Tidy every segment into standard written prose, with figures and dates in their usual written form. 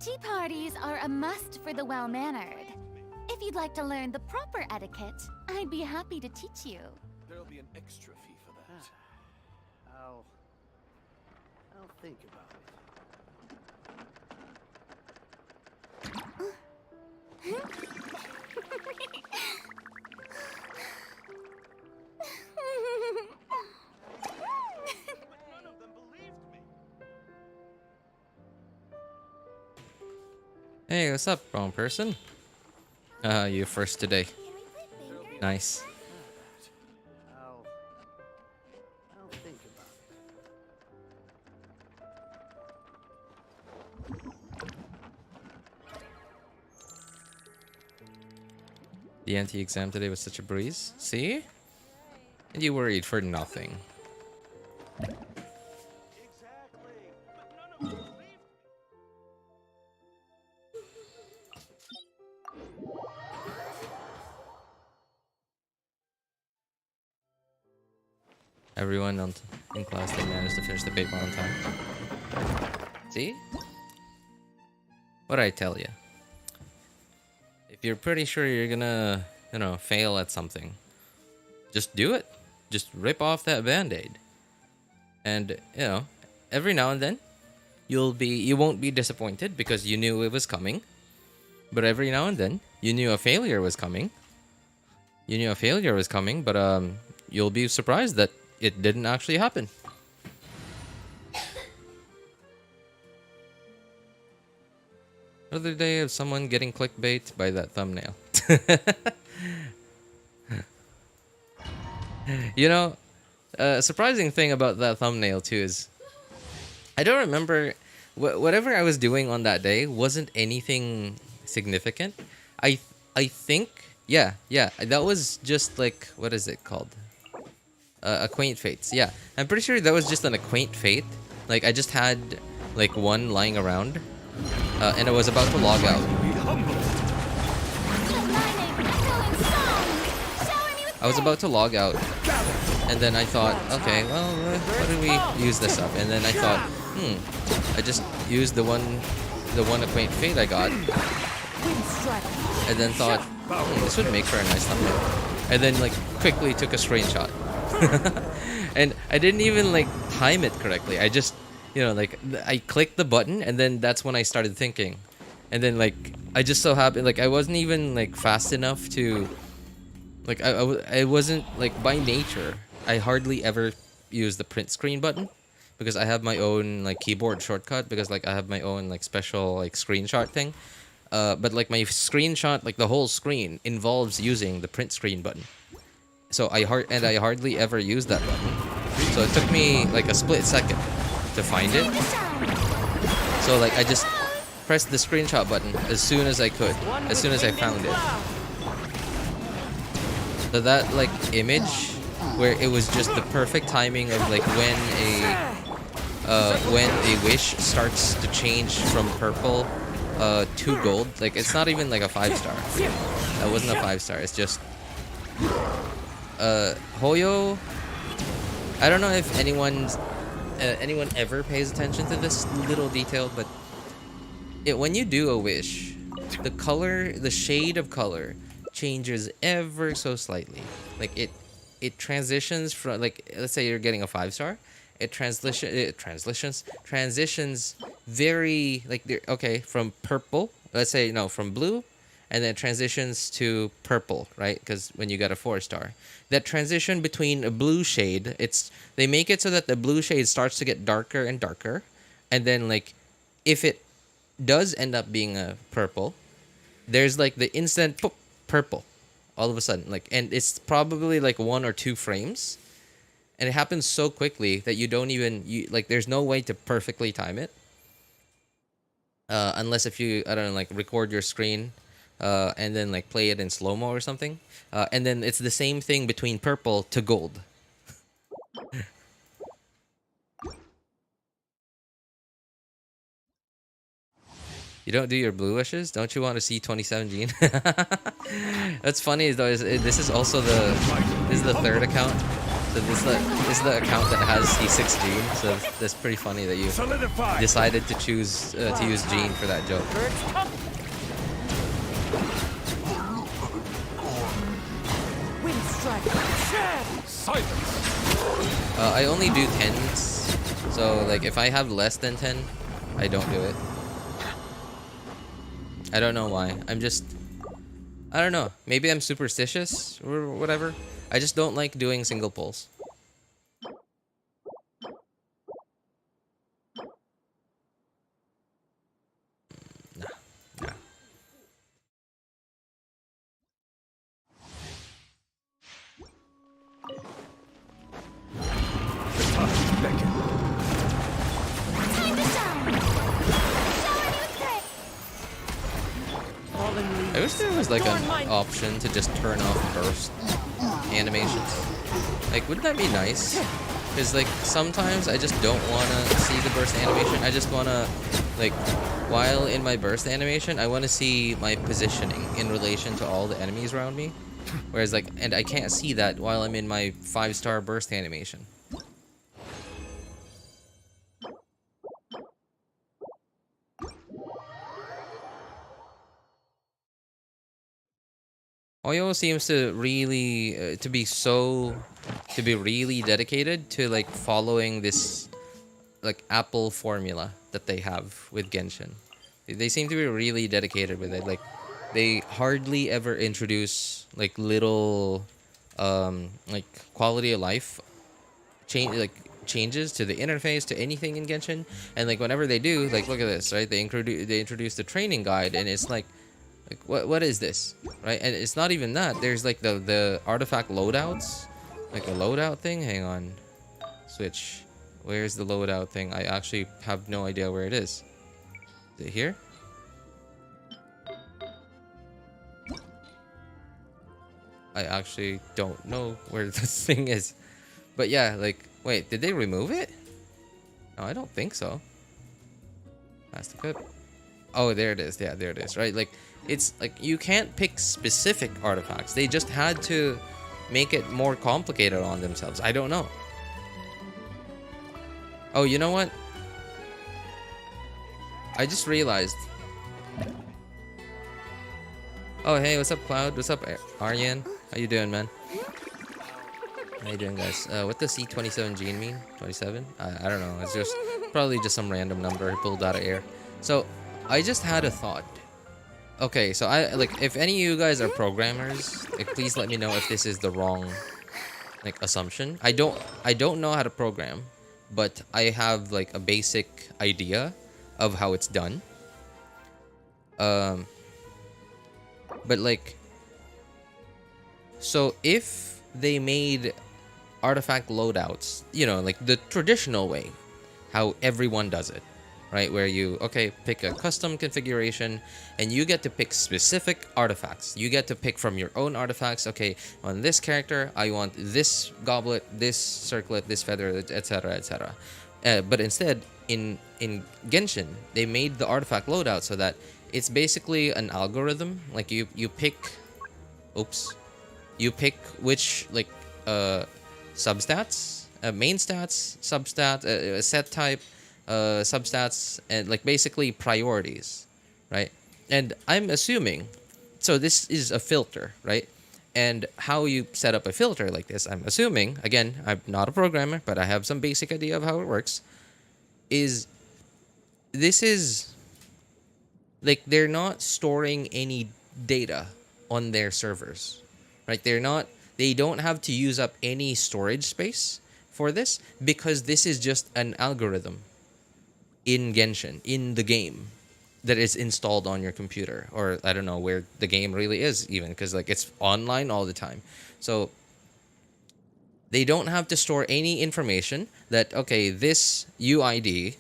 Tea parties are a must for the well-mannered. If you'd like to learn the proper etiquette, I'd be happy to teach you. There'll be an extra fee for that. I'll think about it. None of them believed me. Hey, what's up, wrong person? You first today. Nice. I'll think about it. The anti-exam today was such a breeze. See? And you worried for nothing. Exactly. But none of them believed me. Everyone in class, they managed to finish the paper on time. See? What'd I tell you? If you're pretty sure you're gonna, fail at something, just do it. Just rip off that band-aid. And, every now and then, you won't be disappointed because you knew it was coming. But every now and then, you knew a failure was coming. But you'll be surprised that it didn't actually happen. Another day of someone getting clickbait by that thumbnail. A surprising thing about that thumbnail too is I don't remember whatever I was doing on that day wasn't anything significant. I think that was just like, what is it called? Acquaint fates. Yeah, I'm pretty sure that was just an acquaint fate. Like I just had like one lying around, and I was about to log out. I was about to log out, and then I thought, okay, well, how do we use this up? And then I thought, I just used the one acquaint fate I got, and then thought, this would make for a nice thumbnail. And then like quickly took a screenshot. And I didn't even like time it correctly. I just, I clicked the button, and then that's when I started thinking. And then like I just so happened, like I wasn't even like fast enough to, like I wasn't like, by nature I hardly ever use the print screen button because I have my own like keyboard shortcut, because like I have my own like special like screenshot thing. But like my screenshot, like the whole screen involves using the print screen button. So I hardly ever use that button. So it took me like a split second to find it. So like I just pressed the screenshot button as soon as I could, as soon as I found it. So that like image where it was just the perfect timing of like when a wish starts to change from purple to gold. Like it's not even like a 5-star. That wasn't a 5-star. It's just Hoyo. I don't know if anyone ever pays attention to this little detail, but when you do a wish, the shade of color changes ever so slightly. Like it transitions from, like, let's say you're getting a 5-star, it transitions very like from purple, let's say from blue, and then transitions to purple, right? Because when you got a 4-star, that transition between a blue shade, they make it so that the blue shade starts to get darker and darker, and then like if it does end up being a purple, there's like the instant poof, purple all of a sudden, like, and it's probably like 1 or 2 frames, and it happens so quickly that you don't even there's no way to perfectly time it, unless if you, I don't know, like record your screen and then like play it in slow-mo or something, and then it's the same thing between purple to gold. You don't do your blue wishes? Don't you want to see 2017? That's funny though. This is also the 3rd account So this is the account that has C6 Gene. So that's pretty funny that you Solidify. decided to choose to use Gene for that joke. Wind strike. Silence. I only do 10s. So like if I have less than 10, I don't do it. I don't know why. I don't know. Maybe I'm superstitious or whatever. I just don't like doing single pulls. Nah. Nah. Beckon. Time to shine! Shower me with grace! Fallen leaves. I wish there was like Adorn an my- option to just turn off burst animations. Like, wouldn't that be nice? Because like sometimes I just don't want to see the burst animation. I just want to like, while in my burst animation, I want to see my positioning in relation to all the enemies around me. Whereas like, and I can't see that while I'm in my 5-star burst animation. Oyo seems to really to be really dedicated to like following this like Apple formula that they have with Genshin. They seem to be really dedicated with it. Like they hardly ever introduce like little like quality of life changes to the interface to anything in Genshin. And like whenever they do, like look at this, right? They introduce the training guide and it's like what is this, right? And it's not even that. There's like the artifact loadouts, like a loadout thing. Hang on, switch. Where's the loadout thing? I actually have no idea where it is. Is it here? I actually don't know where this thing is. But yeah, like, wait, did they remove it? No, I don't think so. That's the code. Oh, there it is. Yeah, there it is, right? Like, it's like you can't pick specific artifacts. They just had to make it more complicated on themselves. I don't know. Oh, you know what? I just realized. Oh, hey, what's up, Cloud? What's up, Aryan? How you doing, man? How you doing, guys? What does C27 gene mean? 27? I don't know. It's just probably just some random number pulled out of air. So I just had a thought. Okay, so I like if any of you guys are programmers, like please let me know if this is the wrong like assumption. I don't know how to program, but I have like a basic idea of how it's done. But like, so if they made artifact loadouts, you know, like the traditional way, how everyone does it, right? Where you, okay, pick a custom configuration and you get to pick specific artifacts. You get to pick from your own artifacts. Okay, on this character, I want this goblet, this circlet, this feather, etc., etc. But instead, in Genshin, they made the artifact loadout so that it's basically an algorithm. Like you pick, you pick which like substats, main stats, substat, set type, substats, and like basically priorities, right? And I'm assuming, so this is a filter, right? And how you set up a filter like this, I'm assuming, again, I'm not a programmer, but I have some basic idea of how it works, is this is like they're not storing any data on their servers, right? They don't have to use up any storage space for this because this is just an algorithm in Genshin, in the game, that is installed on your computer, or I don't know where the game really is even, because like it's online all the time. So they don't have to store any information that, okay, this UID,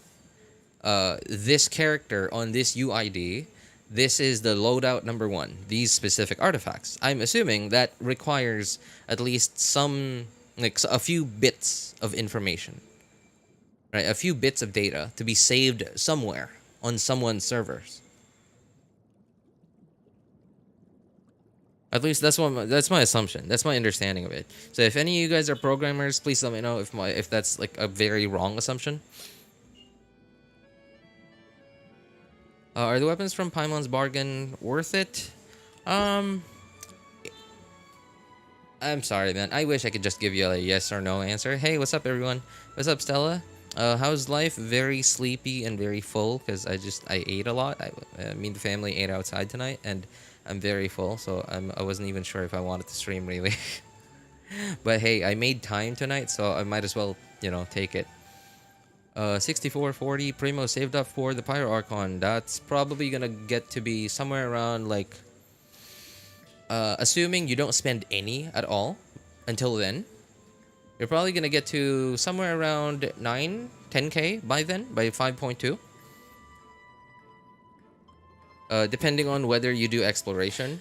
this character on this UID, this is the loadout number 1, these specific artifacts. I'm assuming that requires at least some, like a few bits of information, right? A few bits of data to be saved somewhere on someone's servers. At least that's my assumption. That's my understanding of it. So if any of you guys are programmers, please let me know if that's like a very wrong assumption. Are the weapons from Paimon's Bargain worth it? I'm sorry, man. I wish I could just give you a yes or no answer. Hey, what's up, everyone? What's up, Stella? How's life? Very sleepy and very full because I ate a lot. Me and the family ate outside tonight, and I'm very full, so I wasn't even sure if I wanted to stream really. But hey, I made time tonight, so I might as well, you know, take it. 6440 Primo saved up for the Pyro Archon. That's probably gonna get to be somewhere around like assuming you don't spend any at all until then. You're probably gonna get to somewhere around 10k by then, by 5.2. Depending on whether you do exploration.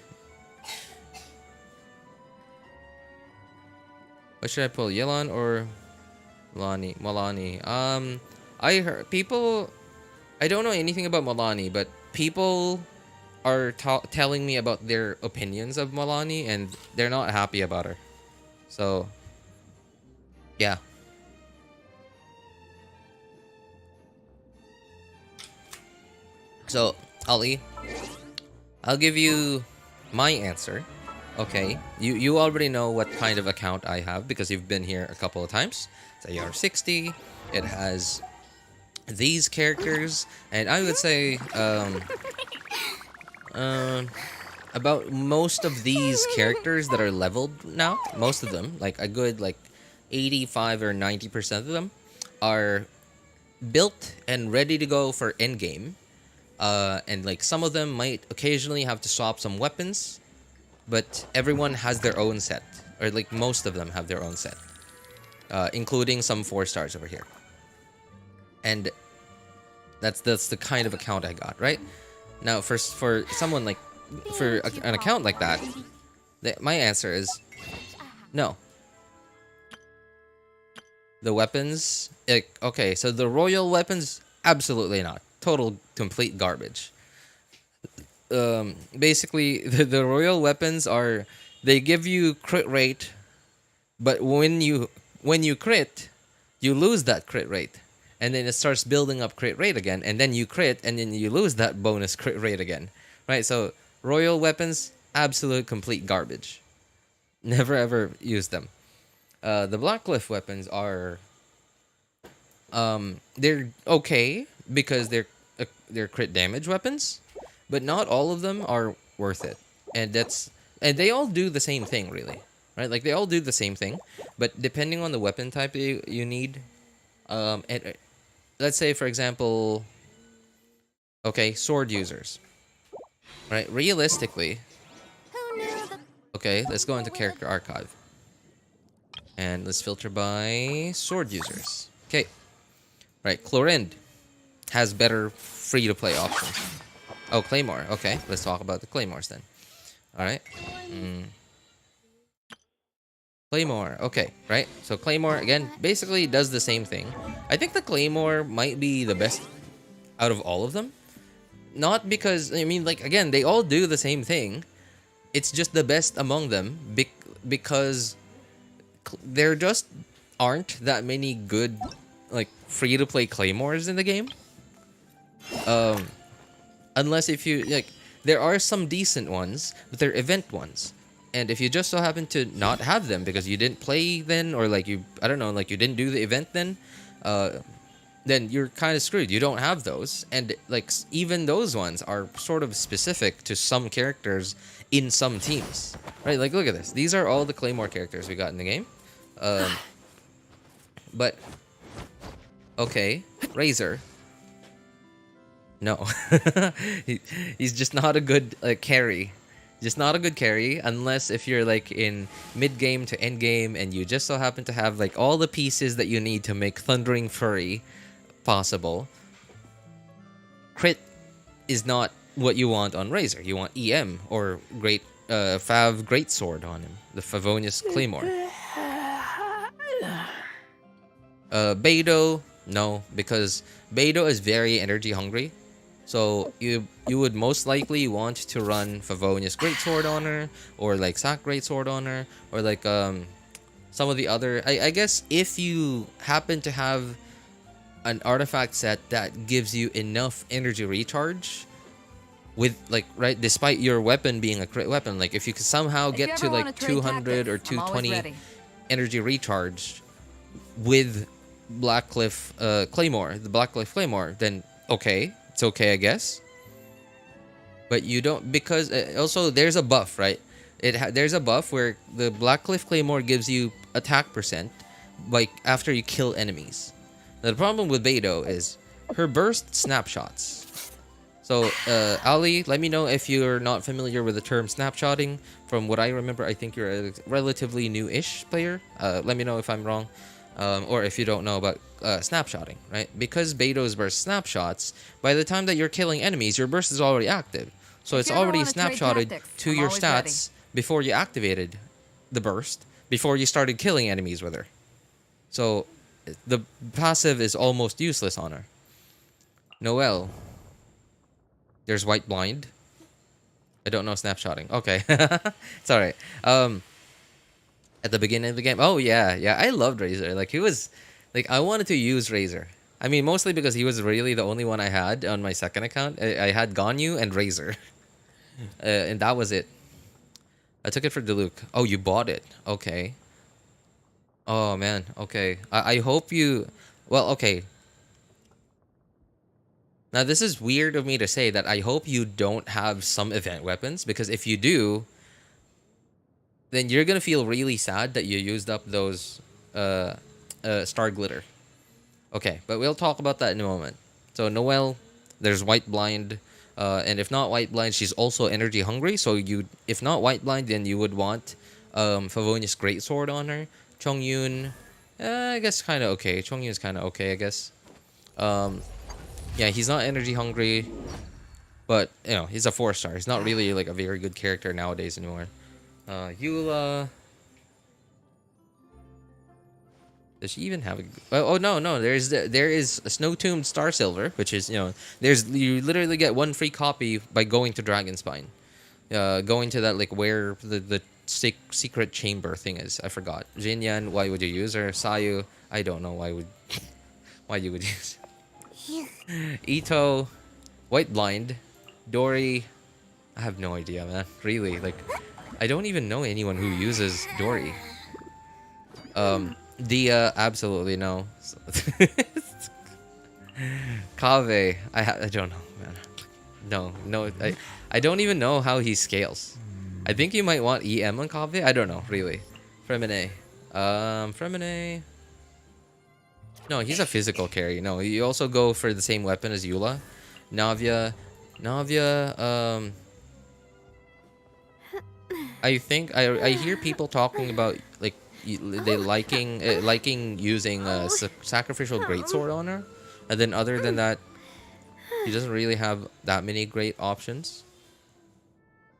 What should I pull? Yelan or Malani? I heard people. I don't know anything about Malani, but people are telling me about their opinions of Malani, and they're not happy about her. So, yeah. So, Ali, I'll give you my answer. Okay, you already know what kind of account I have because you've been here a couple of times. It's AR60. It has these characters, and I would say about most of these characters that are leveled now, most of them, like a good like 85 or 90% of them, are built and ready to go for endgame. And like some of them might occasionally have to swap some weapons, but everyone has their own set, or like most of them have their own set, including some 4 stars over here. And that's the kind of account I got, right? Now, for someone like for an account like that, my answer is no. The weapons, okay, so the royal weapons, absolutely not. Total complete garbage. Basically the royal weapons are, they give you crit rate, but when you crit, you lose that crit rate, and then it starts building up crit rate again, and then you crit, and then you lose that bonus crit rate again, right? So royal weapons, absolute complete garbage. Never ever use them. The Blackcliff weapons are they're okay because they're crit damage weapons, but not all of them are worth it. And they all do the same thing, really, right? Like they all do the same thing, but depending on the weapon type you need, and let's say for example, okay, sword users, right? Realistically, okay, let's go into character archive, and let's filter by sword users. Okay, right, Chlorind has better free-to-play options. Oh, Claymore. Okay, let's talk about the Claymores then. Alright. Claymore. Okay, right? So Claymore, again, basically does the same thing. I think the Claymore might be the best out of all of them. Not because, I mean, like, again, they all do the same thing. It's just the best among them because there just aren't that many good, like, free-to-play Claymores in the game. Unless if you, like, there are some decent ones, but they're event ones. And if you just so happen to not have them because you didn't play then, or like I don't know, like you didn't do the event then you're kind of screwed. You don't have those. And like even those ones are sort of specific to some characters in some teams, right? Like look at this. These are all the Claymore characters we got in the game. But okay, Razor. No, he's just not a good carry. Just not a good carry unless if you're like in mid game to end game and you just so happen to have like all the pieces that you need to make Thundering Fury possible. Crit is not what you want on Razor. You want EM or Fav Greatsword on him, the Favonius Claymore. Beidou, no, because Beidou is very energy hungry. So you would most likely want to run Favonius Greatsword on her, or like Sack Greatsword on her, or like some of the other. I guess if you happen to have an artifact set that gives you enough energy recharge, with like despite your weapon being a crit weapon, like if you could somehow If you get to ever wanna like trade 200 or tactics, I'm always 220 ready. energy recharge with Blackcliff Claymore, the Blackcliff Claymore, then okay, it's okay, I guess. But you don't, because also there's a buff, right? There's a buff where the Blackcliff Claymore gives you attack percent, like after you kill enemies. Now, the problem with Beidou is her burst snapshots. So, Ali, let me know if you're not familiar with the term snapshotting. From what I remember, I think you're a relatively new-ish player. Let me know if I'm wrong, or if you don't know about snapshotting, right? Because Beidou's burst snapshots, by the time that you're killing enemies, your burst is already active. So it's you ever already wanna trade snapshotted tactics, to I'm your always ready. stats before you activated the burst, before you started killing enemies with her. So the passive is almost useless on her. Noelle. There's White Blind. I don't know snapshotting. Okay. It's alright. At the beginning of the game. Oh yeah, I loved Razor. Like he was like, I wanted to use Razor. I mean, mostly because he was really the only one I had on my second account. I had Ganyu and Razor. And that was it. I took it for Diluc. Oh, you bought it. Okay. Oh man, okay. I hope you, well, okay. Now, this is weird of me to say that I hope you don't have some event weapons, because if you do, then you're going to feel really sad that you used up those Star Glitter. Okay, but we'll talk about that in a moment. So, Noelle, there's White Blind, and if not White Blind, she's also energy hungry, so if not White Blind, then you would want Favonius Greatsword on her. Chongyun, I guess kind of okay. Chongyun's kind of okay, I guess. Yeah, he's not energy hungry, but you know, he's a 4-star. He's not really like a very good character nowadays anymore. Eula, does she even have a? Oh no, there is a Snow Tomb Star Silver, which is, you know, you literally get one free copy by going to Dragonspine, going to that like where the secret chamber thing is. I forgot. Jinyan, why would you use her? Sayu, I don't know why you would use. Ito, White Blind, Dory, I have no idea, man. Really, like, I don't even know anyone who uses Dory. Dia, absolutely no. Kaveh, I don't know, man. No, I don't even know how he scales. I think you might want EM on Kaveh. I don't know, really. Fremine, Fremine. No, he's a physical carry. No, you also go for the same weapon as Eula. Navia, I think I hear people talking about like they liking using sacrificial greatsword on her, and then other than that, he doesn't really have that many great options.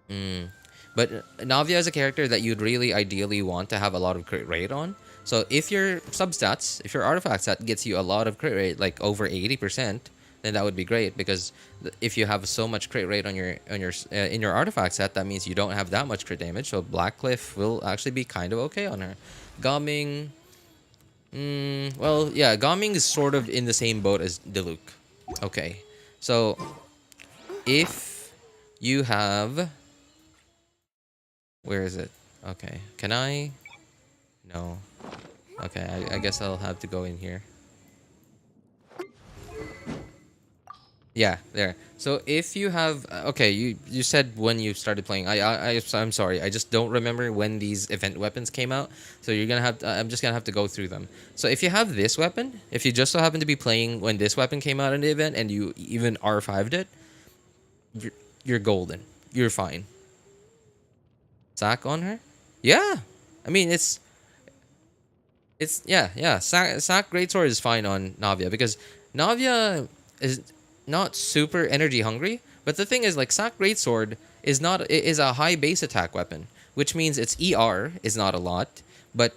But Navia is a character that you'd really ideally want to have a lot of crit rate on. So if your substats, if your artifact set gets you a lot of crit rate, like over 80%, then that would be great, because if you have so much crit rate on your in your artifact set, that means you don't have that much crit damage. So Blackcliff will actually be kind of okay on her. Gaming, well, yeah, Gaming is sort of in the same boat as Diluc. Okay, so if you have, where is it? Okay, can I? No. Okay, I guess I'll have to go in here. Yeah, there. So if you have, okay, you said when you started playing. I'm sorry, I just don't remember when these event weapons came out. So you're gonna have, I'm just gonna have to go through them. So if you have this weapon, if you just so happen to be playing when this weapon came out in the event, and you even R5'd it, you're golden. You're fine. Sack on her? Yeah. I mean, it's yeah. Sack Greatsword is fine on Navia, because Navia is not super energy hungry, but the thing is, like, Sack Greatsword is a high base attack weapon, which means its ER is not a lot, but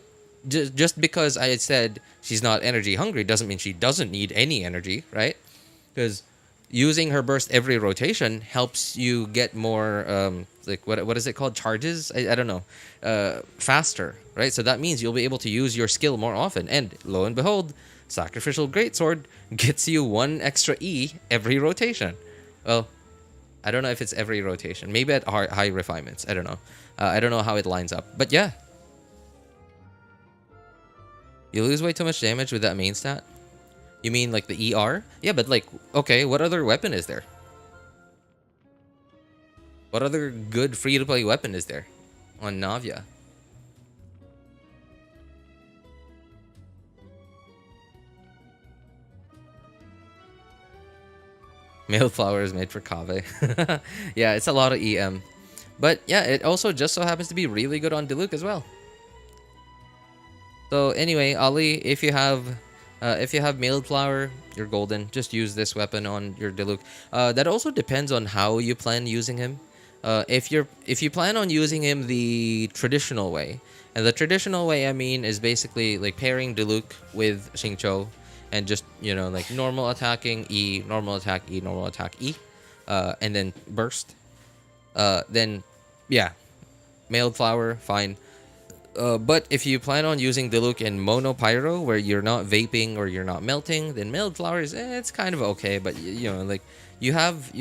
just because I said she's not energy hungry doesn't mean she doesn't need any energy, right? Because using her burst every rotation helps you get more like what is it called, charges, I don't know, faster, right? So that means you'll be able to use your skill more often, and lo and behold, Sacrificial Greatsword gets you 1 extra E every rotation. Well, I don't know if it's every rotation, maybe at high refinements, I don't know. I don't know how it lines up, but yeah, you lose way too much damage with that main stat. You mean like the ER? Yeah, but like, okay, what other weapon is there? What other good free-to-play weapon is there on Navia? Mailed flower is made for Kaveh. Yeah, it's a lot of EM. But yeah, it also just so happens to be really good on Diluc as well. So anyway, Ali, if you have mailed flower, you're golden. Just use this weapon on your Diluc. That also depends on how you plan using him. If you plan on using him the traditional way, and the traditional way I mean is basically like pairing Diluc with Xingqiu, and just, you know, like normal attacking E, normal attack E, normal attack E, and then burst. Then yeah, mailed flower, fine. But if you plan on using Diluc in Mono Pyro, where you're not vaping or you're not melting, then mailed flowers, it's kind of okay. But you know, like you have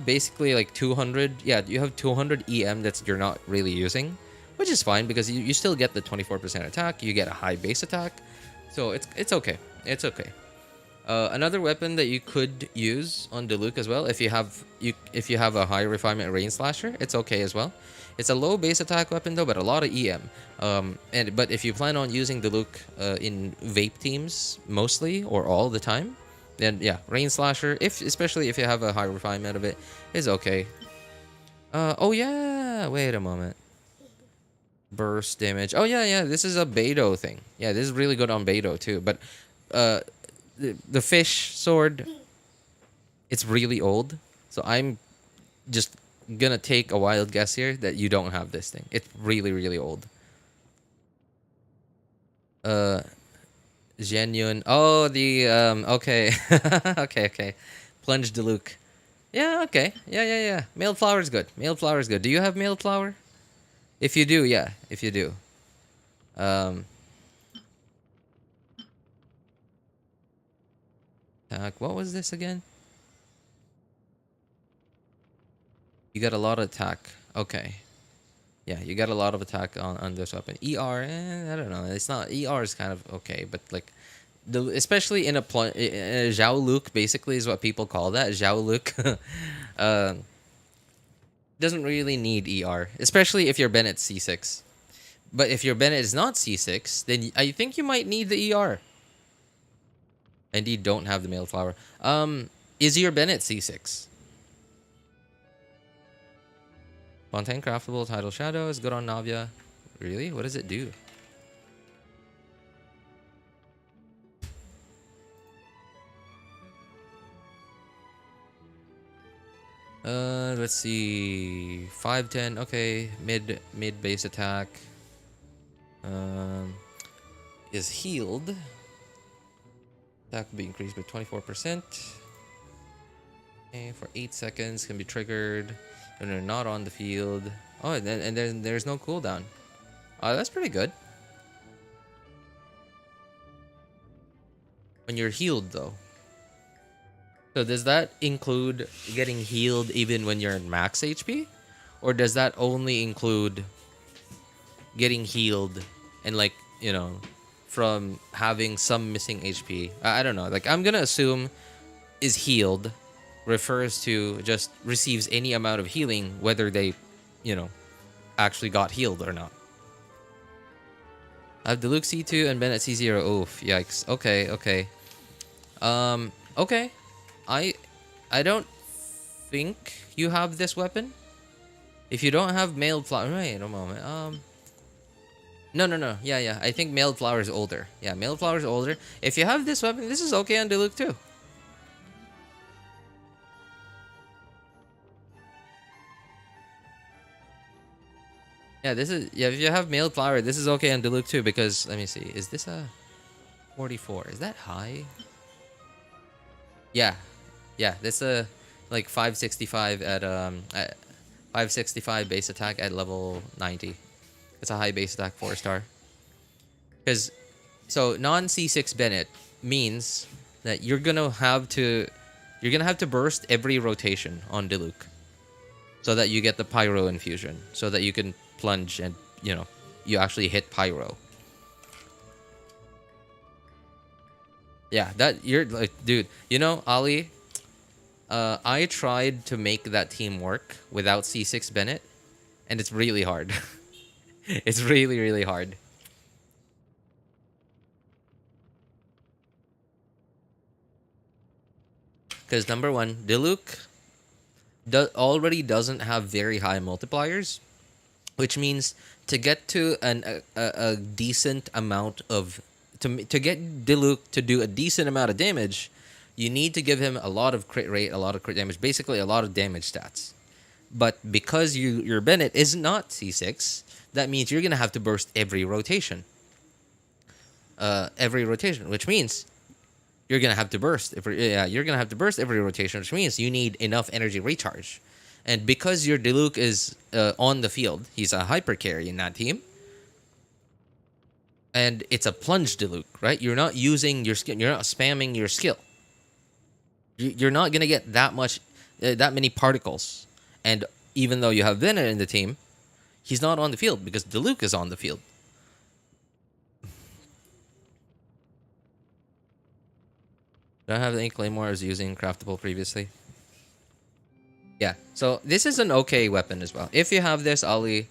basically like 200, yeah, you have 200 EM that you're not really using, which is fine because you still get the 24% attack, you get a high base attack, so it's okay, it's okay. Another weapon that you could use on Diluc as well, if you have a high refinement rain slasher, it's okay as well. It's a low base attack weapon though, but a lot of EM. But if you plan on using Diluc in vape teams mostly or all the time, then yeah, rain slasher, especially if you have a high refinement of it, is okay. Oh yeah, wait a moment. Burst damage. Oh yeah, this is a Beidou thing. Yeah, this is really good on Beidou too. But the fish sword, it's really old, so I'm just gonna take a wild guess here that you don't have this thing. It's really, really old. Genuine. Oh, the okay. okay. Plunge Diluc. Yeah, okay. Yeah. Mailed flower is good. Mailed flower is good. Do you have mailed flower? If you do, yeah. If you do. What was this again? You got a lot of attack. Okay. Yeah, you got a lot of attack on this weapon. ER, I don't know. It's not, ER is kind of okay, but like, especially in a Zhao Luke, basically is what people call that. Zhao Luke doesn't really need ER, especially if your Bennett C6. But if your Bennett is not C6, then I think you might need the ER. And you don't have the mailed flower. Is your Bennett C6? Fontaine craftable, Tidal Shadow is good on Navia. Really? What does it do? Let's see. 510. Okay, mid base attack. Is healed. Attack will be increased by 24%. Okay, for 8 seconds, can be triggered when they're not on the field. Oh, and then there's no cooldown. Oh, that's pretty good. When you're healed, though. So does that include getting healed even when you're in max HP? Or does that only include getting healed and, like, you know, from having some missing HP? I don't know. Like, I'm gonna assume is healed refers to just receives any amount of healing, whether they, you know, actually got healed or not. I have Diluc C2 and Bennett C0. Oof, yikes. Okay. Okay. I don't think you have this weapon. If you don't have mailed flower, wait a moment. No. Yeah. I think mailed flower is older. Yeah, mailed flower is older. If you have this weapon, this is okay on Diluc too. Yeah, this is, yeah, if you have mailed flower, this is okay on Diluc too, because let me see, is this a 44? Is that high? Yeah, this like 565 at 565 base attack at level 90. It's a high base attack 4-star. Because so non C6 Bennett means that you're gonna have to burst every rotation on Diluc, so that you get the pyro infusion, so that you can plunge and you actually hit pyro. Yeah, that you're like, dude. Ali, I tried to make that team work without C6 Bennett, and it's really hard. It's really, really hard. Because number one, Diluc already doesn't have very high multipliers, which means to get to a decent amount of to get Diluc to do a decent amount of damage, you need to give him a lot of crit rate, a lot of crit damage, basically a lot of damage stats. But because your Bennett is not C6, that means you're gonna have to burst every rotation. Which means you're gonna have to burst every rotation, which means you need enough energy recharge. And because your Diluc is on the field, he's a hyper carry in that team. And it's a plunge Diluc, right? You're not using your skill. You're not spamming your skill. You're not gonna get that many particles. And even though you have Bennett in the team, he's not on the field because Diluc is on the field. Do I have any Claymore I was using craftable previously? Yeah, so this is an okay weapon as well. If you have this, Ali,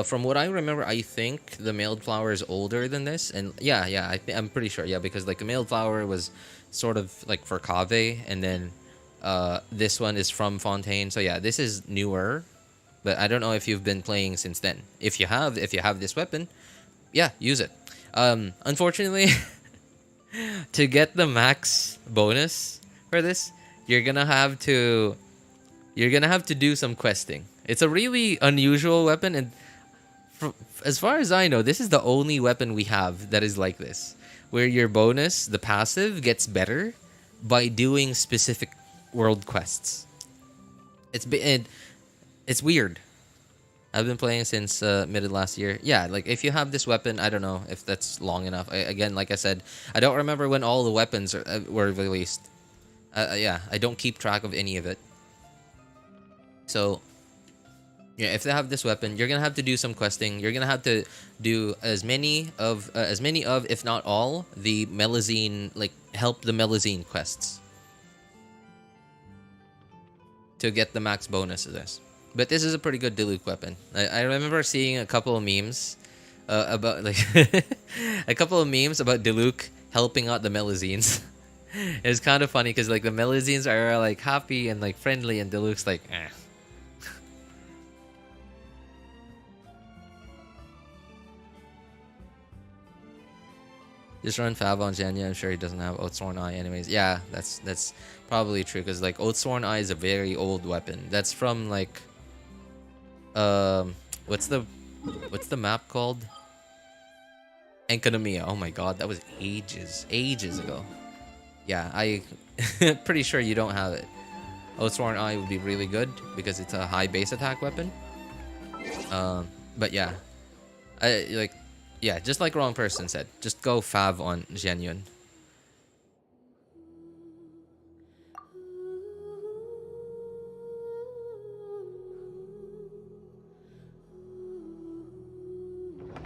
from what I remember, I think the mailed flower is older than this. And yeah, I'm pretty sure, yeah, because like the mailed flower was sort of like for Kaveh, and then this one is from Fontaine. So yeah, this is newer, but I don't know if you've been playing since then. If you have this weapon, yeah, use it. Unfortunately, to get the max bonus for this, you're gonna have to do some questing. It's a really unusual weapon, and as far as I know, this is the only weapon we have that is like this, where your bonus, the passive, gets better by doing specific world quests. It's weird. I've been playing since mid of last year. Yeah, like if you have this weapon, I don't know if that's long enough. Again, like I said, I don't remember when all the weapons were released. Yeah, I don't keep track of any of it. So, yeah, if they have this weapon, you're gonna have to do some questing. You're gonna have to do as many of, if not all, the Melazine, like help the Melazine quests to get the max bonus of this. But this is a pretty good Diluc weapon. I remember seeing a couple of memes about like Diluc helping out the Melazines. It's kind of funny because like the Melazines are like happy and like friendly, and Diluc's like, eh. Just run Fav on Zhenya. I'm sure he doesn't have Oathsworn Eye anyways. Yeah, that's probably true, because like Oathsworn Eye is a very old weapon. That's from like what's the map called? Enkanomiya. Oh my god, that was ages ago. Yeah, I pretty sure you don't have it. Oathsworn Eye would be really good because it's a high base attack weapon. But yeah, just like Wrong Person said, just go Fav on Zhenyun.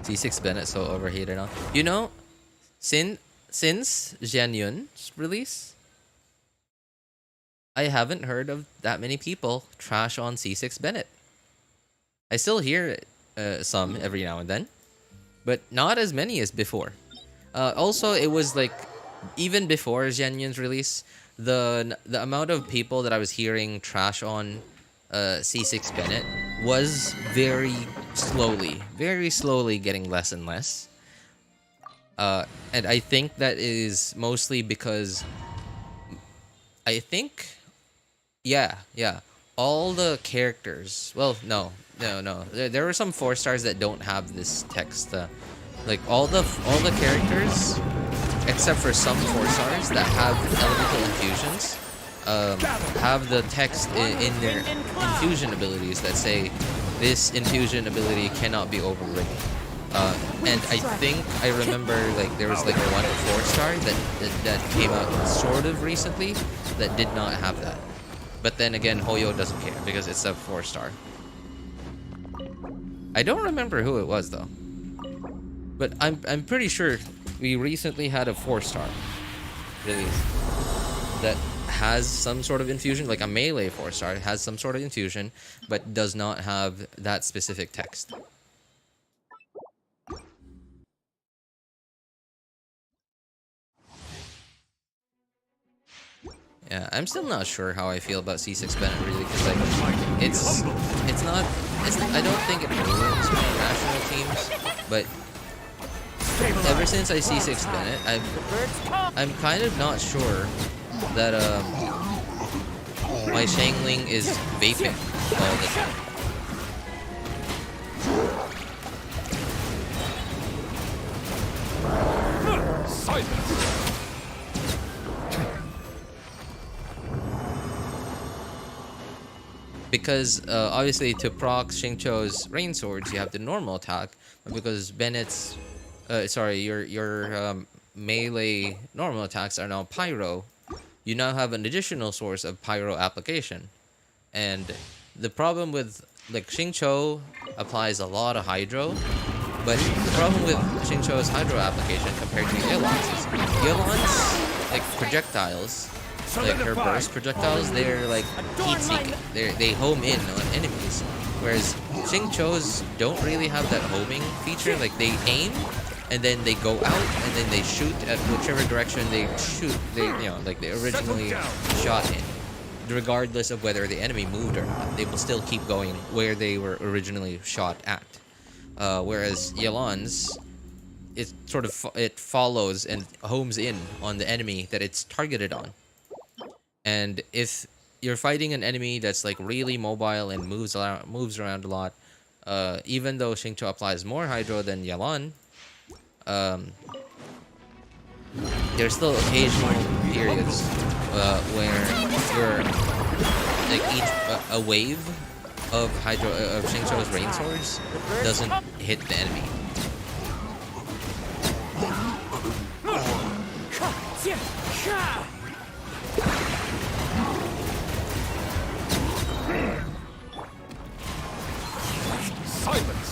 C6 Bennett so overheated now. You know, since Zhenyun's release, I haven't heard of that many people trash on C6 Bennett. I still hear some every now and then, but not as many as before. Also, it was like, even before Zhenyun's release, the amount of people that I was hearing trash on C6 Bennett was very slowly getting less and less. And I think that is mostly because I think, yeah, all the characters. Well, no. There were some 4-stars that don't have this text. Like all the characters, except for some 4-stars that have elemental infusions, have the text in their infusion abilities that say this infusion ability cannot be overridden. And I think I remember like there was like a 1 4-star that came out sort of recently that did not have that. But then again, Hoyo doesn't care because it's a 4-star. I don't remember who it was though. But I'm pretty sure we recently had a 4-star release that has some sort of infusion, like a melee 4-star, has some sort of infusion, but does not have that specific text. Yeah, I'm still not sure how I feel about C6 Bennett really, because like it's not I don't think it ruins my national teams, but ever since I see 6 Bennett, I'm kind of not sure that my Shangling is vaping all the time. Silence! Because obviously to proc Xingqiu's rain swords, you have the normal attack, but because Bennett's your melee normal attacks are now pyro, you now have an additional source of pyro application. And the problem with like Xingqiu applies a lot of hydro, but the problem with Xingqiu's hydro application compared to Yelan's is Yelan's like projectiles, like her burst projectiles, they're like heat seeking. They home in on enemies, whereas Xingqiu's don't really have that homing feature. Like they aim and then they go out and then they shoot at whichever direction they shoot. They like they originally shot in, regardless of whether the enemy moved or not. They will still keep going where they were originally shot at. Whereas Yelan's, it sort of it follows and homes in on the enemy that it's targeted on. And if you're fighting an enemy that's like really mobile and moves around a lot, even though Xingqiu applies more hydro than Yelan, there's still occasional periods where you're like a wave of hydro of Xingqiu's rain swords doesn't hit the enemy. Silence!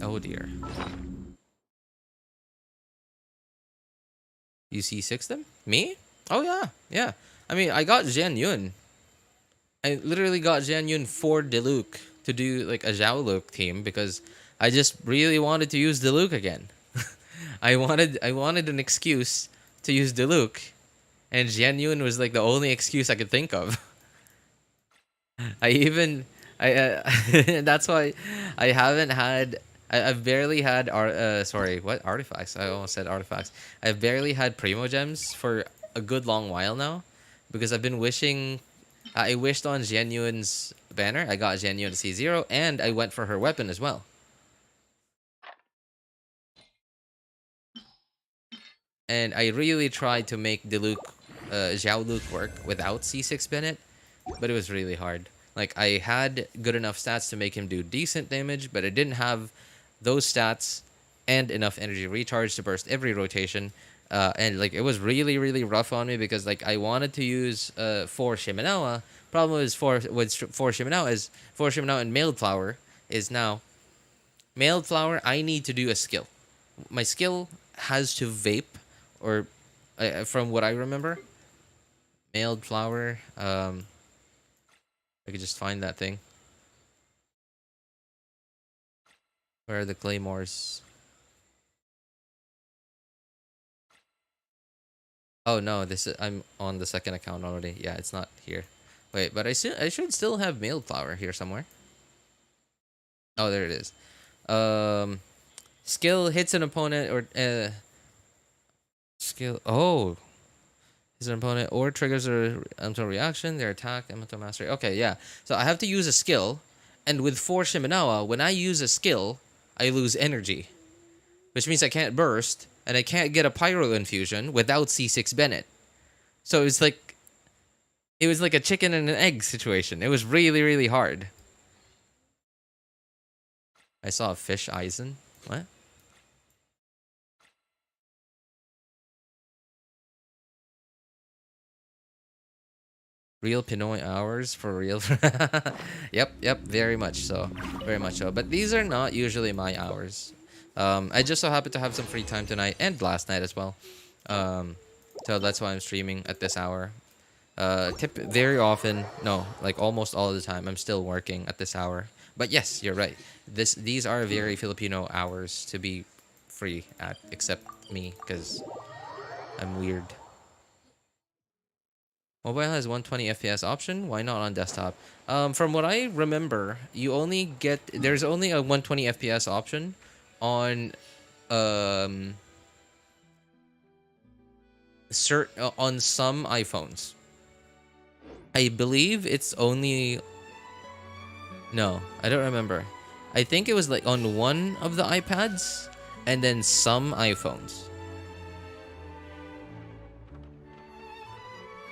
Oh dear. You C6 them? Me? Oh yeah, yeah. I mean, I got Zhan Yun. I literally got Zhan Yun for Diluc to do like a Zhao Luke team because I just really wanted to use Diluc again. I wanted an excuse to use Diluc, and Zhan Yun was like the only excuse I could think of. That's why I haven't had. I've barely had artifacts. I almost said artifacts. I've barely had Primo Gems for a good long while now, because I've been wishing. I wished on Zhan Yun's banner. I got Zhan Yun C0, and I went for her weapon as well. And I really tried to make Diluc, Zhao Luke work without C6 Bennett, but it was really hard. Like, I had good enough stats to make him do decent damage, but I didn't have those stats and enough energy recharge to burst every rotation. And like, it was really, really rough on me because like I wanted to use for Shimenawa. Problem is for Shimenawa and Mailed Flower is now Mailed Flower. I need to do a skill. My skill has to vape, or from what I remember, Mailed Flower. I could just find that thing. Where are the claymores? Oh no, I'm on the second account already. Yeah, it's not here. Wait, but I should still have Mailed Flower here somewhere. Oh, there it is. Skill hits an opponent or skill. Oh, hits an opponent or triggers a elemental reaction. Their attack, elemental mastery. Okay, yeah. So I have to use a skill, and with 4 Shimenawa, when I use a skill, I lose energy. which means I can't burst, and I can't get a Pyro Infusion without C6 Bennett. So it was like a chicken and an egg situation. It was really, really hard. I saw a fish Eisen. What? Real Pinoy hours for real. Yep, very much so. Very much so. But these are not usually my hours. I just so happen to have some free time tonight and last night as well. So that's why I'm streaming at this hour. Very often, no, like almost all the time, I'm still working at this hour. But yes, you're right. These are very Filipino hours to be free at, except me, because I'm weird. Mobile has 120 FPS option. Why not on desktop? From what I remember, there's only a 120 FPS option on on some iPhones. I believe it's only... No, I don't remember. I think it was like on one of the iPads and then some iPhones.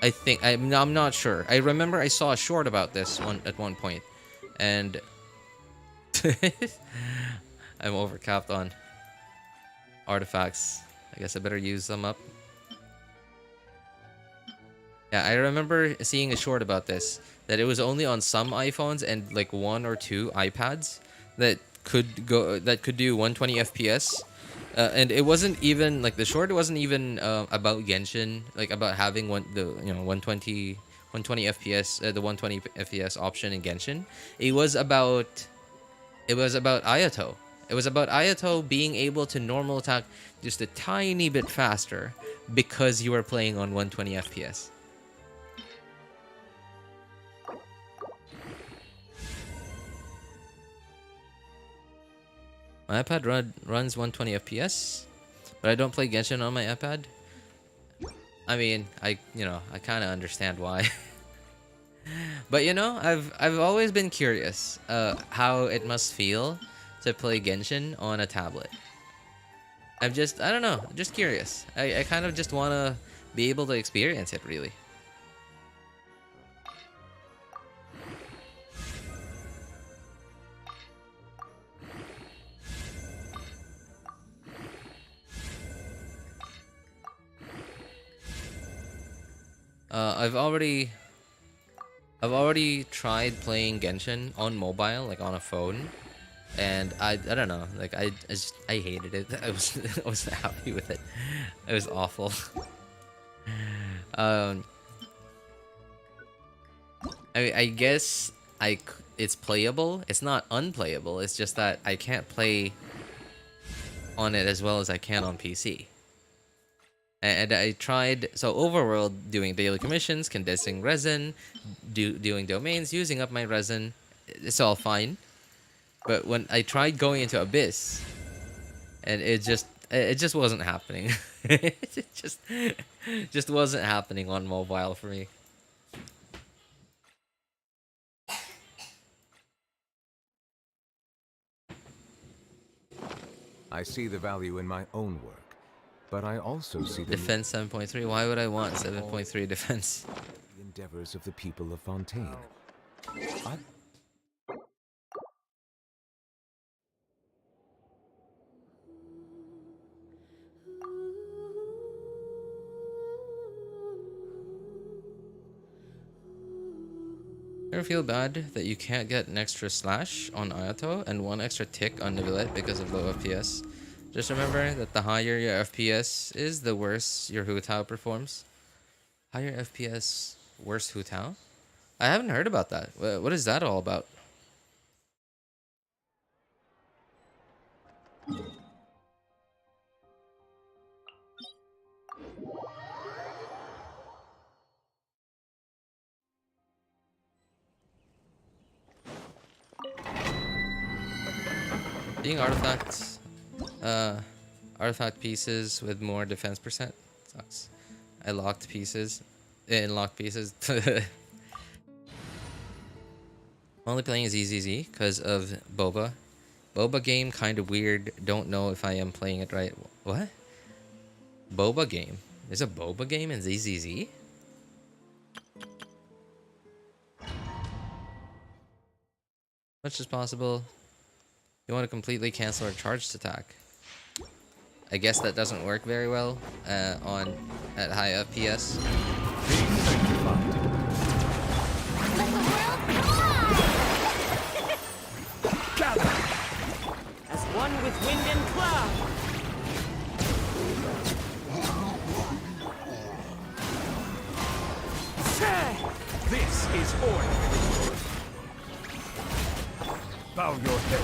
I think I'm not sure. I remember I saw a short about this at one point, and I'm overcapped on artifacts. I guess I better use them up. Yeah, I remember seeing a short about this, that it was only on some iPhones and like 1 or 2 iPads that could do 120 FPS. And it wasn't even like the short wasn't even about Genshin, like about having 120 FPS, the 120 FPS option in Genshin. It was about Ayato. It was about Ayato being able to normal attack just a tiny bit faster because you were playing on 120 FPS. My iPad runs 120 FPS, but I don't play Genshin on my iPad. I mean, I kind of understand why. But I've always been curious how it must feel to play Genshin on a tablet. I don't know, just curious. I kind of just want to be able to experience it, really. I've already tried playing Genshin on mobile, like on a phone, and I don't know, like I hated it. I wasn't happy with it. It was awful. I guess it's playable. It's not unplayable. It's just that I can't play on it as well as I can on PC. And I tried, so Overworld, doing daily commissions, condensing resin, doing domains, using up my resin, it's all fine. But when I tried going into Abyss, and it just wasn't happening. It just wasn't happening on mobile for me. I see the value in my own work, but I also see the Defense 7.3. Why would I want 7.3 defense? endeavors of the people of Fontaine. Ever feel bad that you can't get an extra slash on Ayato and 1 extra tick on Neuvillette because of low FPS? Just remember that the higher your FPS is, the worse your Hu Tao performs. Higher FPS, worse Hu Tao? I haven't heard about that. What is that all about? Being artifact pieces with more defense percent sucks. I locked pieces. Locked pieces. Only playing is EZZ because of Boba. Boba game, kind of weird. Don't know if I am playing it right. What? Boba game? There's a Boba game in ZZZ? Much is possible. You want to completely cancel our charged attack. I guess that doesn't work very well at high FPS. As one with wind and cloud. This is order. Bow your head.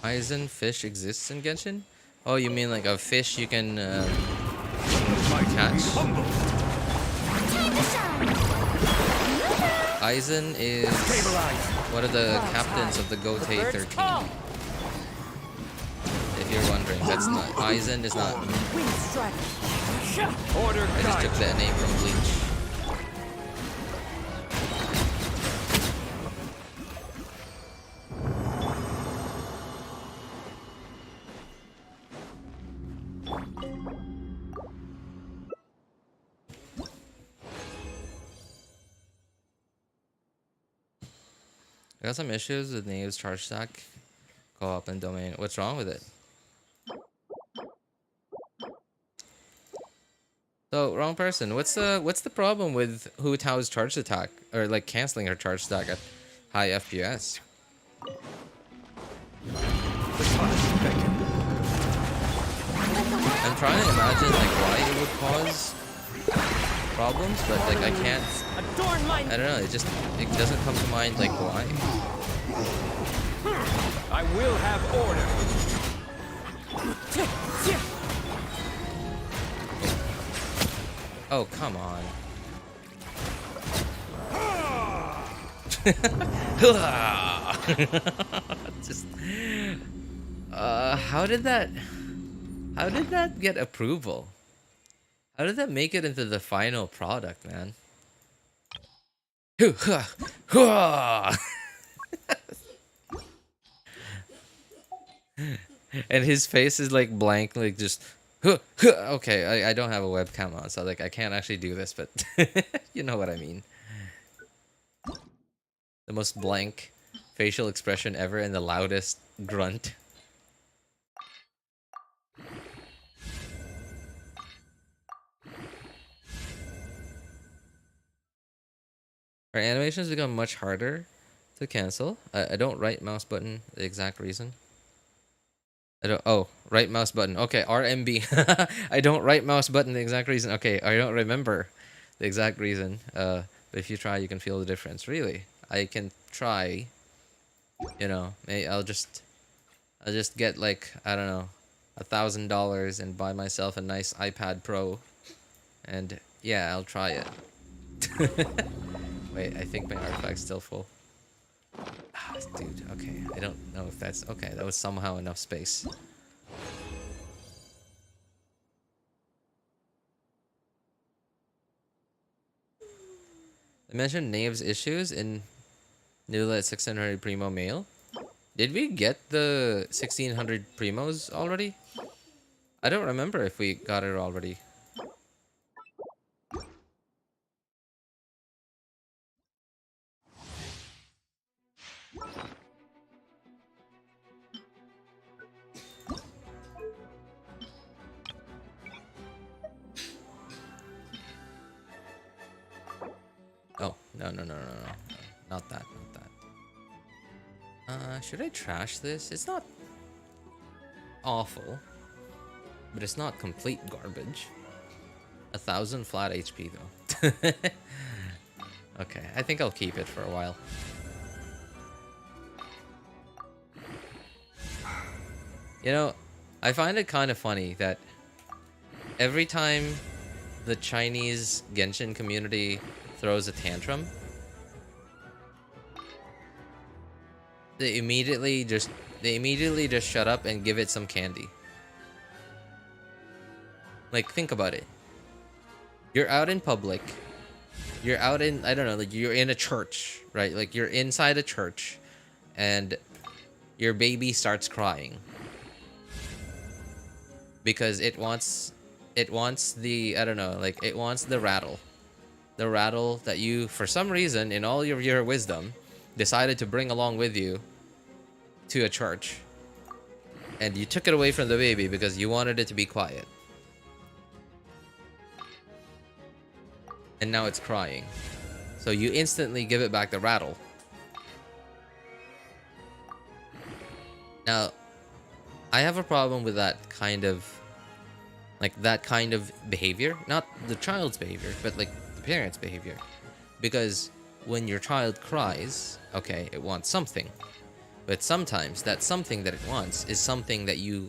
Aizen fish exists in Genshin? Oh, you mean like a fish you can catch? Aizen is one of the captains of the Gotei 13. If you're wondering, that's not Aizen is not. Wind strike. Order. I just took that name from Bleach. I got some issues with Nave's charge stack, co-op, and domain. What's wrong with it? So, wrong person. What's the problem with Hu Tao's charge attack, or like canceling her charge stack at high FPS? I'm trying to imagine like why it would cause problems, but like I can't. I don't know. It doesn't come to mind like why. I will have order. Oh, come on. Just how did that get approval? How did that make it into the final product, man? And his face is like blank, like just okay, I don't have a webcam on, so like I can't actually do this, but you know what I mean. The most blank facial expression ever and the loudest grunt. Our animations become much harder to cancel. I don't right mouse button the exact reason. Right mouse button. Okay, RMB. I don't right mouse button the exact reason. Okay, I don't remember the exact reason. But if you try, you can feel the difference. Really, I can try. You know, I'll just get like, I don't know, $1,000 and buy myself a nice iPad Pro, and yeah, I'll try it. Wait, I think my artifact's still full. Ah, dude, okay. I don't know if that's... Okay, that was somehow enough space. I mentioned Nave's issues in Nilou at 600 Primo Mail. Did we get the 1600 Primos already? I don't remember if we got it already. Oh, no. Not that. Should I trash this? It's not awful, but it's not complete garbage. 1,000 flat HP though. Okay, I think I'll keep it for a while. You know, I find it kind of funny that every time the Chinese Genshin community throws a tantrum, they immediately just shut up and give it some candy. Like, think about it. You're out in public. You're out in, I don't know, like you're in a church, right? Like you're inside a church and your baby starts crying because it wants the, I don't know, like it wants the rattle. The rattle that you, for some reason, in all of your wisdom, decided to bring along with you to a church. And you took it away from the baby because you wanted it to be quiet. And now it's crying. So you instantly give it back the rattle. Now, I have a problem with that kind of, like that kind of behavior. Not the child's behavior, but like the parent's behavior. Because when your child cries, okay, it wants something. But sometimes that something that it wants is something that you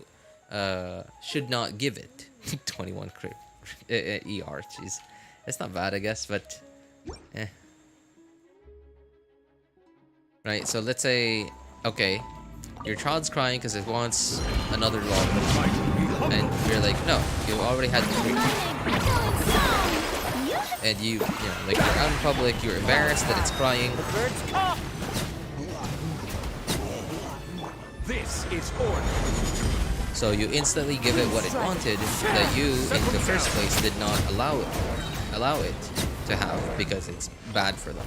should not give it. 21 ER, jeez. It's not bad, I guess, but eh. Right, so let's say, okay, your child's crying because it wants another lollipop. And you're like, no, you already had 3. And you know, like you're out in public, you're embarrassed that it's crying. This is order. So you instantly give it what it wanted that you, in the first place, did not allow it to have because it's bad for them.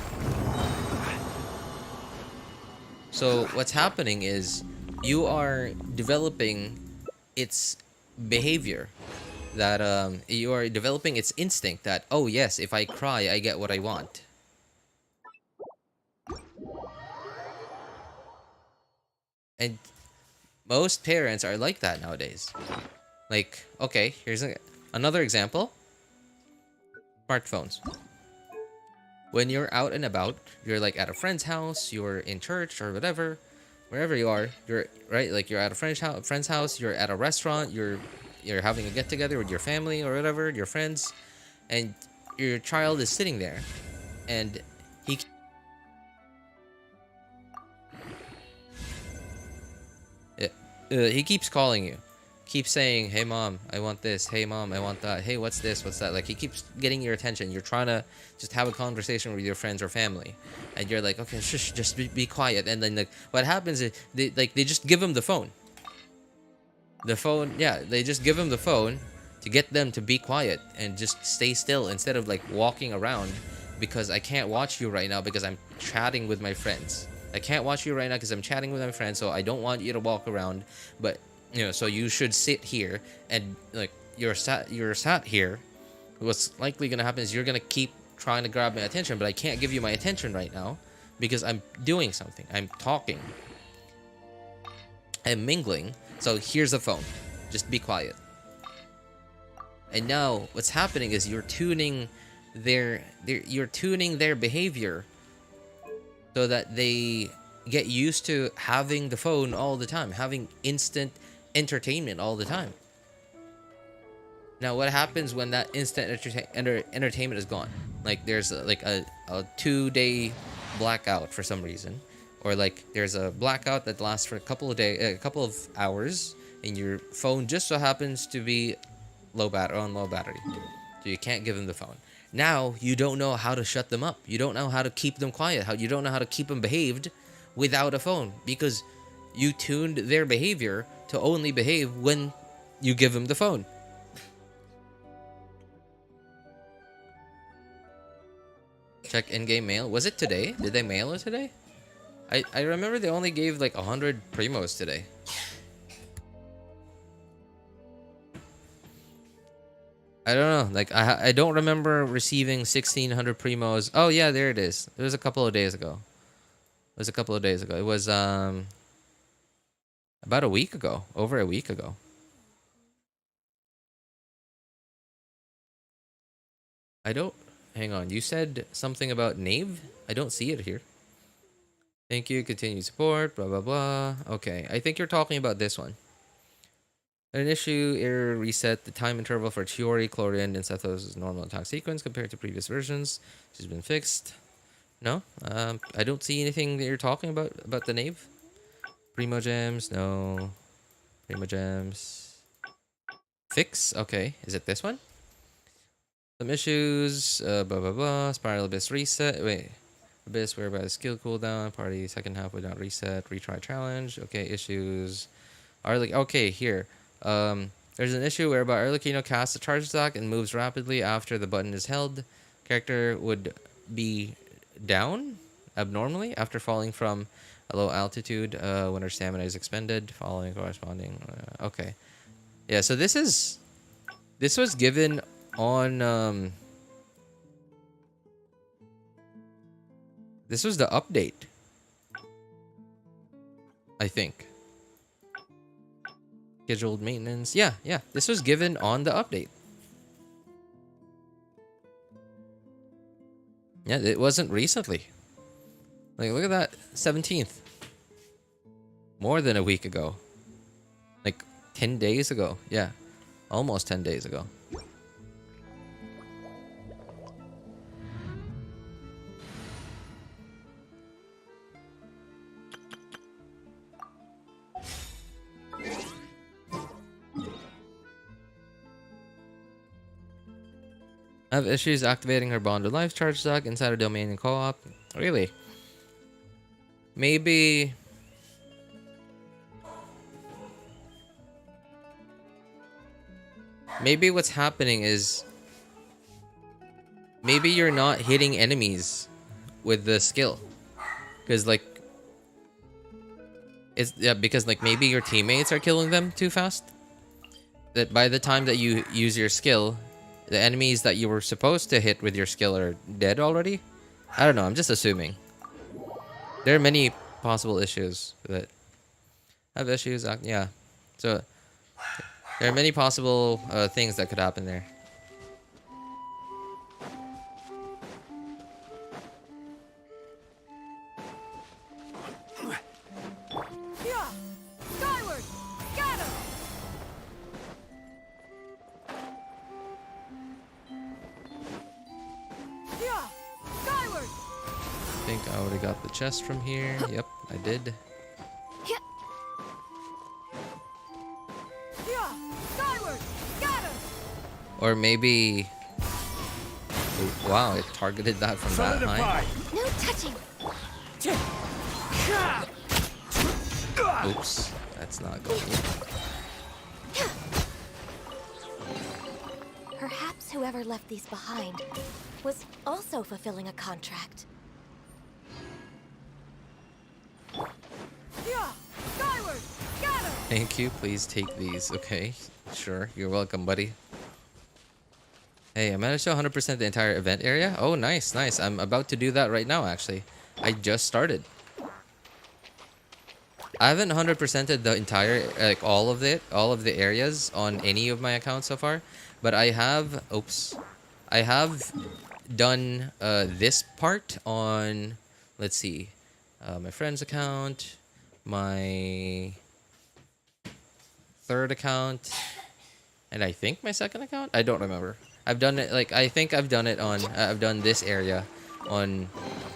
So what's happening is you are developing its behavior, that you are developing its instinct that, oh yes, if I cry, I get what I want. And most parents are like that nowadays. Like, okay, here's another example. Smartphones. When you're out and about, you're like at a friend's house, you're in church or whatever, wherever you are, you're right, like you're at a friend's house, you're at a restaurant, you're having a get together with your family or whatever, your friends, and your child is sitting there, and he keeps calling you. Keeps saying, hey mom, I want this. Hey mom, I want that. Hey, what's this? What's that? Like, he keeps getting your attention. You're trying to just have a conversation with your friends or family. And you're like, okay, shush, just be quiet. And then like, what happens is they just give him the phone. The phone, yeah, they just give him the phone to get them to be quiet and just stay still instead of like walking around, because I can't watch you right now because I'm chatting with my friends. I can't watch you right now because I'm chatting with my friends, so I don't want you to walk around, but you know, so you should sit here, and like you're sat here. What's likely gonna happen is you're gonna keep trying to grab my attention, but I can't give you my attention right now because I'm doing something. I'm talking. I'm mingling. So here's the phone. Just be quiet. And now what's happening is you're tuning their behavior so that they get used to having the phone all the time, having instant entertainment all the time. Now what happens when that instant entertainment is gone? Like there's a 2-day blackout for some reason, or like there's a blackout that lasts for a couple of hours, and your phone just so happens to be on low battery, so you can't give them the phone. Now you don't know how to shut them up. You don't know how to keep them quiet. You don't know how to keep them behaved without a phone, because you tuned their behavior to only behave when you give them the phone. Check in-game mail. Was it today? Did they mail it today? I remember they only gave like 100 primos today. I don't know. Like I don't remember receiving 1,600 primos. Oh yeah, there it is. It was a couple of days ago. It was about a week ago. Over a week ago. Hang on. You said something about Nave? I don't see it here. Thank you. Continued support. Blah, blah, blah. Okay. I think you're talking about this one. An issue error reset the time interval for Chiori, Chlorian, and Sethos' normal attack sequence compared to previous versions. This has been fixed. No, I don't see anything that you're talking about the Knave. Primo gems, no. Primo gems. Fix, okay. Is it this one? Some issues, blah blah blah. Spiral Abyss reset. Wait. Abyss whereby the skill cooldown. Party second half without reset. Retry challenge. Okay, issues. Okay, here. There's an issue whereby Arlecchino casts a charge attack and moves rapidly after the button is held. Character would be down abnormally after falling from a low altitude when her stamina is expended, following corresponding. Okay, yeah. So this was given on. This was the update, I think. Scheduled maintenance. Yeah. This was given on the update. Yeah, it wasn't recently. Like, look at that. 17th. More than a week ago. Like, 10 days ago. Yeah. Almost 10 days ago. I have issues activating her Bond of Life charge stock inside a domain in co-op. Really? Maybe... Maybe what's happening is... Maybe you're not hitting enemies with the skill. Because, like... because, like, maybe your teammates are killing them too fast. That by the time that you use your skill... The enemies that you were supposed to hit with your skill are dead already? I don't know, I'm just assuming. There are many possible issues that have issues. Yeah. So, there are many possible things that could happen there. I think I already got the chest from here. Yep, I did. Or maybe... Oh, wow, it targeted that from that high. No touching. Oops, that's not good. Perhaps whoever left these behind was also fulfilling a contract. Thank you, please take these. Okay, sure, you're welcome, buddy. Hey, I managed to 100% the entire event area. Oh, nice, nice. I'm about to do that right now, actually. I just started. I haven't 100%ed the entire, like, all of the areas on any of my accounts so far. But I have, I have done this part on, let's see, my friend's account, my third account, and I think my second account? I don't remember. I've done it, like, I think I've done it on, I've done this area on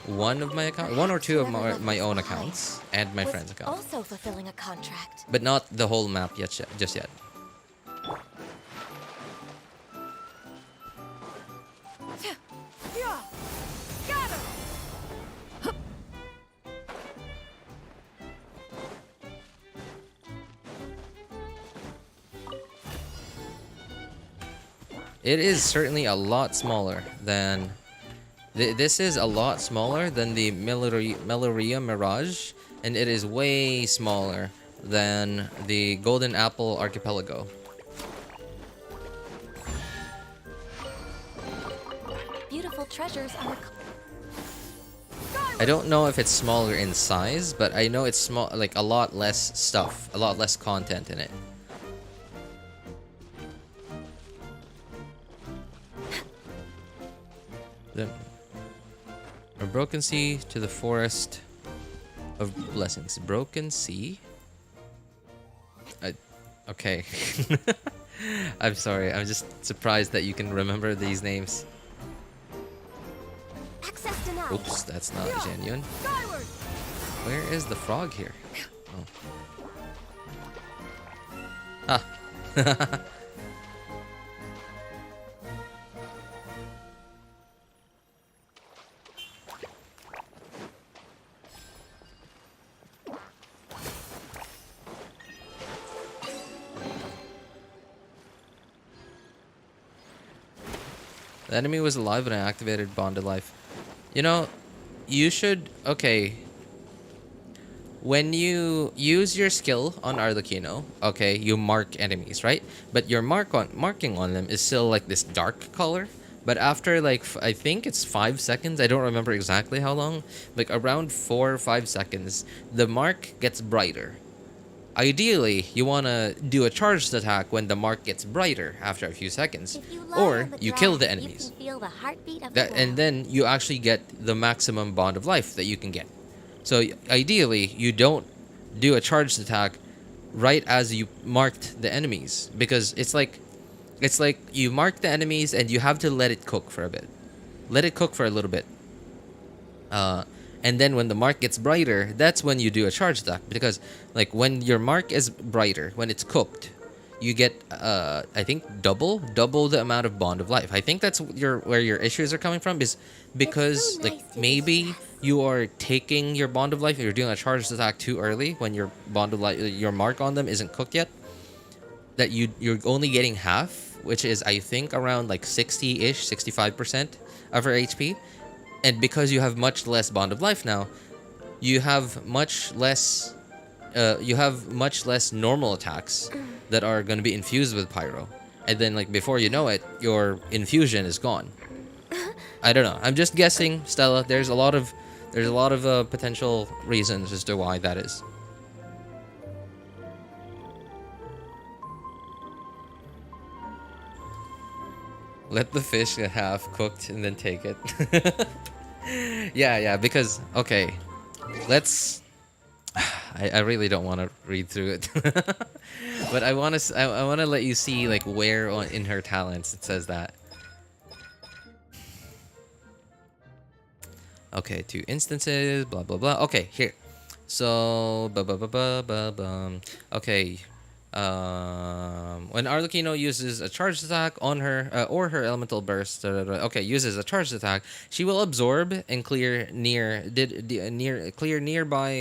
one of my accounts, one or two of my own accounts, and my friend's account. Also fulfilling a contract. But not the whole map yet, just yet. It is certainly a lot smaller than... This is a lot smaller than the Meloria Mirage, and it is way smaller than the Golden Apple Archipelago. Beautiful treasures are... I don't know if it's smaller in size, but I know it's small, like a lot less stuff, a lot less content in it. Then, a broken sea to the forest of blessings. Broken sea? Okay. I'm sorry. I'm just surprised that you can remember these names. Access denied. Oops, that's not genuine. Skyward! Where is the frog here? Oh. Ah. The enemy was alive when I activated Bonded Life. You know, you should... Okay. When you use your skill on Arlecchino, okay, you mark enemies, right? But your marking on them is still like this dark color. But after like, I think it's 5 seconds. I don't remember exactly how long. Like around 4 or 5 seconds, the mark gets brighter. Ideally, you want to do a charged attack when the mark gets brighter after a few seconds. Or you kill the enemies. You can feel the heartbeat of And then you actually get the maximum bond of life that you can get. So ideally, you don't do a charged attack right as you marked the enemies. Because it's like you mark the enemies and you have to let it cook for a bit. Let it cook for a little bit. And then when the mark gets brighter, that's when you do a charge attack. Because like when your mark is brighter, when it's cooked, you get I think double the amount of bond of life. I think that's where your issues are coming from, is because so like nice to maybe you are taking your bond of life and you're doing a charged attack too early when your bond of life, your mark on them isn't cooked yet. That you're only getting half, which is I think around like 60-ish, 65% of her HP. And because you have much less bond of life now, you have much less normal attacks that are going to be infused with pyro. And then like before you know it, your infusion is gone. I don't know. I'm just guessing, Stella. There's a lot of potential reasons as to why that is. Let the fish get half cooked and then take it. Yeah, because okay, let's. I really don't want to read through it, but I want to let you see like where in her talents it says that. Okay, 2 instances, blah blah blah. Okay, here. So, okay. When Arlecchino uses a charged attack on her or her elemental burst, uses a charged attack, she will absorb and clear nearby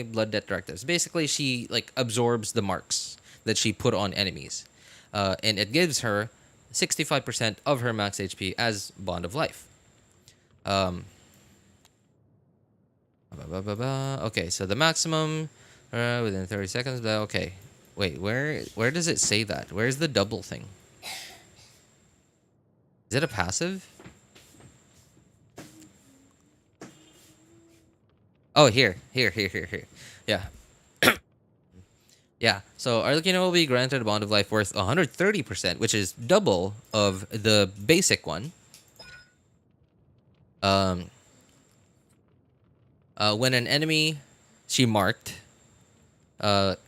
blood debt directives. Basically, she like absorbs the marks that she put on enemies, and it gives her 65% of her max HP as bond of life. Okay, so the maximum within 30 seconds. Okay. Wait, where does it say that? Where's the double thing? Is it a passive? Oh, here. Yeah. Yeah, so Arlecchino will be granted a bond of life worth 130%, which is double of the basic one. When an enemy she marked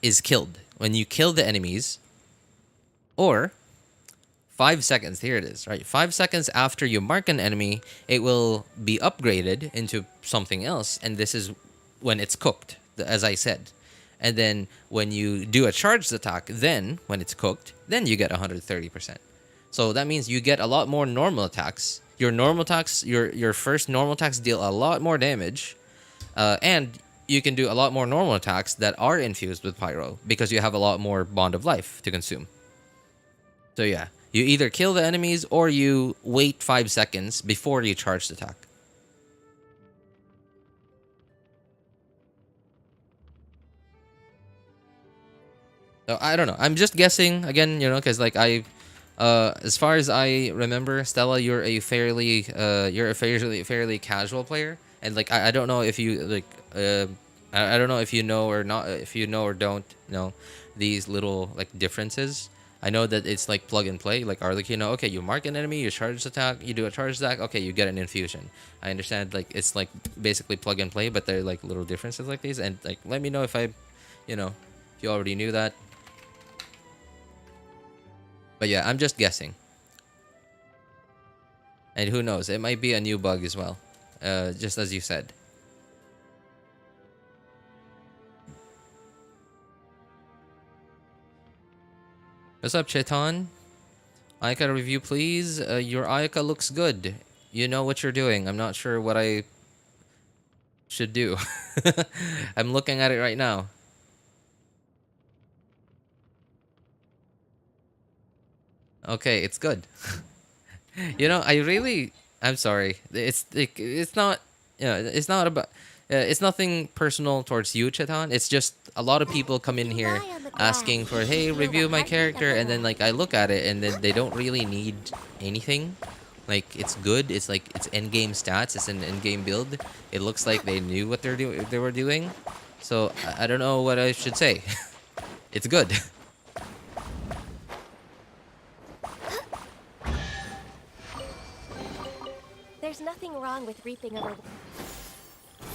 is killed. When you kill the enemies, or 5 seconds, here it is, right? 5 seconds after you mark an enemy, it will be upgraded into something else, and this is when it's cooked, as I said. And then when you do a charged attack, then when it's cooked, then you get 130%. So that means you get a lot more normal attacks. Your normal attacks, your first normal attacks deal a lot more damage, and you can do a lot more normal attacks that are infused with pyro because you have a lot more bond of life to consume. So yeah, you either kill the enemies or you wait 5 seconds before you charge the attack. So I don't know. I'm just guessing again, because like as far as I remember, Stella, you're a fairly casual player, and like I don't know if you like I don't know if you know or not, if you know or don't know these little like differences. I know that it's like plug and play, like Arlecchino. Okay, you mark an enemy, you charge attack, you do a charge attack. Okay, you get an infusion. I understand, like it's like basically plug and play, but they're like little differences like these. And like, let me know if I, if you already knew that. But yeah, I'm just guessing. And who knows? It might be a new bug as well. Just as you said. What's up, Chetan? Ayaka review, please. Your Ayaka looks good. You know what you're doing. I'm not sure what I should do. I'm looking at it right now. Okay, it's good. You know, I'm sorry. It's like, it's not, you know, it's not about, it's nothing personal towards you, Chetan. It's just a lot of people come in here asking for, hey, review my character, and then like I look at it and then they don't really need anything. Like, it's good. It's like, it's endgame stats. It's an endgame build. It looks like they knew what they were doing. So I don't know what I should say. It's good. There's nothing wrong with reaping a reward.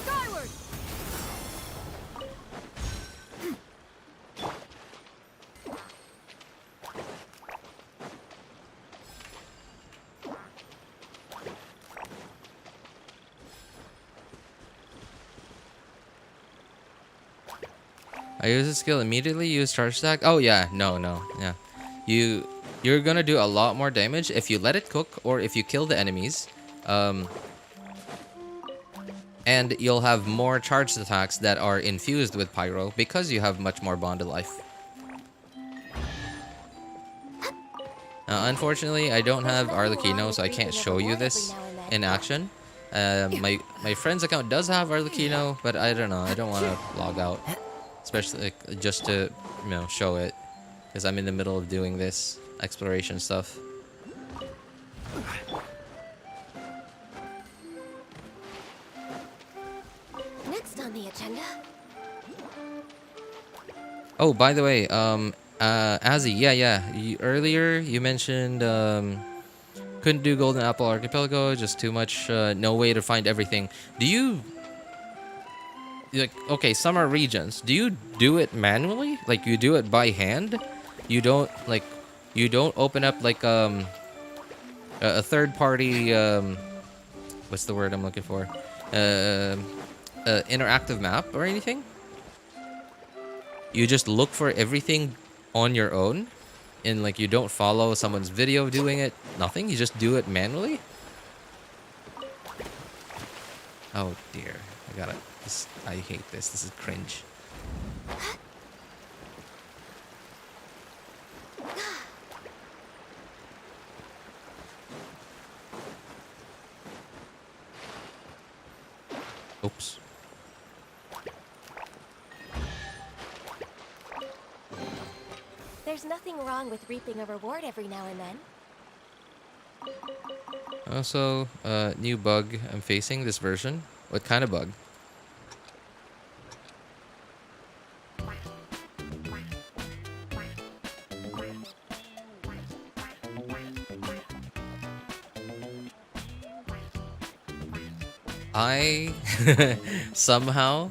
Skyward! I use a skill immediately. Use charge stack. Oh yeah, no, yeah. You're gonna do a lot more damage if you let it cook or if you kill the enemies. And you'll have more charged attacks that are infused with pyro because you have much more bond of life. Unfortunately, I don't have Arlecchino, so I can't show you this in action. My friend's account does have Arlecchino, but I don't know. I don't want to log out, especially like, just to, you know, show it, because I'm in the middle of doing this exploration stuff. Next on the agenda. Oh, by the way, Azzy, yeah. Earlier you mentioned couldn't do Golden Apple Archipelago, just too much, no way to find everything. Do you, like, okay, summer regions, do you do it manually? Like, you do it by hand? You don't, like, you don't open up, like, a third-party, what's the word I'm looking for? Interactive map or anything? You just look for everything on your own, and like you don't follow someone's video doing it, nothing, you just do it manually? Oh dear, I hate this is cringe. Oops. There's nothing wrong with reaping a reward every now and then. Also, new bug I'm facing this version. What kind of bug? I somehow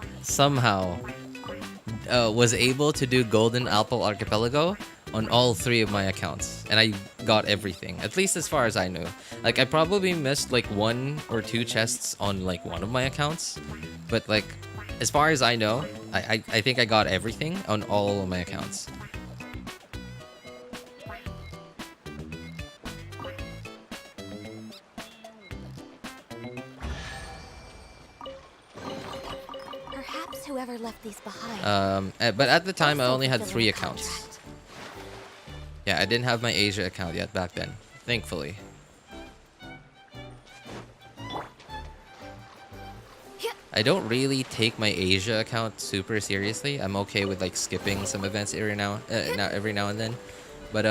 was able to do Golden Apple Archipelago on all 3 of my accounts, and I got everything, at least as far as I knew. Like, I probably missed like 1 or 2 chests on like one of my accounts, but like as far as I know, I think I got everything on all of my accounts. Perhaps whoever left these behind. But at the time I only had 3 accounts. Yeah, I didn't have my Asia account yet back then, thankfully. I don't really take my Asia account super seriously. I'm okay with like skipping some events every now and then. But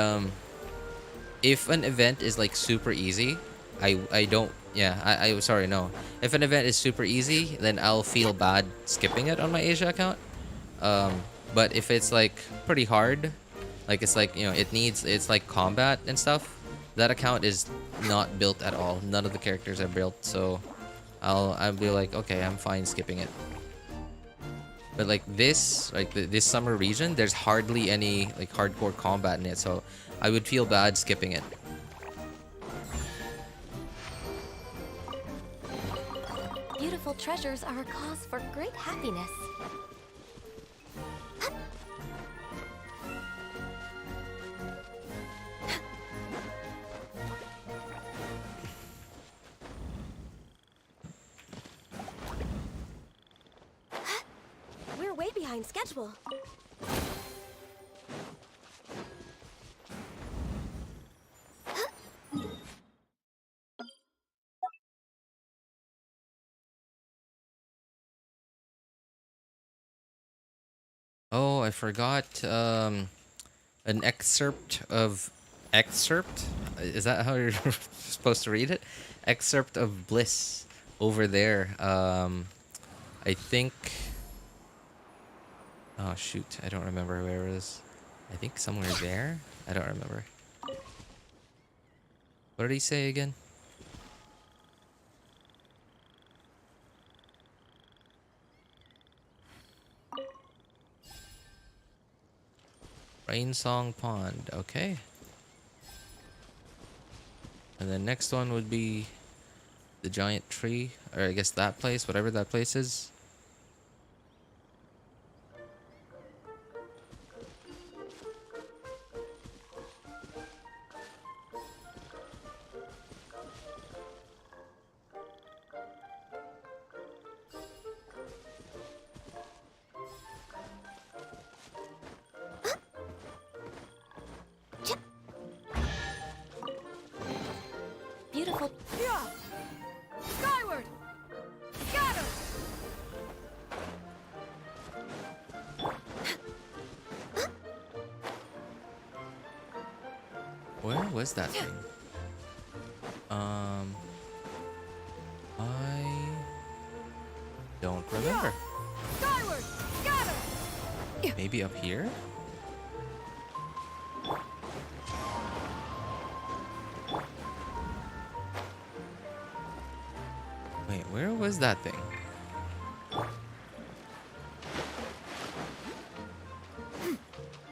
if an event is like super easy, I don't. Yeah, I sorry, no. If an event is super easy, then I'll feel bad skipping it on my Asia account. But if it's like pretty hard, like it's like, you know, it's like combat and stuff, that account is not built at all. None of the characters are built, so I'll be like, okay, I'm fine skipping it. But like this, like this summer region, there's hardly any like hardcore combat in it, so I would feel bad skipping it. Beautiful treasures are a cause for great happiness. We're way behind schedule. Oh, I forgot an excerpt of excerpt. Is that how you're supposed to read it? Excerpt of bliss over there. I think. Oh shoot, I don't remember where it is. I think somewhere there. I don't remember. What did he say again? Rainsong Pond, okay. And the next one would be the giant tree, or I guess that place, whatever that place is. Beautiful. Skyward! Scatter! Where was that thing? I don't remember. Skyward! Scatter! Maybe up here? Wait, where was that thing?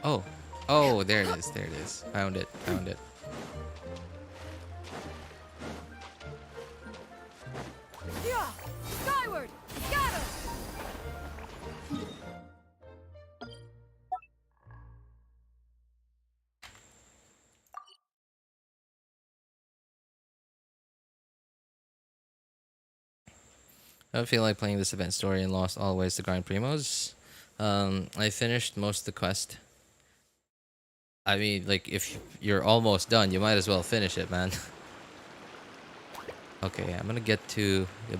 Oh. Oh, there it is. There it is. Found it. Found it. Yeah! Skyward! Scatter! I don't feel like playing this event story and lost all ways to grind primos. I finished most of the quest. I mean, like, if you're almost done, you might as well finish it, man. Okay, I'm gonna get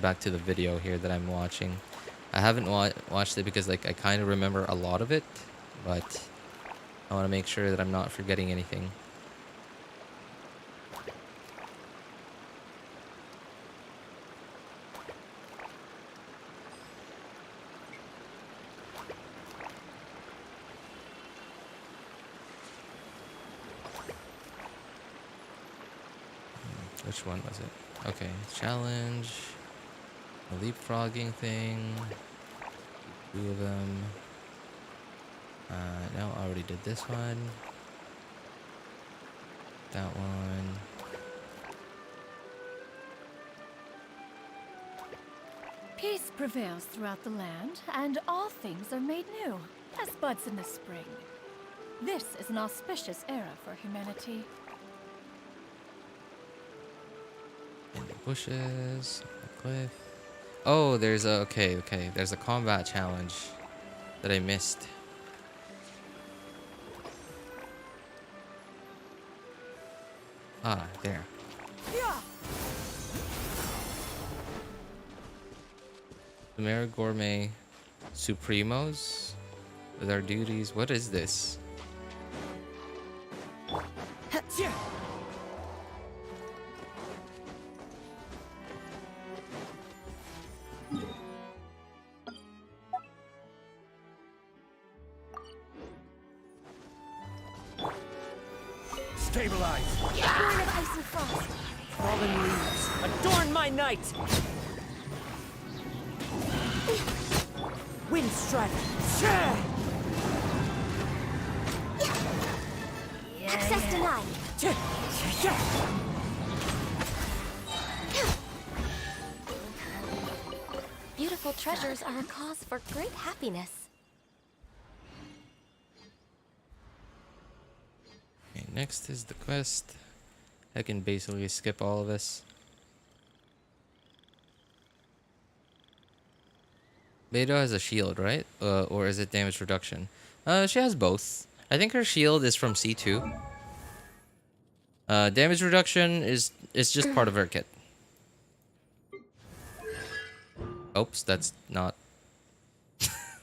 back to the video here that I'm watching. I haven't watched it because, like, I kind of remember a lot of it, but I want to make sure that I'm not forgetting anything. Which one was it? Okay, challenge, a leapfrogging thing, 2 of them. No, I already did this one. That one. Peace prevails throughout the land, and all things are made new, as buds in the spring. This is an auspicious era for humanity. In the bushes, on the cliff. Oh, there's a okay. There's a combat challenge that I missed. Ah, there. Yeah! Sumer Gourmet Supremos with our duties. What is this? Yeah! Stabilize! Born of ice and frost. Fallen leaves, adorn my night! Wind strike. Access denied. Beautiful treasures are a cause for great happiness. Okay, next is the quest. I can basically skip all of this. Beidou has a shield, right? Or is it damage reduction? She has both. I think her shield is from C2. Damage reduction is just part of her kit. Oops, that's not.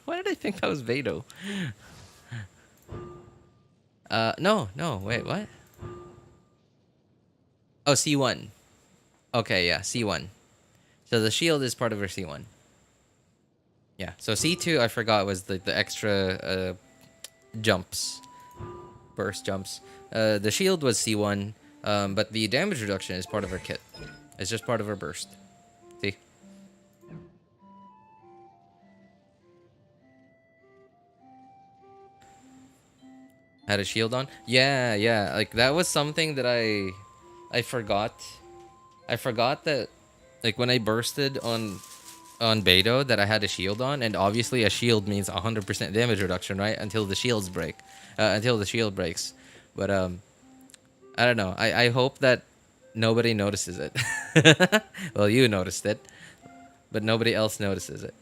Why did I think that was Beidou? No, wait, what? Oh, C1. Okay, yeah, C1. So the shield is part of her C1. Yeah, so C2 I forgot was the extra jumps. Burst jumps. The shield was C1, but the damage reduction is part of her kit. It's just part of her burst. See? Had a shield on? Yeah. Like that was something that I forgot. I forgot that like when I bursted on Beidou that I had a shield on, and obviously a shield means 100% damage reduction, right? Until the shields break. Until the shield breaks. But I don't know. I hope that nobody notices it. Well, you noticed it, but nobody else notices it.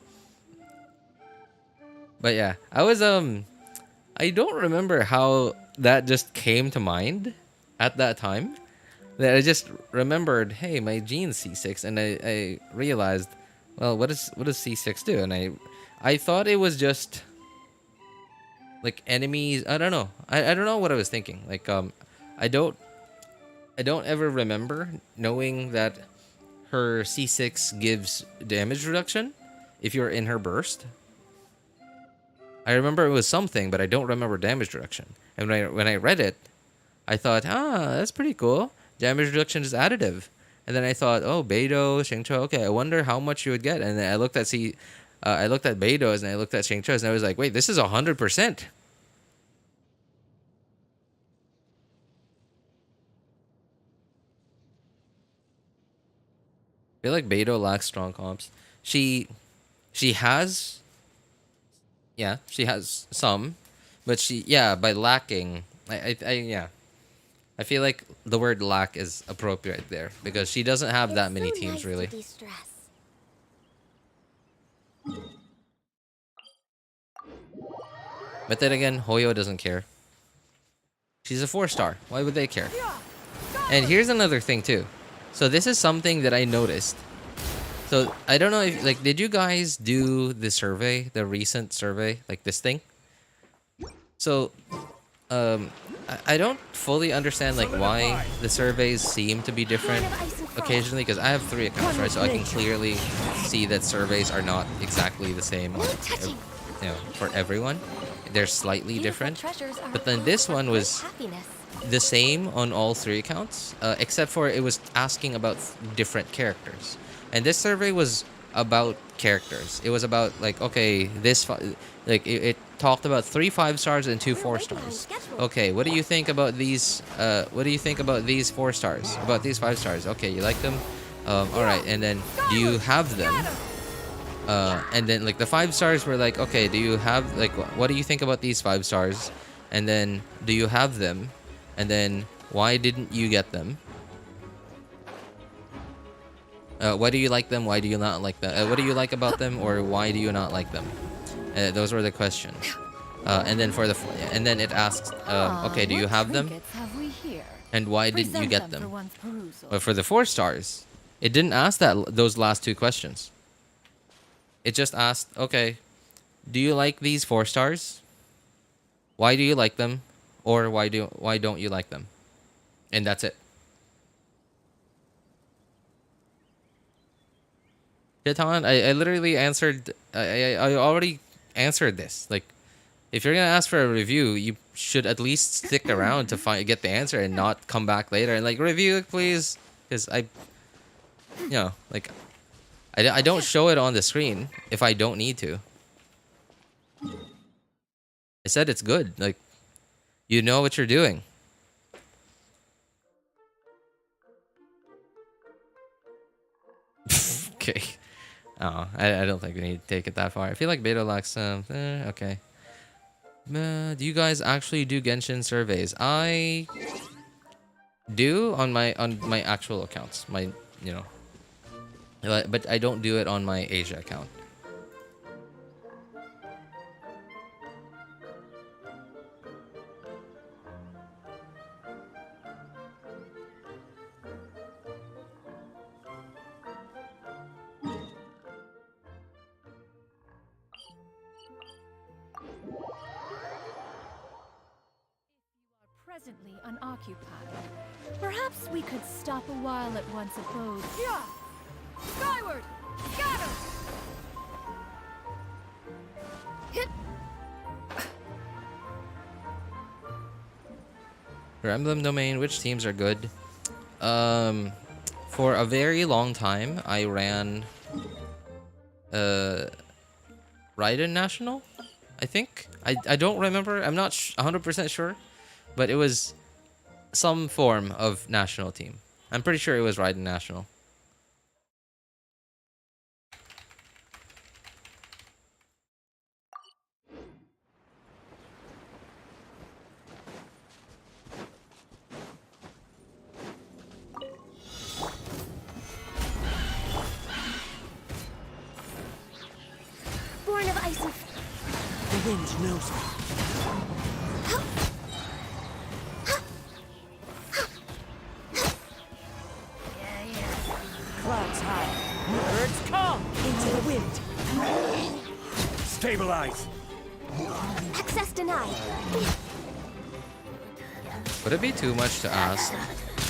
But yeah, I don't remember how that just came to mind at that time. That I just remembered, hey, my gene's C6, and I realized, well, what does C6 do? And I thought it was just like enemies. I don't know. I don't know what I was thinking. Like I don't ever remember knowing that her C6 gives damage reduction if you're in her burst. I remember it was something, but I don't remember damage reduction. And when I read it, I thought, that's pretty cool. Damage reduction is additive. And then I thought, oh, Beidou, Xingqiu, okay, I wonder how much you would get. And then I looked at Beidou's and I looked at Xingqiu's and I was like, wait, this is 100%. I feel like Beidou lacks strong comps. She has some, but by lacking, I feel like the word lack is appropriate there because she doesn't have that many teams really. But then again, Hoyo doesn't care. She's a 4-star. Why would they care? And here's another thing too. So this is something that I noticed. So I don't know if did you guys do the survey, the recent survey, like this thing? So I don't fully understand why the surveys seem to be different occasionally because I have 3 accounts, right? So I can clearly see that surveys are not exactly the same, for everyone. They're slightly different. But then this one was the same on all 3 accounts, except for it was asking about different characters. And this survey was about characters. It was about it talked about 3 5-stars and 2 4-stars. Okay, what do you think about these? What do you think about these 4-stars? About these 5-stars? Okay, you like them? All right. And then, do you have them? And then the 5-stars were like, okay, do you have what do you think about these 5-stars? And then, do you have them? And then, why didn't you get them? Why do you like them? Why do you not like them? What do you like about them, or why do you not like them? Those were the questions. And then and then it asks, okay, do you have them? And why didn't you get them? But for the 4-stars, it didn't ask those last 2 questions. It just asked, okay, do you like these 4-stars? Why do you like them? Or why don't you like them? And that's it. Titan, I literally answered. I already answered this. If you're gonna ask for a review, you should at least stick around to get the answer and not come back later and review it, please, because I don't show it on the screen if I don't need to. said it's good. Like, you know what you're doing. Okay. Oh, I don't think we need to take it that far. I feel like Beto lacks okay. Do you guys actually do Genshin surveys? I do on my actual accounts. My, you know. But I don't do it on my Asia account. Presently unoccupied. Perhaps we could stop a while at one's abode. Yeah! Skyward! Scatter! Hit! For Emblem Domain, which teams are good? For a very long time, I ran Raiden National, I think. I don't remember. I'm not 100% sure, but it was some form of national team. I'm pretty sure it was Raiden National. Born of ice and The wind knows me. Clouds high. Birds come! Into the wind. Stabilize. access denied. Would it be too much to ask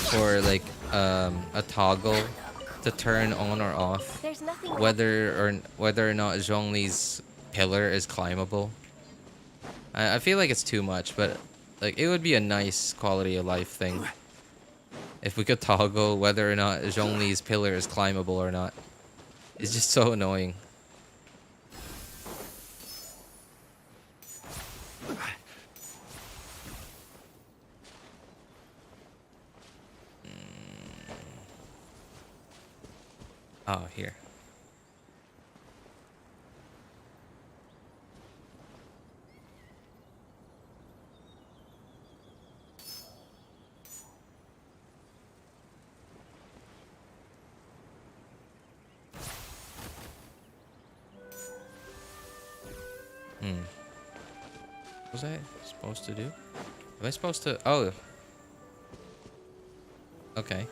for like a toggle to turn on or off There's nothing whether or not Zhongli's pillar is climbable? I feel like it's too much, but like it would be a nice quality of life thing if we could toggle whether or not Zhongli's pillar is climbable or not. It's just so annoying. Oh, here. What was I supposed to do? Am I supposed to... Oh. Okay.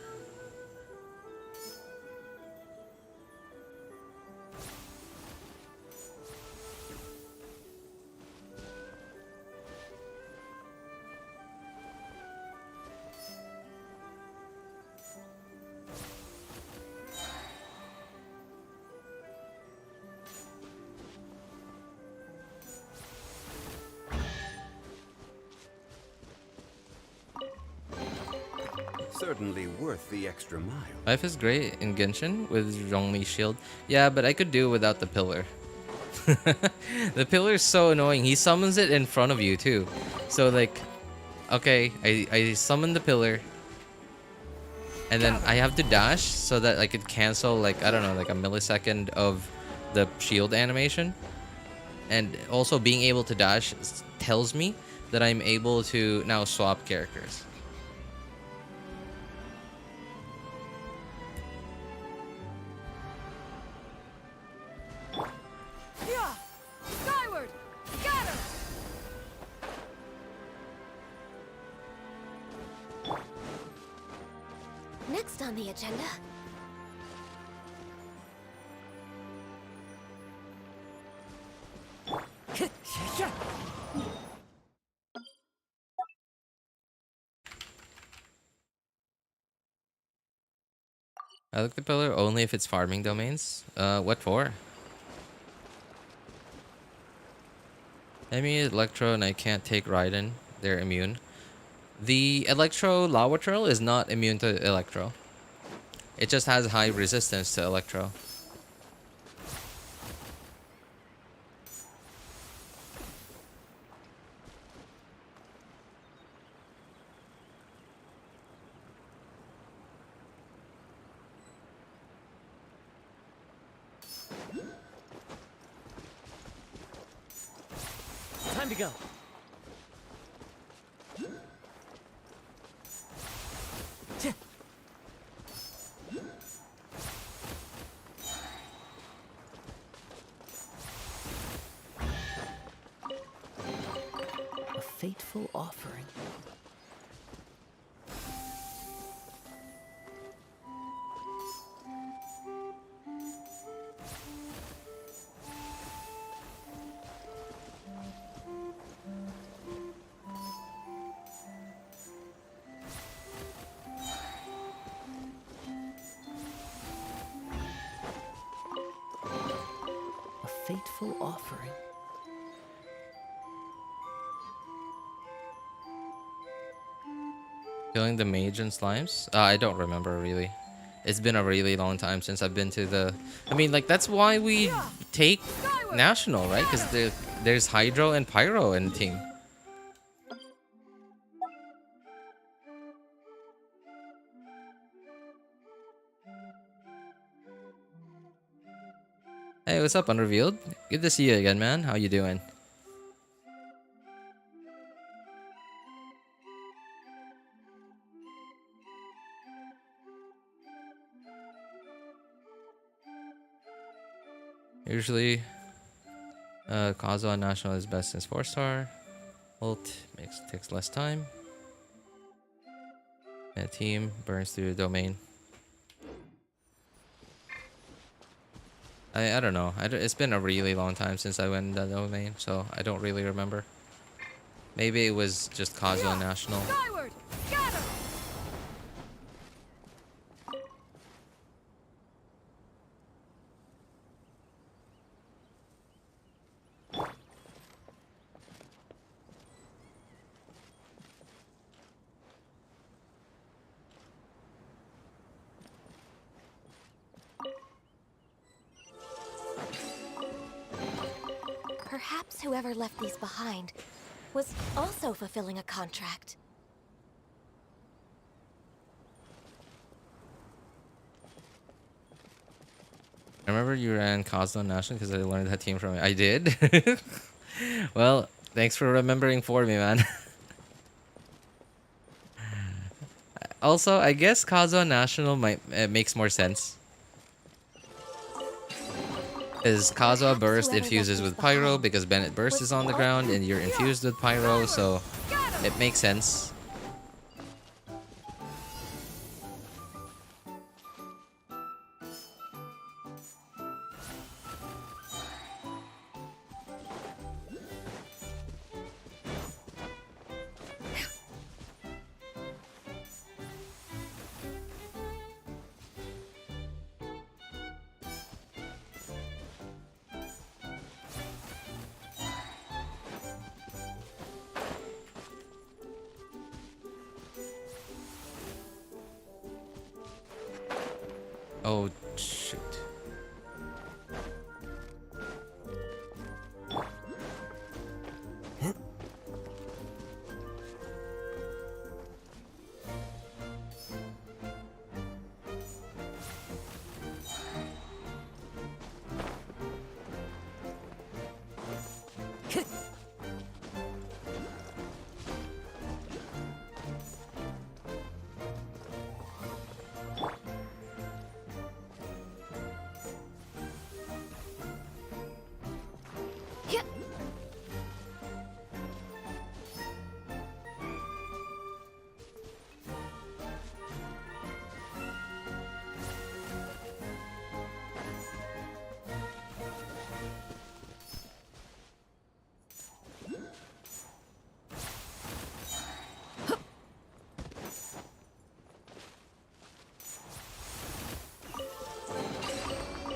Certainly worth the extra mile. Life is great in Genshin with Zhongli's shield. Yeah, but I could do without the pillar. The pillar is so annoying. He summons it in front of you too. So like, okay, I summon the pillar. And then I have to dash so that I could cancel like, I don't know, like a millisecond of the shield animation. And also being able to dash tells me that I'm able to now swap characters. Yeah! Skyward! Scatter! Next on the agenda. I like the pillar only if it's farming domains. What for? Emi, Electro, and I can't take Raiden. They're immune. The Electro Lawatril is not immune to Electro. It just has high resistance to Electro. Time to go. A fateful offering. A fateful offering. Killing the mage and slimes? I don't remember really. It's been a really long time since I've been to the... I mean, like, that's why we take National, right? Because there's Hydro and Pyro in the team. Hey, what's up, Unrevealed? Good to see you again, man. How you doing? Usually, Kazuha National is best since 4-star. Ult takes less time. And team burns through the domain. I don't know. It's been a really long time since I went in the domain, so I don't really remember. Maybe it was just Kazuha National. Skyward! Scatter! Perhaps whoever left these behind was also fulfilling a contract. I remember you ran Kazuha National because I learned that team from it. I did? Well, thanks for remembering for me, man. Also, I guess Kazuha National might makes more sense. Is Kazuha Burst infuses with Pyro because Bennett Burst is on the ground and you're infused with Pyro, so it makes sense. Oh, shoot.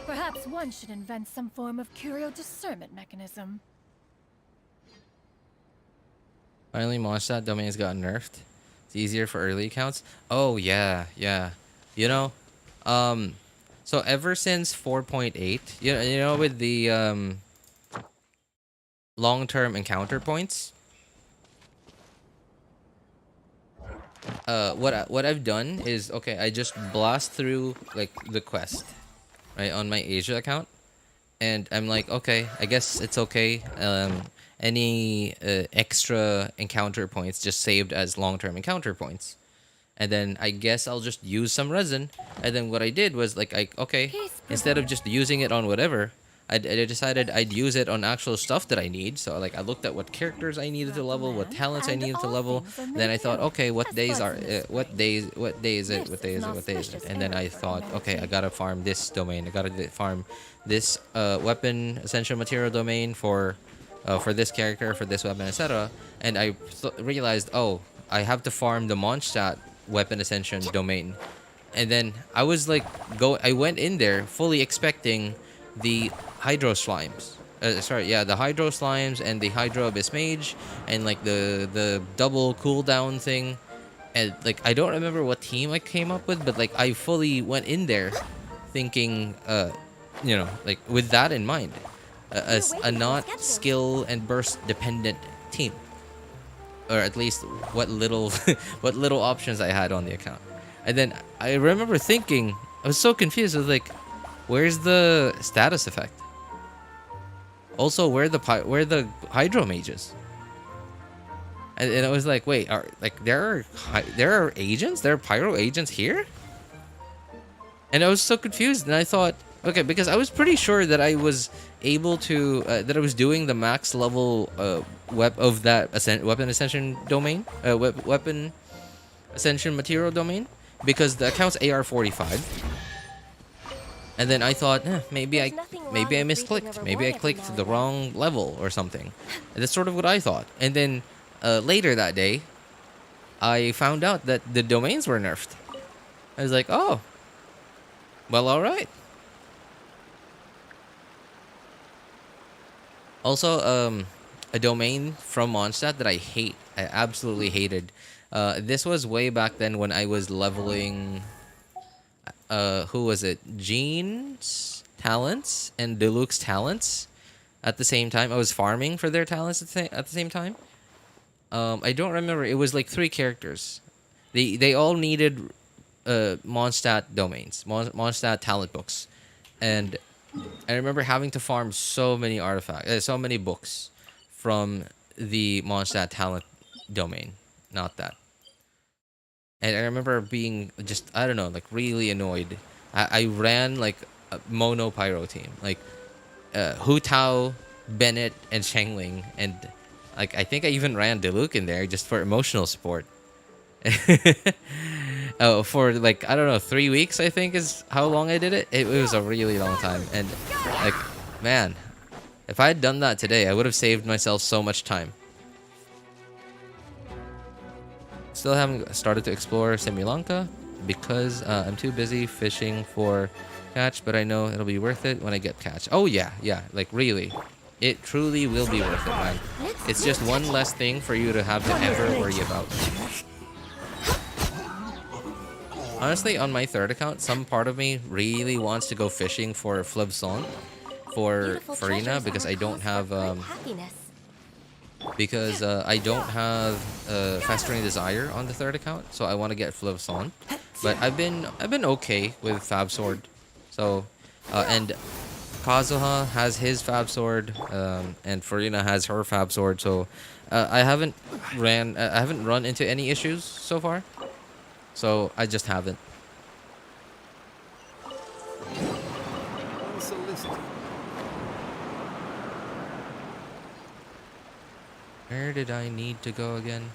Perhaps one should invent some form of curio discernment mechanism. Finally, Mondstadt domains got nerfed. It's easier for early accounts. Oh yeah, yeah. You know, so ever since 4.8, you know, with the long-term encounter points, what I've done is, okay, I just blast through like the quest, right, on my Asia account, and I'm like, okay, I guess it's okay. extra encounter points just saved as long-term encounter points. And then I guess I'll just use some resin. And then what I did was like, instead of just using it on whatever, I decided I'd use it on actual stuff that I need. So like I looked at what characters I needed to level, what talents I needed to level. Then I thought, okay, what day is it? And then I thought, okay, I gotta farm this domain. I gotta farm this weapon essential material domain for this character, for this weapon, etc. And I realized, oh, I have to farm the Mondstadt weapon ascension domain. And then I was like, I went in there fully expecting the Hydro Slimes. The Hydro Slimes and the Hydro Abyss Mage and like the double cooldown thing. And like I don't remember what team I came up with, but like I fully went in there thinking like with that in mind. As a not skill and burst dependent team. Or at least what little options I had on the account. And then I remember thinking, I was so confused. I was like, where's the status effect? Also, where the Hydro Mages? And I was like, wait, there are agents? There are Pyro agents here? And I was so confused, and I thought, okay, because I was pretty sure that I was able to that I was doing the max level of that weapon ascension domain, weapon ascension material domain, because the account's AR45. And then I thought, maybe I misclicked. Maybe I clicked the wrong level or something. And that's sort of what I thought. And then later that day, I found out that the domains were nerfed. I was like, oh, well, all right. Also, a domain from Mondstadt that I absolutely hated. This was way back then when I was leveling, who was it? Jean's talents and Diluc's talents at the same time. I was farming for their talents at the same time. I don't remember. It was like 3 characters. They all needed Mondstadt domains, Mondstadt talent books, and I remember having to farm so many artifacts, so many books from the Mondstadt talent domain, not that. And I remember being just, I don't know, like really annoyed. I ran like a mono pyro team, like Hu Tao, Bennett, and Shengling, and like I think I even ran Diluc in there just for emotional support. Oh, for like, I don't know, 3 weeks I think is how long I did it. It was a really long time, and like, man, if I had done that today, I would have saved myself so much time. Still haven't started to explore Simulanka because I'm too busy fishing for catch, but I know it'll be worth it when I get catch. Oh yeah, like really. It truly will be worth it, man. It's just one less thing for you to have to ever worry about. Honestly, on my 3rd account, some part of me really wants to go fishing for Flubson, for Farina, because I don't have Festering Desire on the 3rd account, so I want to get Flubson. But I've been okay with Fab Sword, so and Kazuha has his Fab Sword, and Farina has her Fab Sword, so I haven't run into any issues so far. So I just haven't. Where did I need to go again?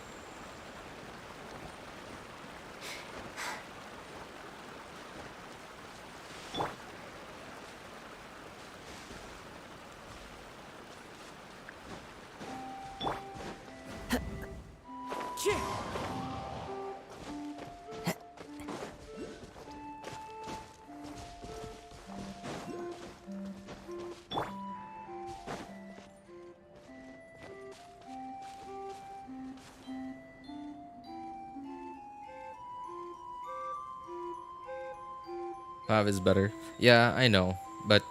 Fav is better. Yeah, I know, but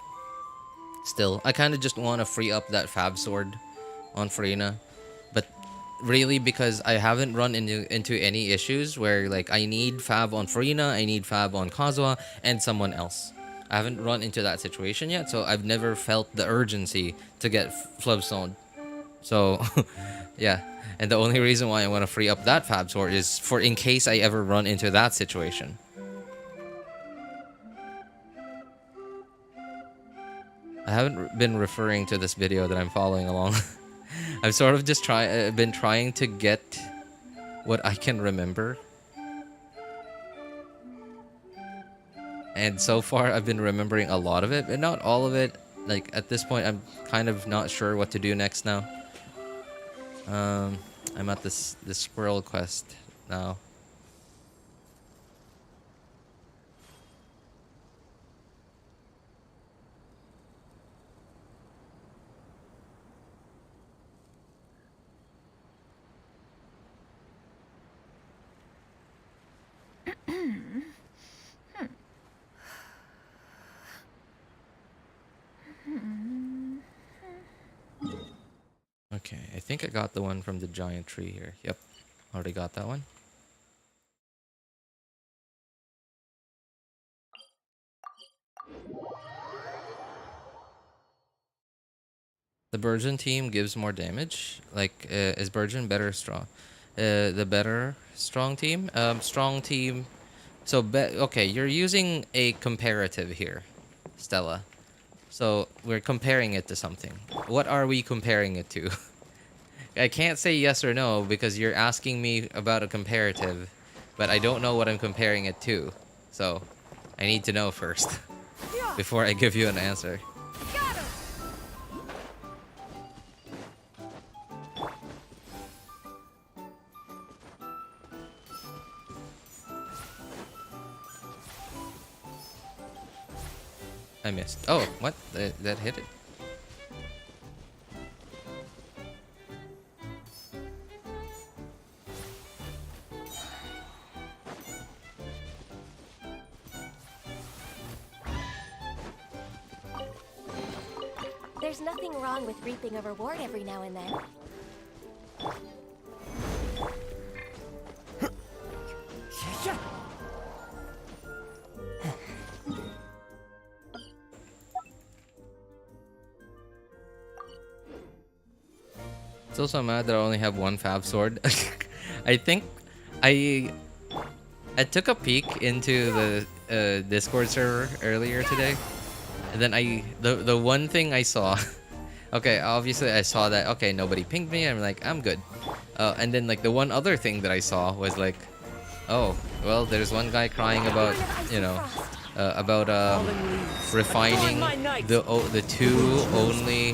still, I kind of just want to free up that Fab Sword on Farina, but really because I haven't run into any issues where like I need Fab on Farina, I need Fab on Kazuha, and someone else. I haven't run into that situation yet, so I've never felt the urgency to get Flubstone. So, yeah. And the only reason why I want to free up that Fab Sword is for in case I ever run into that situation. I haven't been referring to this video that I'm following along. I've sort of just been trying to get what I can remember. And so far, I've been remembering a lot of it, but not all of it. Like, at this point, I'm kind of not sure what to do next now. I'm at this squirrel quest now. Okay, I think I got the one from the giant tree here. Yep, already got that one. The Burgeon team gives more damage. Like, is Burgeon better strong? The better strong team? Strong team. So, okay, you're using a comparative here, Stella. So, we're comparing it to something. What are we comparing it to? I can't say yes or no because you're asking me about a comparative, but I don't know what I'm comparing it to. So, I need to know first before I give you an answer. I missed. Oh, what? That hit it. There's nothing wrong with reaping a reward every now and then. Still so mad that I only have one Fab Sword. I think I took a peek into the Discord server earlier today, and then the one thing I saw. Okay, obviously I saw that. Okay, nobody pinged me. I'm like, I'm good. And then like the one other thing that I saw was like, oh, well, there's one guy crying about, you know, about refining the two only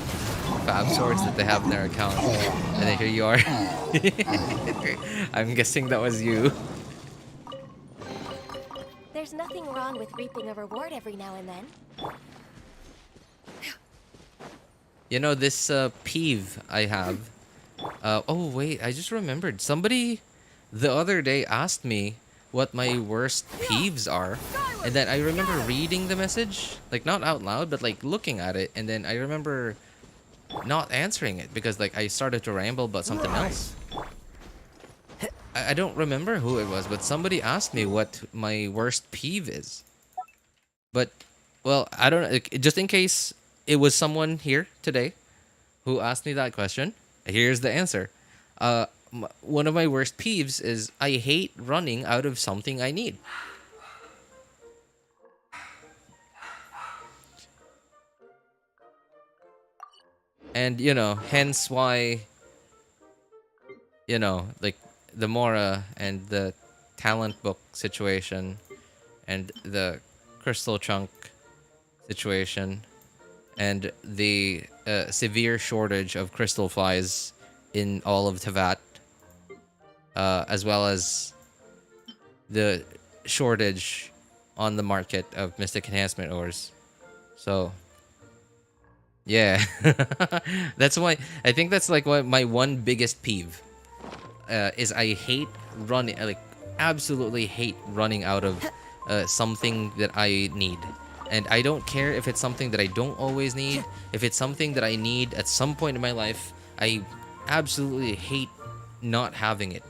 Fab Swords that they have in their account. And then here you are. I'm guessing that was you. There's nothing wrong with reaping a reward every now and then. You know, this peeve I have. Oh, wait, I just remembered. Somebody the other day asked me what my worst peeves are. And then I remember reading the message. Like, not out loud, but like looking at it. And then I remember not answering it because like I started to ramble about something else. I don't remember who it was, but somebody asked me what my worst peeve is. But, well, I don't know. Just in case it was someone here today who asked me that question, here's the answer. One of my worst peeves is I hate running out of something I need. And, you know, hence why, you know, like the Mora and the talent book situation and the crystal chunk situation and the severe shortage of crystal flies in all of Teyvat, as well as the shortage on the market of Mystic Enhancement Ores. So, yeah. That's why, I think that's like what my one biggest peeve is I hate running, like absolutely hate running out of something that I need. And I don't care if it's something that I don't always need. If it's something that I need at some point in my life, I absolutely hate not having it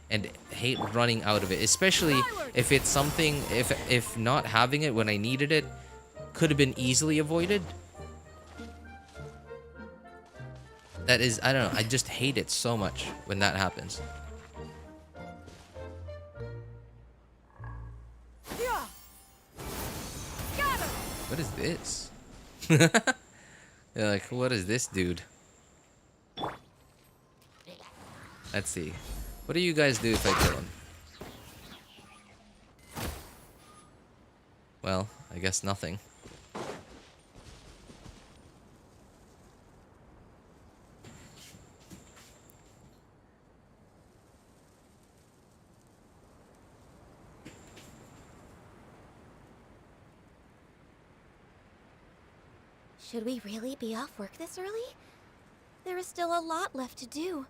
and hate running out of it. Especially if it's something, if not having it when I needed it could have been easily avoided. That is, I don't know, I just hate it so much when that happens. Yeah. Scatter. What is this? You're like, what is this, dude? Let's see. What do you guys do if I kill him? Well, I guess nothing. Should we really be off work this early? There is still a lot left to do.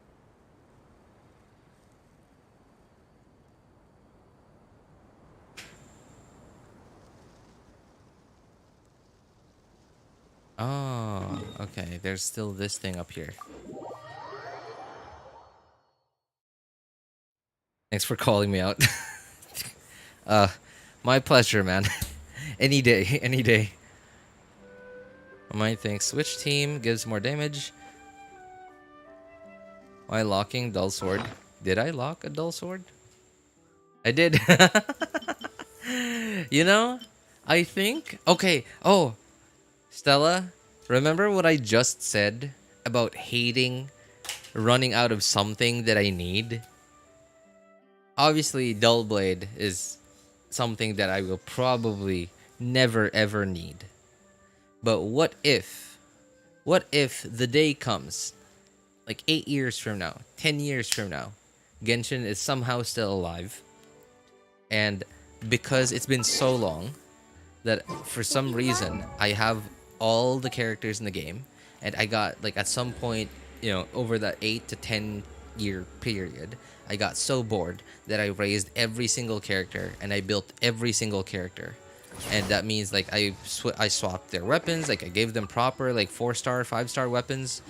Oh, okay. There's still this thing up here. Thanks for calling me out. My pleasure, man. Any day, any day. I might think switch team gives more damage. Why locking dull sword? Did I lock a dull sword? I did. You know, I think. Okay. Oh, Stella, remember what I just said about hating running out of something that I need? Obviously, dull blade is something that I will probably never ever need. But what if the day comes, like 8 years from now, 10 years from now, Genshin is somehow still alive, and because it's been so long that for some reason I have all the characters in the game, and I got, like, at some point, you know, over that 8 to 10 year period, I got so bored that I raised every single character and I built every single character. And that means, like, I swapped their weapons, like I gave them proper, like, 4-star, 5-star weapons.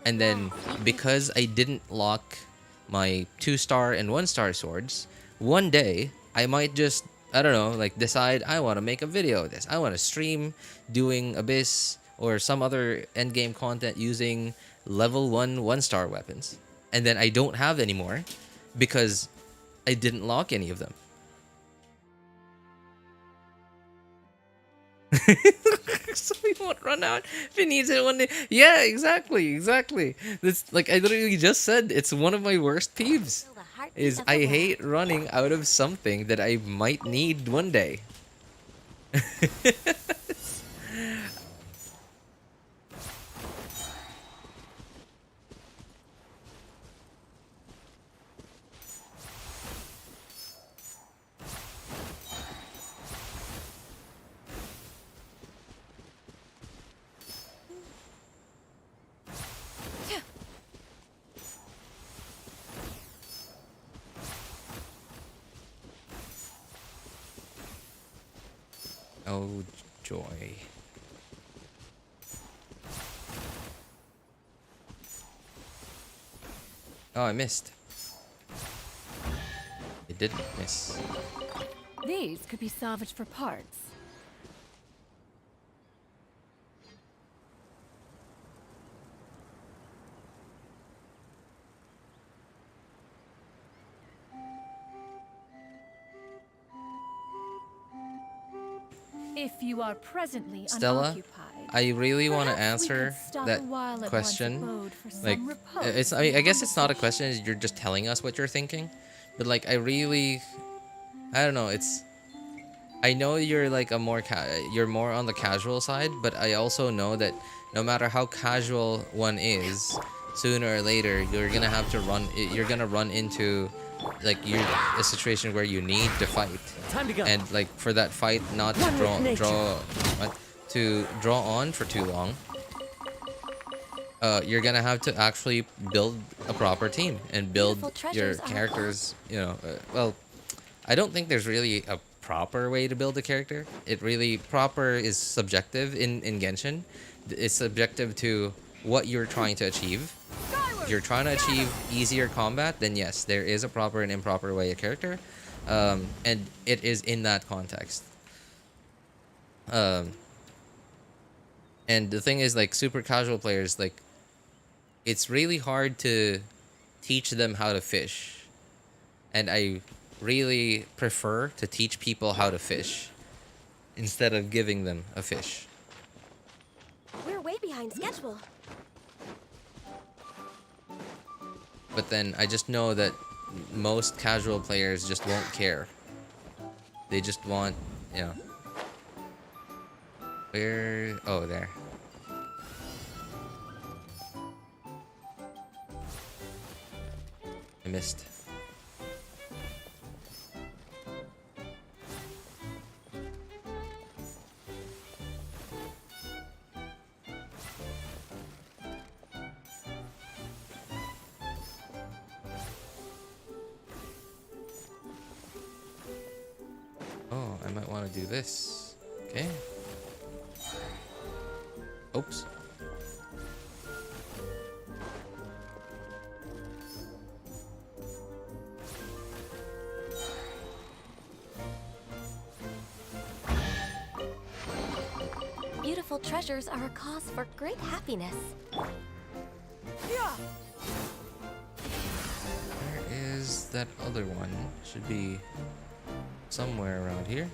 And then because I didn't lock my 2-star and 1-star swords, one day I might just, I don't know, like, decide I want to make a video of this. I want to stream doing Abyss or some other endgame content using level 1-star weapons. And then I don't have any more because I didn't lock any of them. So he won't run out if he needs it one day. Yeah, exactly. That's, like, I literally just said, it's one of my worst peeves. Is I hate running out of something that I might need one day. Oh, joy. Oh, I missed. It didn't miss. These could be salvaged for parts. If you are presently Stella, unoccupied, I really want to perhaps we answer could stop that a while at one's question. abode for some Like, repose it's, I and mean, I guess it's not a conversation. question. You're just telling us what you're thinking. But, like, I really, I don't know. It's, I know you're like a more you're more on the casual side, but I also know that no matter how casual one is, sooner or later you're gonna have to run. You're gonna run into, like, a situation where you need to fight. Time to go. And, like, for that fight not to draw on for too long, you're gonna have to actually build a proper team and build Beautiful your treasures are characters. You know, well, I don't think there's really a proper way to build a character. It really, proper is subjective in Genshin. It's subjective to what you're trying to achieve. If you're trying to achieve easier combat, then yes, there is a proper and improper way of character. And it is in that context. And the thing is, like, super casual players, like, it's really hard to teach them how to fish. And I really prefer to teach people how to fish instead of giving them a fish. We're way behind schedule. But then I just know that most casual players just won't care. They just want, you know. Where? Oh, there. I missed. Oh, I might want to do this. Okay. Oops. Beautiful treasures are a cause for great happiness. Yeah. Where is that other one? Should be somewhere around here.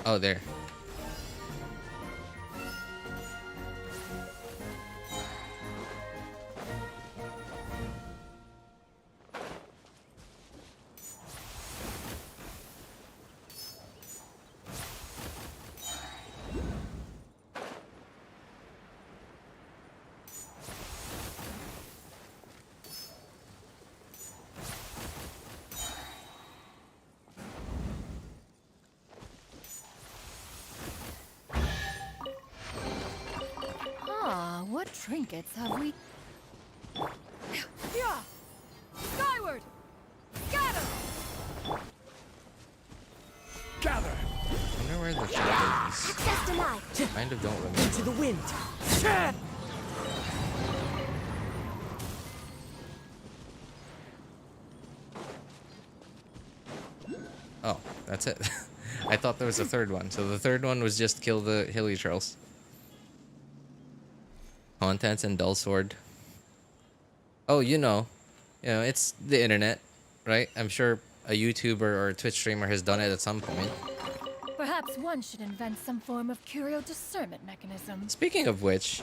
Oh, there. What trinkets have we? Yeah. Skyward. Scatter. Gather. I wonder where the shotgun is. Access denied. Kind of don't remember. To the wind. Oh, that's it. I thought there was a third one. So the third one was just kill the hilly trolls. Contents and dull sword. Oh, it's the internet, right? I'm sure a YouTuber or a Twitch streamer has done it at some point. Perhaps one should invent some form of curio discernment mechanism. Speaking of which,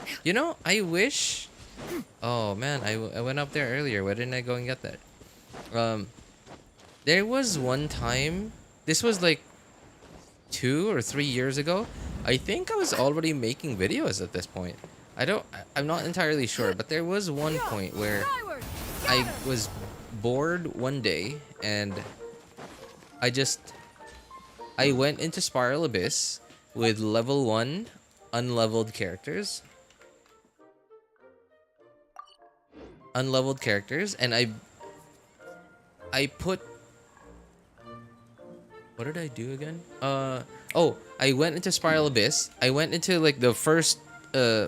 I wish... Oh, man, I went up there earlier. Why didn't I go and get that? There was one time... This was like 2 or 3 years ago. I think I was already making videos at this point. I'm not entirely sure, but there was one point where I was bored one day and I went into Spiral Abyss with level 1 unleveled characters. And I put... What did I do again? I went into Spiral Abyss. I went into like the first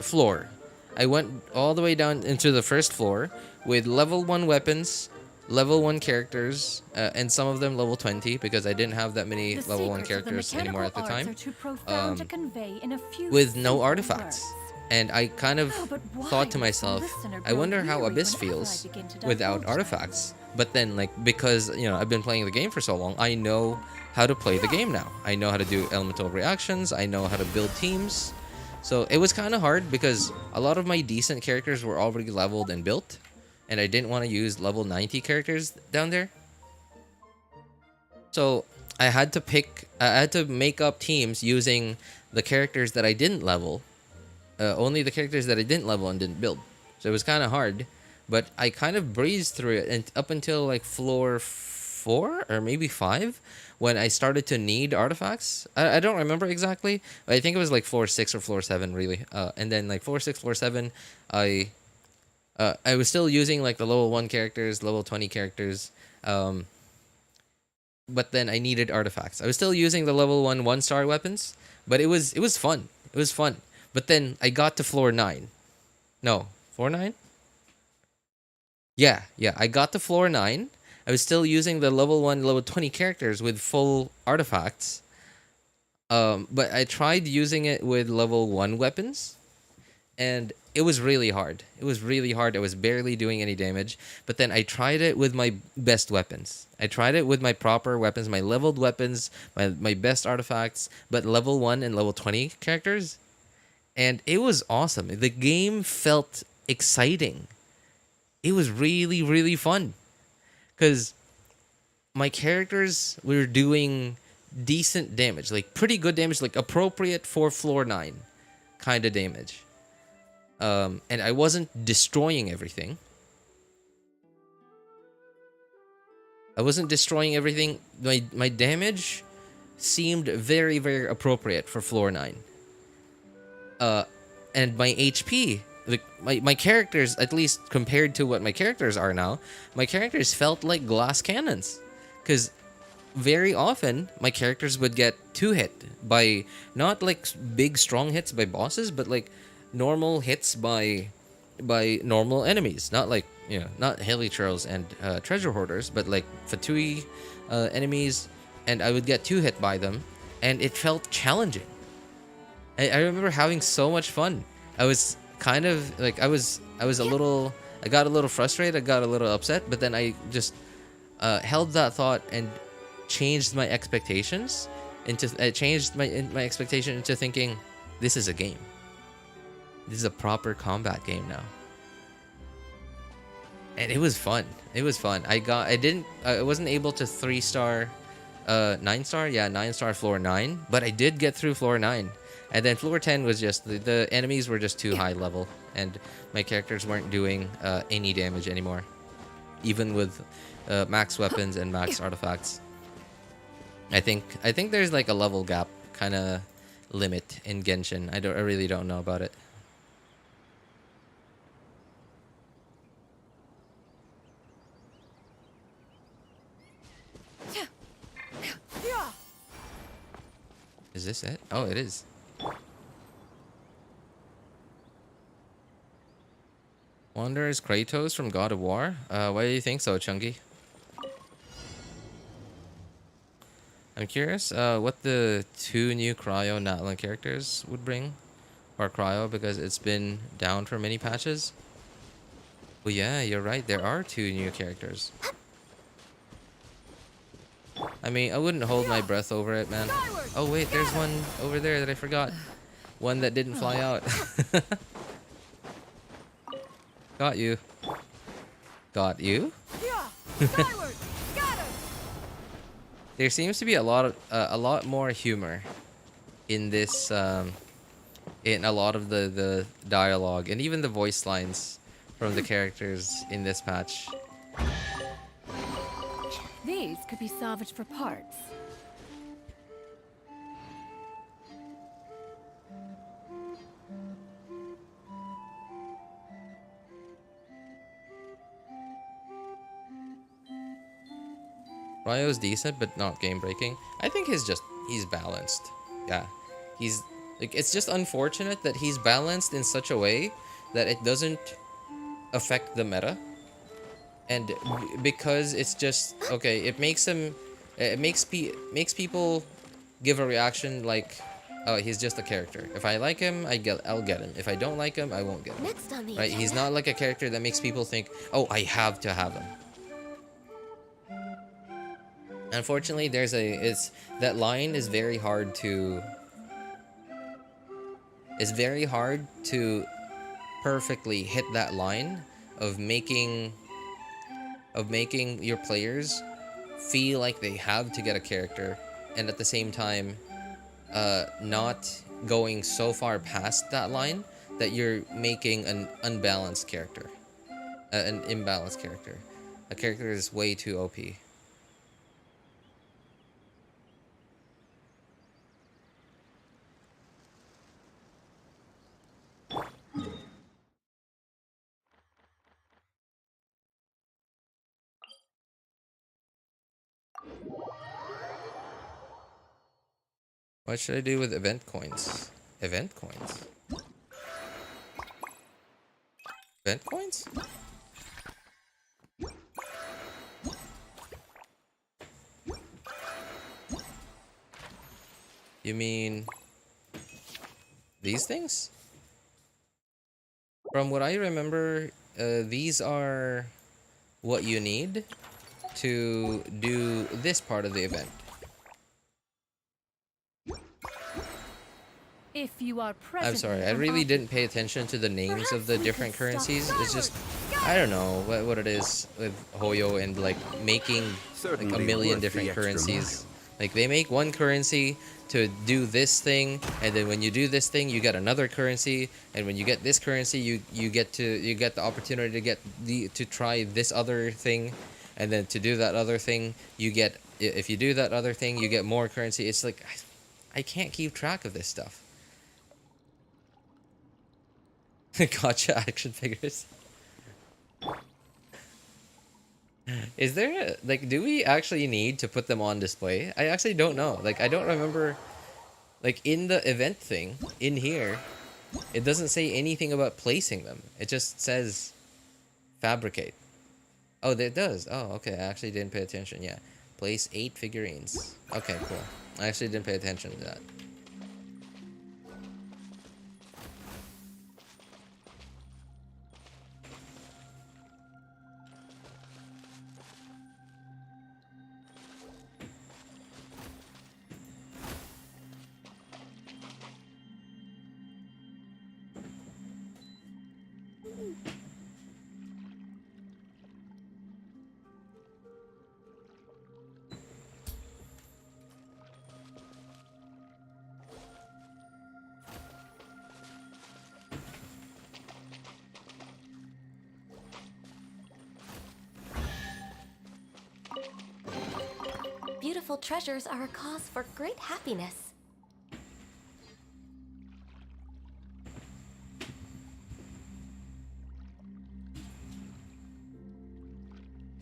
floor. I went all the way down into the first floor with level 1 weapons, level 1 characters, and some of them level 20 because I didn't have that many The level 1 secrets of the characters anymore at the mechanical arts time. are too profound to convey in a few With no simple artifacts. words. And I kind of Oh, but why thought to must the myself, listener I grow wonder how weary Abyss whenever I feels begin to without divulge them? artifacts. But then, like, because, I've been playing the game for so long, I know how to play the game now. I know how to do elemental reactions. I know how to build teams. So it was kind of hard because a lot of my decent characters were already leveled and built. And I didn't want to use level 90 characters down there. So I had to make up teams using the characters that I didn't level. Only the characters that I didn't level and didn't build. So it was kind of hard. But I kind of breezed through it and up until like floor 4 or maybe 5 when I started to need artifacts. I don't remember exactly. But I think it was like floor 6 or floor 7 really. And then like floor 6, floor 7, I was still using like the level 1 characters, level 20 characters. But then I needed artifacts. I was still using the level 1 1-star weapons, but it was fun. It was fun. But then I got to floor 9. No, floor 9? Yeah, I got to floor 9. I was still using the level 1, level 20 characters with full artifacts. But I tried using it with level 1 weapons, and it was really hard. It was really hard. I was barely doing any damage. But then I tried it with my best weapons. I tried it with my proper weapons, my leveled weapons, my best artifacts, but level 1 and level 20 characters. And it was awesome. The game felt exciting. It was really, really fun. Because my characters were doing decent damage. Like, pretty good damage. Like, appropriate for floor 9 kind of damage. And I wasn't destroying everything. My damage seemed very, very appropriate for floor 9. And my HP, like my characters, at least compared to what my characters are now, my characters felt like glass cannons. Because very often, my characters would get 2-hit by, not like big strong hits by bosses, but like normal hits by normal enemies. Not like, not hilichurls and treasure hoarders, but like Fatui enemies, and I would get 2-hit by them, and it felt challenging. I remember having so much fun. I was kind of like, I got a little frustrated, I got a little upset, but then I just held that thought and changed my expectations into thinking, this is a game. This is a proper combat game now. And it was fun. It was fun. I wasn't able to 3-star 9-star, 9-star floor 9, but I did get through floor 9. And then floor 10 was just, the enemies were just too high level, and my characters weren't doing any damage anymore, even with max weapons and max artifacts. I think there's like a level gap kind of limit in Genshin. I really don't know about it. Is this it? Oh, it is. Wanderers Kratos from God of War? Why do you think so, Chunky? I'm curious what the 2 new Cryo Natlan characters would bring. Or Cryo, because it's been down for many patches. Well, yeah, you're right. There are 2 new characters. I mean, I wouldn't hold my breath over it, man. Oh, wait, there's one over there that I forgot. One that didn't fly out. Got you. Got you? There seems to be a lot more humor in this, in a lot of the dialogue and even the voice lines from the characters in this patch. These could be salvaged for parts. Ryo's decent, but not game breaking. I think he's balanced. Yeah, he's like, it's just unfortunate that he's balanced in such a way that it doesn't affect the meta. And because it's just, okay, it makes people give a reaction like, oh, he's just a character. If I like him, I'll get him. If I don't like him, I won't get him. Next on the Right? He's not like a character that makes people think, oh, I have to have him. Unfortunately, that line is very hard to. It's very hard to perfectly hit that line of making your players feel like they have to get a character, and at the same time not going so far past that line that you're making an unbalanced character, an imbalanced character, a character that is way too OP. What should I do with event coins? Event coins? Event coins? You mean these things? From what I remember, these are what you need to do this part of the event. If you are present. I'm sorry, I really didn't pay attention to the names of the different currencies. It's just, I don't know what it is with Hoyo and like making like a million different currencies. Like they make one currency to do this thing, and then when you do this thing, you get another currency, and when you get this currency, you get the opportunity to get to try this other thing, and then to do that other thing, you get, if you do that other thing, you get more currency. It's like I can't keep track of this stuff. Gotcha action figures. Is there like, do we actually need to put them on display? I actually don't know. Like, I don't remember, like in the event thing in here, it doesn't say anything about placing them. It just says fabricate. Oh, it does. Oh, okay. I actually didn't pay attention. Yeah. Place 8 figurines. Okay, cool. I actually didn't pay attention to that. Beautiful treasures are a cause for great happiness.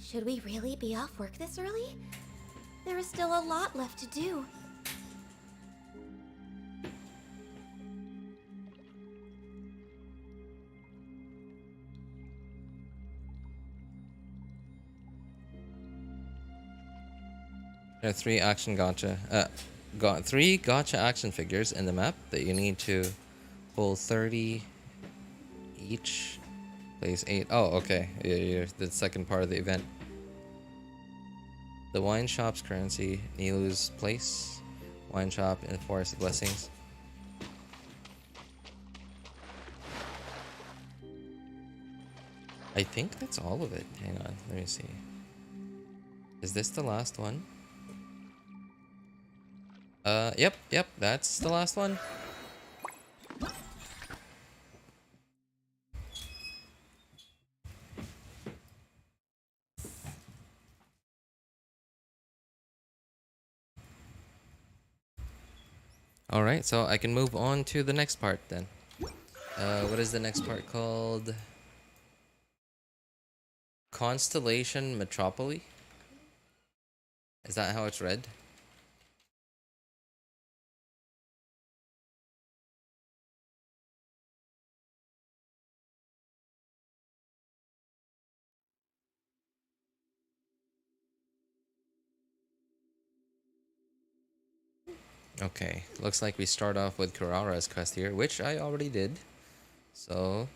Should we really be off work this early? There is still a lot left to do. There are 3 action gacha, got 3 gacha action figures in the map that you need to pull 30 each. Place 8. Oh, okay. Yeah, the second part of the event. The wine shop's currency, Nilou's place, wine shop in the Forest of Blessings. I think that's all of it. Hang on, let me see. Is this the last one? Yep, that's the last one. Alright, so I can move on to the next part then. What is the next part called? Constellation Metropolis? Is that how it's read? Okay, looks like we start off with Kirara's quest here, which I already did. So,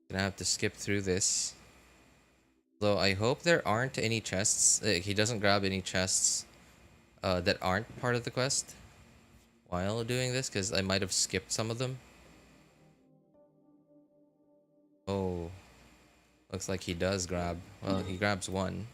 gonna have to skip through this. Though I hope there aren't any chests. He doesn't grab any chests that aren't part of the quest while doing this, because I might have skipped some of them. Oh, looks like he does grab. Well, he grabs one.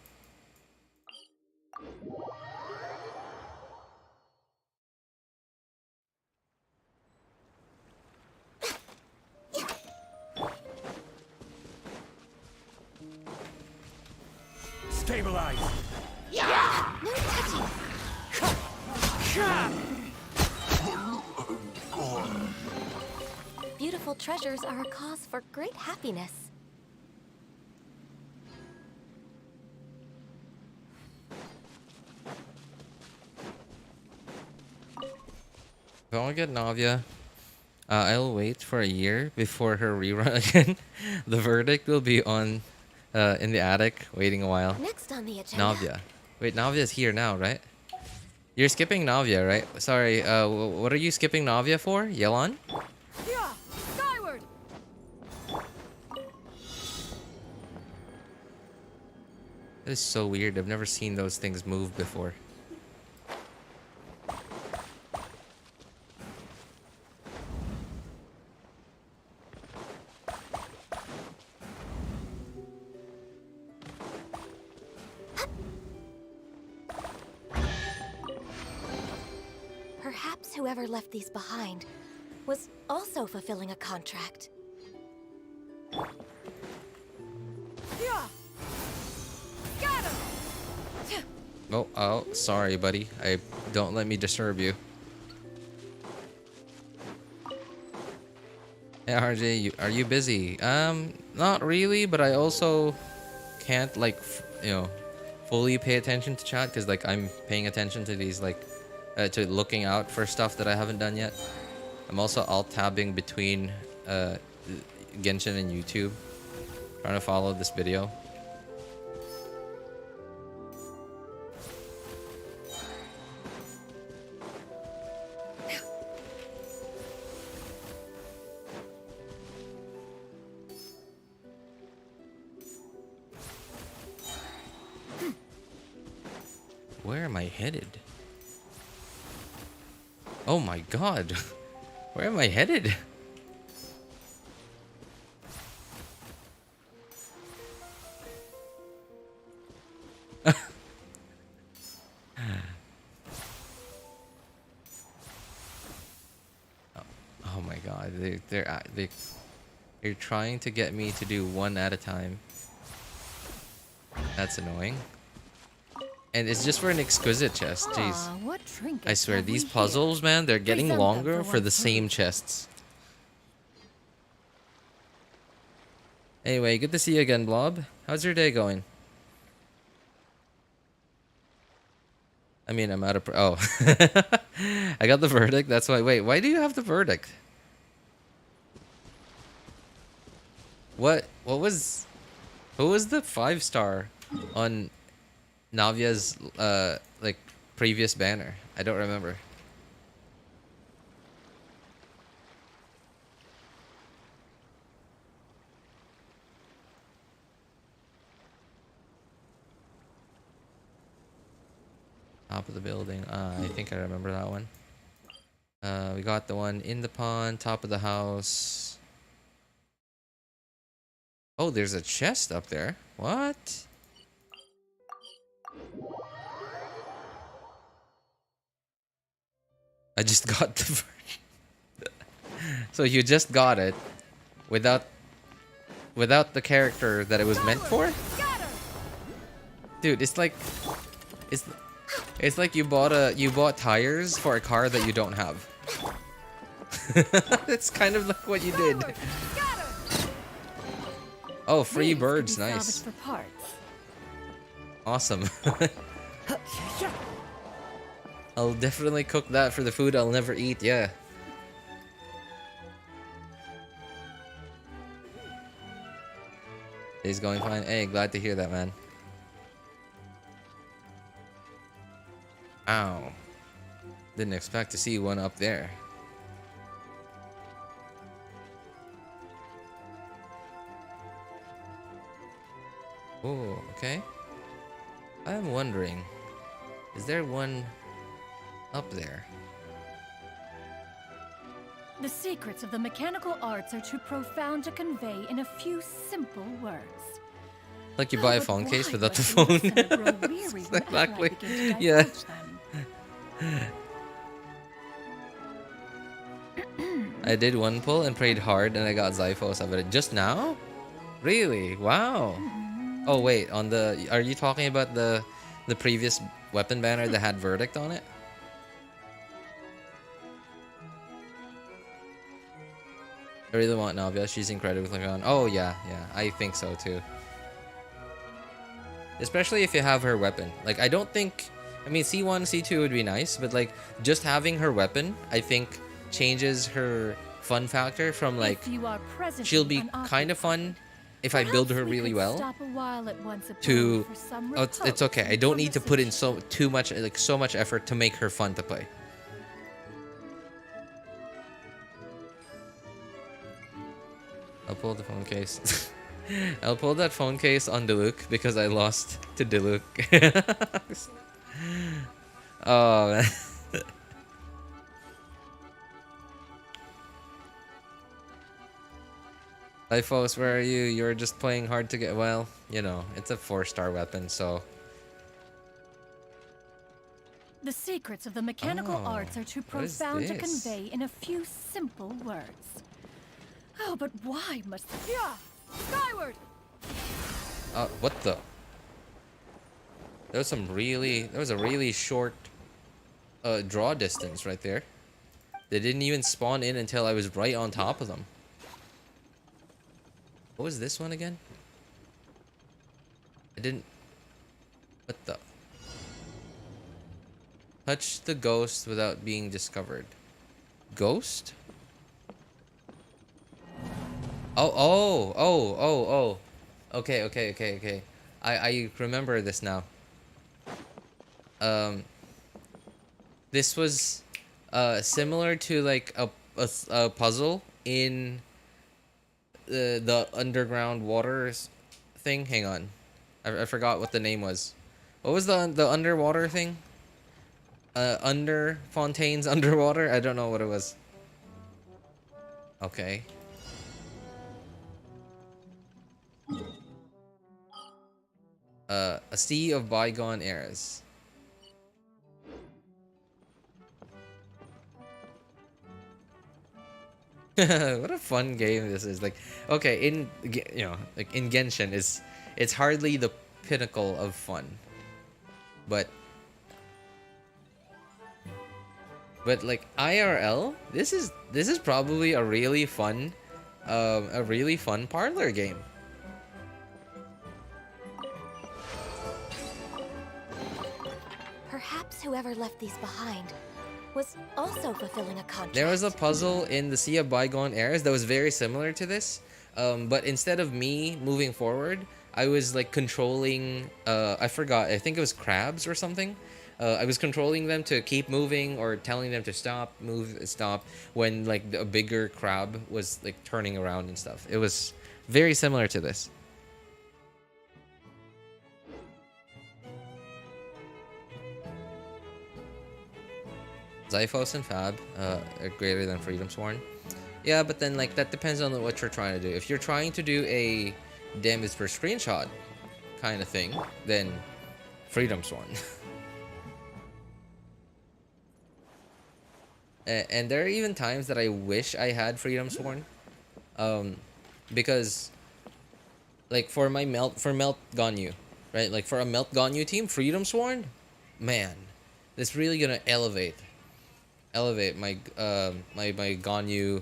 Stabilize. No touching. Beautiful treasures are a cause for great happiness. If I want to get Navia, I'll wait for a year before her rerun again. The verdict will be on in the attic, waiting a while. Next on the agenda. Navia. Wait, Navia's here now, right? You're skipping Navia, right? Sorry, what are you skipping Navia for? Yelan? Yeah, skyward. That is so weird. I've never seen those things move before. Perhaps whoever left these behind was also fulfilling a contract. Yeah. Scatter. Oh, sorry, buddy. Don't let me disturb you. Hey, RJ, are you busy? Not really, but I also can't like, fully pay attention to chat because like I'm paying attention to these like, to looking out for stuff that I haven't done yet. I'm also alt-tabbing between Genshin and YouTube, trying to follow this video. Where am I headed? Oh my god. Where am I headed? Oh my god. They're trying to get me to do one at a time. That's annoying. And it's just for an exquisite chest, jeez. What trinkets I swear, have we these here? puzzles, man, they're getting Present them longer for the once same more. chests. Anyway, good to see you again, Blob. How's your day going? I mean, I'm out of... Oh. I got the verdict, that's why... Wait, why do you have the verdict? What was... Who was the 5-star on Navia's, like, previous banner? I don't remember. Top of the building. I think I remember that one. We got the one in the pond, top of the house. Oh, there's a chest up there. What? I just got the version. So you just got it without the character that it was meant for? Dude, it's like it's like you bought tires for a car that you don't have. It's kind of like what you did. Oh, free These could birds, be salvaged nice. for parts. Awesome. I'll definitely cook that for the food I'll never eat, yeah. Day's going fine. Hey, glad to hear that, man. Ow. Didn't expect to see one up there. Oh, okay. I'm wondering, is there one up there? The secrets of the mechanical arts are too profound to convey in a few simple words. Like you I buy a would phone case why without the let phone. listener grow weary whenever I Exactly. begin to Yeah. divulge them. I did one pull and prayed hard and I got Zyphos of it. Just now? Really? Wow. Oh wait, on the... Are you talking about the previous weapon banner that had Verdict on it? I really want Navia. She's incredibly on. Oh yeah, yeah. I think so too. Especially if you have her weapon. Like, I don't think... I mean, C1, C2 would be nice, but like, just having her weapon, I think, changes her fun factor from like... If you are presently She'll be an kind of occupied, fun if I build her Perhaps we really could well, stop a while at once abode to for some it's repose okay. I and don't need to put in conversation. too much, like so much effort to make her fun to play. I'll pull the phone case. I'll pull that phone case on Diluc because I lost to Diluc. Oh man. Typhos, where are you? You're just playing hard to get. Well, you know, it's a 4-star weapon, so. The secrets of the mechanical Oh, arts are too what is profound to this? convey in a few simple words. Oh, but why must... Yeah! Skyward! What the? There was a really short draw distance right there. They didn't even spawn in until I was right on top of them. What was this one again? I didn't... What the? Touch the ghost without being discovered. Ghost? Oh. Okay. I remember this now. This was similar to like a puzzle in the underground waters thing. Hang on, I forgot what the name was. What was the underwater thing? Under Fontaine's underwater. I don't know what it was. Okay. A sea of bygone eras. What a fun game this is. Like, okay, like in Genshin it's hardly the pinnacle of fun. But like IRL, this is probably a really fun parlor game. Perhaps whoever left these behind was also fulfilling a contract. There was a puzzle in the Sea of Bygone Eras that was very similar to this, but instead of me moving forward, I was like controlling, I forgot, I think it was crabs or something. I was controlling them to keep moving or telling them to stop when like a bigger crab was like turning around and stuff. It was very similar to this. Xiphos and Fab are greater than Freedom Sworn. Yeah, but then like that depends on what you're trying to do. If you're trying to do a damage per screenshot kind of thing, then Freedom Sworn. And there are even times that I wish I had Freedom Sworn, because like for Melt Ganyu, right? Like for a Melt Ganyu team, Freedom Sworn, man, it's really gonna elevate my my Ganyu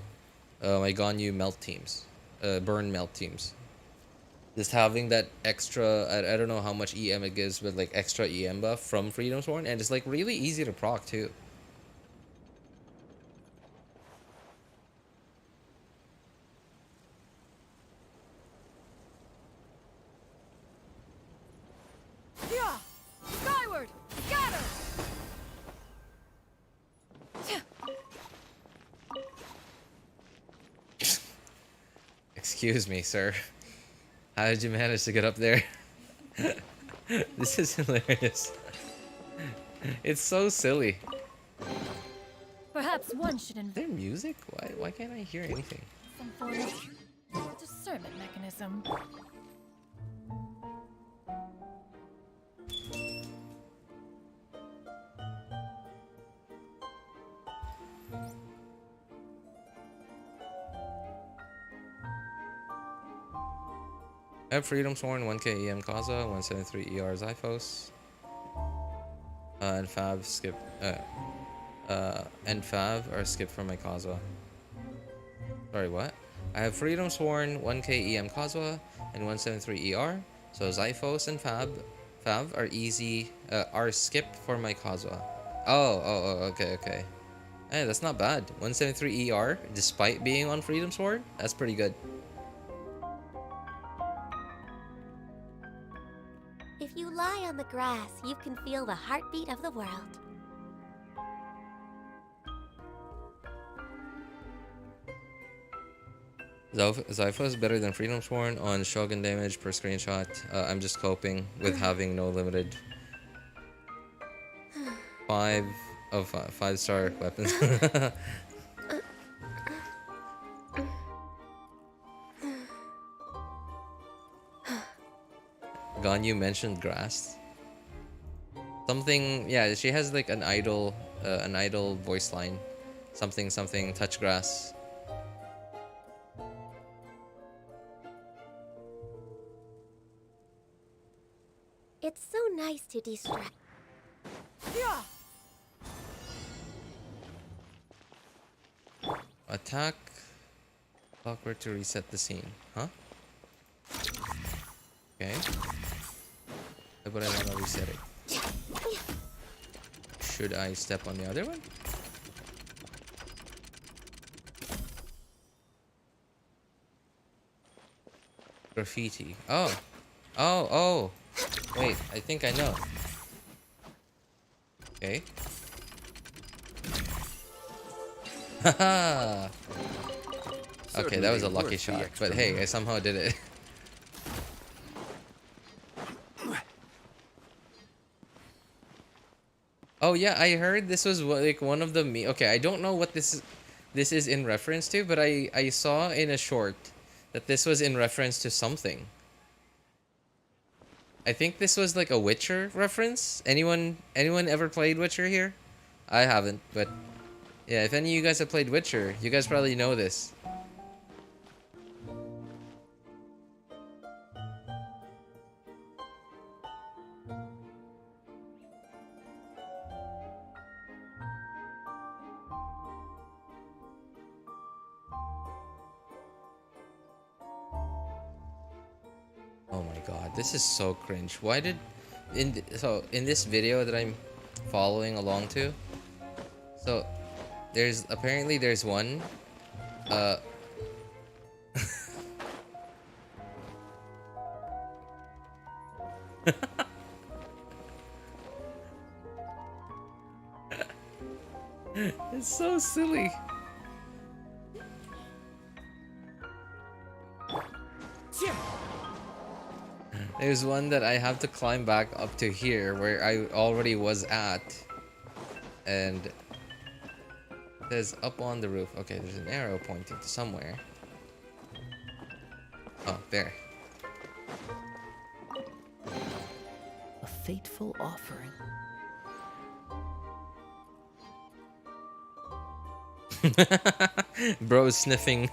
melt teams, burn melt teams. Just having that extra, I don't know how much EM it gives, but like extra EM buff from Freedom Sworn, and it's like really easy to proc too. Yeah! Skyward! Scatter! Excuse me, sir. How did you manage to get up there? This is hilarious. It's so silly. Perhaps one should Is there music? Why can't I hear anything? some form of discernment mechanism. I have Freedom Sworn, 1k EM Kaza, 173 ER Xiphos. And Fab skip. And Fab are skipped from my Kaza. Sorry, what? I have Freedom Sworn, 1k EM Kaza, and 173 ER. So Xiphos and Fab are easy, are skipped for my Kaza. Oh, okay. Hey, that's not bad. 173 ER, despite being on Freedom Sword, that's pretty good. on the grass, you can feel the heartbeat of the world. Zypha is better than Freedom Sworn on Shogun damage per screenshot. I'm just coping with having no limited 5-star weapons. Ganyu mentioned grass. Something, yeah, she has like an idle voice line. Something touch grass. It's so nice to distract. Yeah. Attack clockwork to reset the scene. Huh? Okay. Why would I want to reset it? Should I step on the other one? Graffiti. Oh. Oh. Wait, I think I know. Okay. Haha. Okay, that was a lucky shot, but hey, I somehow did it. Oh yeah, I heard this was like one of the okay, I don't know what this is in reference to, but I saw in a short that this was in reference to something. I think this was like a Witcher reference. Anyone ever played Witcher here? I haven't, but yeah, if any of you guys have played Witcher, you guys probably know this. Oh my god, this is so cringe. Why did in this video that I'm following along to, so there's one it's so silly. There's one that I have to climb back up to here where I already was at, and it says up on the roof. Okay, there's an arrow pointing to somewhere. Oh, there. A fateful offering. Bro sniffing.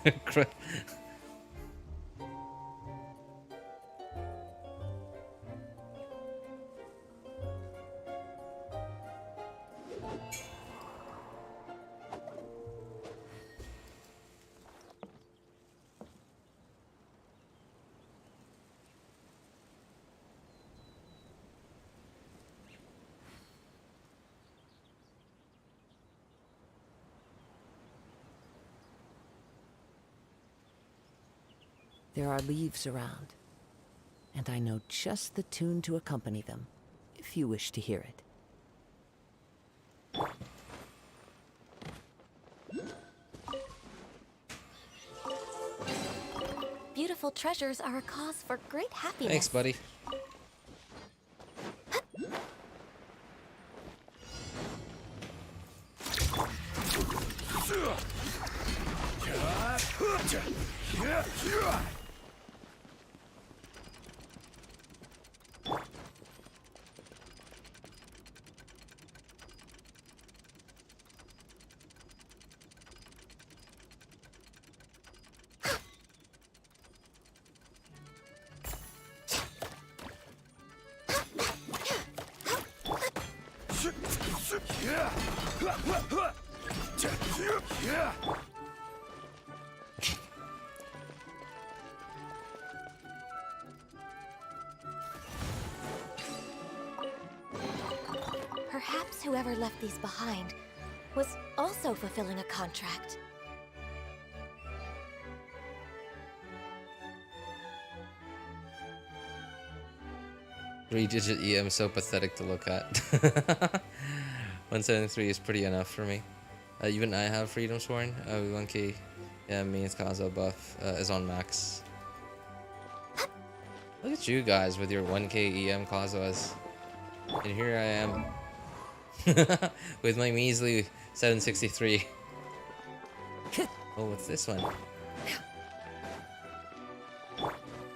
There are leaves around, and I know just the tune to accompany them, if you wish to hear it. Beautiful treasures are a cause for great happiness. Thanks, buddy. Perhaps whoever left these behind was also fulfilling a contract. 3-digit EM so pathetic to look at. 173 is pretty enough for me. Even I have Freedom Sworn. 1k, yeah, means Kazo buff is on max. Look at you guys with your 1k EM Kazuas. And here I am with my measly 763. Oh, what's this one?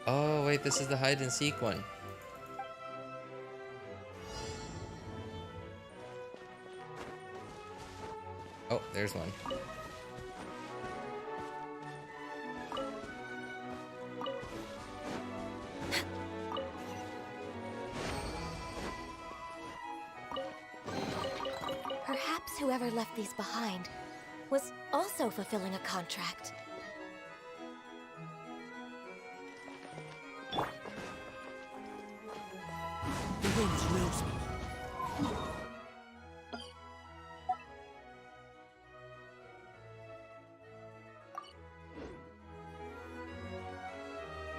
Oh, wait, this is the hide and seek one. Oh, there's one. Perhaps whoever left these behind was also fulfilling a contract. The wind knows me.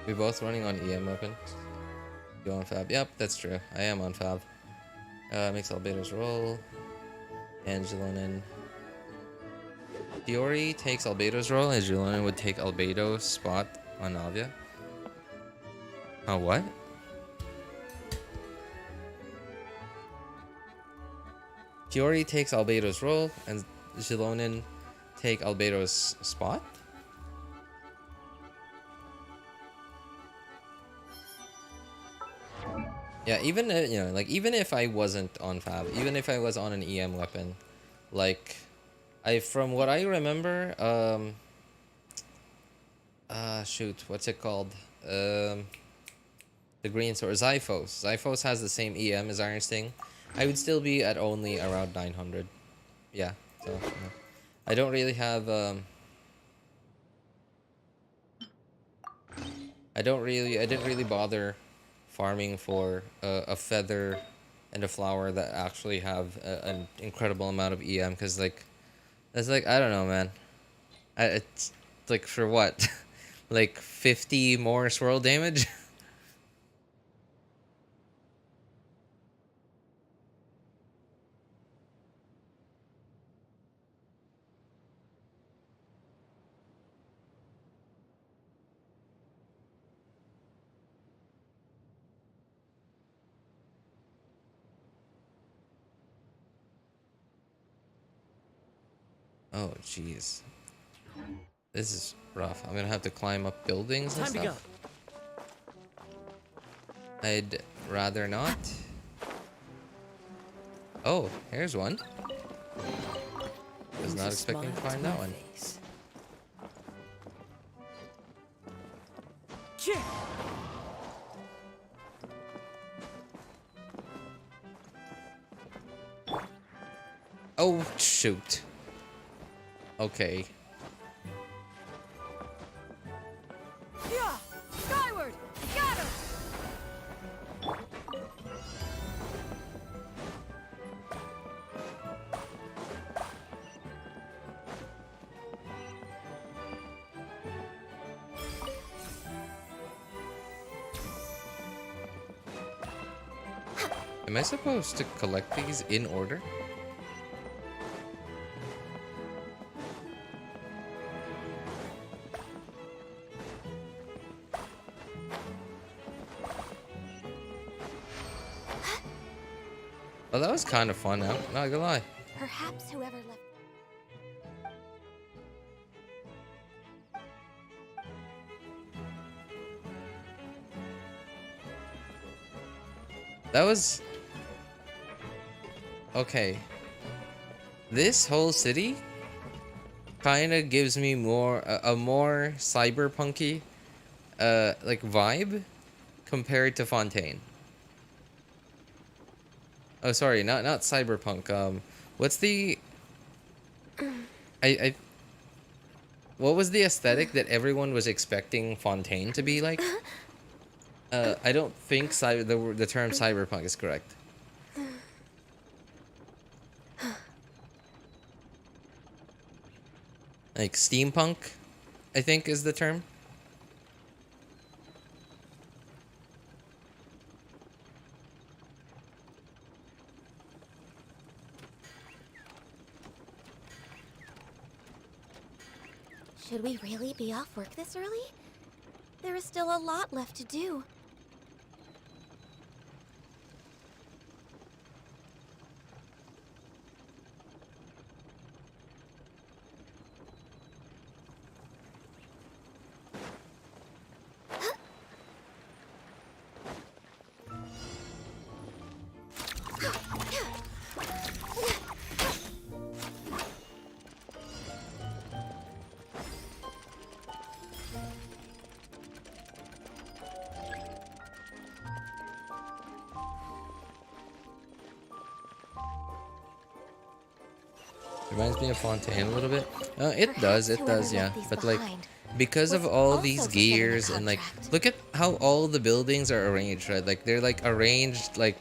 We both running on EM weapons. You on Fab? Yep, that's true. I am on Fab. Makes Albedo's roll. Angelonin. Fiori takes Albedo's role, and Angelonin would take Albedo's spot on Navia. Oh, what? Fiori takes Albedo's role, and Angelonin take Albedo's spot? Yeah, even you know, like even if I wasn't on Fab, even if I was on an EM weapon, like from what I remember, shoot, what's it called? The green sword, Zyphos. Zyphos has the same EM as Iron Sting. I would still be at only around 900. Yeah, so yeah. I don't really have I didn't really bother farming for a feather and a flower that actually have an incredible amount of EM, because like it's like, I don't know, man. It's like, for what? Like 50 more swirl damage? Oh, jeez. This is rough. I'm gonna have to climb up buildings and stuff. I'd rather not. Oh, here's one. Was not expecting to find that one. Oh, shoot. Okay. Yeah! Skyward! Got him! Am I supposed to collect these in order? Oh, that was kind of fun, not gonna lie. Perhaps whoever left. That was... Okay. This whole city kind of gives me more a more cyberpunky like vibe compared to Fontaine. Oh, sorry, not cyberpunk. What's the what was the aesthetic that everyone was expecting Fontaine to be like? I don't think the term cyberpunk is correct. Like steampunk, I think is the term. Should we really be off work this early? There is still a lot left to do. Reminds me of Fontaine a little bit. It does, yeah. left these But like, behind because of was all also these fulfilling a gears and like, contract. look at how all the buildings are arranged, right? Like they're like arranged like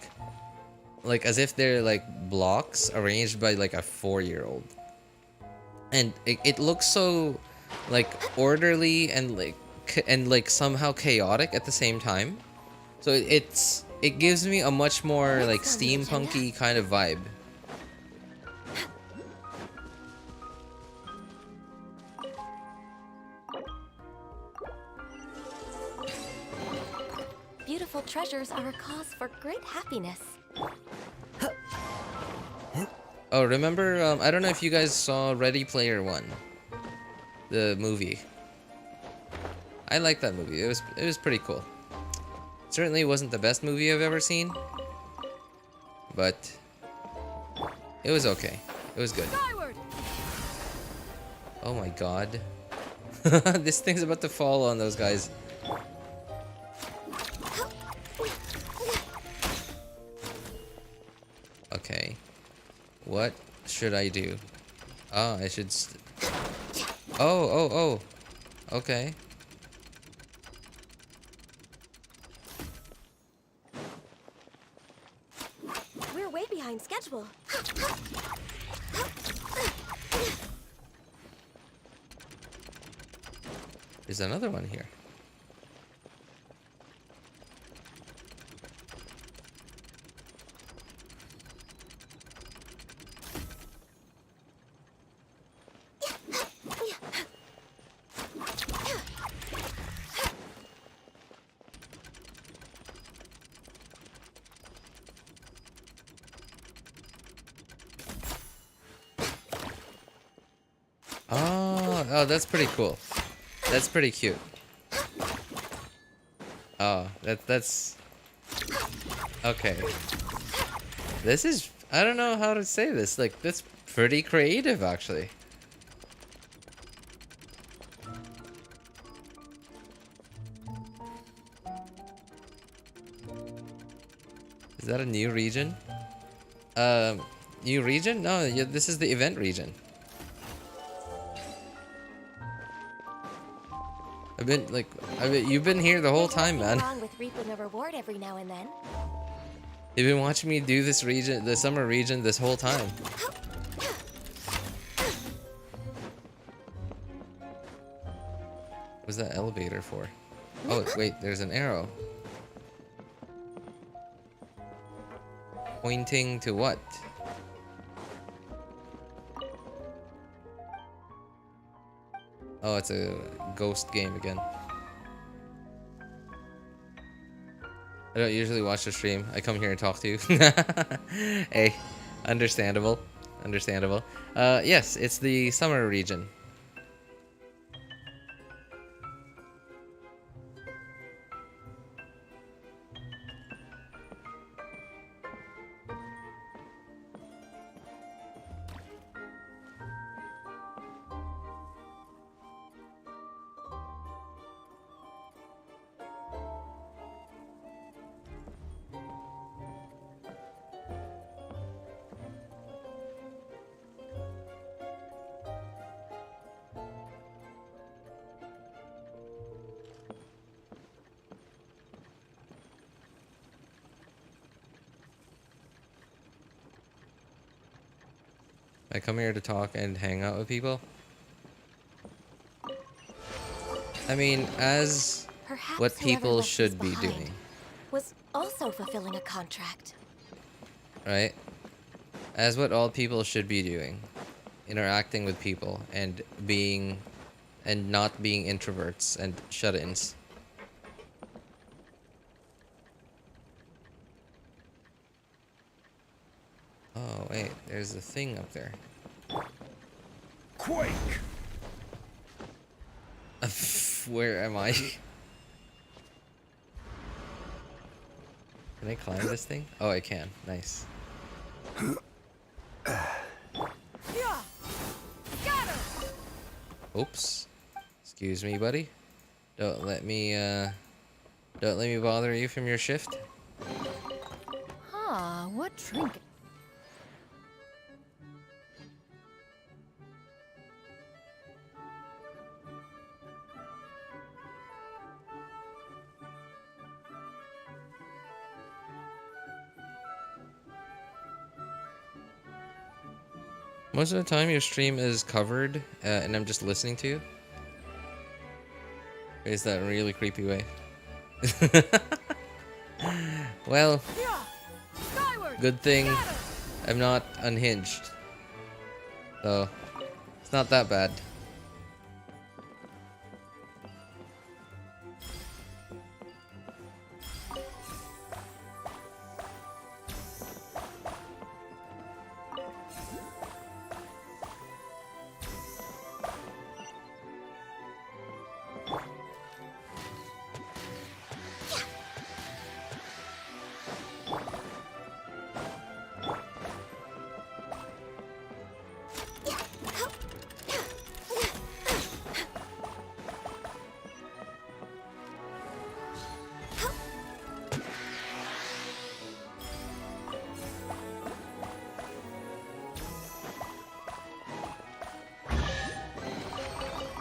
as if they're like blocks arranged by like a 4-year-old. And it looks so like orderly and like somehow chaotic at the same time. So it gives me a much more like Next on the agenda. steampunky kind of vibe. Beautiful treasures are a cause for great happiness. Oh, remember, I don't know if you guys saw Ready Player One, the movie. I like that movie. It was pretty cool. Certainly wasn't the best movie I've ever seen, but it was okay. It was good. Skyward! Oh my god. This thing's about to fall on those guys. Okay. What should I do? Ah, I should oh. Okay. We're way behind schedule. There's another one here. Oh, that's pretty cool. That's pretty cute. Oh, that's okay. This is, I don't know how to say this. Like, that's pretty creative, actually. Is that a new region? New region? No, yeah, this is the event region. You've been here the whole time, man. Wrong with reaping a reward every now and then. You've been watching me do this region, the summer region, this whole time. What's that elevator for? Oh, wait, there's an arrow. Pointing to what? Oh, it's a ghost game again. I don't usually watch the stream. I come here and talk to you. Hey, understandable. Understandable. Yes, it's the summer region. I come here to talk and hang out with people. I mean, as Perhaps what whoever people left should these be behind doing, was also fulfilling a contract. right? As what all people should be doing. Interacting with people and being and not being introverts and shut-ins. Oh wait, there's a thing up there. Quake! Where am I? Can I climb this thing? Oh, I can. Nice. Oops. Excuse me, buddy. Don't let me bother you from your shift. Ah, what trinket? Most of the time your stream is covered and I'm just listening to you. Or is that a really creepy way? Well, good thing I'm not unhinged. So, it's not that bad.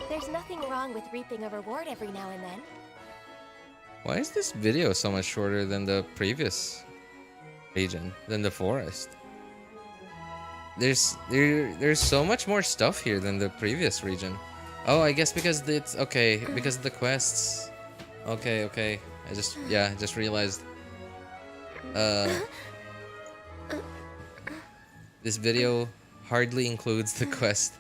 There's nothing wrong with reaping a reward every now and then. Why is this video so much shorter than the previous region, than the forest? There's so much more stuff here than the previous region. Oh, I guess because it's okay, because of the quests. Okay. I just realized this video hardly includes the quest.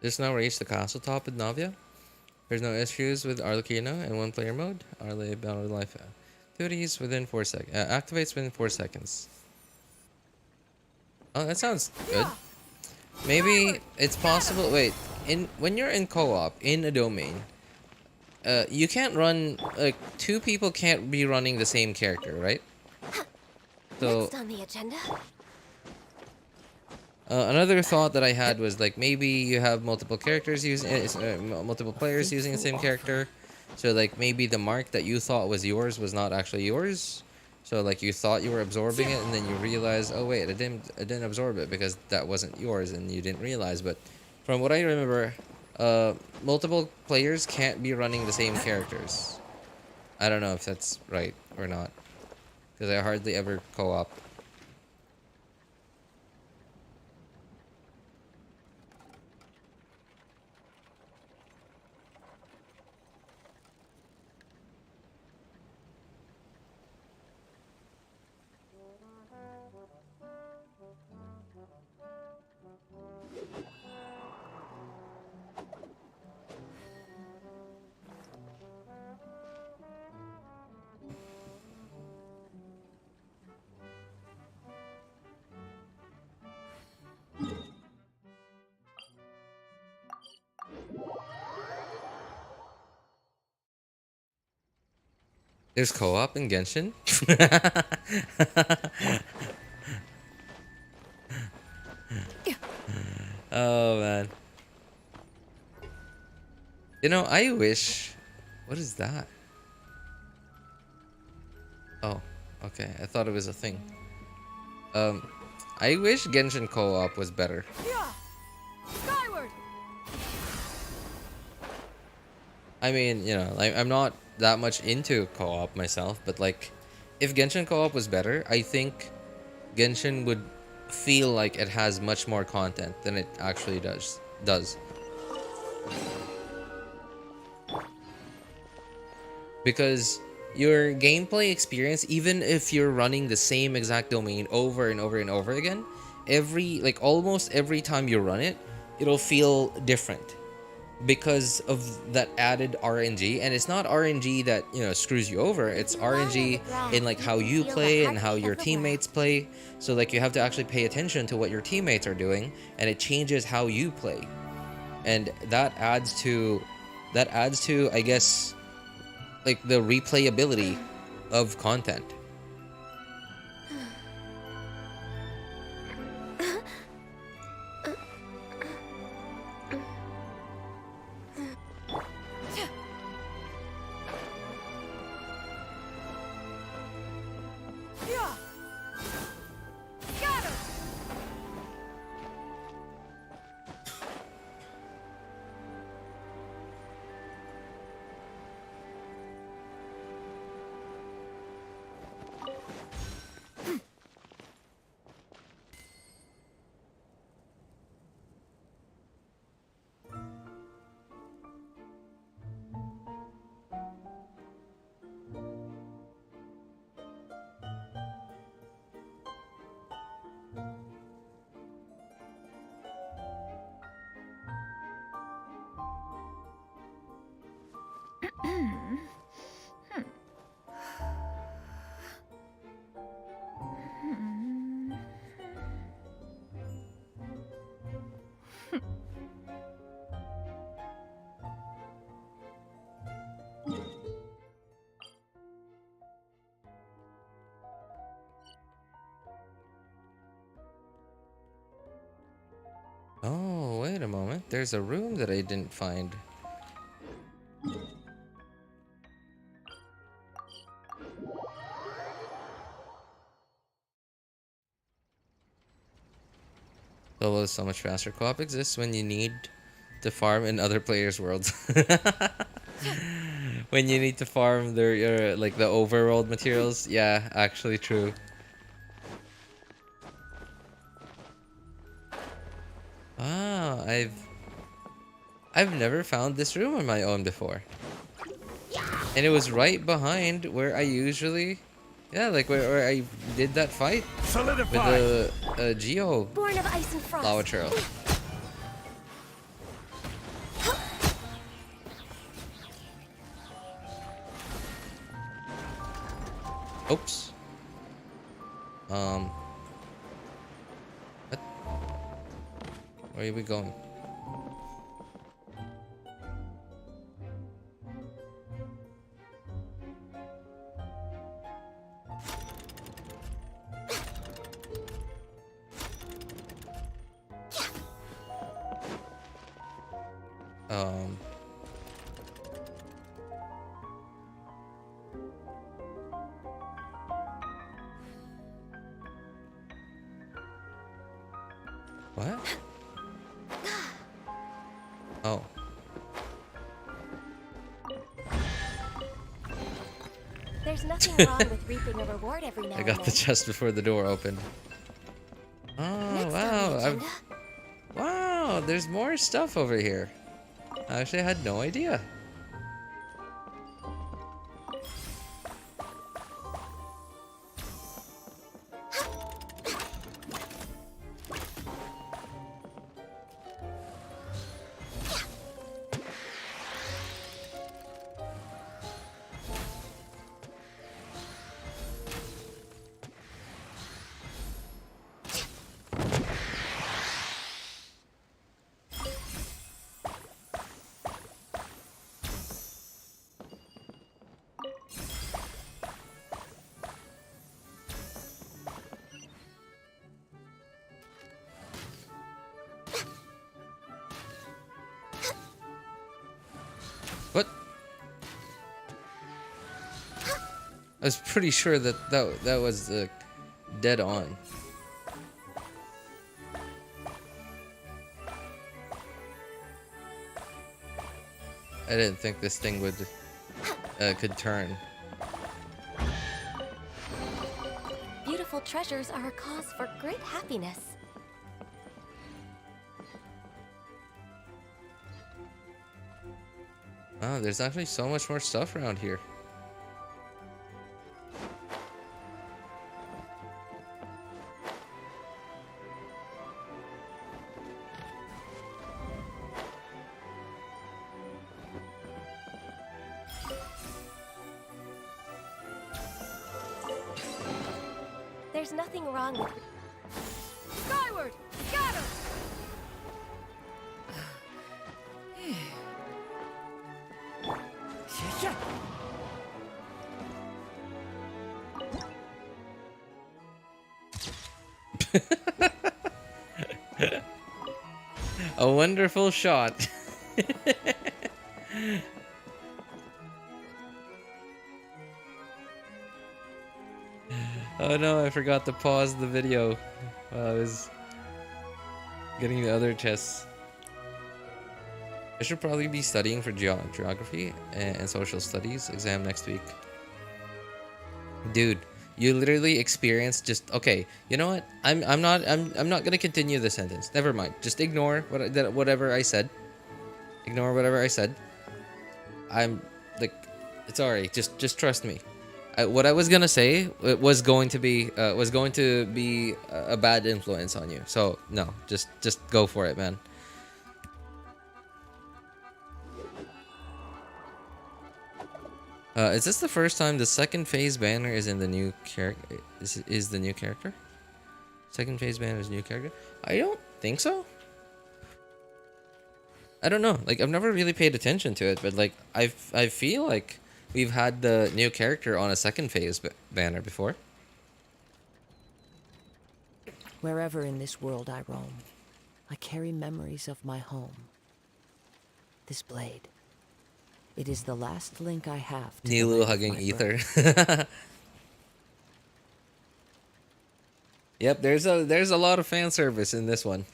Just now reached the castle top with Navia. There's no issues with Arlecchino in one player mode. Arle battle life activities within 4 seconds. Activates within 4 seconds. Oh, that sounds good. Maybe it's possible. Wait, when you're in co-op in a domain, you can't run like 2 people can't be running the same character, right? So Next on the agenda. another thought that I had was like maybe you have multiple characters using multiple players using the same character, so like maybe the mark that you thought was yours was not actually yours. So like you thought you were absorbing it, and then you realize, oh wait, I didn't absorb it because that wasn't yours, and you didn't realize. But from what I remember, multiple players can't be running the same characters. I don't know if that's right or not, because I hardly ever co-op. There's co-op in Genshin? Oh man. You know, I wish... What is that? Oh, okay. I thought it was a thing. I wish Genshin co-op was better. Skyward! I mean, you know, like, I'm not that much into co-op myself, but like, if Genshin co-op was better, I think Genshin would feel like it has much more content than it actually does. Because your gameplay experience, even if you're running the same exact domain over and over and over again, almost every time you run it, it'll feel different because of that added RNG. And it's not RNG that, you know, screws you over. It's RNG in like how you play and how your teammates play. So like you have to actually pay attention to what your teammates are doing, and it changes how you play. And that adds to I guess, like the replayability of content. Oh, wait a moment. There's a room that I didn't find. Solo is so much faster. Co-op exists when you need to farm in other players' worlds. When you need to farm your like the overworld materials. Yeah, actually true. Ah, I've never found this room on my own before. And it was right behind where I usually, yeah, like where I did that fight with the Geo Born of ice and frost. lava trail. Oops. What? Where are we going? What? Oh. There's nothing wrong with reaping a reward every now I and got the then. chest before the door opened. Oh, Next on the wow. agenda. Wow, there's more stuff over here. I actually had no idea. What? I was pretty sure that was dead on. I didn't think this thing would could turn. Beautiful treasures are a cause for great happiness. Oh, there's actually so much more stuff around here. There's nothing wrong with... Skyward! Scatter! A wonderful shot. Oh no, I forgot to pause the video while I was getting the other tests. I should probably be studying for geography and social studies exam next week. Dude, you literally experienced just okay. You know what? I'm not gonna continue the sentence. Never mind. Just ignore whatever I said. Ignore whatever I said. I'm like, it's alright. Just trust me. What I was gonna say was going to be a bad influence on you. So no, just go for it, man. Is this the first time the second phase banner is in the new character? Is the new character? Second phase banner is new character? I don't think so. I don't know. Like I've never really paid attention to it, but like I feel like we've had the new character on a second phase banner before. Wherever in this world I roam, I carry memories of my home. This blade. It is the last link I have to Nilou the land hugging of my Ether. birth. Yep, there's a lot of fan service in this one.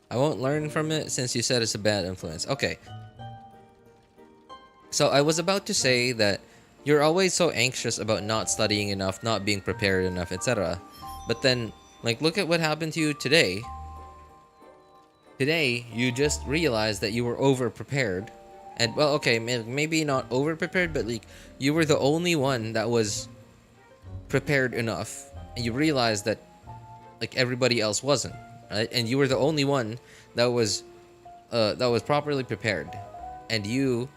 I won't learn from it since you said it's a bad influence. Okay. So I was about to say that you're always so anxious about not studying enough, not being prepared enough, etc. But then, like, look at what happened to you today. Today, you just realized that you were over-prepared. And, well, okay, maybe not over-prepared, but, like, you were the only one that was prepared enough. And you realized that, like, everybody else wasn't. Right? And you were the only one that was properly prepared. And you,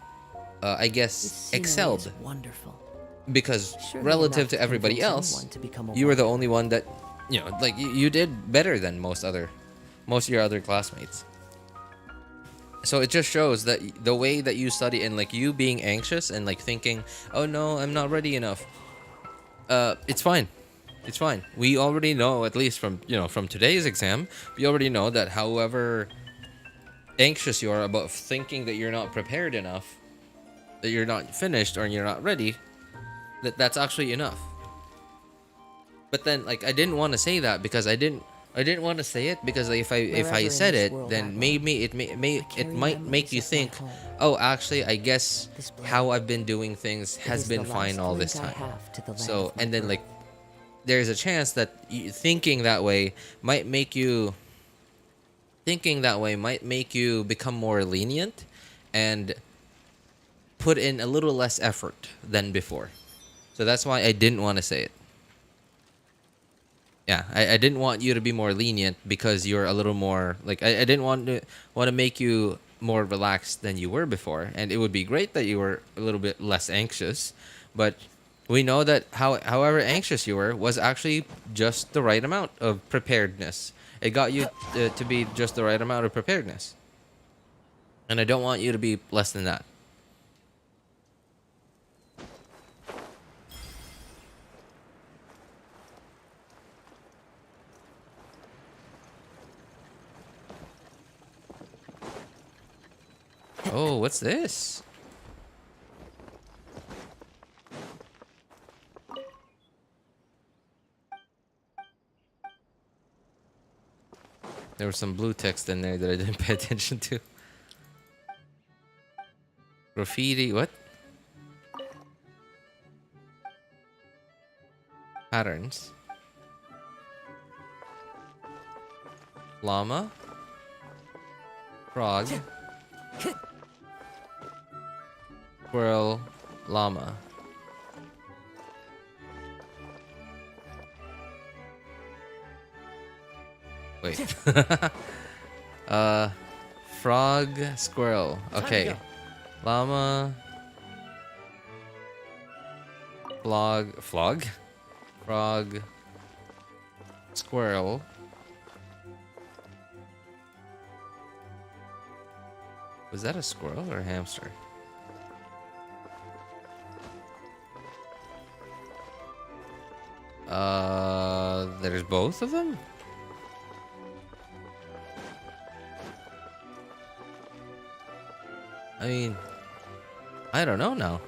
I guess, excelled. Wonderful. Because Surely relative enough to to everybody convince else, anyone to become a you were the warrior. only one that, you know, like you did better than most of your other classmates. So it just shows that the way that you study and like you being anxious and like thinking, oh no, I'm not ready enough. It's fine. It's fine. We already know, at least from today's exam, we already know that however anxious you are about thinking that you're not prepared enough, that you're not finished or you're not ready, that's actually enough. But then, like, I didn't want to say that because I didn't want to say it because if I said it, then maybe it might make you think, oh, actually, I guess how I've been doing things has been fine all this time. So, and then like, there's a chance that thinking that way might make you become more lenient and put in a little less effort than before. So that's why I didn't want to say it. Yeah, I didn't want you to be more lenient because you're a little more like I didn't want to make you more relaxed than you were before, and it would be great that you were a little bit less anxious, but we know that however anxious you were was actually just the right amount of preparedness. It got you to be just the right amount of preparedness, and I don't want you to be less than that. Oh, what's this? There was some blue text in there that I didn't pay attention to. Graffiti, what? Patterns. Llama. Frog. Squirrel. Llama. Wait. Frog, squirrel. Okay. Llama. Flog. Frog. Squirrel. Was that a squirrel or a hamster? There's both of them? I mean, I don't know now.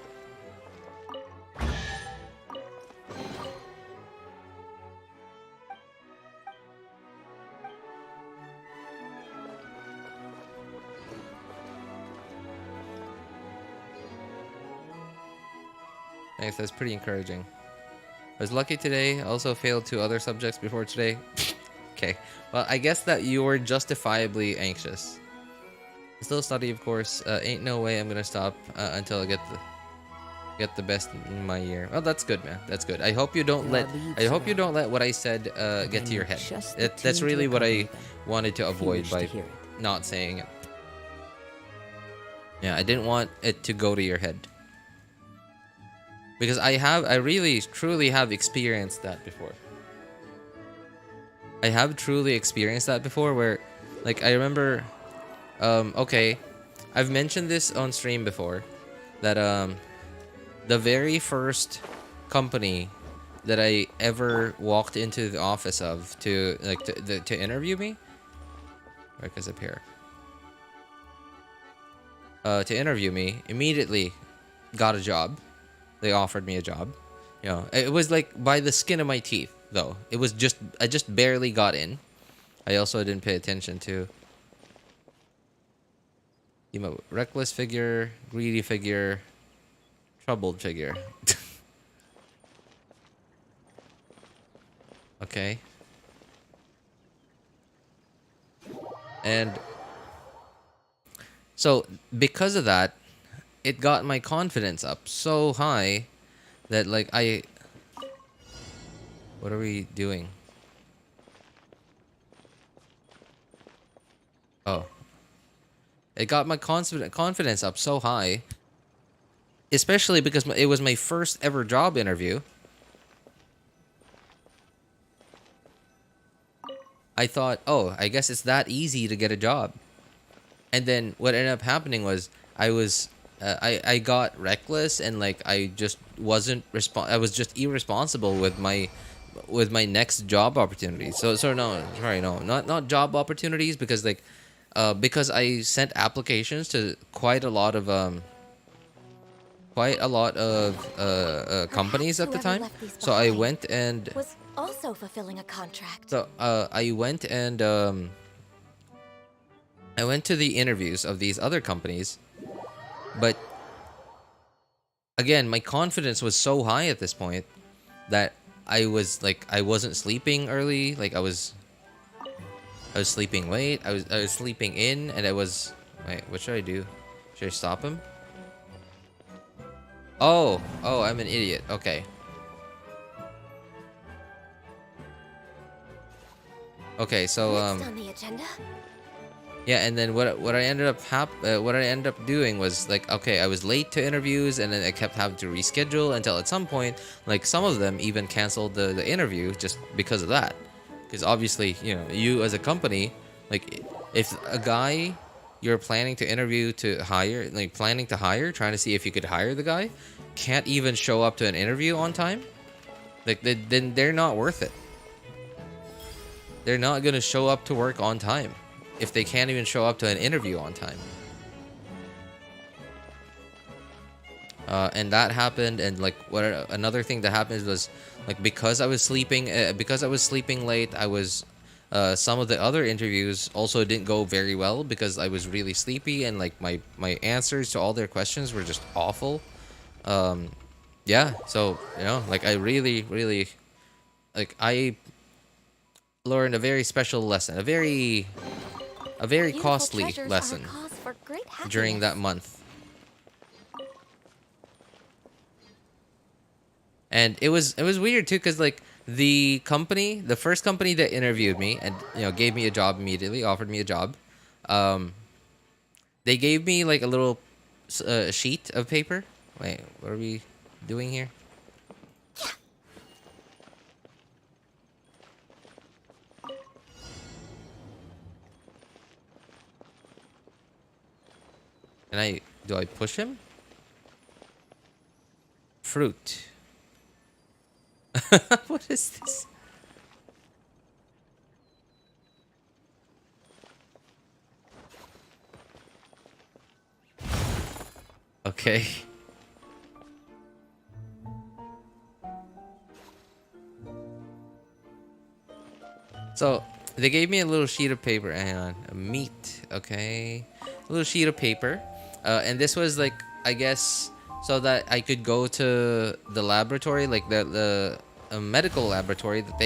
Thanks, that's pretty encouraging. I was lucky today. I also failed 2 other subjects before today. Okay. Well, I guess that you were justifiably anxious. Still study, of course. Ain't no way I'm gonna stop until I get the best in my year. Well, that's good, man. That's good. I hope you don't let what I said get to your head. That's really what I wanted to avoid by not saying it. Yeah, I didn't want it to go to your head. Because I really, truly have experienced that before. I have truly experienced that before where, like, I remember, okay, I've mentioned this on stream before, that, the very first company that I ever walked into the office of to, like, to interview me, where is up here? To interview me, immediately got a job. They offered me a job. You know, it was like by the skin of my teeth, though. It was just, I just barely got in. I also didn't pay attention to emote. Reckless figure, greedy figure, troubled figure. Okay. And so because of that, it got my confidence up so high that, like, what are we doing? Oh. It got my confidence up so high, especially because it was my first ever job interview. I thought, oh, I guess it's that easy to get a job. And then what ended up happening was I got reckless and, like, I just wasn't I was just irresponsible with my next job opportunities. So no, sorry, no, not job opportunities, because, like, because I sent applications to quite a lot of companies at the time. So I went and was also fulfilling a contract. So I went and I went to the interviews of these other companies. But again, my confidence was so high at this point that I was, like, I wasn't sleeping early. Like, I was sleeping late. I was sleeping in, and I was, wait, what should I do? Should I stop him? Oh, I'm an idiot. Okay. Okay, so Next on the agenda? yeah, and then what I ended up doing was, like, okay, I was late to interviews, and then I kept having to reschedule until at some point, like, some of them even canceled the interview just because of that. Because obviously, you know, you as a company, like, if a guy you're planning to interview to hire, like, trying to see if you could hire the guy, can't even show up to an interview on time, like, then they're not worth it. They're not gonna show up to work on time if they can't even show up to an interview on time. And that happened, and, like, another thing that happened was, like, because I was sleeping late, I Some of the other interviews also didn't go very well because I was really sleepy and like my answers to all their questions were just awful. Yeah, so like I really like I learned a very special lesson, a very Beautiful costly treasures are a lesson cause for great during that happiness. month. And it was weird too, cause like the first company that interviewed me and gave me a job immediately, offered me a job. They gave me like a little sheet of paper. Wait, what are we doing here? And do I push him? Fruit. What is this? Okay. So they gave me a little sheet of paper. Hang on, a meat. Okay, a little sheet of paper, and this was like, I guess, so that I could go to the laboratory, like the medical laboratory that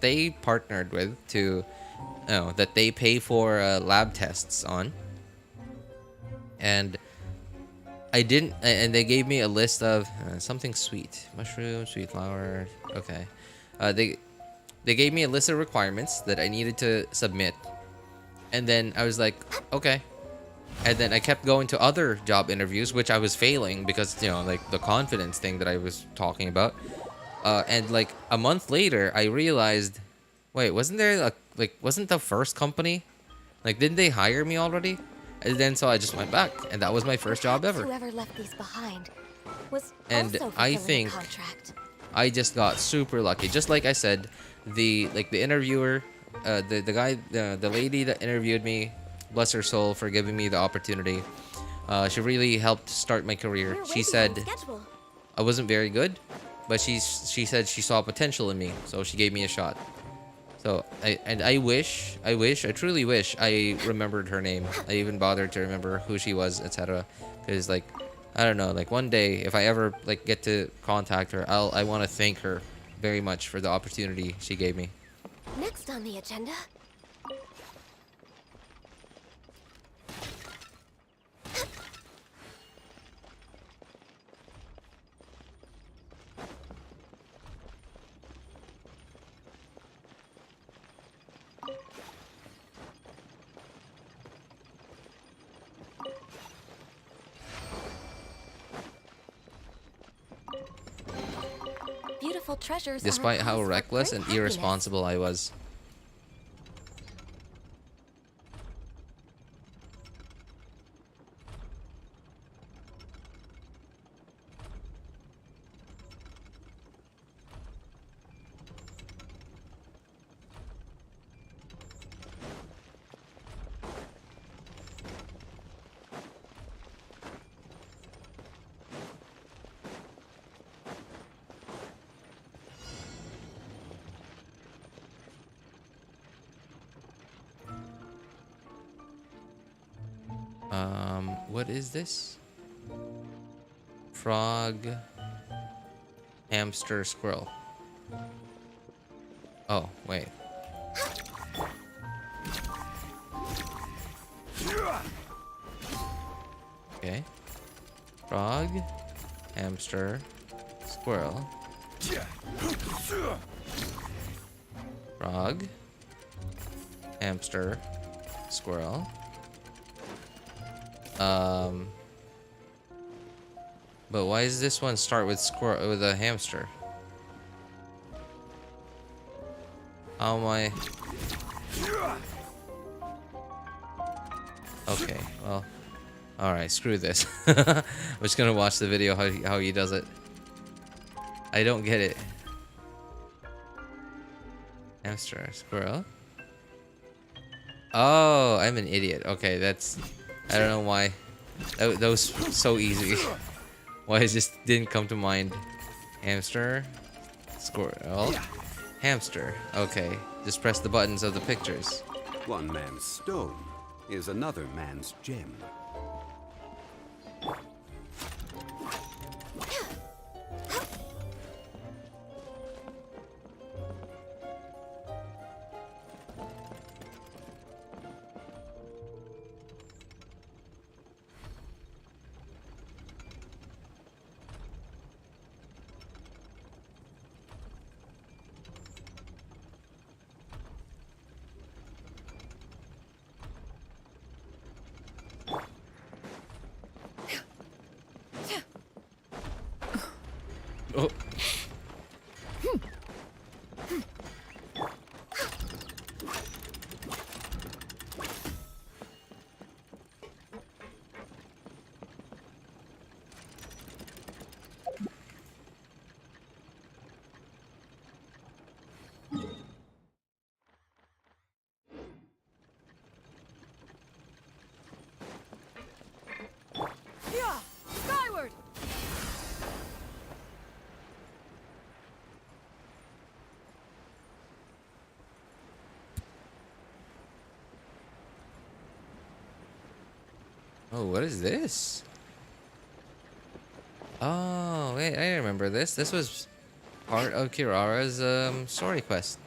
they partnered with to, that they pay for lab tests on. And I didn't, and they gave me a list of something sweet, mushroom, sweet flower. Okay, they gave me a list of requirements that I needed to submit, and then I was like, okay. And then I kept going to other job interviews, which I was failing because like the confidence thing that I was talking about. And like a month later, I realized, wait, wasn't the first company, like, didn't they hire me already? And then so I just went back, and that was my first job ever. Whoever left these behind was And also I fulfilling think a contract. I just got super lucky. Just like I said, the interviewer, the lady that interviewed me, bless her soul for giving me the opportunity. She really helped start my career. She said I wasn't very good, but she said she saw potential in me, so she gave me a shot. So I truly wish I remembered her name. I even bothered to remember who she was, etc. Because like, I don't know, like one day if I ever like get to contact her, I want to thank her very much for the opportunity she gave me. Next on the agenda. Beautiful treasures. Despite how reckless and irresponsible I was. What is this? Frog, hamster, squirrel. Oh, wait. Okay. Frog, hamster, squirrel. Frog, hamster, squirrel. But why does this one start with squirrel with a hamster? How am I? Okay, well, all right, screw this. I'm just gonna watch the video how he does it. I don't get it. Hamster, squirrel. Oh, I'm an idiot. Okay, that's. I don't know why. That was so easy. Why it just didn't come to mind. Hamster, squirrel, hamster. Okay, Just press the buttons of the pictures. One man's stone is another man's gem. Oh. Yeah! Skyward! Oh, what is this? Oh, wait, I remember this. This was part of Kirara's story quest.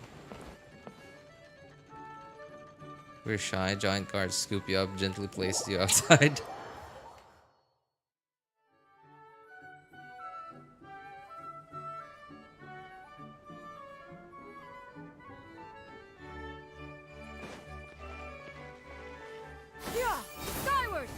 We're shy, giant guards scoop you up, gently place you outside. Yeah! Skyward!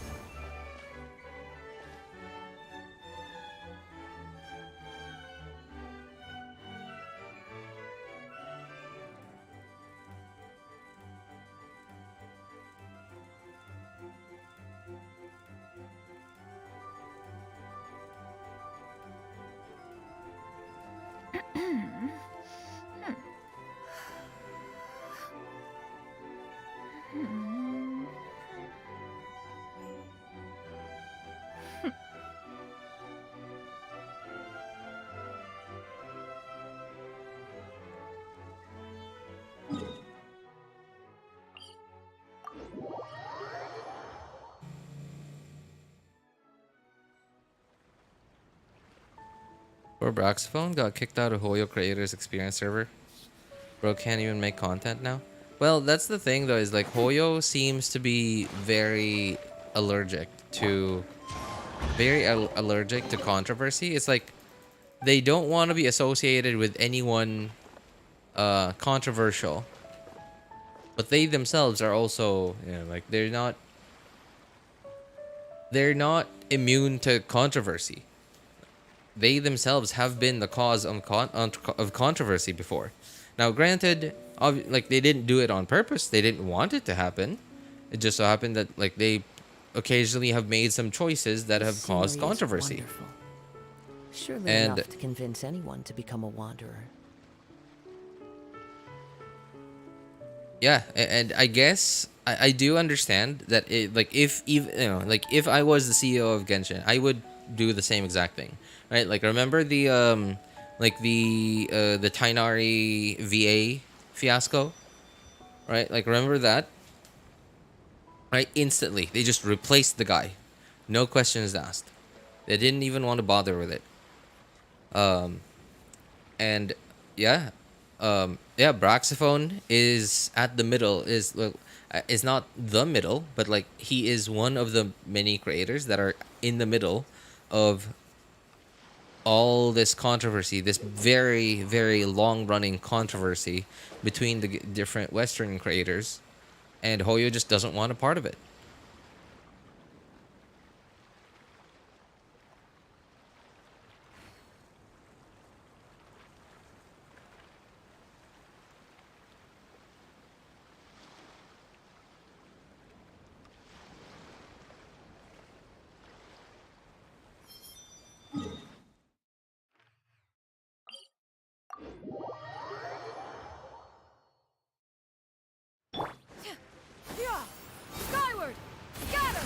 Poor Braxophone got kicked out of Hoyo Creators Experience server. Bro can't even make content now. Well, that's the thing though, is like Hoyo seems to be very allergic to controversy. It's like they don't want to be associated with anyone controversial. But they themselves are also, you know, like they're not immune to controversy. They themselves have been the cause of controversy before. Now, granted, like they didn't do it on purpose. They didn't want it to happen. It just so happened that like they occasionally have made some choices that have caused Scenery is controversy. wonderful. Surely And- enough to convince anyone to become a wanderer. Yeah, and I guess I do understand that it, like if even you know like if I was the CEO of Genshin, I would do the same exact thing, right? Like remember the the Tainari VA fiasco, right? Like remember that, right? Instantly they just replaced the guy, no questions asked. They didn't even want to bother with it. And yeah, yeah, Braxophone is at the middle, is not the middle, but like he is one of the many creators that are in the middle of all this controversy, this very, very long running controversy between the different Western creators, and Hoyo just doesn't want a part of it. Yeah! Skyward! Scatter!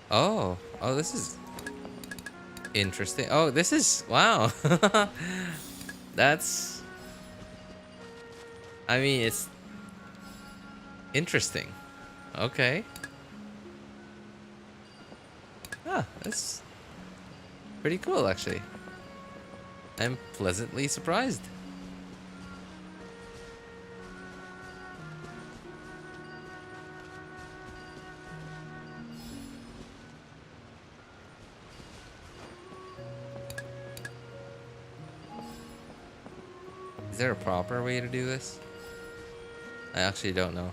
Oh, oh, this is interesting. Oh, this is wow. That's. I mean, it's interesting. Okay. Ah, that's pretty cool, actually. I'm pleasantly surprised. Is there a proper way to do this? I actually don't know.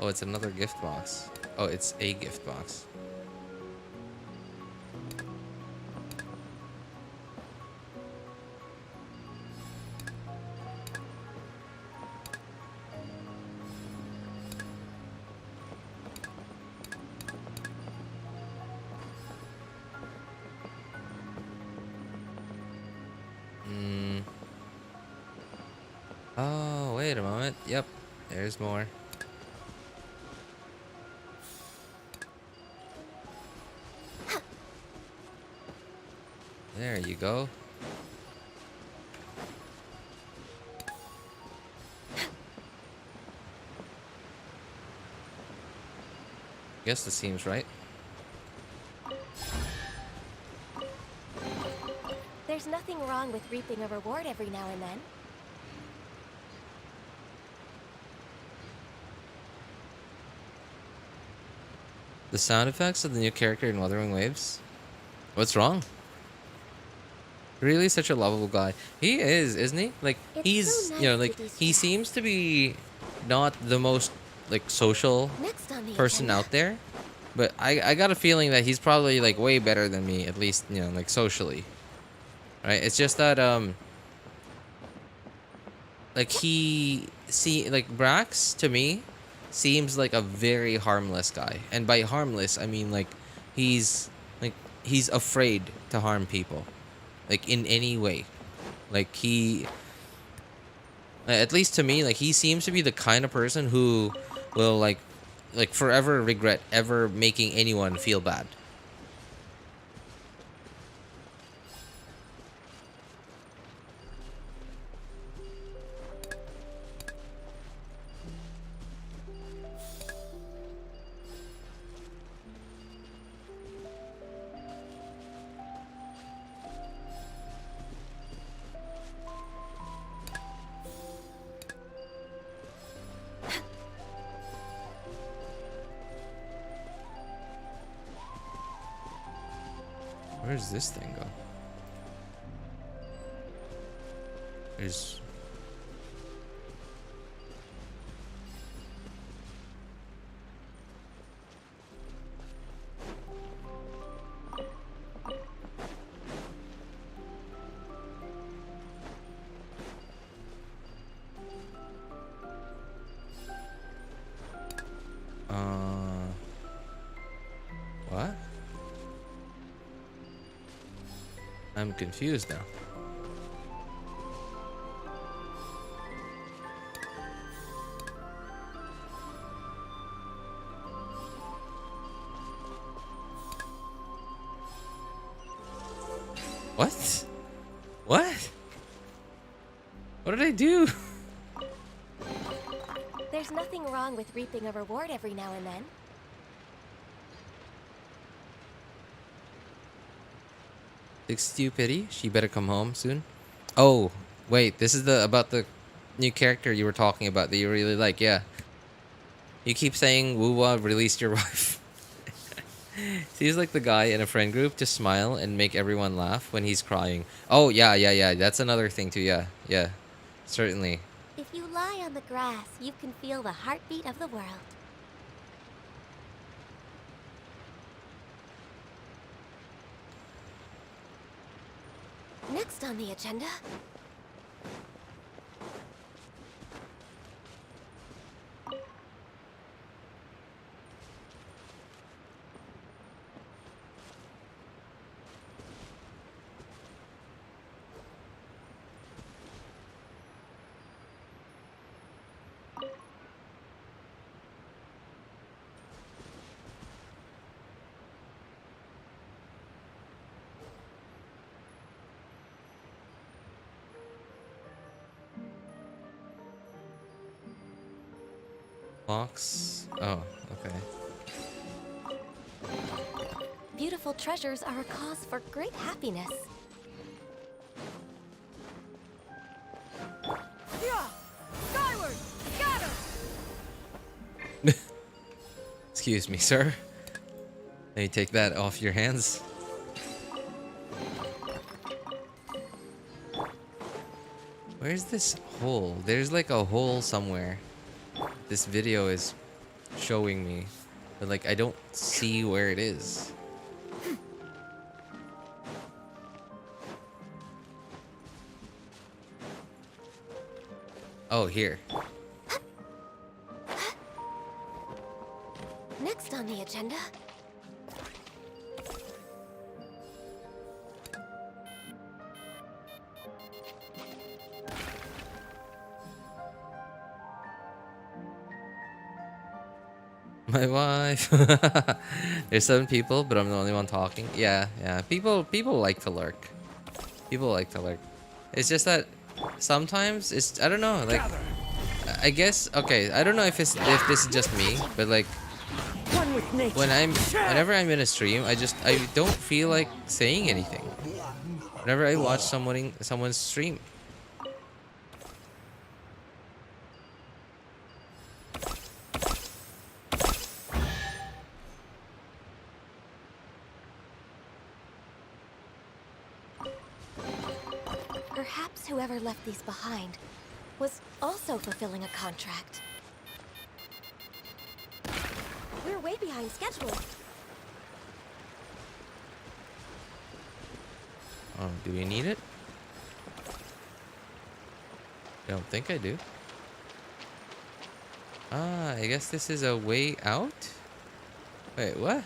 Oh, it's another gift box. Oh, it's a gift box. Oh, wait a moment. Yep, there's more. There you go. Guess this seems right. There's nothing wrong with reaping a reward every now and then. The sound effects of the new character in Wuthering Waves? What's wrong? Really such a lovable guy. He is, isn't he? Like, It's he's, so you know, nice like, to do he stuff. seems to be not the most, like, social Next on the person agenda. out there. But I got a feeling that he's probably, like, way better than me, at least, you know, like, socially. Right? It's just that, like, like, Brax, to me, seems like a very harmless guy. And by harmless, I mean, like, he's afraid to harm people. Like, in any way. Like, he, at least to me, like, he seems to be the kind of person who will, like forever regret ever making anyone feel bad. Where does this thing go? There's... What? I'm confused now. What? What? What did I do? There's nothing wrong with reaping a reward every now and then. Dixie pity. She better come home soon. Oh, wait. This is about the new character you were talking about that you really like. Yeah. You keep saying Woo-Wah released your wife. Seems like the guy in a friend group to smile and make everyone laugh when he's crying. Oh, yeah. That's another thing too. Yeah. Certainly. If you lie on the grass, you can feel the heartbeat of the world. Next on the agenda... Box. Oh, okay. Beautiful treasures are a cause for great happiness. Yeah! Skyward! Scatter! Excuse me, sir. Let me take that off your hands. Where's this hole? There's like a hole somewhere. This video is showing me. But like I don't see where it is. Oh, here. Next on the agenda. My wife. There's 7 people, but I'm the only one talking. Yeah. People like to lurk. People like to lurk. It's just that sometimes it's, I don't know, like I guess, okay, I don't know if this is just me, but like whenever I'm in a stream, I don't feel like saying anything. Whenever I watch someone's stream. Perhaps whoever left these behind was also fulfilling a contract. We're way behind schedule. Oh, do we need it? I don't think I do. Ah, I guess this is a way out? Wait, what?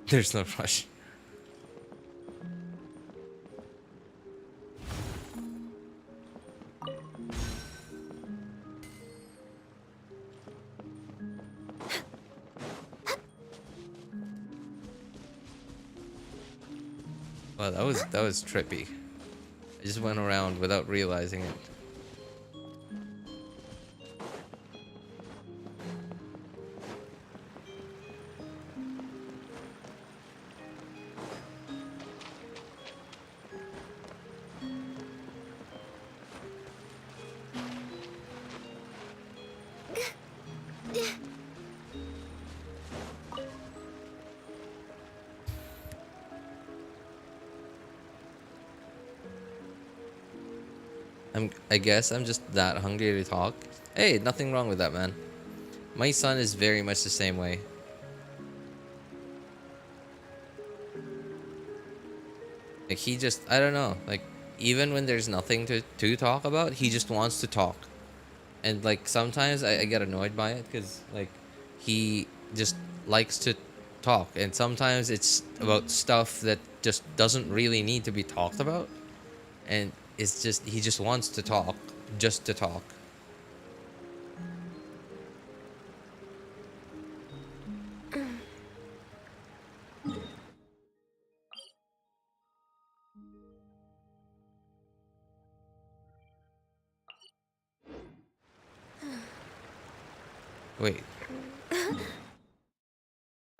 There's no rush. Wow, that was trippy. I just went around without realizing it. I guess I'm just that hungry to talk. Hey, nothing wrong with that, man. My son is very much the same way. Like he just, I don't know, like even when there's nothing to talk about, he just wants to talk. And like sometimes I get annoyed by it because like he just likes to talk, and sometimes it's about stuff that just doesn't really need to be talked about, and it's just he just wants to talk just to talk. Wait.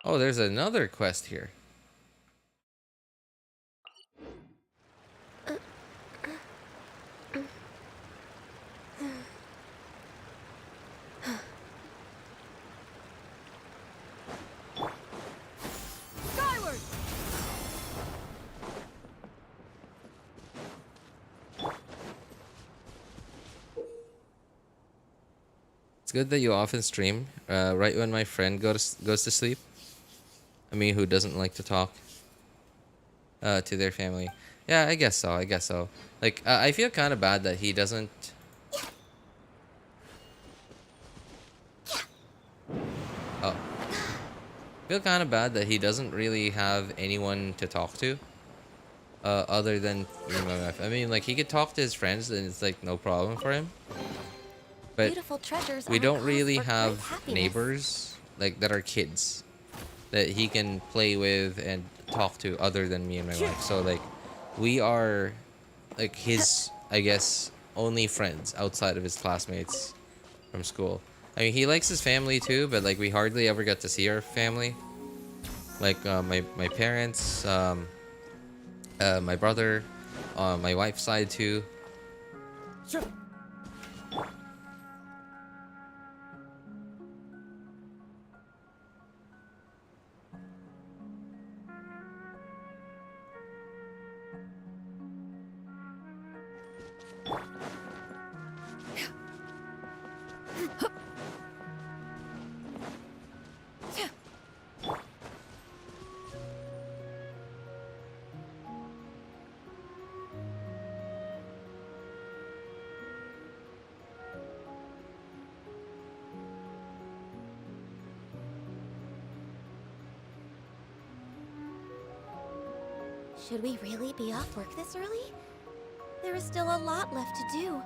Oh, there's another quest here. Skyward! It's good that you often stream right when my friend goes to sleep. I mean, who doesn't like to talk to their family? Yeah, I guess so. I guess so. Like, I feel kind of bad that he doesn't. Oh, I feel kind of bad that he doesn't really have anyone to talk to, other than me and my wife. I mean, like he could talk to his friends, and it's like no problem for him. But Beautiful treasures we are a don't cause really for great have happiness. neighbors like that are kids that he can play with and talk to other than me and my wife. So like we are like his, I guess, only friends outside of his classmates from school. I mean, he likes his family too, but like we hardly ever get to see our family. Like my parents, my brother, my wife's side too. Should we really be off work this early? There is still a lot left to do.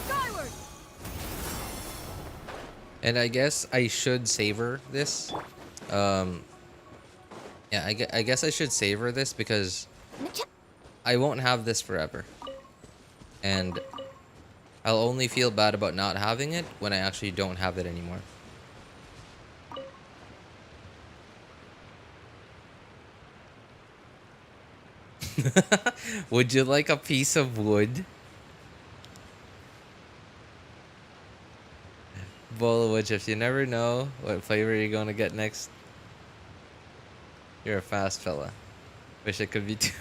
Skyward! And I guess I should savor this. Yeah, I guess I should savor this because I won't have this forever. And I'll only feel bad about not having it when I actually don't have it anymore. Would you like a piece of wood? Bowl of wood chips. You never know what flavor you're gonna get next. You're a fast fella. Wish it could be too.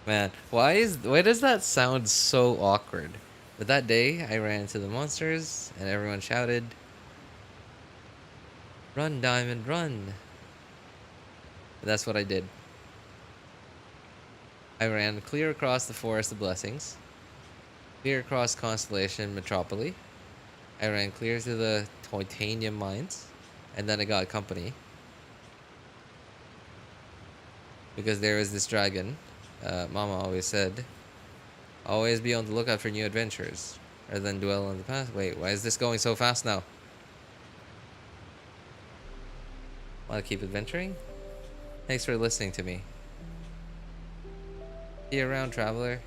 Man, why does that sound so awkward? But that day, I ran into the monsters, and everyone shouted, "Run, Diamond, run!" And that's what I did. I ran clear across the Forest of Blessings, clear across Constellation Metropolis. I ran clear to the titanium mines, and then I got company. Because there is this dragon. Mama always said, always be on the lookout for new adventures, rather than dwell on the past. Wait, why is this going so fast now? Want to keep adventuring? Thanks for listening to me. See you around, traveler.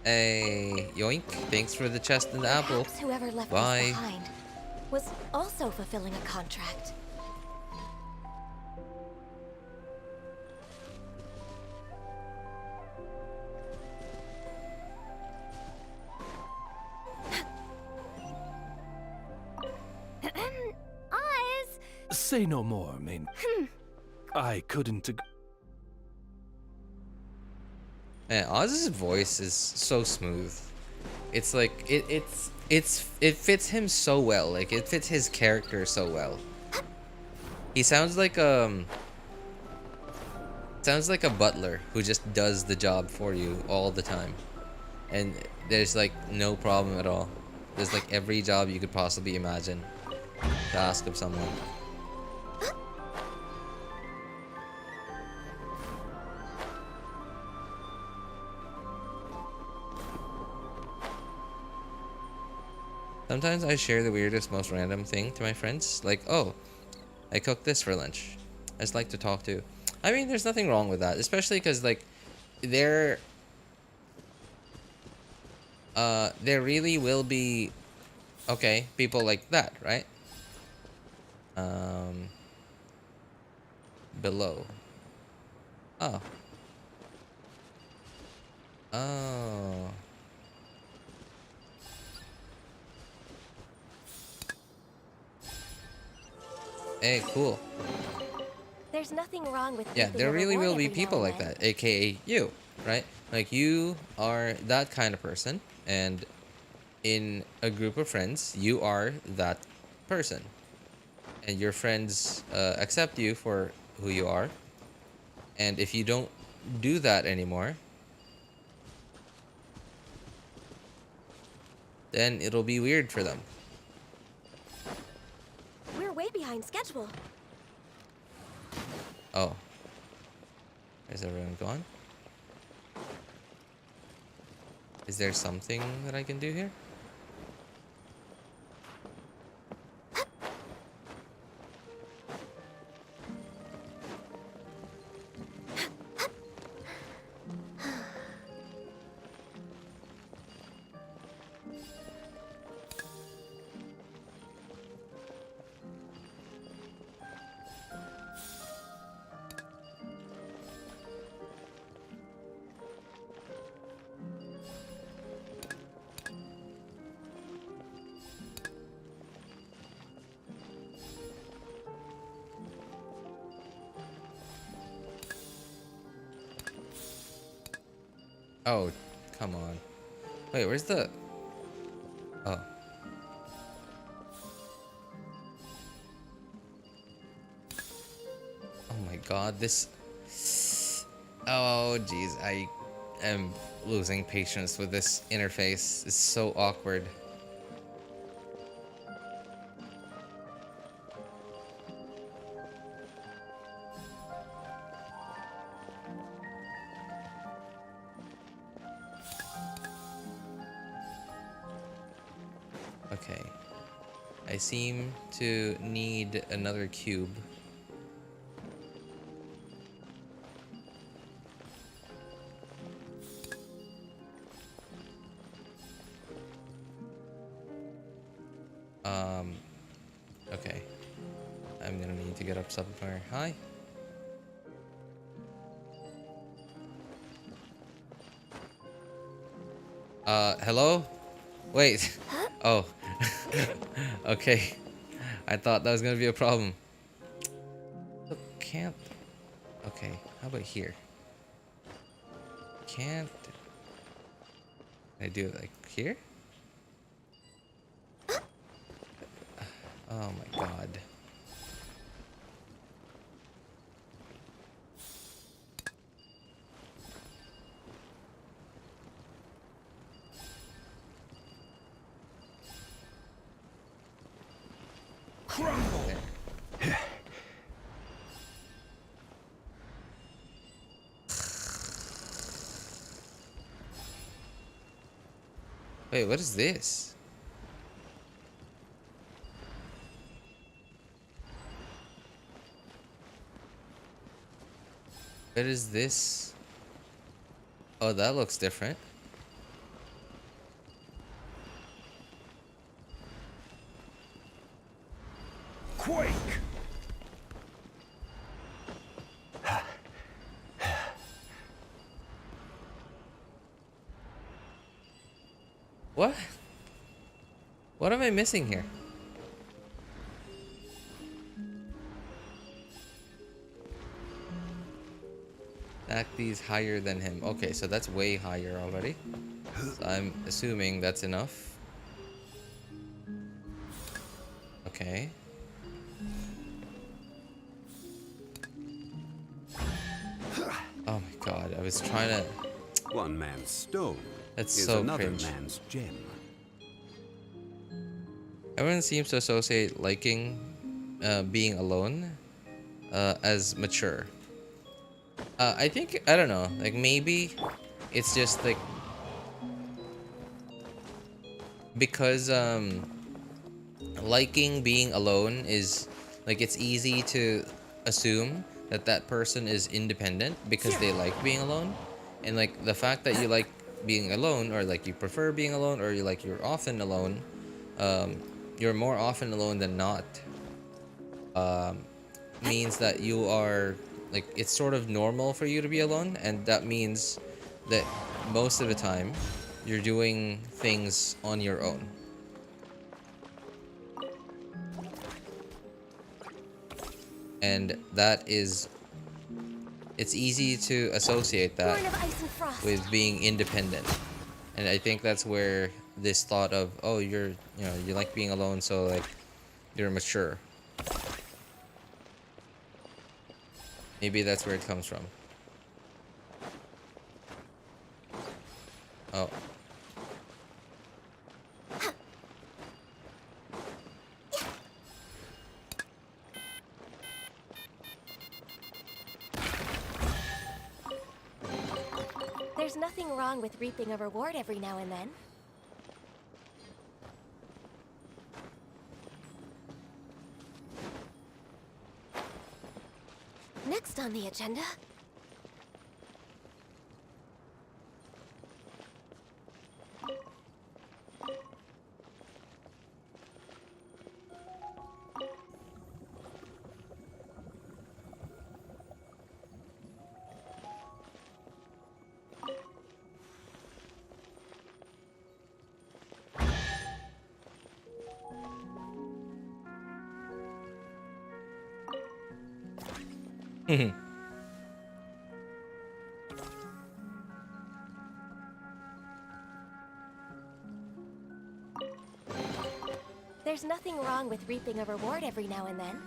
Hey, yoink. Thanks for the chest and the apple. Perhaps whoever left Bye. this behind was also fulfilling a contract. Oz! Say no more, main. I couldn't Man, Oz's voice is so smooth. It's like it fits him so well. Like it fits his character so well. He sounds like a butler who just does the job for you all the time. And there's like no problem at all. There's like every job you could possibly imagine to ask of someone. Sometimes I share the weirdest, most random thing to my friends. Like, oh, I cooked this for lunch. I just like to talk to. I mean, there's nothing wrong with that. Especially because, like, there really will be, okay, people like that, right? Below. Oh. Oh. Hey, cool. There's nothing wrong with Yeah, keeping there a really reward will be every people now like and then. that, aka you, right? Like you are that kind of person, and in a group of friends, you are that person. and your friends accept you for who you are. And if you don't do that anymore, then it'll be weird for them. We're way behind schedule. Oh. Is everyone gone? Is there something that I can do here? Oh, come on. Wait, where's the... Oh. Oh my god, this... Oh, jeez, I am losing patience with this interface. It's so awkward. Okay. I seem to need another cube. Okay. I'm gonna need to get up somewhere. Hi. Hello? Wait. Oh. Okay. I thought that was gonna be a problem. Look, can't. Okay, how about here? Can't. Can I do it like here? Oh my god. Wait, what is this? What is this? Oh, that looks different. Quake! What? What am I missing here? Acti's higher than him. Okay, so that's way higher already. So I'm assuming that's enough. Okay. Oh my god, I was trying to... One man's stone That's is so another cringe. man's gem. Everyone seems to associate liking being alone as mature. I think, I don't know, like maybe it's just like because liking being alone is like it's easy to assume that that person is independent because they like being alone, and like the fact that you like being alone, or like you prefer being alone, or you're often alone, you're more often alone than not, means that you are like, it's sort of normal for you to be alone, and that means that most of the time you're doing things on your own. And that is, it's easy to associate that Born of ice and frost. with being independent. And I think that's where this thought of, oh, you like being alone, so like you're mature. Maybe that's where it comes from. Oh. There's nothing wrong with reaping a reward every now and then. Next on the agenda... There's nothing wrong with reaping a reward every now and then.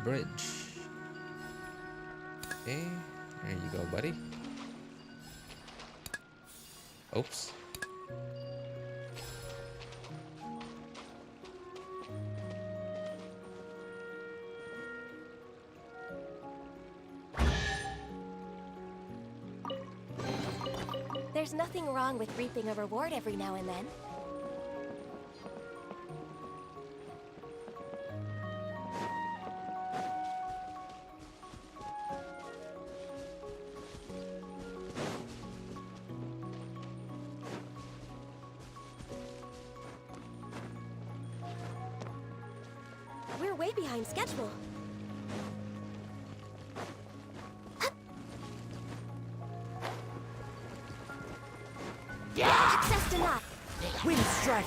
Bridge. Okay, there you go, buddy. Oops. There's nothing wrong with reaping a reward every now and then. We're way behind schedule. Access denied. Wind strike!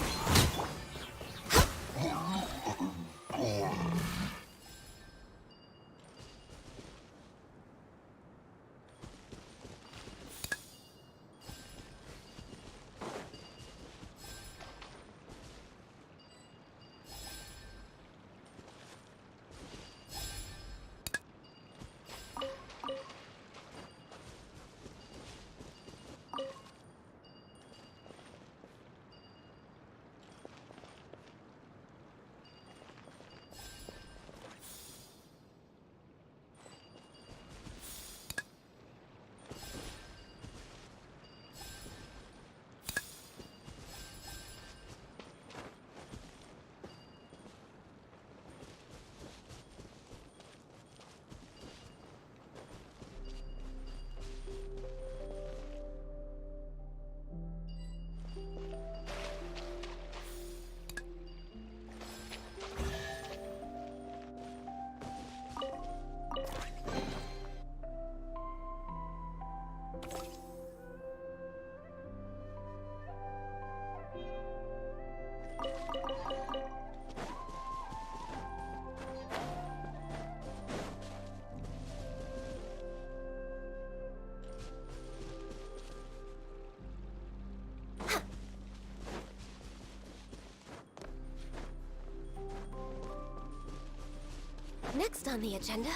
Next on the agenda...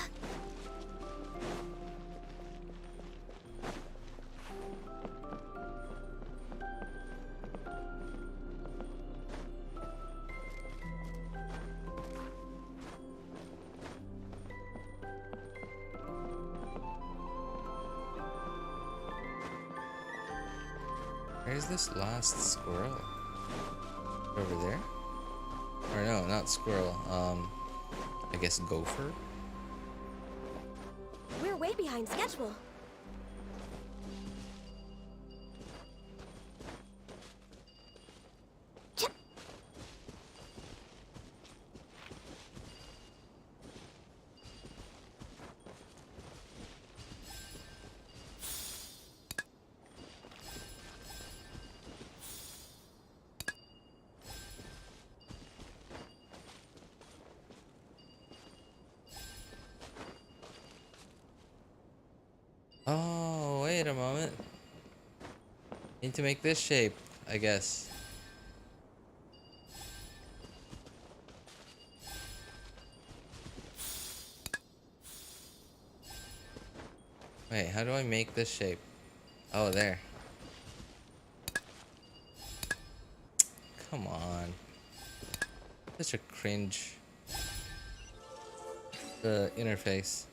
Where's this last squirrel? Over there? Or no, not squirrel. I guess gopher? We're way behind schedule. Oh, wait a moment. Need to make this shape, I guess. Wait, how do I make this shape? Oh, there. Come on. Such a cringe interface.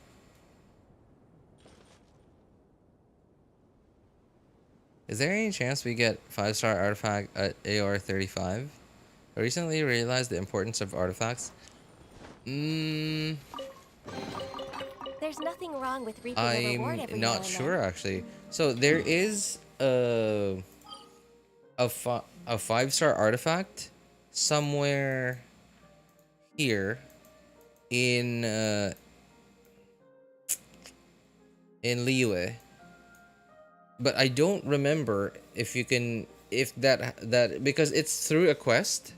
Is there any chance we get 5-star artifact at AR 35? I recently realized the importance of artifacts. There's nothing wrong with reaping a reward I'm every not now and sure then. actually. So there is a 5-star artifact somewhere here in Liyue, but I don't remember if you can, if that because it's through a quest.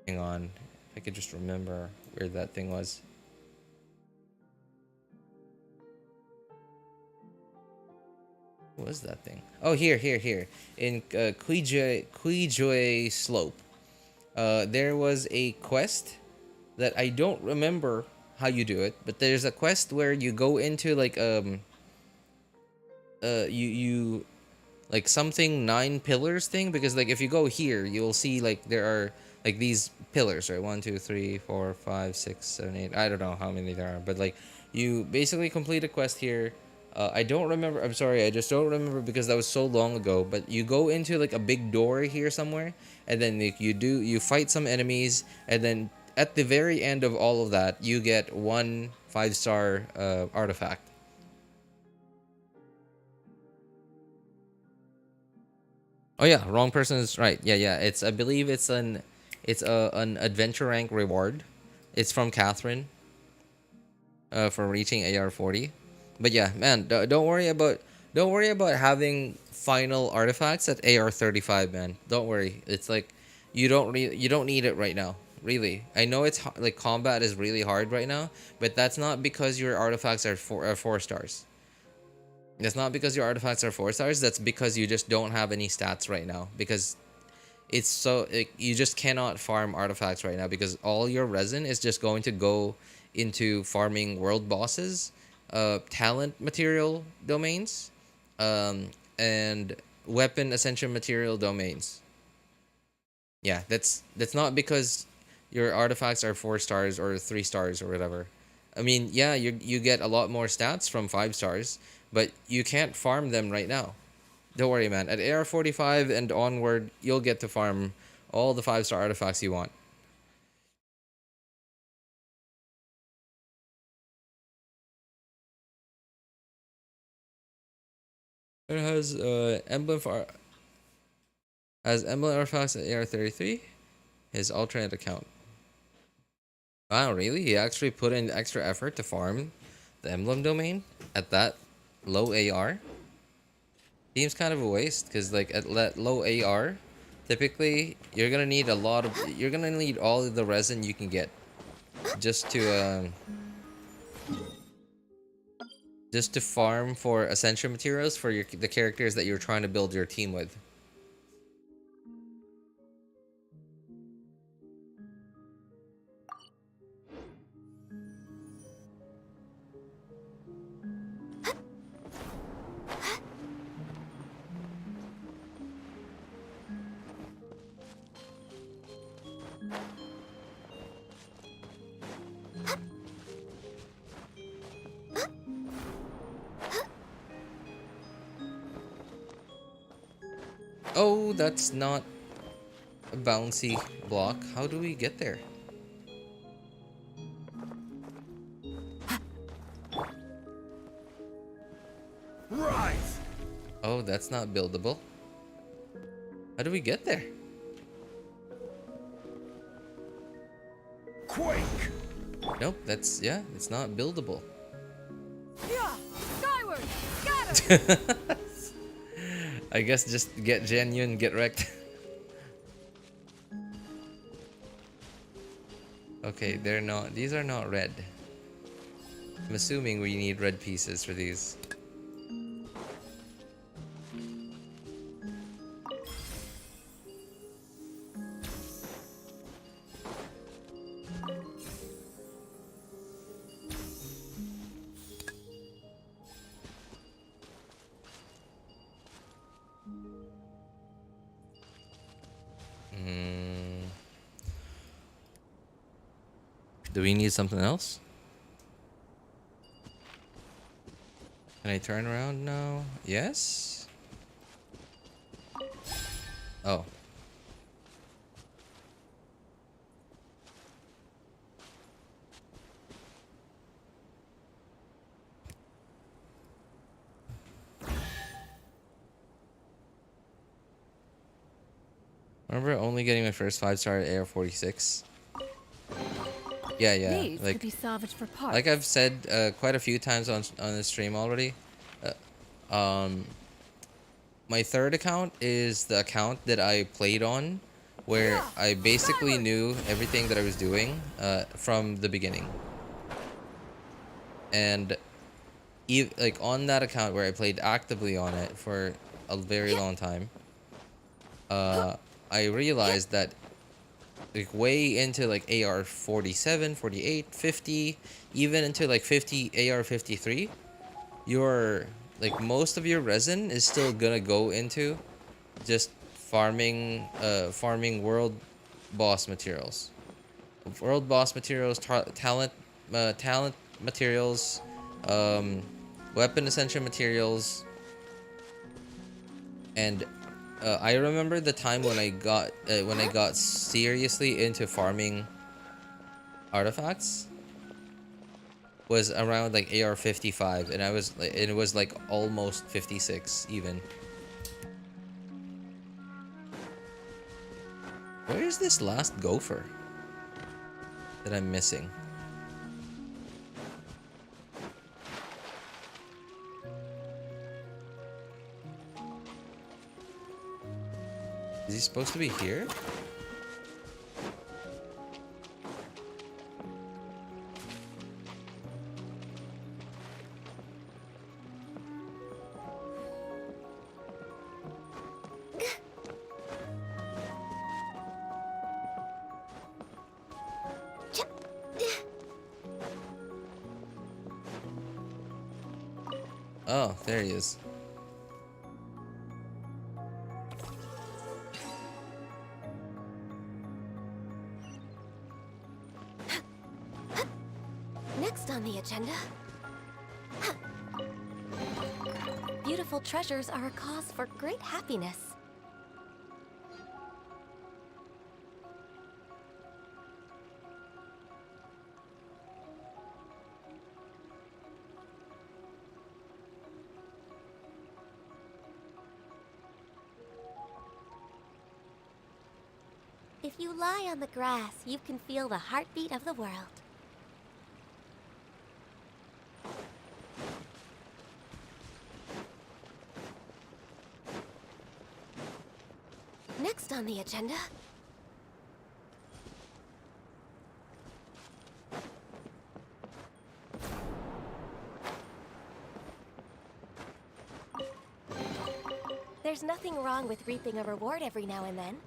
Hang on, if I could just remember where that thing was. What was that thing? Oh, here in Kuijue Slope. There was a quest that I don't remember how you do it, but there's a quest where you go into like you like something 9 pillars thing, because like if you go here you'll see like there are like these pillars, right? 1 2 3 4 5 6 7 8, I don't know how many there are, but like you basically complete a quest here. I don't remember, I'm sorry, I just don't remember because that was so long ago, but you go into like a big door here somewhere, and then like you fight some enemies, and then at the very end of all of that you get one 5-star artifact. Oh yeah, wrong person is right. Yeah. It's, I believe it's an adventure rank reward. It's from Catherine. For reaching AR 40. But yeah, man, don't worry about having final artifacts at AR 35, man. Don't worry. It's like you don't need it right now. Really, I know it's like combat is really hard right now, but that's not because your artifacts are 4 stars. That's not because your artifacts are 4 stars. That's because you just don't have any stats right now. Because it's so you just cannot farm artifacts right now, because all your resin is just going to go into farming world bosses, talent material domains, and weapon ascension material domains. Yeah, that's not because your artifacts are 4 stars or 3 stars or whatever. I mean, yeah, you get a lot more stats from 5 stars, but you can't farm them right now. Don't worry, man. At AR 45 and onward, you'll get to farm all the 5-star artifacts you want. It has emblem artifacts at AR 33. His alternate account. Wow, really? He actually put in extra effort to farm the emblem domain at that low AR? Seems kind of a waste, because like at that low AR, typically you're gonna need all of the resin you can get just to farm for ascension materials for the characters that you're trying to build your team with. Oh, that's not a bouncy block. How do we get there? Rise! Oh, that's not buildable. How do we get there? Quake! Nope, it's not buildable. Yeah! Skyward! Scatter! I guess just get genuine, get wrecked. Okay, these are not red. I'm assuming we need red pieces for these. Do we need something else? Can I turn around now? Yes? Oh. Remember only getting my first 5-star at AR-46? Yeah. These could be salvaged for parts. Like I've said quite a few times on the stream already. My third account is the account that I played on, where I basically knew everything that I was doing from the beginning. And like on that account where I played actively on it for a very long time, I realized that like way into like AR 47, 48, 50, even into like 50 AR 53, your like most of your resin is still gonna go into just farming world boss materials. World boss materials, talent materials, weapon essential materials, and I remember the time when I got seriously into farming artifacts was around like AR 55, and it was like almost 56 even. Where is this last gopher that I'm missing? Is he supposed to be here? Oh, there he is. Next on the agenda. Beautiful treasures are a cause for great happiness. If you lie on the grass, you can feel the heartbeat of the world. Next on the agenda. There's nothing wrong with reaping a reward every now and then.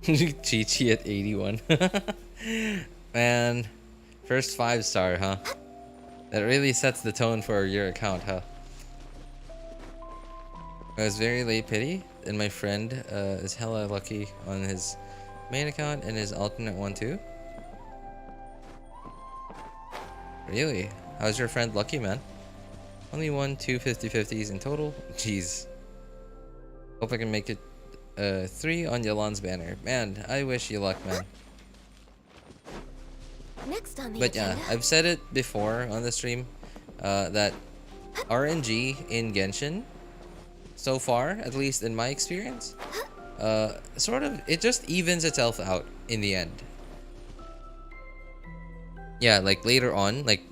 Chi-Chi at 81. Man, first 5-star, huh? That really sets the tone for your account, huh? I was very late pity, and my friend is hella lucky on his main account and his alternate one too. Really? How's your friend lucky, man? Only 2 50/50s in total? Jeez. Hope I can make it 3 on Yelan's banner. Man, I wish you luck, man. Next on the But yeah, agenda. I've said it before on the stream that RNG in Genshin, so far, at least in my experience, sort of, it just evens itself out in the end. yeah, like later on, like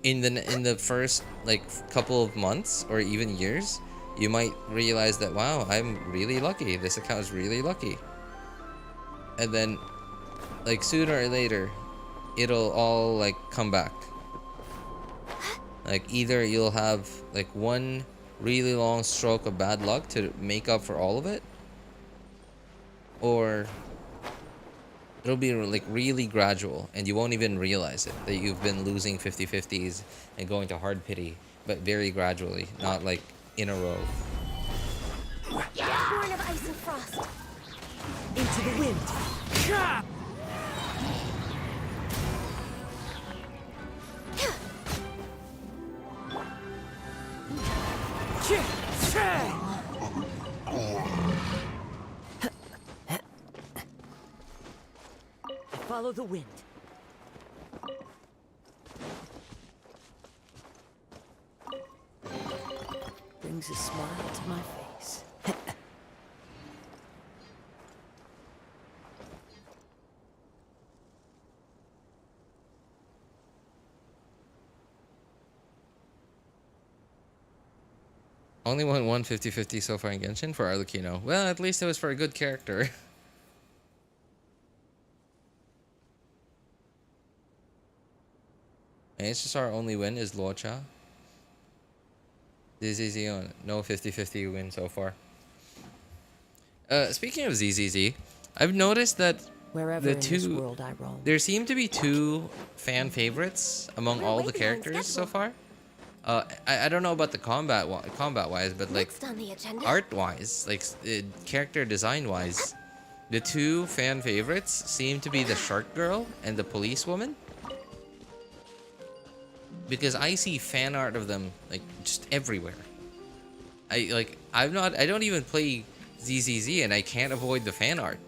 in the first like couple of months or even years, you might realize that, wow, I'm really lucky. This account is really lucky. And then like sooner or later, it'll all like come back. Like either you'll have like one really long stroke of bad luck to make up for all of it, or it'll be like really gradual and you won't even realize it, that you've been losing 50/50s and going to hard pity, but very gradually, not like in a row. Born of ice and frost. Into the wind. Follow the wind. Brings a smile to my face. Only won 150/50 so far in Genshin for Arlecchino. Well, at least it was for a good character. And it's just our only win is Luocha. ZZZ, no 50/50 win so far. Speaking of ZZZ, I've noticed that Wherever in this world I roam. there seem to be two fan favorites among all the characters so far. I don't know about the combat wise, but like Next on the agenda. art wise, like character design wise, the two fan favorites seem to be the shark girl and the police woman. Because I see fan art of them like just everywhere. I don't even play ZZZ and I can't avoid the fan art.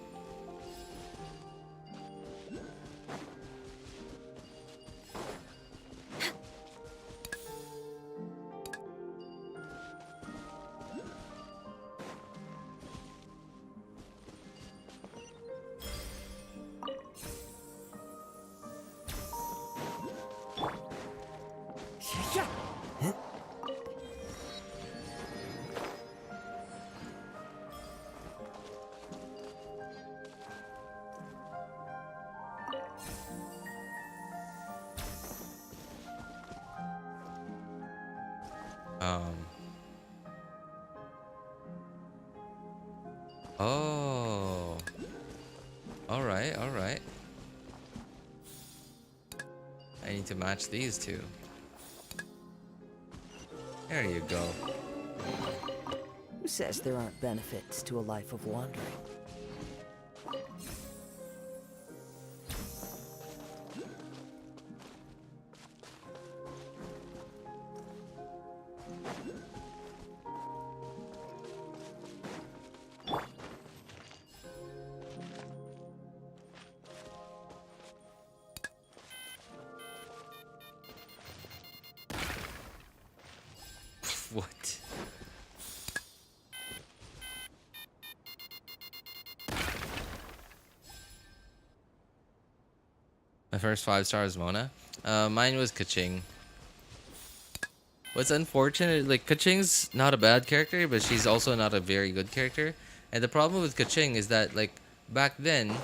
Oh. Alright, alright. I need to match these two. There you go. Who says there aren't benefits to a life of wandering? What? My first 5 stars, Mona. Mine was Kaching. What's unfortunate, like Kaching's not a bad character, but she's also not a very good character. And the problem with Kaching is that, like, back then,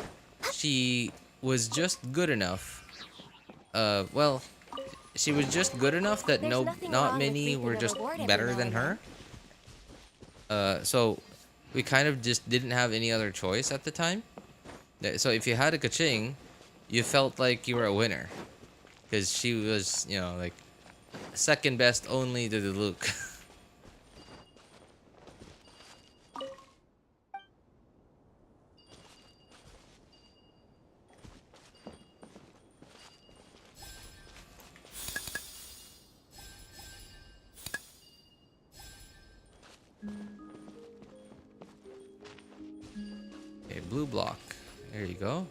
she was just good enough. Well, she was just good enough that not many were just better than her. So we kind of just didn't have any other choice at the time. So if you had a Kaching, you felt like you were a winner, because she was, you know, like second best only to the Luke. Okay, blue block. There you go.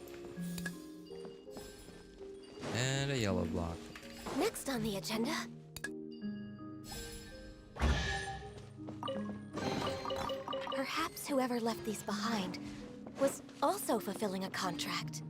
And a yellow block. Next on the agenda. Perhaps whoever left these behind was also fulfilling a contract.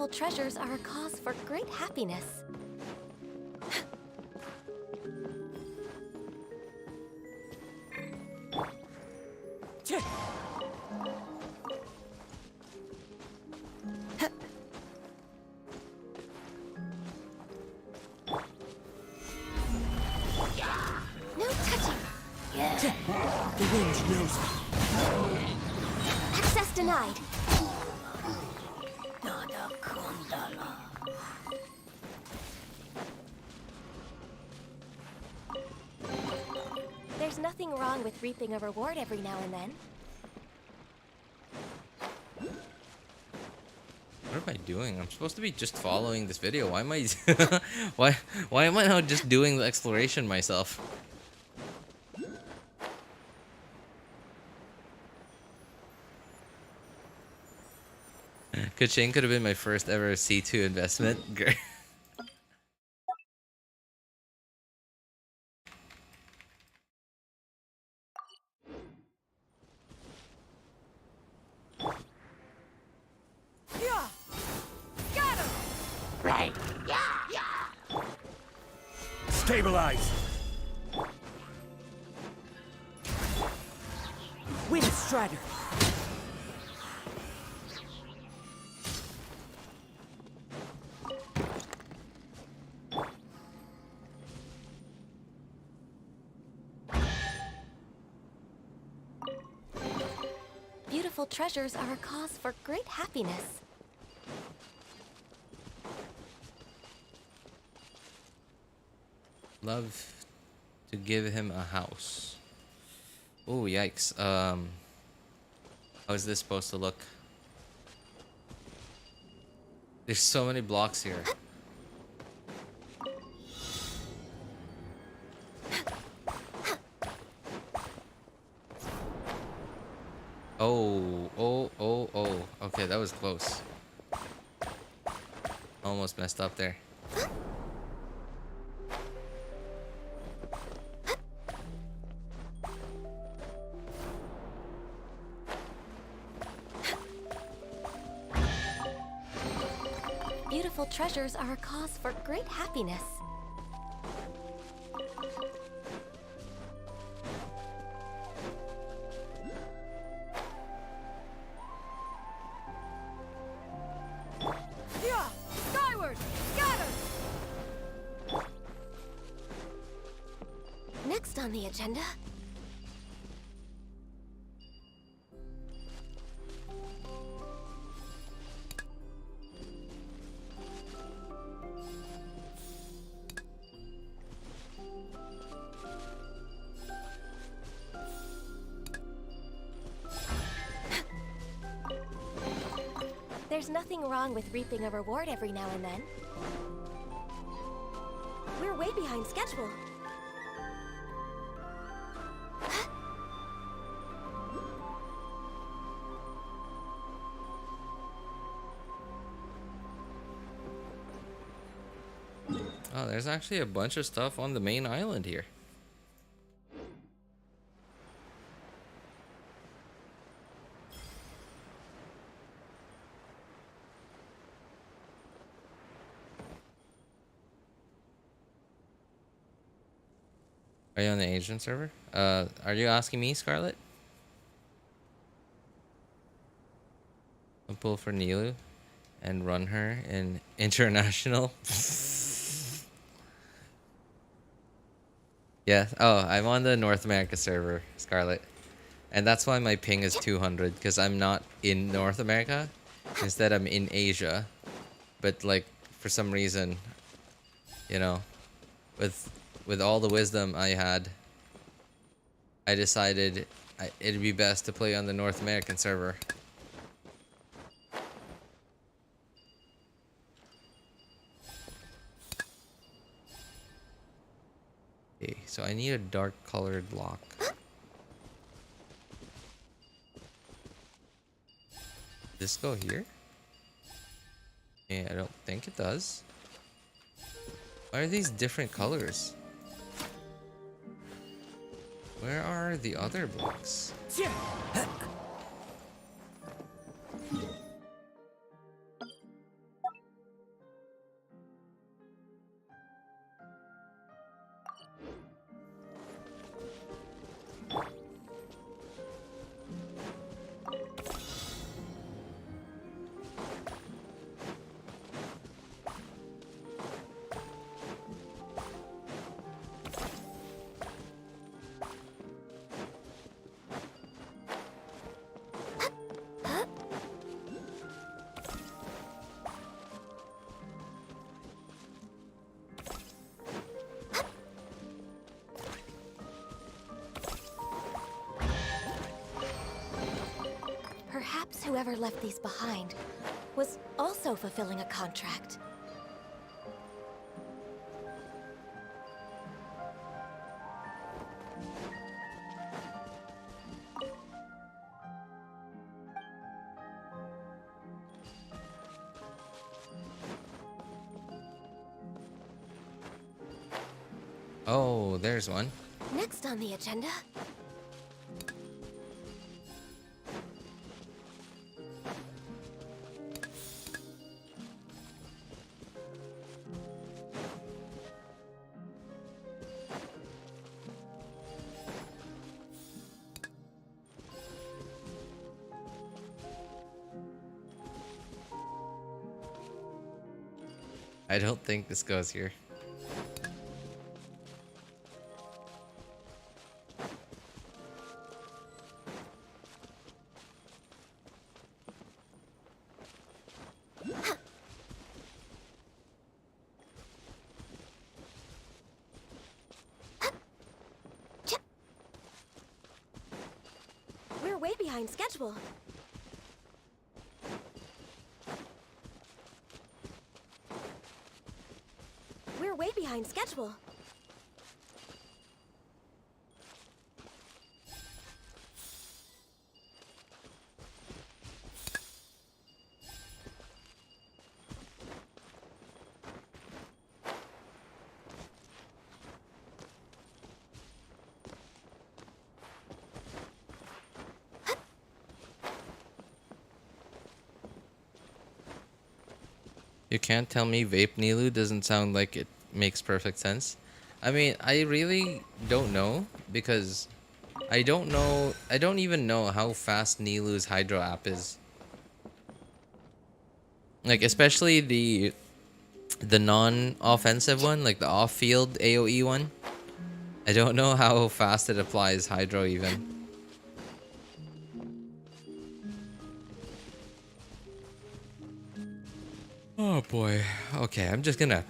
Beautiful treasures are a cause for great happiness. No touching. The wind knows me. Access denied. There's nothing wrong with reaping a reward every now and then. What am I doing? I'm supposed to be just following this video. Why am I why am I not just doing the exploration myself? Kuching could have been my first ever C2 investment. Great. Yeah! Got him! Right. Stabilize! Wind Strider. Beautiful treasures are a cause for great happiness. Love to give him a house. Oh, yikes. How is this supposed to look? There's so many blocks here. Oh. Okay, that was close. Almost messed up there. Beautiful treasures are a cause for great happiness. Yeah! Skyward! Got him! Next on the agenda, there's nothing wrong with reaping a reward every now and then. We're way behind schedule. Oh, there's actually a bunch of stuff on the main island here. Are you on the Asian server? Are you asking me, Scarlet? I'll pull for Nilou and run her in international. Yeah. Oh, I'm on the North America server, Scarlet. And that's why my ping is 200, because I'm not in North America. Instead, I'm in Asia. But, like, for some reason, you know, with all the wisdom I had, I decided it'd be best to play on the North American server. Okay, so I need a dark colored block. This go here? Yeah, I don't think it does. Why are these different colors? Where are the other blocks? whoever left these behind was also fulfilling a contract. Oh, there's one. Next on the agenda. I don't think this goes here. We're way behind schedule. We're way behind schedule. You can't tell me vape Nilou doesn't sound like it makes perfect sense. I mean, I really don't know because I don't even know how fast Nilou's Hydro app is. Like, especially the non-offensive one, like the off-field AoE one. I don't know how fast it applies Hydro even. Oh boy. Okay, I'm just gonna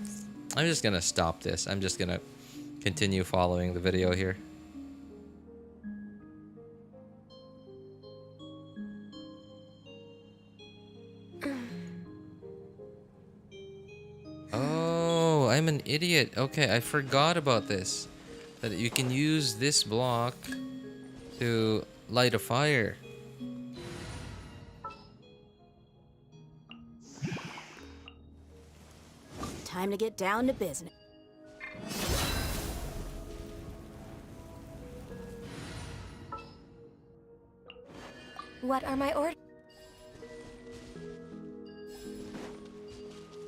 stop this. I'm just gonna continue following the video here. Oh, I'm an idiot. Okay, I forgot about this. That you can use this block to light a fire. Time to get down to business. What are my orders?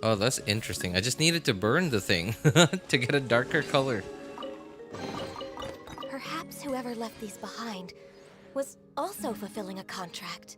Oh, that's interesting. I just needed to burn the thing to get a darker color. Perhaps whoever left these behind was also fulfilling a contract.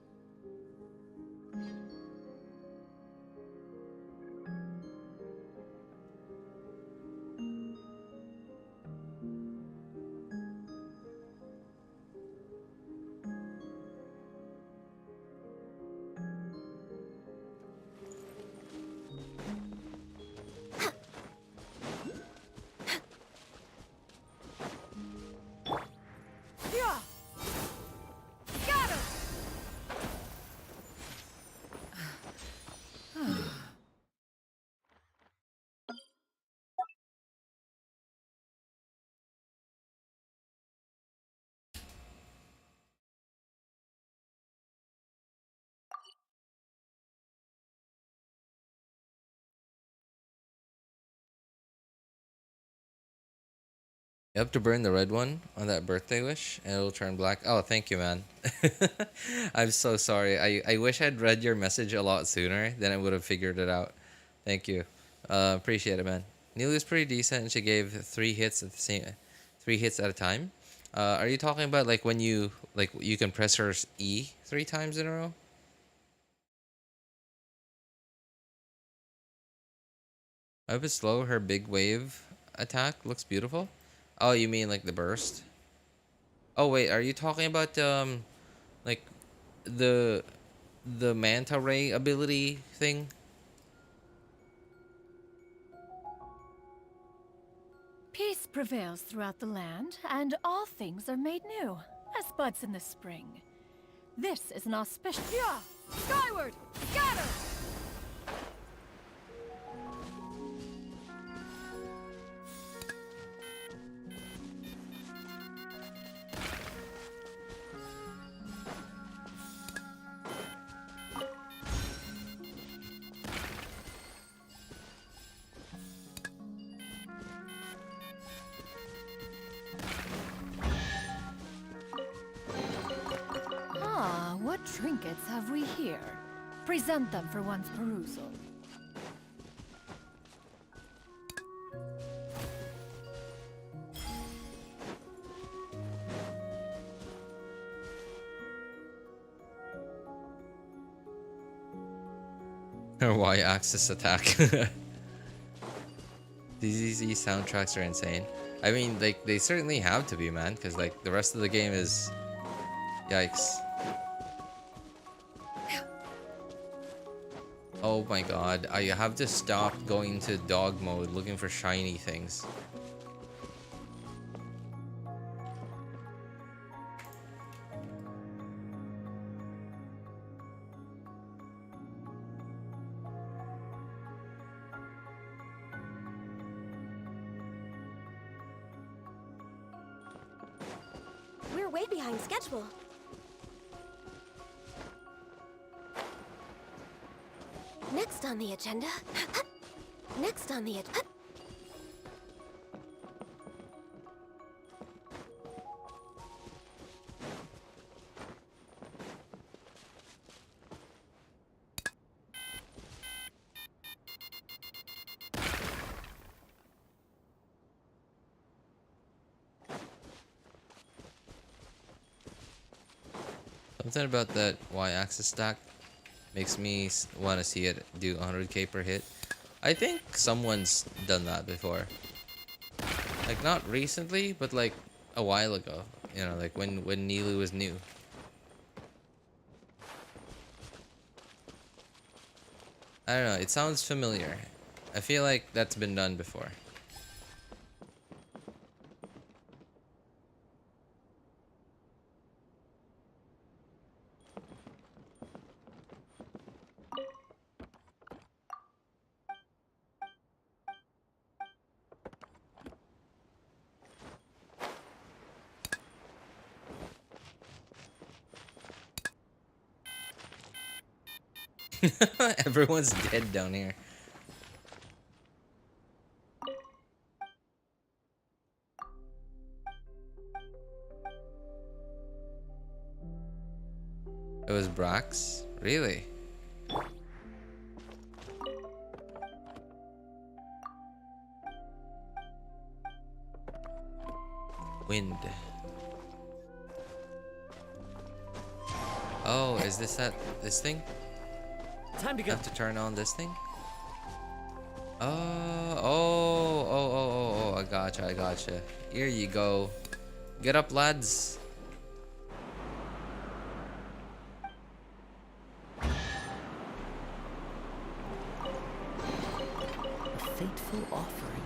You have to burn the red one on that birthday wish and it'll turn black. Oh, thank you, man. I'm so sorry. I wish I'd read your message a lot sooner, then I would have figured it out. Thank you. Appreciate it, man. Nilou's pretty decent and she gave 3 hits at the same 3 hits at a time. Are you talking about like when you can press her E 3 times in a row? I would slow her big wave attack looks beautiful. Oh, you mean like the burst? Oh wait, are you talking about like the manta ray ability thing? Peace prevails throughout the land, and all things are made new, as buds in the spring. This is an auspicious... Skyward! Scatter! What trinkets have we here? Present them for one's perusal. Or Y-axis attack. These soundtracks are insane. I mean, like, they certainly have to be, man, because, like, the rest of the game is... Yikes. Oh my god, I have to stop going to dog mode looking for shiny things. We're way behind schedule. Next on the agenda. Next on the agenda. Something about that Y-axis stack makes me want to see it do 100k per hit. I think someone's done that before. Like, not recently, but like a while ago. You know, like when Nilou was new. I don't know, it sounds familiar. I feel like that's been done before. Everyone's dead down here. It was Brax? Really? Wind. Oh, is this this thing? Time to I go. have to turn on this thing? Oh, I gotcha. Here you go. Get up, lads. A fateful offering.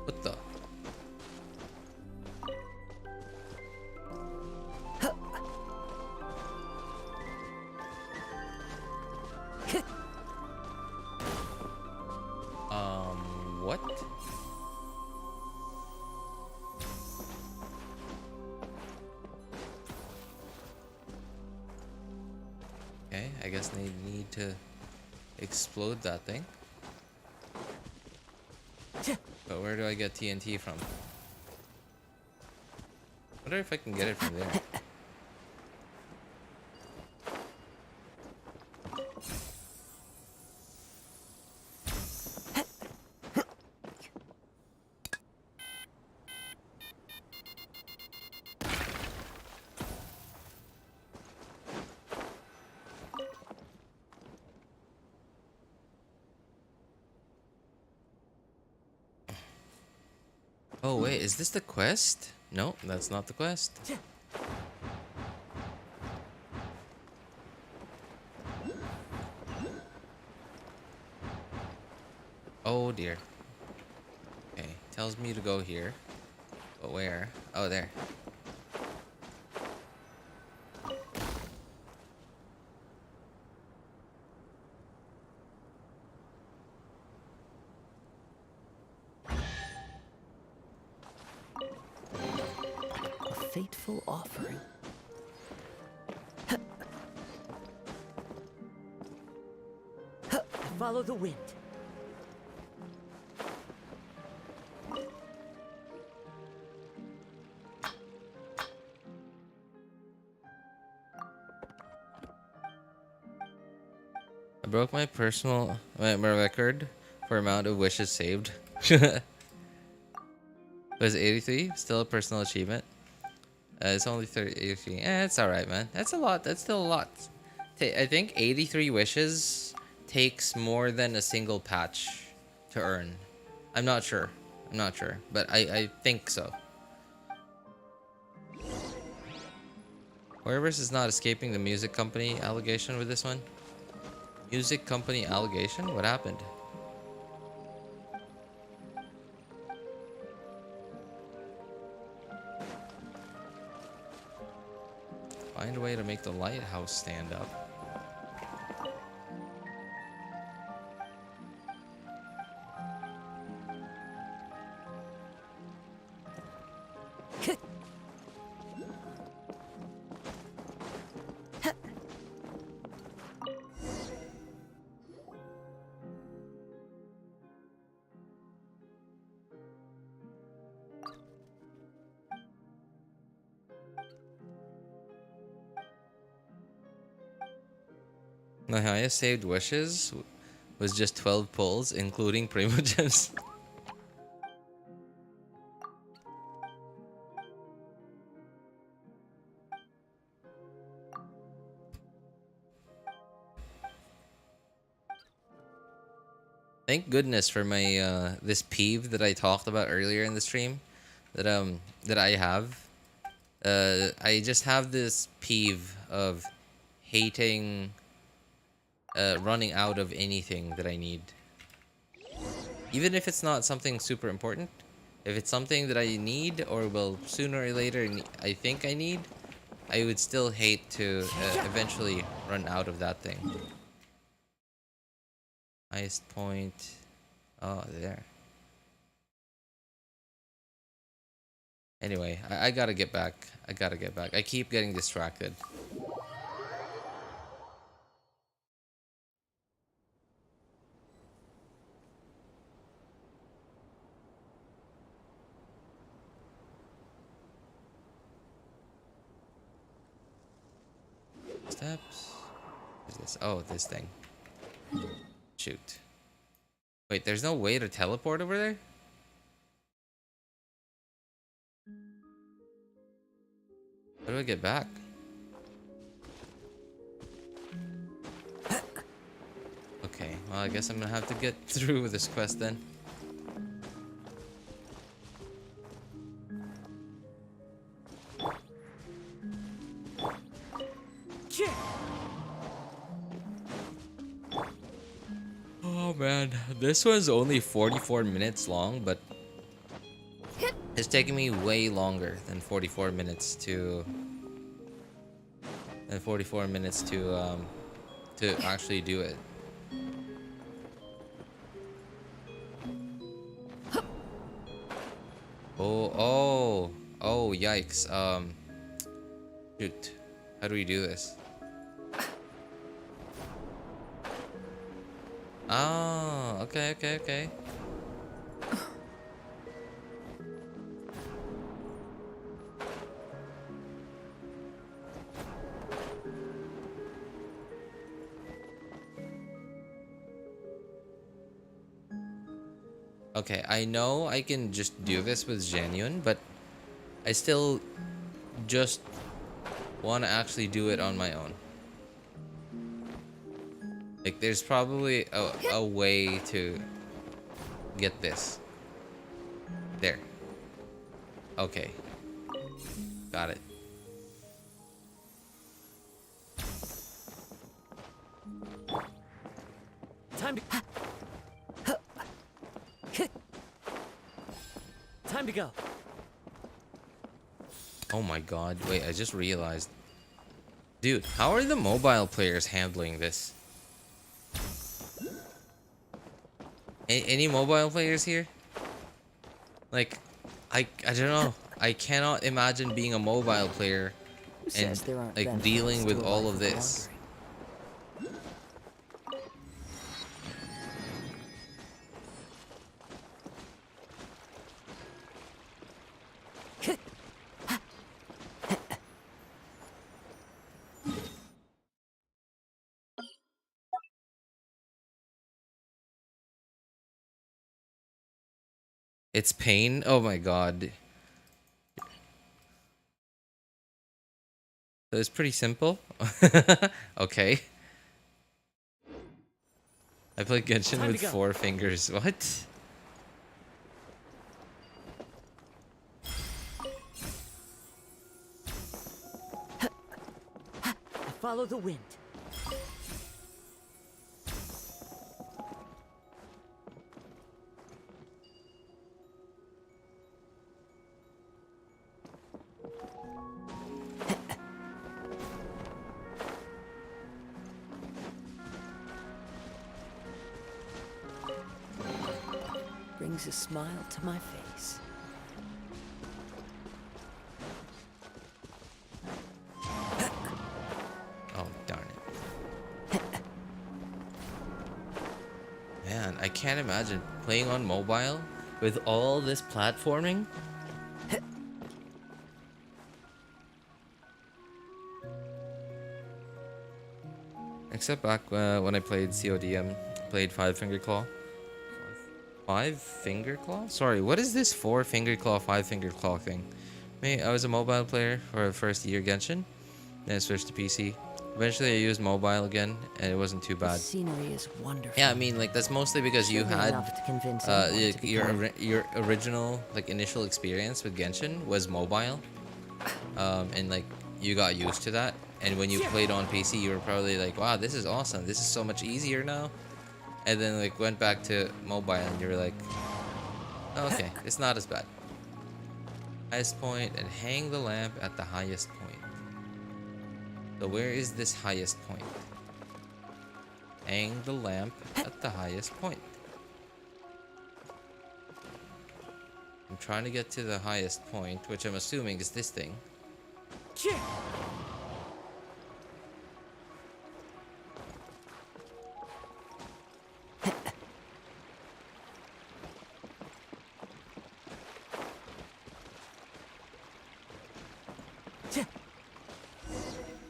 What the? What? Okay, I guess they need to explode that thing. But where do I get TNT from? Wonder if I can get it from there. Oh wait, is this the quest? No, that's not the quest. tells me to go here. But where? Oh, there. A fateful offering. Follow the wind. I broke my my record for amount of wishes saved. Was 83 still a personal achievement? It's only 83. It's all right, man. That's a lot. That's still a lot. I think 83 wishes takes more than a single patch to earn. I'm not sure. But I think so. Whoever's is not escaping the music company allegation with this one. Music company allegation? What happened? Find a way to make the lighthouse stand up. My highest saved wishes was just 12 pulls, including Primo Gems. Thank goodness for my this peeve that I talked about earlier in the stream that I have. I just have this peeve of hating running out of anything that I need. Even if it's not something super important, if it's something that I need or will sooner or later I think I need, I would still hate to eventually run out of that thing. Highest point. Oh, there. Anyway, I gotta get back. I keep getting distracted. Steps. What is this? Oh, this thing. Shoot. Wait, there's no way to teleport over there? How do I get back? Okay, well, I guess I'm gonna have to get through with this quest then. Oh man, this one's only 44 minutes long, but it's taking me way longer than 44 minutes to actually do it. Oh, yikes. Shoot. How do we do this? Oh, okay. Okay, I know I can just do this with Genuine, but I still just want to actually do it on my own. Like, there's probably a way to get this. There. Okay. Got it. Time to... Time to go. Oh my god. Wait, I just realized. Dude, how are the mobile players handling this? Any mobile players here? Like, I don't know. I cannot imagine being a mobile player Who and says there aren't like benefits dealing to with a all life of this. It's pain. Oh my god. So it's pretty simple. Okay. I play Genshin with 4 fingers. What? Follow the wind. Brings a smile to my face. Oh, darn it. Man, I can't imagine playing on mobile with all this platforming. Except back when I played CODM, played 5-finger claw. 5-finger claw? Sorry, what is this 4-finger claw, 5-finger claw thing? I was a mobile player for the first year Genshin, then I switched to PC. Eventually I used mobile again, and it wasn't too The bad. scenery is wonderful. Yeah, I mean, like, that's mostly because you Surely had enough to convince anyone to become- your original, like, initial experience with Genshin was mobile. And, like, you got used to that. And when you played on PC, you were probably like, wow, this is awesome. This is so much easier now. And then, like, went back to mobile, and you were like, okay, it's not as bad. Highest point, and hang the lamp at the highest point. So where is this highest point? Hang the lamp at the highest point. I'm trying to get to the highest point, which I'm assuming is this thing.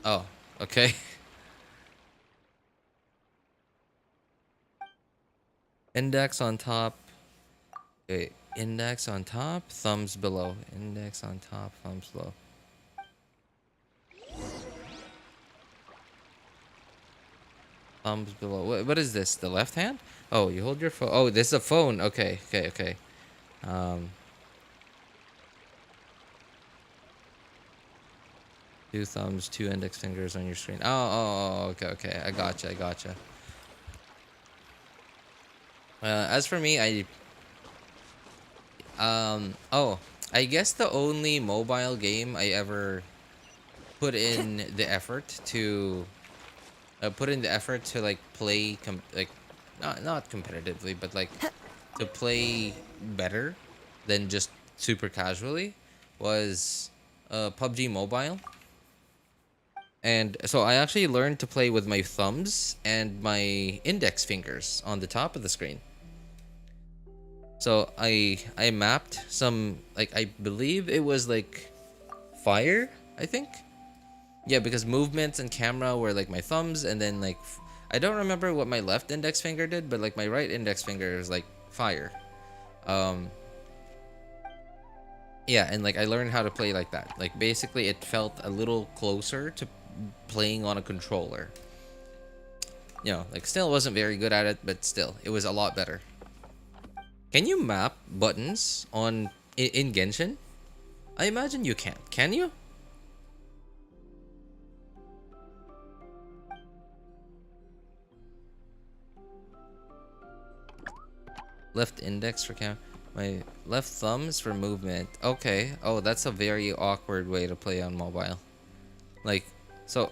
Oh, okay. Index on top. Wait, index on top, thumbs below. Index on top, thumbs below. Thumbs below. What is this? The left hand? Oh, you hold your phone. Oh, this is a phone. Okay, okay, okay. Two thumbs, 2 index fingers on your screen. Oh, okay, okay. I gotcha, I gotcha. As for me, I guess the only mobile game I ever put in the effort to like play like not competitively, but like to play better than just super casually was PUBG Mobile. And so I actually learned to play with my thumbs and my index fingers on the top of the screen. So I mapped some, like, I believe it was like fire, I think. Yeah, because movements and camera were like my thumbs, and then like I don't remember what my left index finger did, but like my right index finger was like fire. Yeah, and like I learned how to play like that. Like basically it felt a little closer to playing on a controller. You know, like still wasn't very good at it, but still it was a lot better. Can you map buttons on in Genshin? I imagine you can't. Can you? Left index for camera. My left thumb is for movement. Okay. Oh, that's a very awkward way to play on mobile. Like, so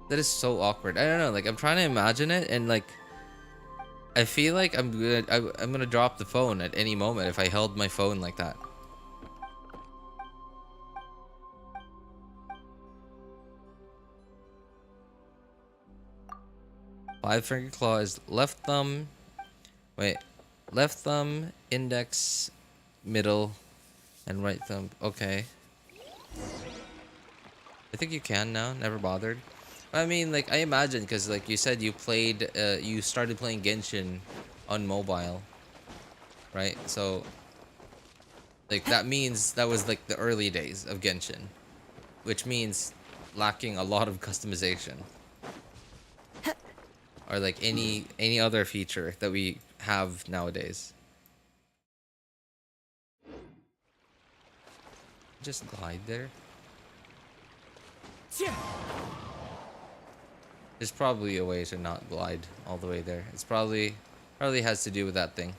that is so awkward. I don't know. Like, I'm trying to imagine it, and like, I feel like I'm gonna drop the phone at any moment if I held my phone like that. Five finger claw is left thumb. Wait, left thumb, index, middle, and right thumb. Okay. I think you can now. Never bothered. I mean, like, I imagine, because like you said, you started playing Genshin on mobile, right? So like that means that was like the early days of Genshin, which means lacking a lot of customization, or like any other feature that we have nowadays. Just glide there. There's probably a way to not glide all the way there. It's probably has to do with that thing.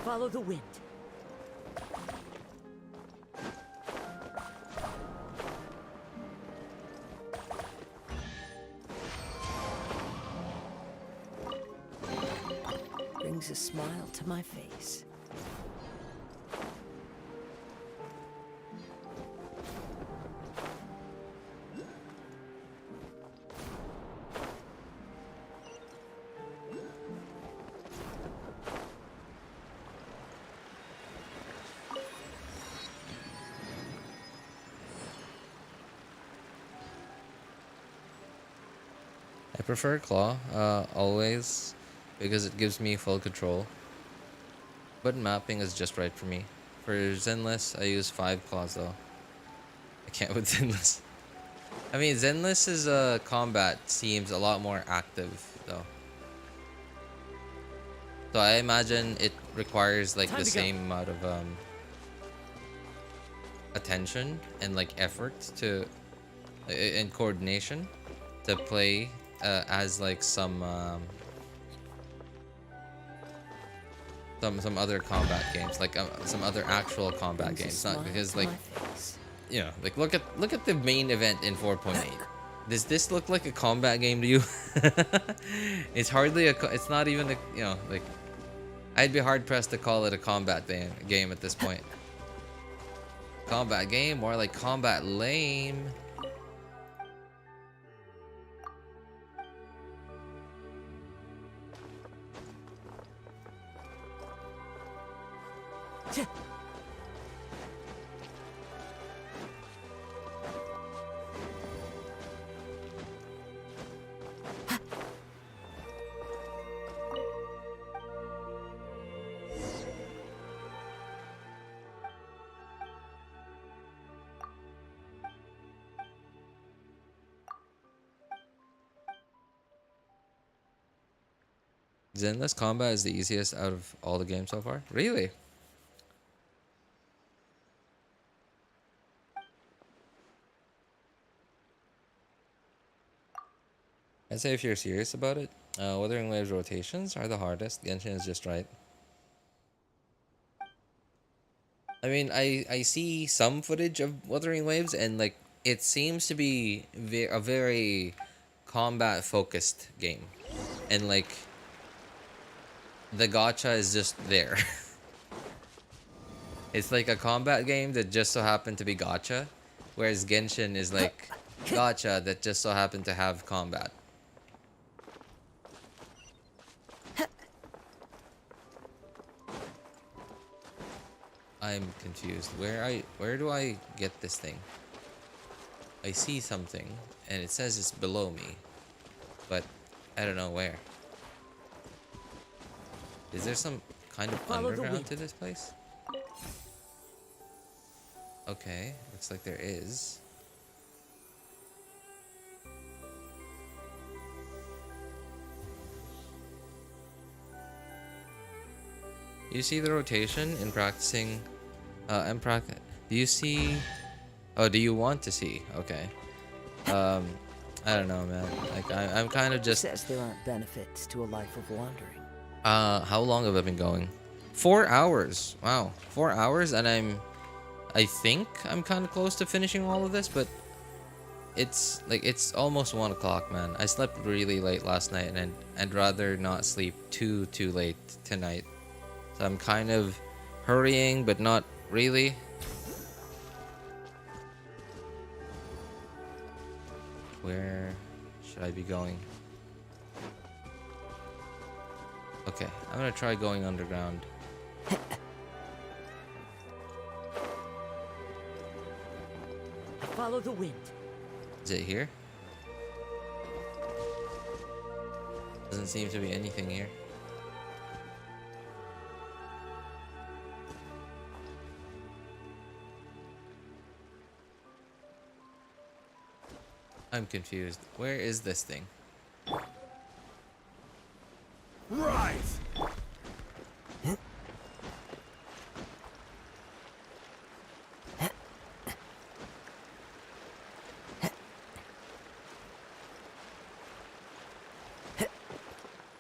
Follow the wind. Brings a smile to my face. I prefer claw, always, because it gives me full control. Button mapping is just right for me. For Zenless, I use 5 claws though. I can't with Zenless. I mean, Zenless's combat seems a lot more active though. So I imagine it requires like the same amount of attention and like effort to and coordination to play as like some other combat games, like some other actual combat games. Not because like, you know, like look at the main event in 4.8. Does this look like a combat game to you? It's hardly it's not even a, you know, like, I'd be hard pressed to call it a combat game at this point. Combat game, more like combat lame. Zenless combat is the easiest out of all the games so far? Really? I'd say if you're serious about it, Wuthering Waves rotations are the hardest. Genshin is just right. I mean, I see some footage of Wuthering Waves, and like, it seems to be a very combat focused game, and like, the gacha is just there. It's like a combat game that just so happened to be gacha, whereas Genshin is like gacha that just so happened to have combat. I'm confused. Where do I get this thing? I see something and it says it's below me. but I don't know where. Is there some kind of Follow the underground wind. to this place? Okay, looks like there is. You see the rotation in practicing? Do you see? Oh, do you want to see? Okay. I don't know, man. Like I'm kind of just. Says there aren't benefits to a life of wandering. How long have I been going? 4 hours. Wow, 4 hours, and I think I'm kind of close to finishing all of this, but it's like it's almost 1 o'clock, man. I slept really late last night, and I'd rather not sleep too late tonight. So I'm kind of hurrying, but not really. Where should I be going? Okay, I'm gonna try going underground. Follow the wind. Is it here? Doesn't seem to be anything here. I'm confused. Where is this thing? Rise!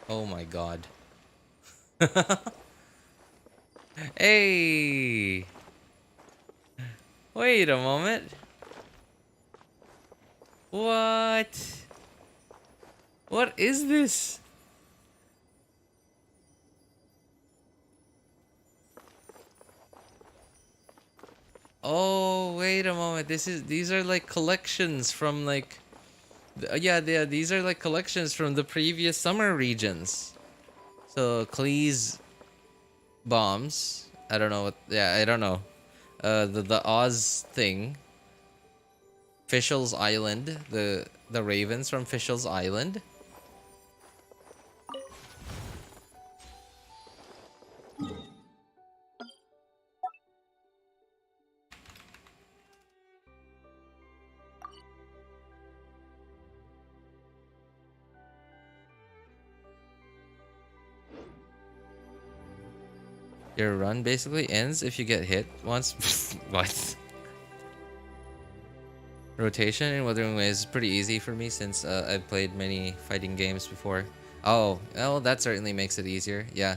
Oh my god. Hey! Wait a moment. What? What is this? Oh, wait a moment. These are like collections from like yeah, these are like collections from the previous summer regions. So Klee's bombs. I don't know what. Yeah, I don't know. The Oz thing. Fischl's Island. The ravens from Fischl's Island. Your run basically ends if you get hit once. What? Rotation in Wuthering Waves is pretty easy for me since I've played many fighting games before. Oh, well, that certainly makes it easier. Yeah.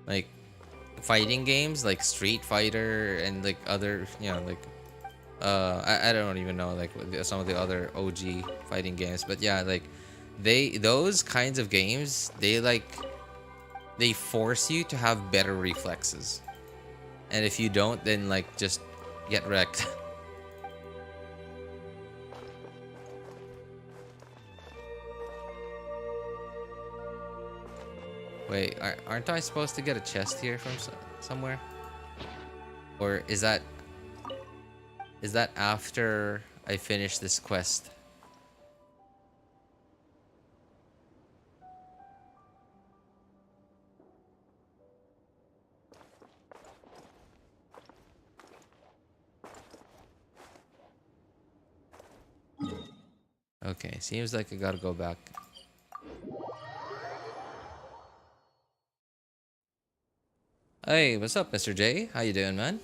Like fighting games like Street Fighter and like other, you know, like I don't even know like some of the other OG fighting games, but yeah, like those kinds of games, they force you to have better reflexes, and if you don't, then like just get wrecked. Wait, aren't I supposed to get a chest here from somewhere? Or is that after I finish this quest? Okay, seems like I gotta go back. Hey, what's up, Mr. J? How you doing, man?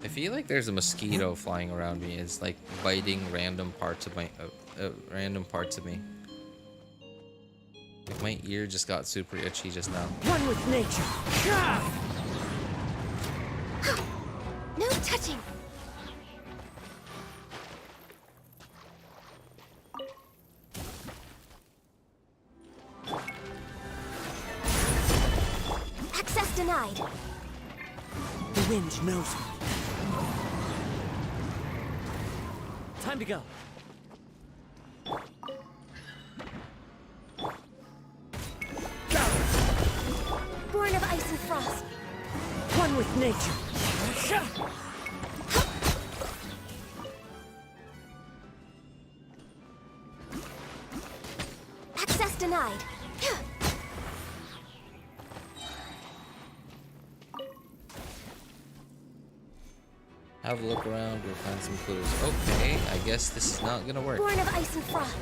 I feel like there's a mosquito flying around me. It's like biting random parts of me. Like my ear just got super itchy just now. One with nature. No touching. denied. The wind knows me. Time to go. Born of ice and frost. One with nature. Access denied. Have a look around, we'll find some clues. Okay, I guess this is not gonna work. Born of ice and frost.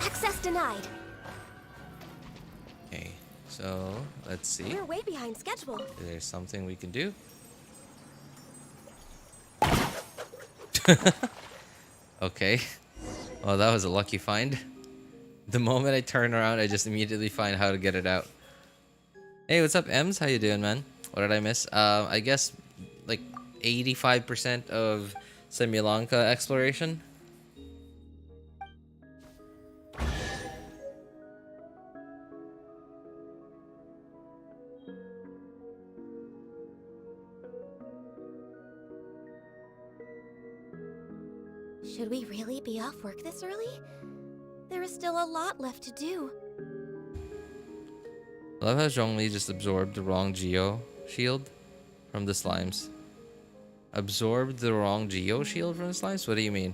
Access denied. Okay, so let's see. We're way behind schedule. Is there something we can do? Okay. Well, that was a lucky find. The moment I turn around, I just immediately find how to get it out. Hey, what's up, Ems? How you doing, man? What did I miss? I guess like 85% of Simulanka exploration. Should we really be off work this early? There is still a lot left to do. I love how Zhongli just absorbed the wrong Geo shield from the slimes. Absorbed the wrong Geo shield from the slimes? What do you mean?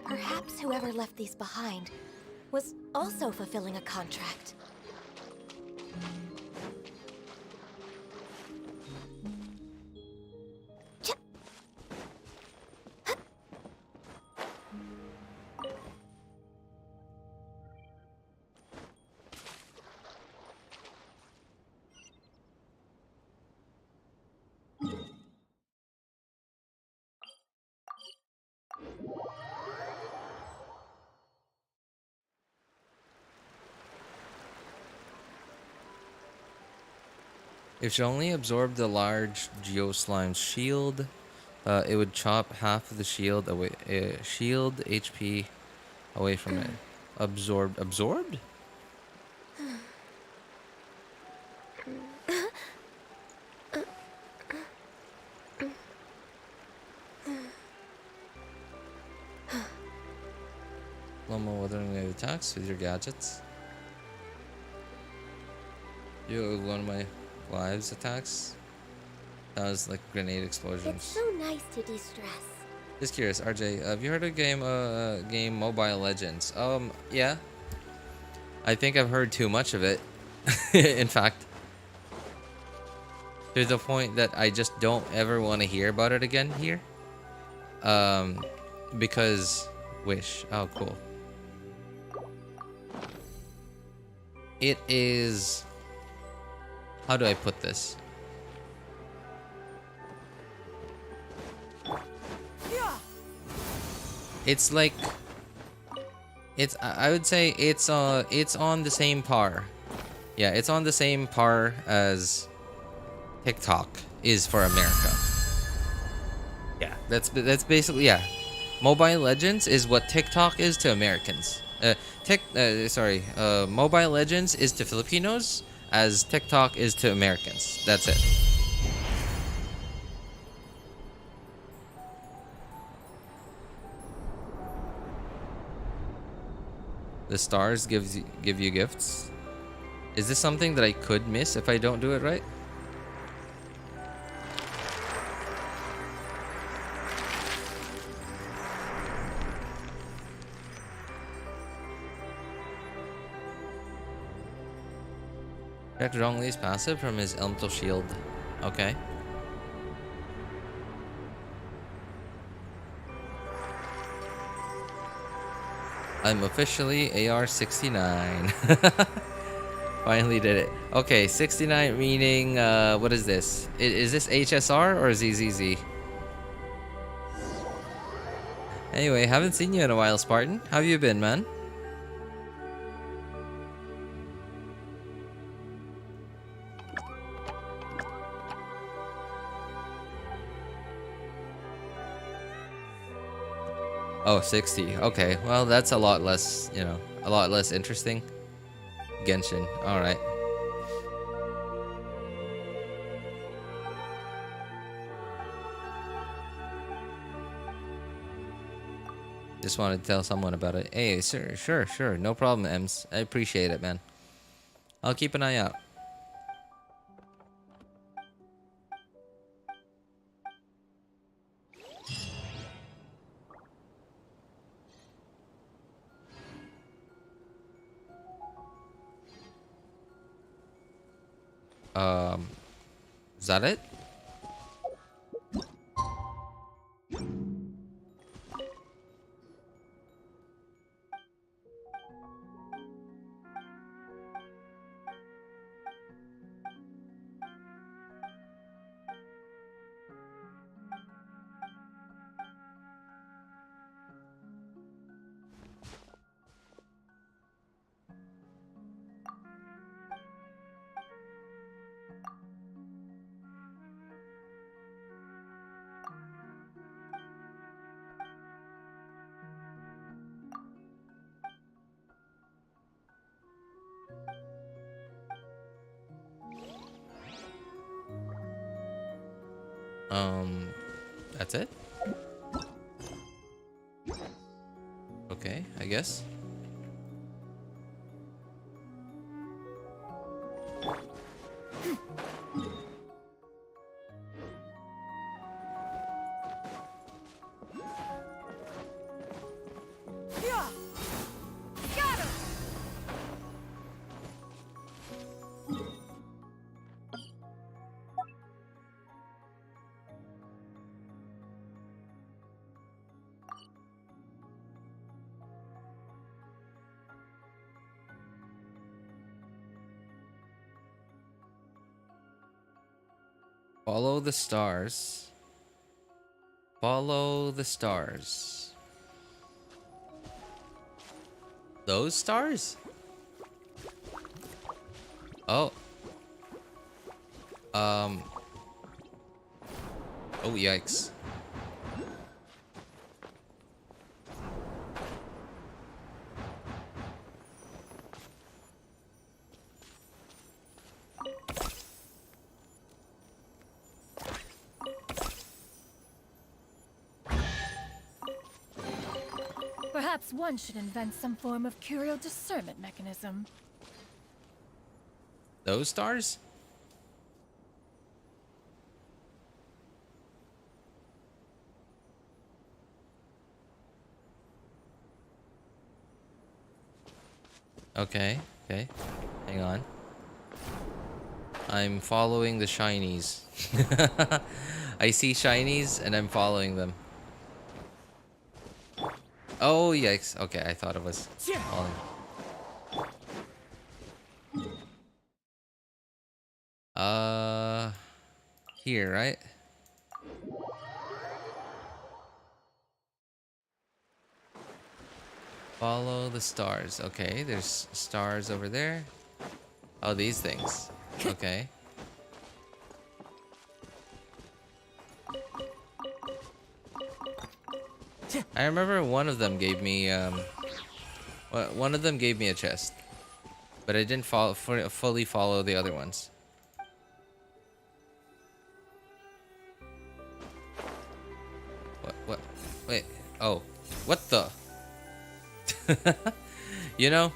Perhaps whoever left these behind was also fulfilling a contract. If she only absorbed the large Geo Slime's shield, it would chop half of the shield away. Shield HP away from it. Absorbed. Absorbed? Lomo weathering wave attacks with your gadgets. You one of my lives attacks. That was like grenade explosions. It's so nice to de-stress. Just curious, RJ, have you heard of game Mobile Legends? Yeah. I think I've heard too much of it. In fact, to the point that I just don't ever want to hear about it again here. Because Wish. Oh, cool. It is. How do I put this? It's like, I would say it's on the same par. Yeah, it's on the same par as TikTok is for America. Yeah, that's basically, yeah. Mobile Legends is what TikTok is to Americans. Mobile Legends is to Filipinos as TikTok is to Americans. That's it. The stars give you gifts. Is this something that I could miss if I don't do it right? Check Zhongli's passive from his Elemental Shield. Okay. I'm officially AR 69. Finally did it. Okay, 69 meaning, what is this? Is this HSR or ZZZ? Anyway, haven't seen you in a while, Spartan. How have you been, man? Oh, 60. Okay, well, that's a lot less, you know, a lot less interesting. Genshin. Alright. Just wanted to tell someone about it. Hey, sir, sure. No problem, Ems. I appreciate it, man. I'll keep an eye out. Is that it? That's it? Okay, I guess. Follow the stars. Follow the stars. Those stars? Oh. Oh, yikes. Perhaps one should invent some form of curial discernment mechanism. Those stars? Okay, okay. Hang on. I'm following the shinies. I see shinies and I'm following them. Oh, yikes. Okay, I thought it was following. Here, right? Follow the stars. Okay, there's stars over there. Oh, these things. Okay. I remember one of them gave me one of them gave me a chest, but I didn't fully follow the other ones. What? Wait. Oh. What the? You know,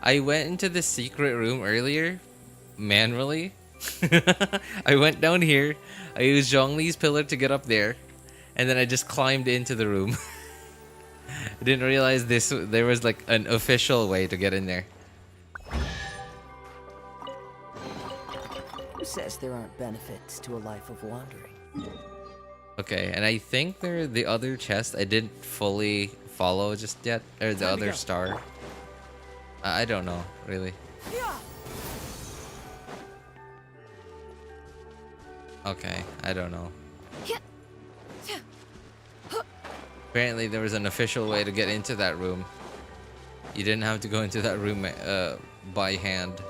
I went into the secret room earlier, manually. I went down here, I used Zhongli's pillar to get up there, and then I just climbed into the room. I didn't realize there was like an official way to get in there. Who says there aren't benefits to a life of wandering? Okay, and I think the other chest I didn't fully follow just yet, or the other star. I don't know, really. Okay, I don't know. Apparently there was an official way to get into that room. You didn't have to go into that room by hand.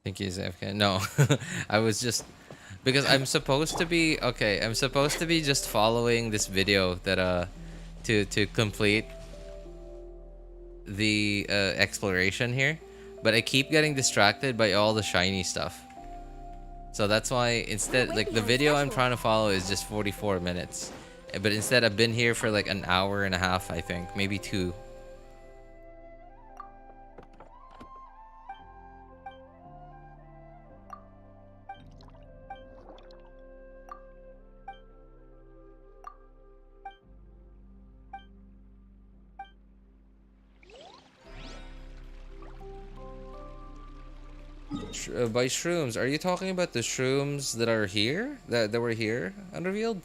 Think he's AFK. No, I was just because I'm supposed to be okay. I'm supposed to be just following this video that to complete the exploration here, but I keep getting distracted by all the shiny stuff. So that's why instead, like the video I'm trying to follow is just 44 minutes, but instead I've been here for like an hour and a half, I think, maybe 2. By shrooms, are you talking about the shrooms that are here? That were here, unrevealed?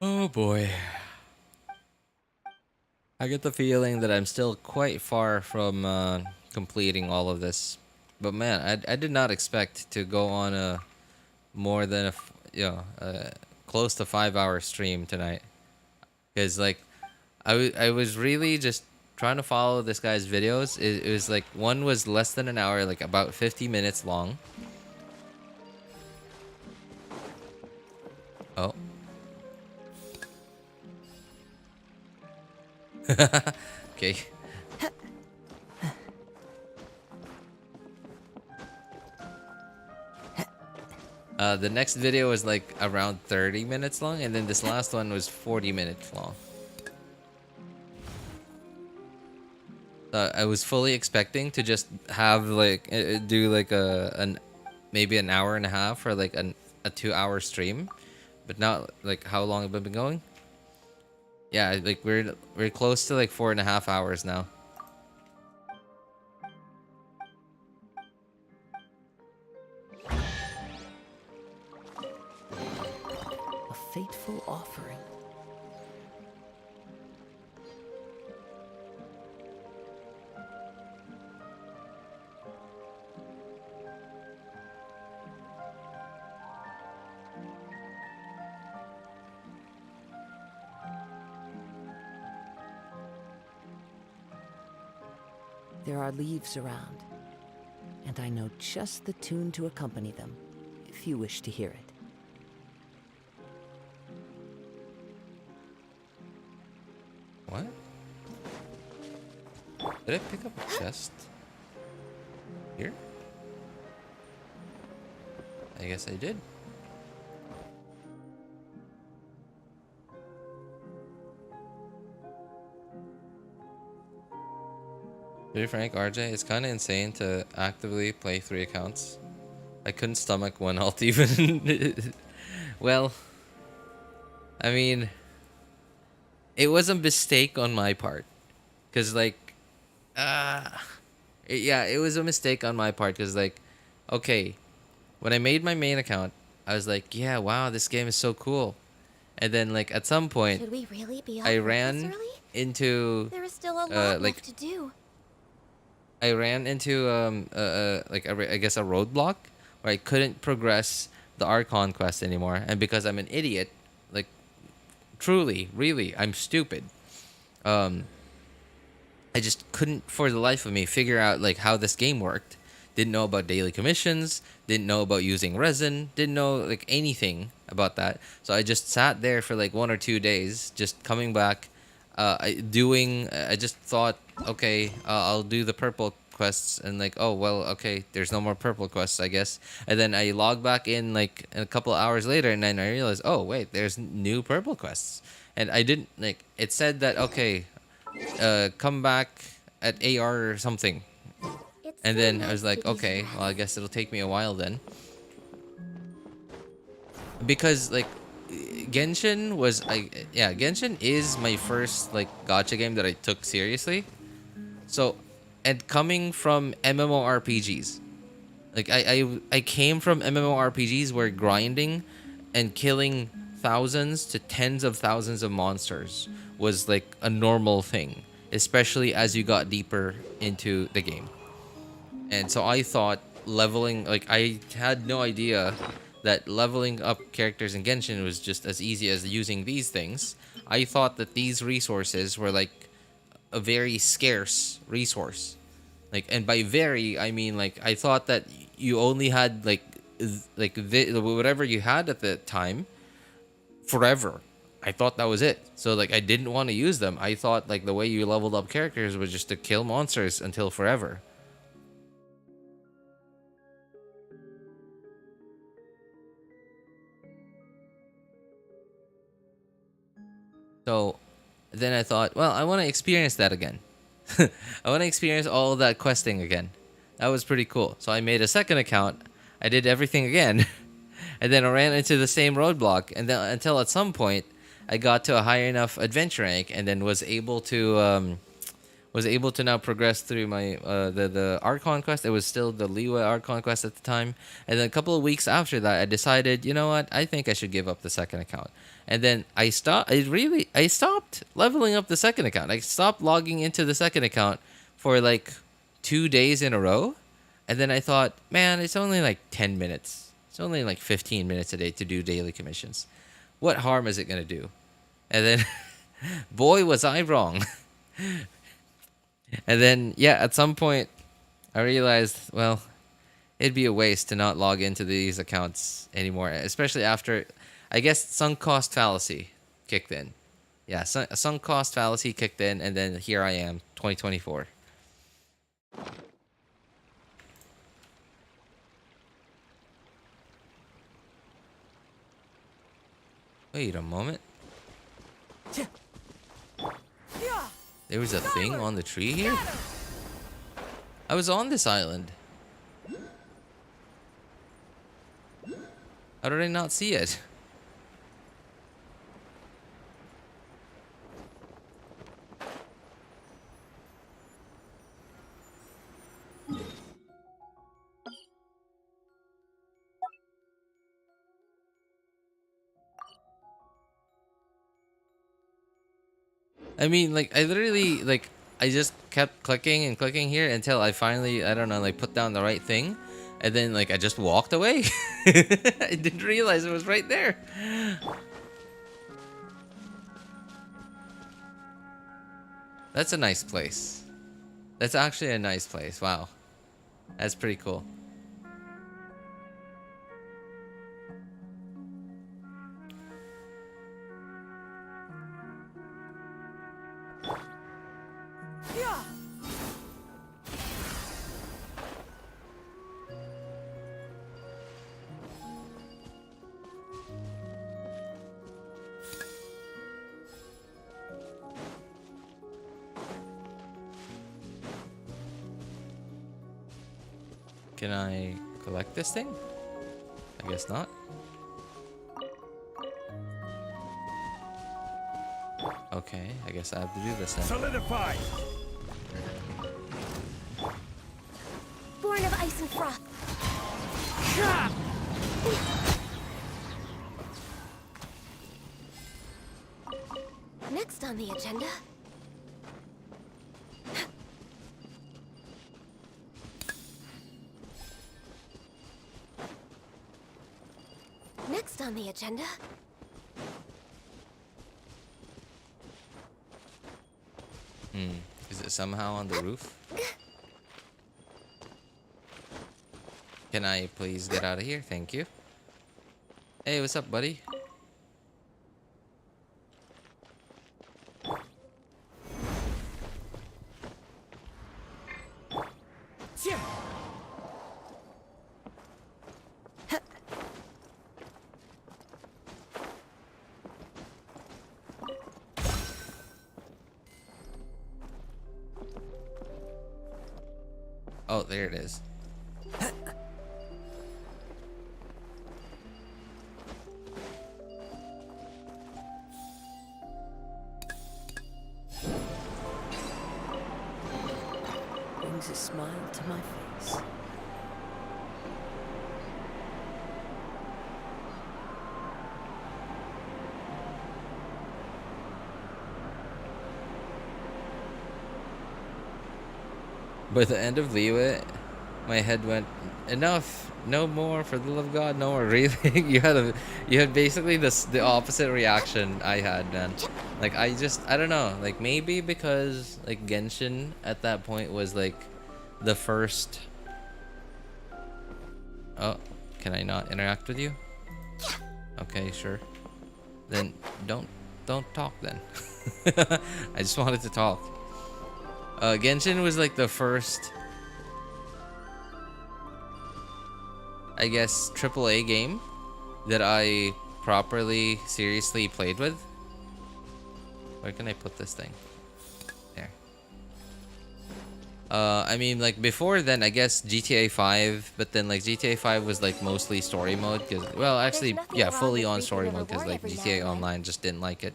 Oh boy. I get the feeling that I'm still quite far from completing all of this. But man, I did not expect to go on a more than close to 5-hour stream tonight. Cuz like I was really just trying to follow this guy's videos. It was like one was less than an hour, like about 50 minutes long. Oh. Okay. The next video was like around 30 minutes long, and then this last one was 40 minutes long. I was fully expecting to just have like do like maybe an hour and a half or like a 2-hour stream, but not like how long have I been going? Yeah, like we're close to like 4.5 hours now. A fateful offering. There are leaves around, and I know just the tune to accompany them, if you wish to hear it. What? Did I pick up a chest? Here? I guess I did. To be frank, RJ, it's kind of insane to actively play 3 accounts. I couldn't stomach one alt even. Well, I mean, it was a mistake on my part. Cause like, yeah, it was a mistake on my part. Cause like, okay, when I made my main account, I was like, yeah, wow, this game is so cool. And then like at some point, Should we really be off I work ran this early? into There is still a lot like left to do. I ran into like I guess a roadblock where I couldn't progress the Archon quest anymore, and because I'm an idiot, like truly, really, I'm stupid. I just couldn't, for the life of me, figure out like how this game worked. Didn't know about daily commissions. Didn't know about using resin. Didn't know like anything about that. So I just sat there for like 1 or 2 days, just coming back, I just thought, okay, I'll do the purple quests, and like, oh well, okay, there's no more purple quests, I guess. And then I log back in like a couple of hours later, and then I realized, oh wait, there's new purple quests, and I didn't like. It said that okay, come back at AR or something, and then I was like, okay, well I guess it'll take me a while then, because like Genshin was Genshin is my first like gacha game that I took seriously. So, and coming from MMORPGs, like I came from MMORPGs where grinding and killing thousands to tens of thousands of monsters was like a normal thing, especially as you got deeper into the game. And so I thought leveling, like I had no idea that leveling up characters in Genshin was just as easy as using these things. I thought that these resources were like a very scarce resource. Like, and by very, I mean like I thought that you only had whatever you had at the time forever. I thought that was it. So like I didn't want to use them. I thought like the way you leveled up characters was just to kill monsters until forever. So then I thought, well, I want to experience that again. I want to experience all of that questing again. That was pretty cool. So I made a second account. I did everything again. And then I ran into the same roadblock. And then until at some point, I got to a high enough adventure rank, and then was able to now progress through my the Archon quest. It was still the Liyue Archon quest at the time. And then a couple of weeks after that, I decided, you know what? I think I should give up the second account. And then I stopped leveling up the second account. I stopped logging into the second account for like 2 days in a row. And then I thought, man, it's only like 10 minutes. It's only like 15 minutes a day to do daily commissions. What harm is it going to do? And then, boy, was I wrong. And then, yeah, at some point, I realized, well, it'd be a waste to not log into these accounts anymore, especially after, I guess, sunk cost fallacy kicked in. Yeah, sunk cost fallacy kicked in, and then here I am, 2024. Wait a moment. There was a thing on the tree here? I was on this island. How did I not see it? I mean, like, I literally, like, I just kept clicking and clicking here until I finally, I don't know, like, put down the right thing. And then, like, I just walked away. I didn't realize it was right there. That's a nice place. That's actually a nice place. Wow. That's pretty cool. Can I collect this thing? I guess not. Okay, I guess I have to do this now. Solidify! Born of ice and froth. Next on the agenda. Next on the agenda. somehow on the roof. Can I please get out of here? Thank you. Hey, what's up, buddy? Oh, there it is. Brings a smile to my face. By the end of Liyue, my head went, enough, no more, for the love of God, no more. Really? you had basically the opposite reaction I had, man. Like I don't know, like maybe because like Genshin at that point was like the first. Oh, can I not interact with you? Okay, sure. Then don't talk then. I just wanted to talk. Genshin was like the first, I guess, AAA game that I properly, seriously played with. Where can I put this thing? There. I mean, like before then, I guess GTA 5, but then like GTA 5 was like mostly story mode, cause well, actually, yeah, fully on story mode, cause like GTA Online just didn't like it.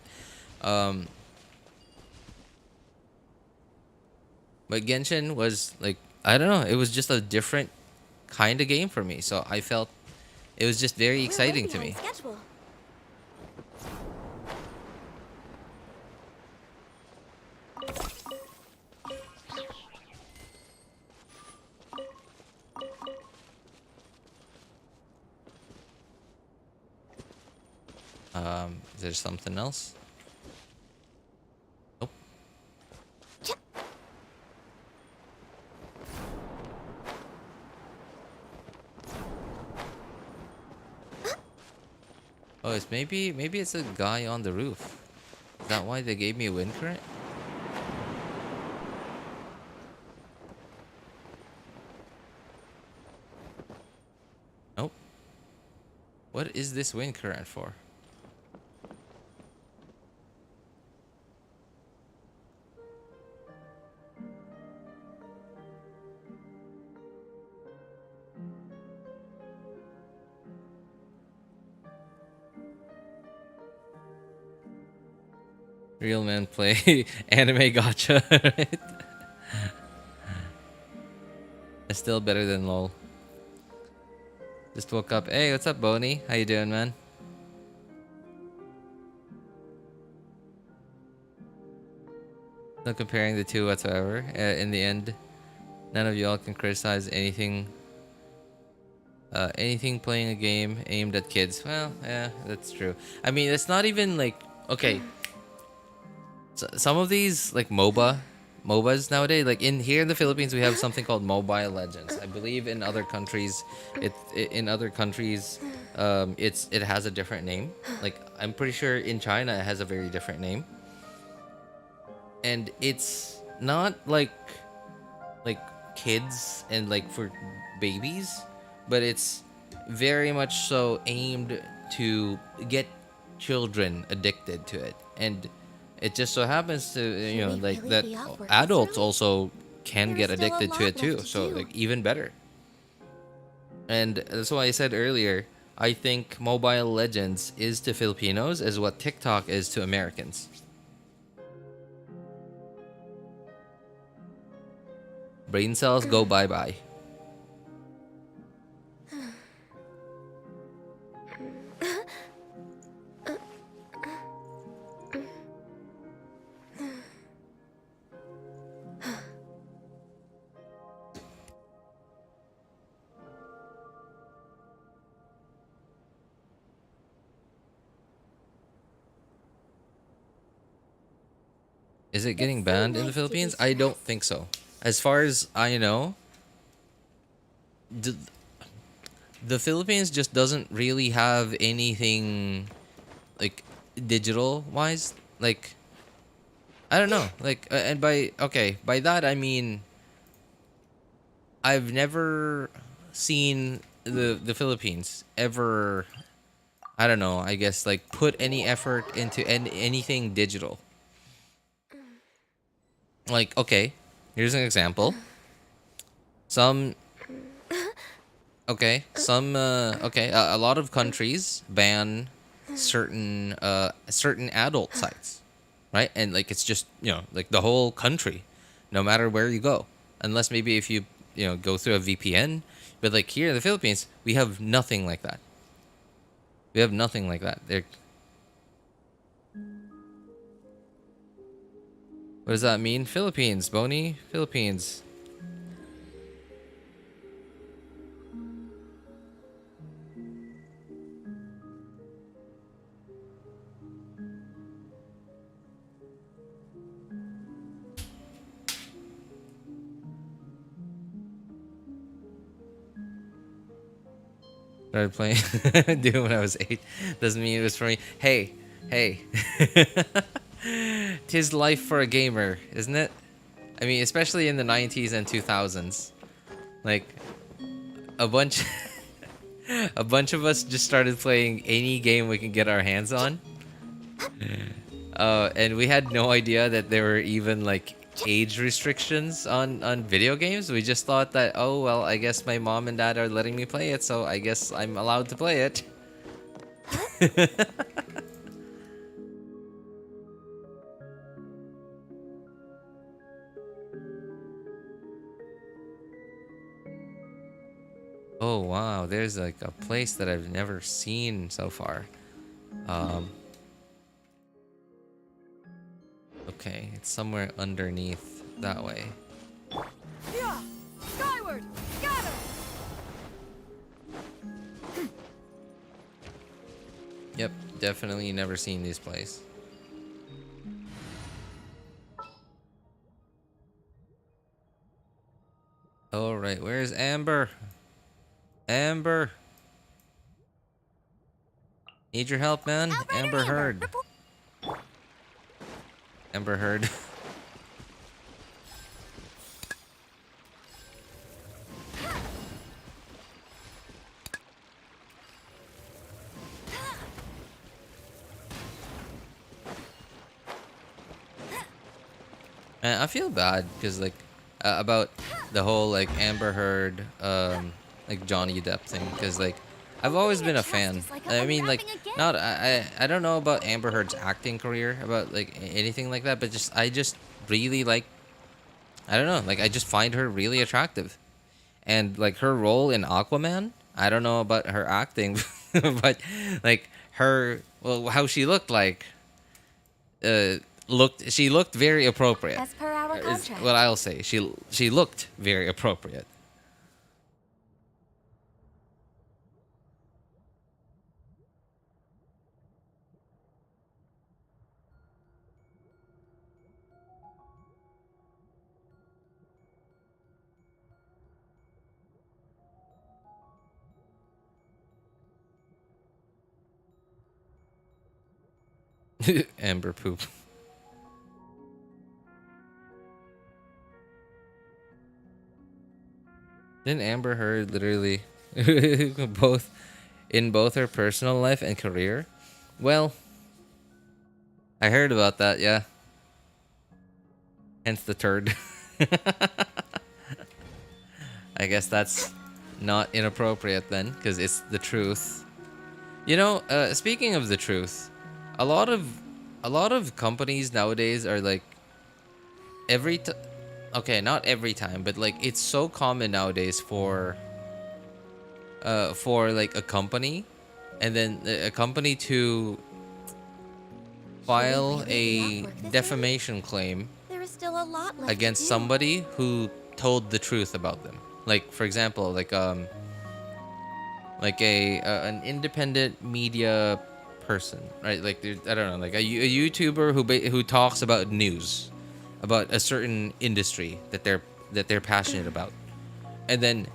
But Genshin was like, I don't know, it was just a different kind of game for me. So I felt it was just very exciting to me. Is there something else? Nope. Oh, it's maybe it's a guy on the roof. Is that why they gave me a wind current? Nope. What is this wind current for? Real men play anime gacha, right? It's still better than LOL. Just woke up. Hey, what's up, Boney? How you doing, man? No comparing the two whatsoever. In the end, none of y'all can criticize anything. Anything playing a game aimed at kids. Well, yeah, that's true. I mean, it's not even like, okay. Some of these like MOBAs nowadays, like here in the Philippines, we have something called Mobile Legends. I believe in other countries, it has a different name. Like I'm pretty sure in China it has a very different name, and it's not like kids and like for babies, but it's very much so aimed to get children addicted to it. And it just so happens to, you know, like that adults also can get addicted to it too. So like even better. And that's why I said earlier, I think Mobile Legends is to Filipinos as what TikTok is to Americans. Brain cells go bye-bye. Is it getting It's so banned in the nice to Philippines? I don't de-stress. think so. As far as I know, the Philippines just doesn't really have anything like digital wise. Like, I don't know. Like, and by that I mean I've never seen the Philippines ever. I don't know. I guess like put any effort into anything digital. Like, okay, here's an example. Some a lot of countries ban certain adult sites, right? And like it's just, like the whole country, no matter where you go, unless maybe if you go through a VPN. But like here in the Philippines, we have nothing like that. We have nothing like that. What does that mean? Philippines, Boney, Philippines. Started playing Doom when I was 8. Doesn't mean it was for me. Hey. Tis life for a gamer, isn't it? I mean, especially in the 90s and 2000s. Like, a bunch a bunch of us just started playing any game we can get our hands on. And we had no idea that there were even like age restrictions on video games. We just thought that, oh well, I guess my mom and dad are letting me play it, so I guess I'm allowed to play it. Oh wow, there's like a place that I've never seen so far. Okay, it's somewhere underneath that way. Yeah! Skyward! Gather! Yep, definitely never seen this place. Alright, where's Amber? Amber! Need your help, man? Amber Heard. Amber Heard. And I feel bad because like about the whole like Amber Heard like Johnny Depp thing, because like I've always been a fan. I mean, like, not I don't know about Amber Heard's acting career, about like anything like that, but I just really like, I don't know, like I just find her really attractive, and like her role in Aquaman, I don't know about her acting, but like how she looked like, she looked very appropriate. As per our Is contract. what I'll say. She looked very appropriate. Amber poop. Didn't Amber Heard literally both in both her personal life and career? Well, I heard about that, yeah. Hence the turd. I guess that's not inappropriate then, because it's the truth. You know, speaking of the truth, a lot of companies nowadays are like okay, not every time, but like it's so common nowadays for like a company, and then a company to file a defamation claim There is still a lot left against to do. somebody who told the truth about them. Like, for example, like an independent media person, right? Like I don't know, like a YouTuber who talks about news, about a certain industry that they're passionate about, and then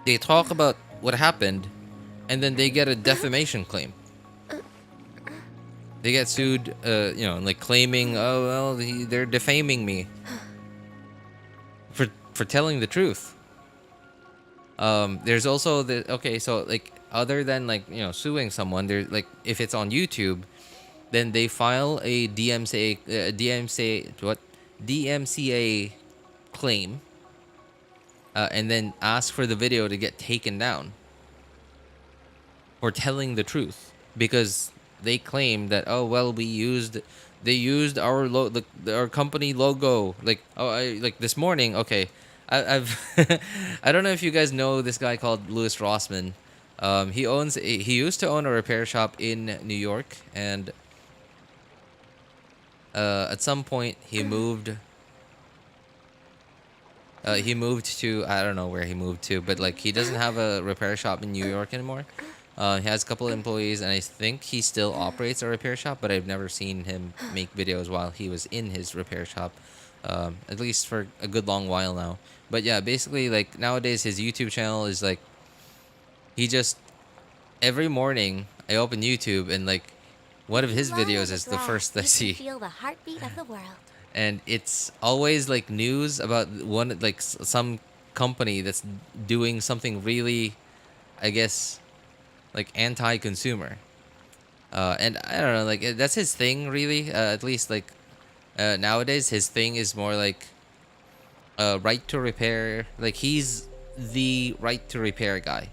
they talk about what happened, and then they get a defamation claim. They get sued, like claiming, oh well, they're defaming me for telling the truth. There's also so like other than like suing someone, there's like if it's on YouTube, then they file a DMCA claim, and then ask for the video to get taken down for telling the truth, because they claim that, oh well, they used our our company logo, like like this morning. Okay, I've I don't know if you guys know this guy called Louis Rossman. He used to own a repair shop in New York, and at some point he moved. He moved to, I don't know where he moved to, but like he doesn't have a repair shop in New York anymore. He has a couple of employees, and I think he still operates a repair shop, but I've never seen him make videos while he was in his repair shop, at least for a good long while now. But yeah, basically, like nowadays his YouTube channel is like, he just, every morning I open YouTube and like one of his videos is the first I see. Feel the heartbeat of the world. And it's always like news about some company that's doing something really, I guess, like anti-consumer, and I don't know, like that's his thing really. At least like nowadays his thing is more like right to repair. Like he's the right to repair guy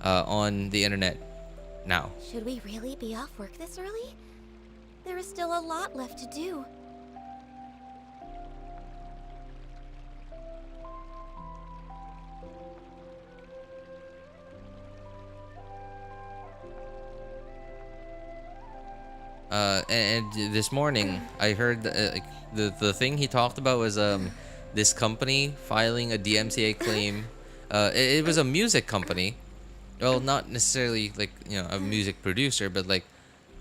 on the internet now. Should we really be off work this early? There is still a lot left to do. And this morning I heard the thing he talked about was this company filing a DMCA claim. It was a music company, well, not necessarily like a music producer, but like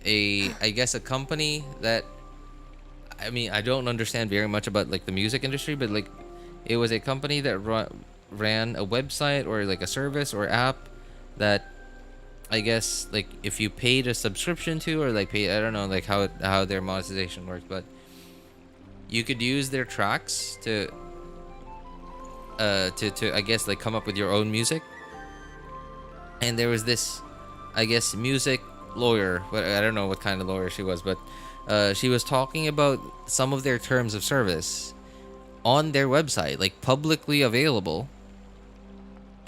I guess a company that, I mean, I don't understand very much about like the music industry, but like it was a company that ran a website or like a service or app that, I guess, like if you paid a subscription to, or like I don't know like how their monetization works, but you could use their tracks to I guess like come up with your own music. And there was this, I guess, music lawyer, but I don't know what kind of lawyer she was, but she was talking about some of their terms of service on their website, like publicly available.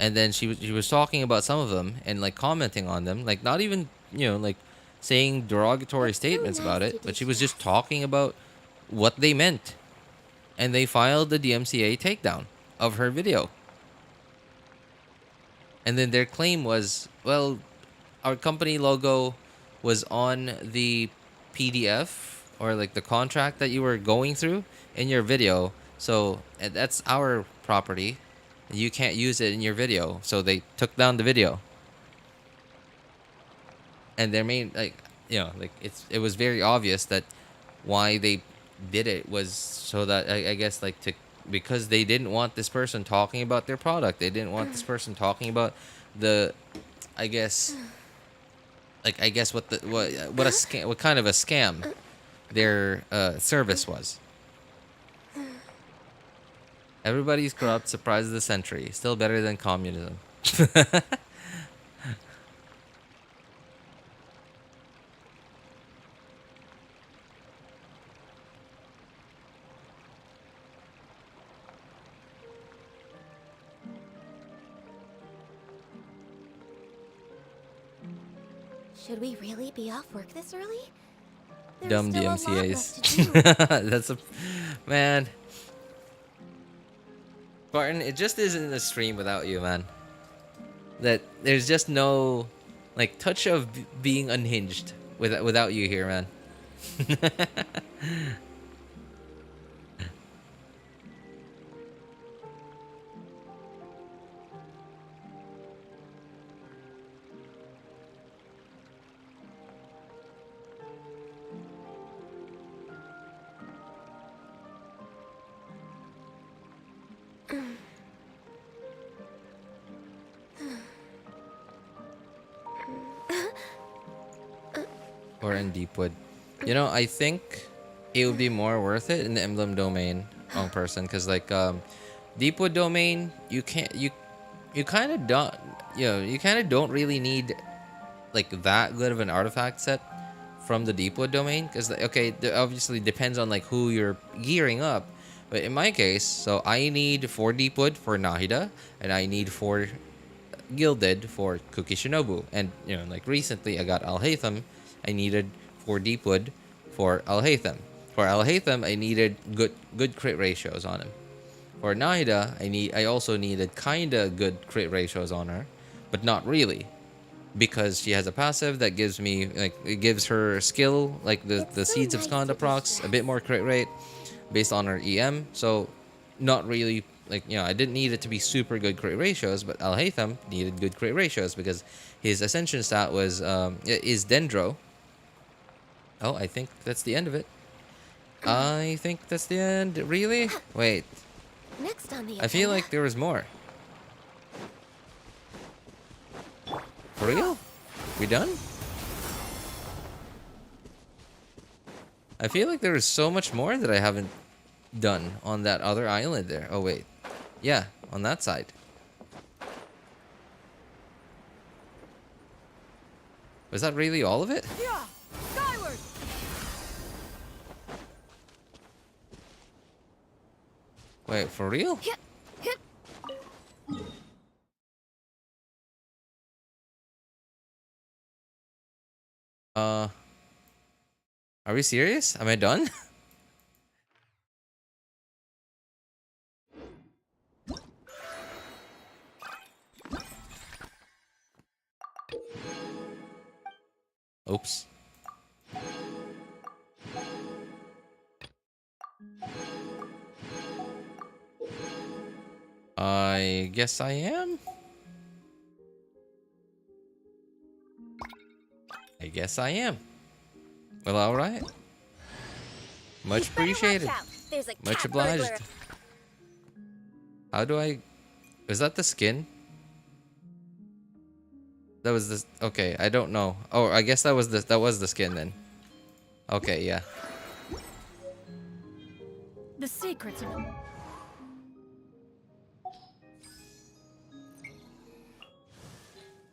And then she was talking about some of them and like commenting on them, like not even like saying derogatory statements about it, but she was just talking about what they meant. And they filed the DMCA takedown of her video. And then their claim was, well, our company logo was on the PDF or like the contract that you were going through in your video, so that's our property. You can't use it in your video, so they took down the video. And their main, like it was very obvious that why they did it was so that I guess like because they didn't want this person talking about their product. They didn't want this person talking about the, I guess what kind of a scam their service was. Everybody's corrupt. Surprise of the century. Still better than communism. Should we really be off work this early? There's Dumb still a lot DMCAs. left to do. That's a man. Barton, it just isn't a stream without you, man. That there's just no like touch of being unhinged without you here, man. or in Deepwood. You know, I think it would be more worth it in the Emblem domain on person, because like Deepwood domain, you can't you kind of don't, you know, you kind of don't really need like that good of an artifact set from the Deepwood domain, because okay, it obviously depends on like who you're gearing up. But in my case, so I need 4 Deepwood for Nahida, and I need 4 Gilded for Kuki Shinobu. And you know, like recently I got Alhaitham, I needed 4 Deepwood for Alhaitham. For Alhaitham, I needed good crit ratios on him. For Nahida, I also needed kinda good crit ratios on her, but not really, because she has a passive that gives me like, it gives her skill like the Seeds of Skanda procs a bit more crit rate based on her EM. So not really, like, you know, I didn't need it to be super good crit ratios, but Alhaitham needed good crit ratios because his ascension stat was is Dendro. Oh, I think that's the end of it. I think that's the end. Really? Wait. Next on the I feel like there was more. For real? We done? I feel like there was so much more that I haven't done on that other island there. Oh, wait. Yeah, on that side. Was that really all of it? Yeah, skyward. Wait, for real? Are we serious? Am I done? Oops. I guess I am. I guess I am. Well, alright. Much appreciated. Much obliged. How do I... Is that the skin? That was the... Okay, I don't know. Oh, I guess that was the skin then. Okay, yeah. The secrets of...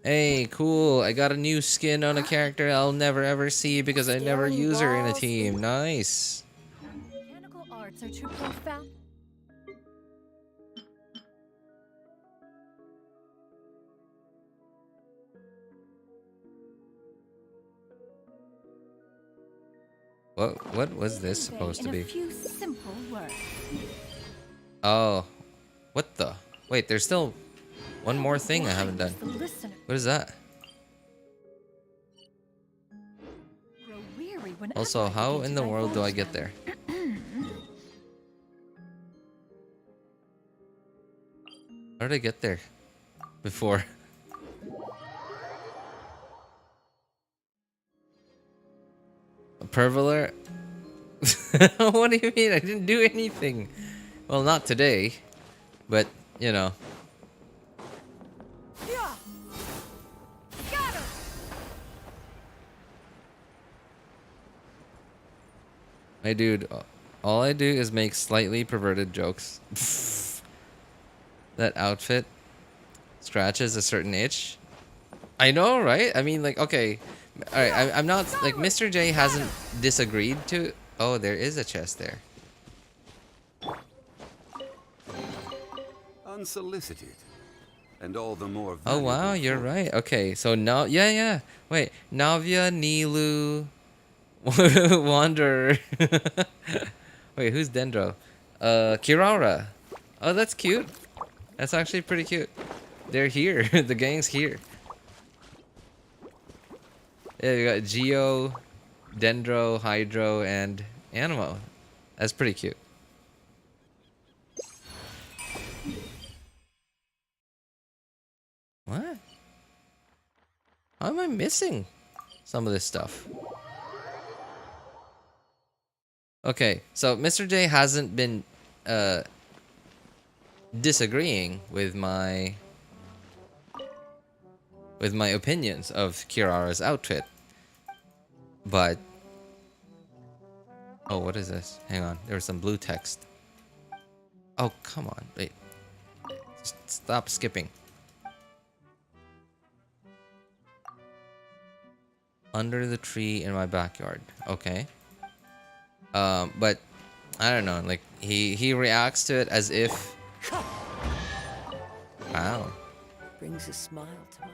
Hey, cool. I got a new skin on a character I'll never ever see because I never use her in a team. Nice. Mechanical arts are too profound. What was this supposed to In a be? few simple words. Oh. What the? Wait, there's still one more thing I haven't done. What is that? Grow weary whenever Also, I how begin in to the world do I divulge get them. there? How did I get there before? A pervaler? What do you mean? I didn't do anything. Well, not today, but you know. Yeah. Got her. My dude, all I do is make slightly perverted jokes. That outfit scratches a certain itch. I know, right? I mean, like, okay. Alright, I'm not, like, Mr. J hasn't disagreed to... Oh, there is a chest there. Unsolicited. And all the more Oh, wow, valuable you're for it. right. Okay, so now... Yeah. Wait, Navia, Nilou... Wanderer. Wait, who's Dendro? Kirara. Oh, that's cute. That's actually pretty cute. They're here. The gang's here. Yeah, we got Geo, Dendro, Hydro, and Animo. That's pretty cute. What? How am I missing some of this stuff? Okay, so Mr. J hasn't been disagreeing with my opinions of Kirara's outfit. But oh, what is this? Hang on, there was some blue text. Oh, come on, wait. Just stop skipping. Under the tree in my backyard. Okay. But I don't know. Like he reacts to it as if. Wow. Brings a smile to my...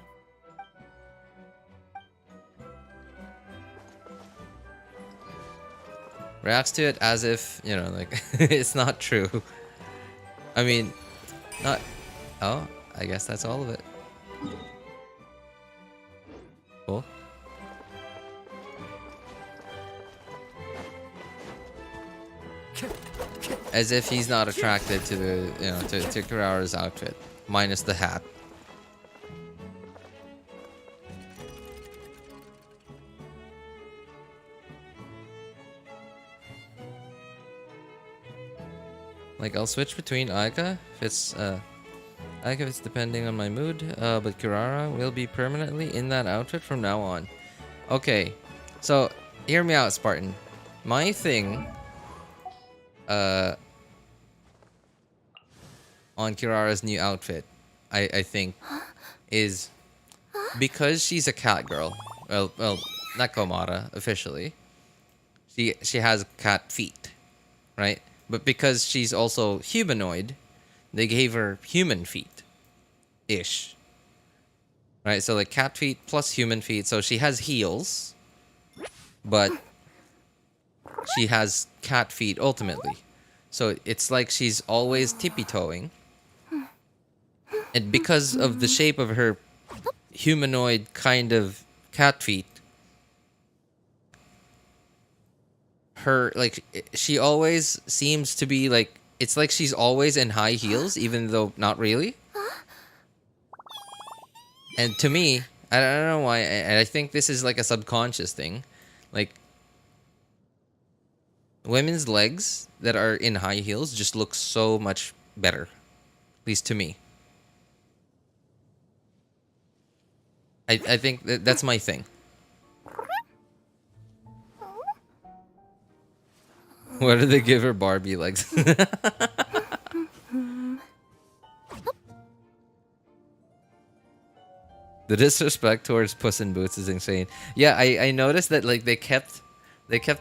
Reacts to it as if, you know, like it's not true. I mean, not. Oh, I guess that's all of it. Cool. As if he's not attracted to the, you know, to Kirara's outfit, minus the hat. Like, I'll switch between Aika if it's depending on my mood, but Kirara will be permanently in that outfit from now on. Okay, so hear me out, Spartan. My thing on Kirara's new outfit, I think, is because she's a cat girl. Well, not Komata officially. She has cat feet, right? But because she's also humanoid, they gave her human feet, ish. Right? So like cat feet plus human feet. So she has heels, but she has cat feet ultimately. So it's like she's always tippy-toeing. And because of the shape of her humanoid kind of cat feet, her, like, she always seems to be like, it's like she's always in high heels, even though not really. And to me, I don't know why, and I think this is like a subconscious thing. Like, women's legs that are in high heels just look so much better. At least to me. I think that's my thing. What did they give her? Barbie legs. The disrespect towards Puss in Boots is insane. Yeah, I noticed that, like, they kept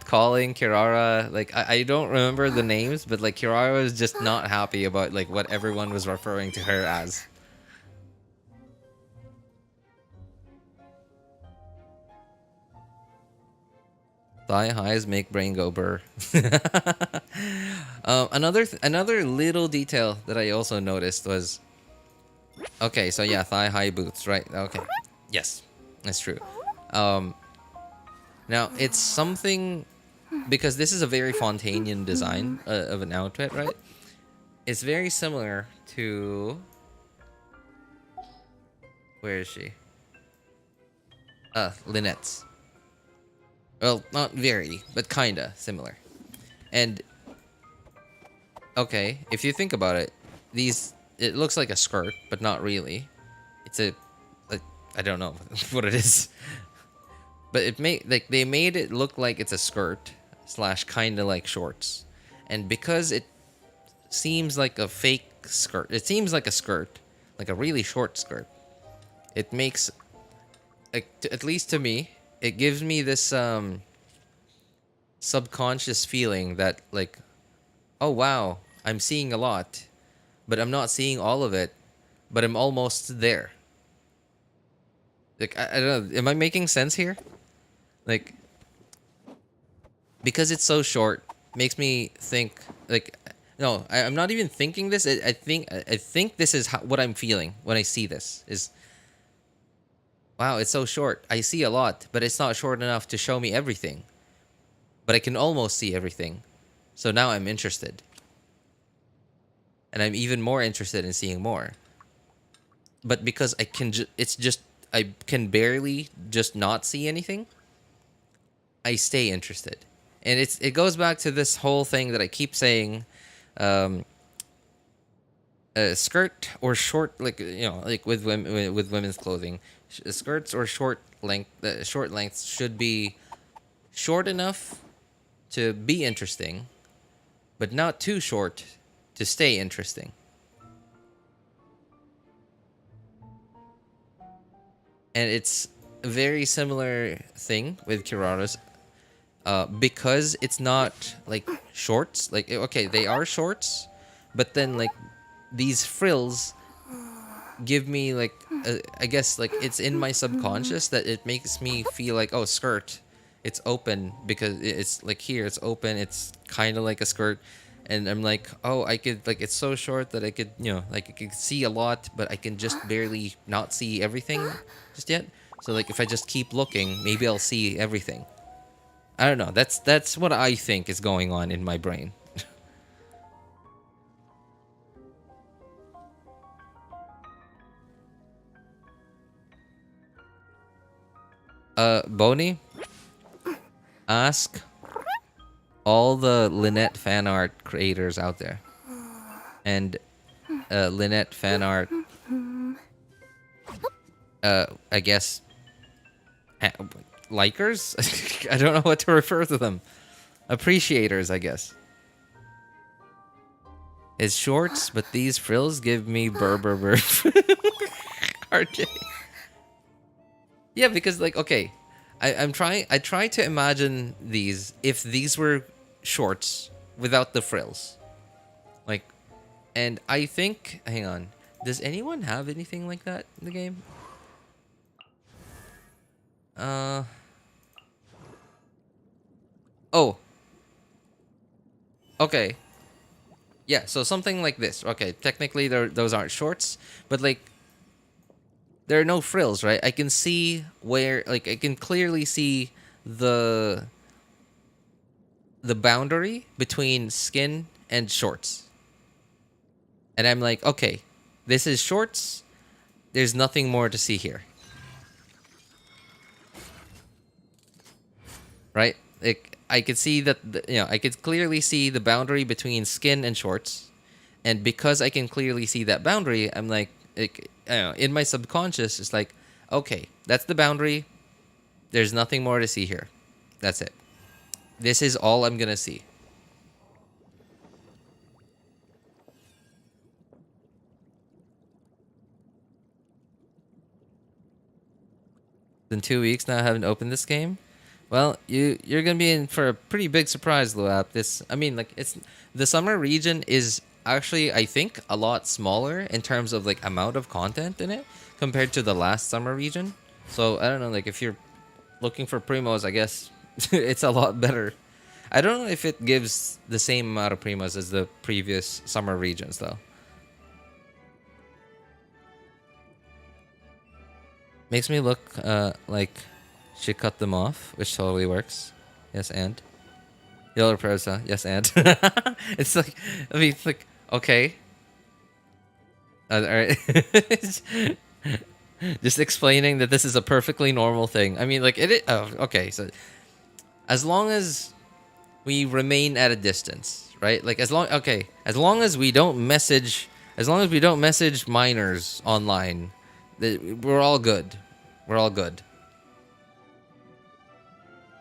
calling Kirara, like, I don't remember the names, but like Kirara was just not happy about like what everyone was referring to her as. Thigh highs make brain go burr. Another little detail that I also noticed was, okay, so yeah, thigh high boots, right? Okay, yes, that's true. Now it's something, because this is a very Fontanian design of an outfit, right? It's very similar to, where is she? Lynette's. Well, not very, but kinda similar. And okay, if you think about it, it looks like a skirt, but not really. It's I don't know what it is. But they made it look like it's a skirt / kinda like shorts. And because it seems like a fake skirt, it seems like a skirt, like a really short skirt. It makes, like, at least to me, it gives me this subconscious feeling that, like, oh wow, I'm seeing a lot, but I'm not seeing all of it, but I'm almost there. Like, I don't know, am I making sense here? Like, because it's so short, makes me think, like, no, I'm not even thinking this. I think this is what I'm feeling when I see this. Is, wow, it's so short. I see a lot, but it's not short enough to show me everything. But I can almost see everything. So now I'm interested. And I'm even more interested in seeing more. But because I can I can barely just not see anything, I stay interested. And it goes back to this whole thing that I keep saying, skirt or short, like, you know, like with women's clothing, skirts or short lengths should be short enough to be interesting, but not too short to stay interesting. And it's a very similar thing with Kirara's, because it's not like shorts. Like, okay, they are shorts, but then like these frills give me like, I guess like it's in my subconscious that it makes me feel like, oh, skirt, it's open because it's like here, it's open, it's kind of like a skirt. And I'm like, oh, I could, like, it's so short that I could, you know, like I could see a lot, but I can just barely not see everything just yet. So like if I just keep looking, maybe I'll see everything. I don't know. That's what I think is going on in my brain. Boney, ask all the Lynette fan art creators out there, and Lynette fan art, I guess, likers. I don't know what to refer to them. Appreciators, I guess. It's shorts, but these frills give me burr. RJ. Yeah, because like, okay, I try to imagine these if these were shorts without the frills. Like, and I think, hang on, does anyone have anything like that in the game? Oh. Okay. Yeah, so something like this. Okay, technically those aren't shorts, but like there are no frills, right? I can see where, like, I can clearly see the boundary between skin and shorts. And I'm like, okay, this is shorts. There's nothing more to see here. Right? Like, I could see that, I could clearly see the boundary between skin and shorts. And because I can clearly see that boundary, I'm like, in my subconscious, it's like, okay, that's the boundary. There's nothing more to see here. That's it. This is all I'm gonna see. In 2 weeks now, I haven't opened this game. Well, you're gonna be in for a pretty big surprise, Luap. It's the summer region is actually, I think, a lot smaller in terms of like amount of content in it compared to the last summer region. So I don't know, like if you're looking for primos, I guess it's a lot better. I don't know if it gives the same amount of primos as the previous summer regions though. Makes me look like she cut them off, which totally works. Yes, and Yellow Prosa. Yes, and it's like, I mean, it's like, okay. All right. Just explaining that this is a perfectly normal thing. I mean, like, oh, okay. So as long as we remain at a distance, right? Like, as long as we don't message minors online, we're all good. We're all good.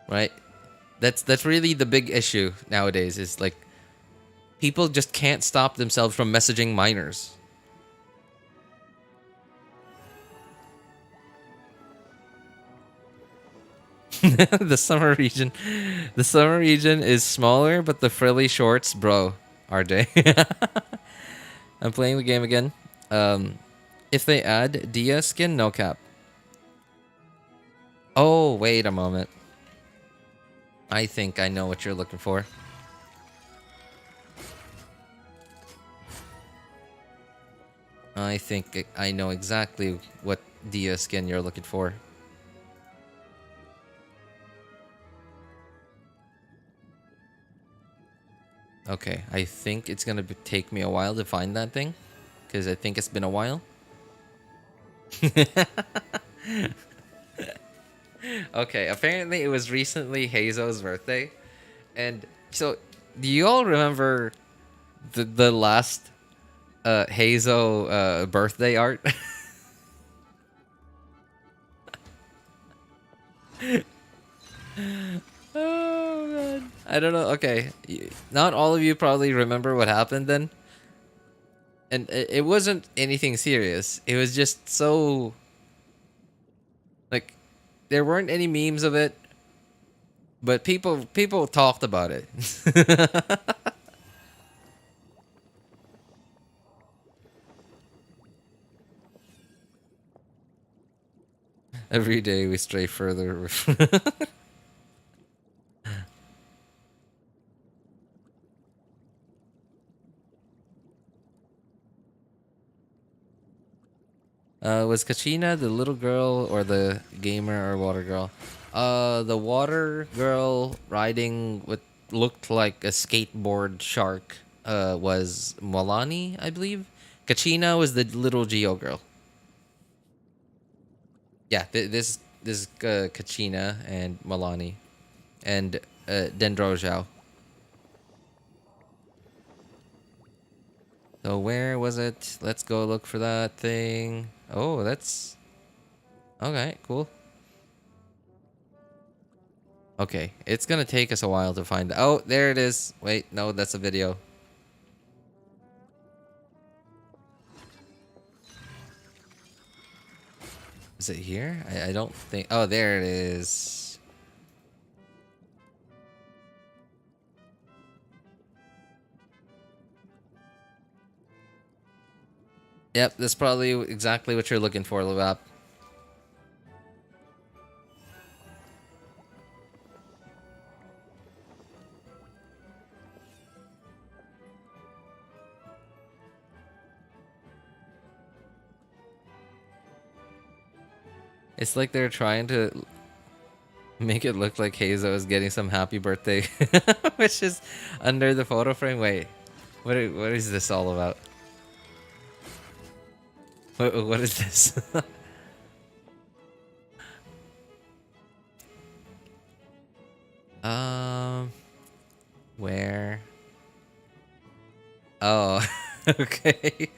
Right? That's really the big issue nowadays, is like people just can't stop themselves from messaging minors. The summer region is smaller, but the frilly shorts, bro, RJ. I'm playing the game again. If they add Dia skin, no cap. Oh, wait a moment. I think I know what you're looking for. I think I know exactly what Dia skin you're looking for. Okay, I think it's gonna take me a while to find that thing, because I think it's been a while. Okay, apparently it was recently Hazo's birthday, and so do you all remember the last Hazo birthday art? Oh man. I don't know. Okay. Not all of you probably remember what happened then. And it wasn't anything serious. It was just so like there weren't any memes of it, but people talked about it. Every day we stray further. Was Kachina the little girl or the gamer or water girl? The water girl riding what looked like a skateboard shark was Molani, I believe. Kachina was the little Geo girl. Yeah, this Kachina and Molani and Dendrojao. So where was it? Let's go look for that thing. Oh, that's... Okay, cool. Okay, it's gonna take us a while to find... Oh, there it is. Wait, no, that's a video. Is it here? I don't think... Oh, there it is. Yep, that's probably exactly what you're looking for, Levap. It's like they're trying to make it look like Hazo is getting some happy birthday, which is under the photo frame. Wait, what is this all about? What is this? Where? Oh, okay.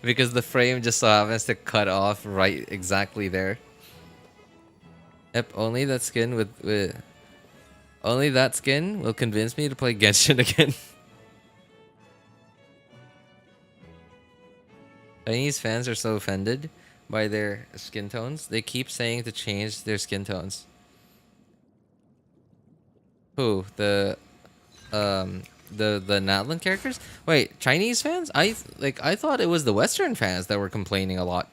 Because the frame just so happens to cut off right exactly there. Yep, only that skin with only that skin will convince me to play Genshin again. Chinese fans are so offended by their skin tones. They keep saying to change their skin tones. Who? The Natlan characters? Wait, Chinese fans? I thought it was the Western fans that were complaining a lot.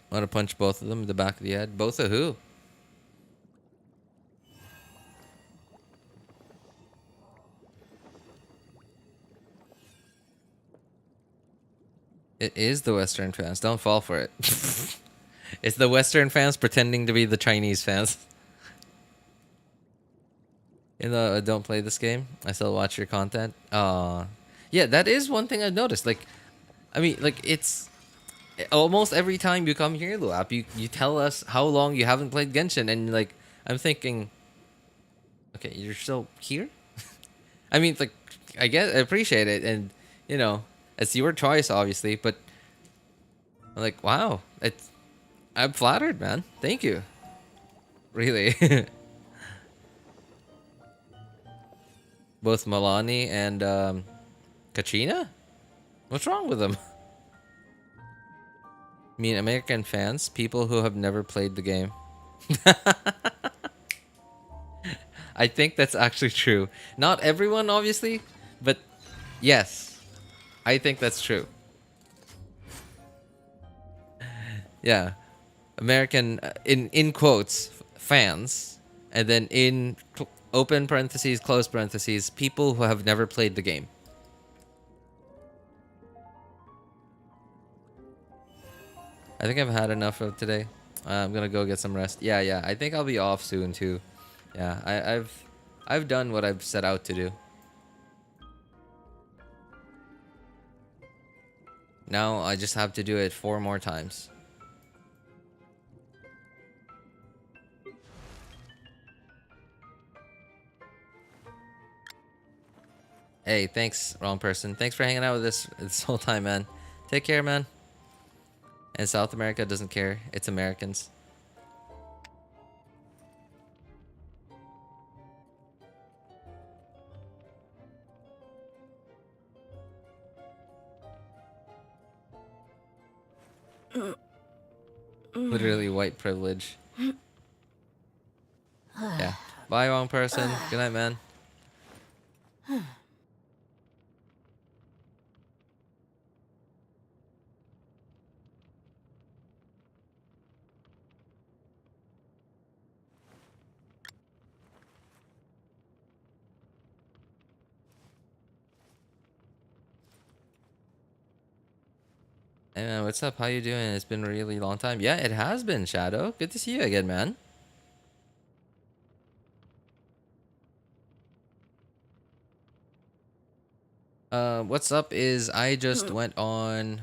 Want to punch both of them in the back of the head? Both of who? It is the Western fans. Don't fall for it. It's the Western fans pretending to be the Chinese fans. You know, I don't play this game. I still watch your content. Yeah, that is one thing I've noticed. Like, I mean, like, it's... Almost every time you come here, Luap, you tell us how long you haven't played Genshin, and like I'm thinking, okay, you're still here. I mean, like I appreciate it, and you know, it's your choice, obviously. But I'm like, wow, I'm flattered, man. Thank you, really. Both Milani and Kachina. What's wrong with them? I mean, American fans, people who have never played the game. I think that's actually true. Not everyone, obviously, but yes, I think that's true. Yeah, American, in quotes, fans, and then in open parentheses, close parentheses, people who have never played the game. I think I've had enough of today. I'm gonna go get some rest. Yeah. I think I'll be off soon too. Yeah, I've done what I've set out to do. Now I just have to do it 4 more times. Hey, thanks, wrong person. Thanks for hanging out with us this whole time, man. Take care, man. And South America doesn't care. It's Americans. Literally white privilege. Yeah. Bye, wrong person. Good night, man. Hey man, what's up? How you doing? It's been a really long time. Yeah, it has been, Shadow. Good to see you again, man. What's up is I just went on...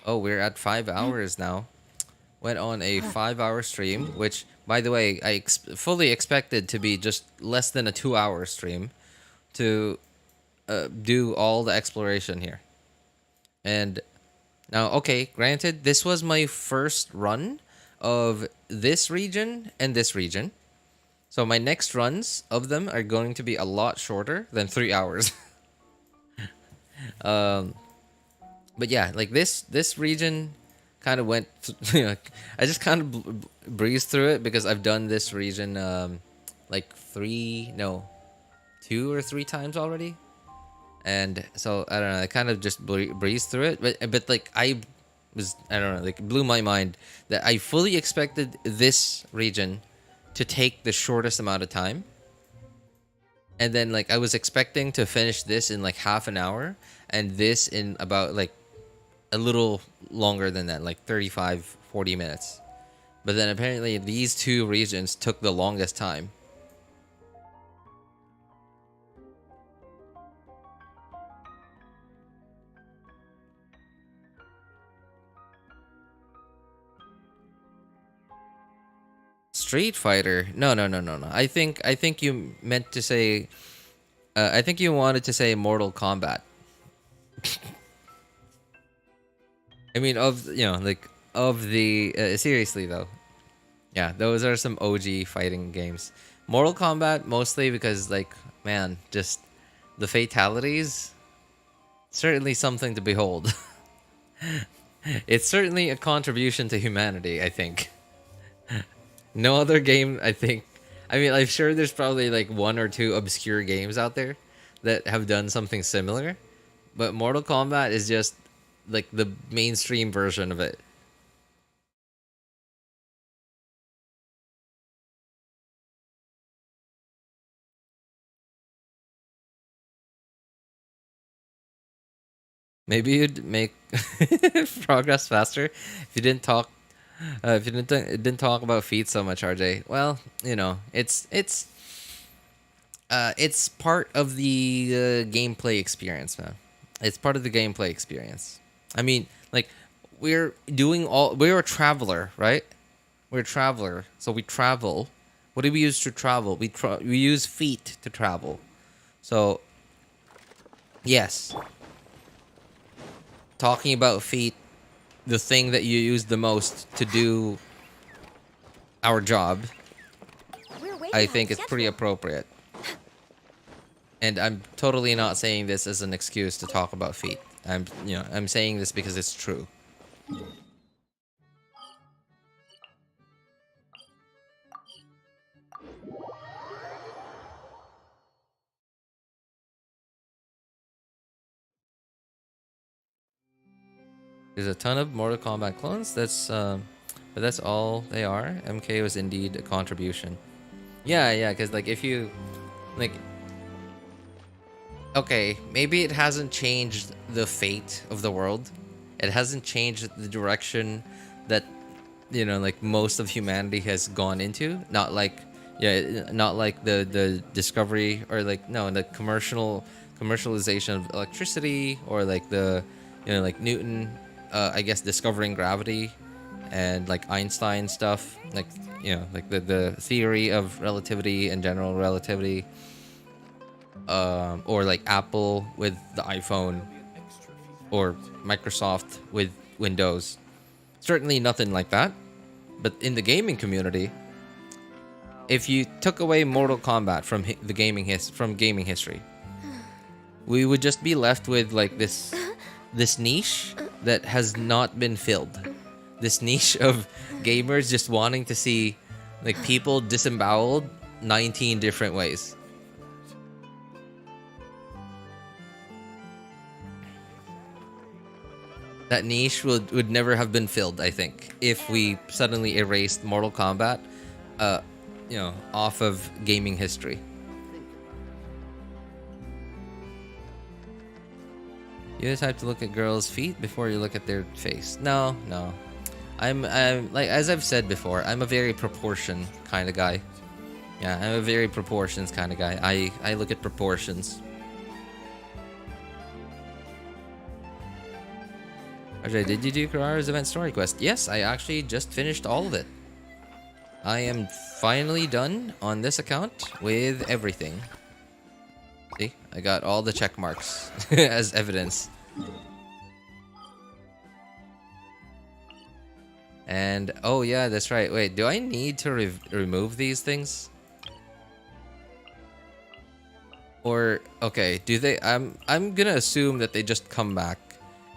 Oh, we're at 5 hours now. Went on a 5-hour stream, which, by the way, I fully expected to be just less than a 2-hour stream to do all the exploration here. And now, okay, granted, this was my first run of this region and this region. So my next runs of them are going to be a lot shorter than 3 hours. But yeah, like this region kind of went, I just kind of breezed through it because I've done this region like 2 or 3 times already. And so I don't know, I kind of just breezed through it, but like I don't know, like it blew my mind that I fully expected this region to take the shortest amount of time. And then like I was expecting to finish this in like half an hour and this in about like a little longer than that, like 35-40 minutes. But then apparently these 2 regions took the longest time. Street Fighter? No. I think you meant to say. I think you wanted to say Mortal Kombat. I mean, seriously though. Yeah, those are some OG fighting games. Mortal Kombat mostly because, like, man, just the fatalities. Certainly something to behold. It's certainly a contribution to humanity, I think. No other game, I think. I mean, I'm sure there's probably like 1 or 2 obscure games out there that have done something similar. But Mortal Kombat is just like the mainstream version of it. Maybe you'd make progress faster if you didn't talk. If you didn't talk about feet so much, RJ. Well, you know, it's part of the gameplay experience, man. It's part of the gameplay experience. I mean, like, we're a traveler, right? We're a traveler, so we travel. What do we use to travel? We use feet to travel. So, yes. Talking about feet, the thing that you use the most to do our job, I think is pretty appropriate. And I'm totally not saying this as an excuse to talk about feet. I'm saying this because it's true. There's a ton of Mortal Kombat clones. But that's all they are. MK was indeed a contribution. Yeah, because like if you, like, okay, maybe it hasn't changed the fate of the world. It hasn't changed the direction that, like most of humanity has gone into. Not like the discovery or like the commercialization of electricity or like the, like Newton. I guess discovering gravity and like Einstein stuff, like like the theory of relativity and general relativity, or like Apple with the iPhone or Microsoft with Windows. certainly nothing like that. But in the gaming community, if you took away Mortal Kombat from the gaming history, we would just be left with like this niche that has not been filled. This niche of gamers just wanting to see like people disemboweled 19 different ways. That niche would never have been filled, I think, if we suddenly erased Mortal Kombat, off of gaming history. You just have to look at girls' feet before you look at their face. No. I'm like, as I've said before, I'm a very proportion kind of guy. Yeah, I'm a very proportions kind of guy. I look at proportions. Okay, did you do Kirara's event story quest? Yes, I actually just finished all of it. I am finally done on this account with everything. See, I got all the check marks as evidence. And oh yeah, that's right. Wait, do I need to remove these things? Or okay, do they? I'm gonna assume that they just come back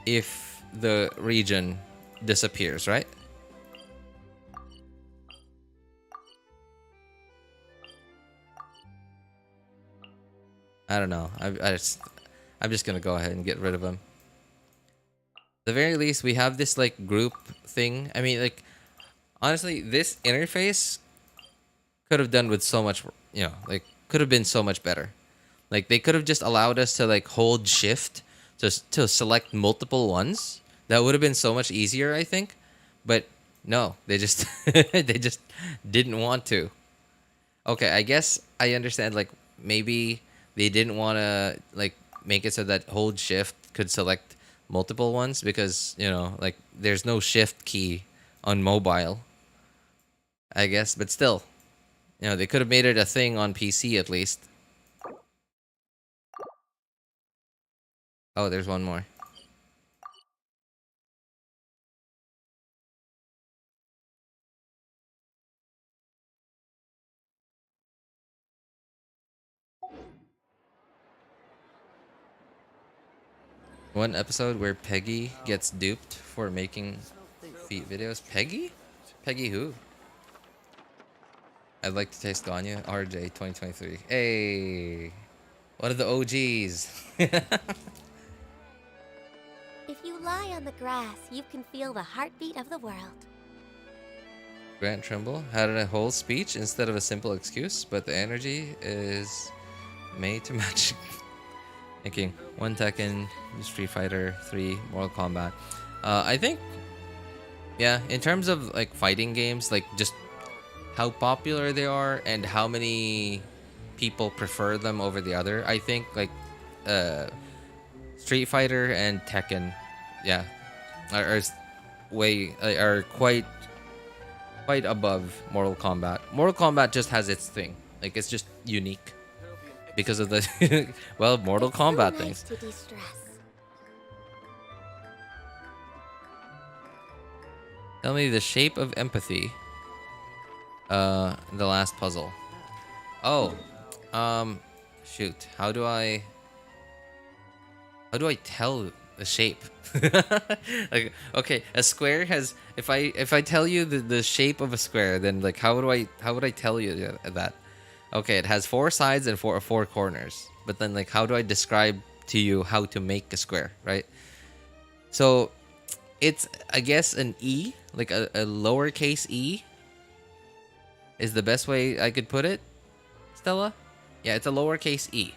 if the region disappears, right? I don't know. I'm just gonna go ahead and get rid of them. At the very least, we have this like group thing. I mean, like honestly, this interface could have done with so much, like could have been so much better. Like they could have just allowed us to like hold shift to select multiple ones. That would have been so much easier, I think. But no, they just they just didn't want to. Okay, I guess I understand, like maybe they didn't want to like make it so that hold shift could select multiple ones because, like there's no shift key on mobile. I guess, but still, they could have made it a thing on PC at least. Oh, there's one more. One episode where Peggy gets duped for making feet videos. Peggy? Peggy who? I'd like to taste Ganya. RJ 2023. Hey! What are the OGs? If you lie on the grass, you can feel the heartbeat of the world. Grant Trimble had a whole speech instead of a simple excuse, but the energy is made to match. Thinking 1 Tekken, Street Fighter 3, Mortal Kombat. I think, yeah, in terms of like fighting games, like just how popular they are and how many people prefer them over the other, I think like Street Fighter and Tekken, yeah, are quite above Mortal Kombat. Mortal Kombat just has its thing, like it's just unique. Because of the Mortal Kombat things. To de-stress. Tell me the shape of empathy. The last puzzle. Oh, shoot. How do I tell the shape? Like, okay, a square has. If I tell you the shape of a square, then like how would I tell you that? Okay, it has 4 sides and four corners. But then, like, how do I describe to you how to make a square, right? So, it's, I guess, an E, like a lowercase e, is the best way I could put it, Stella? Yeah, it's a lowercase e.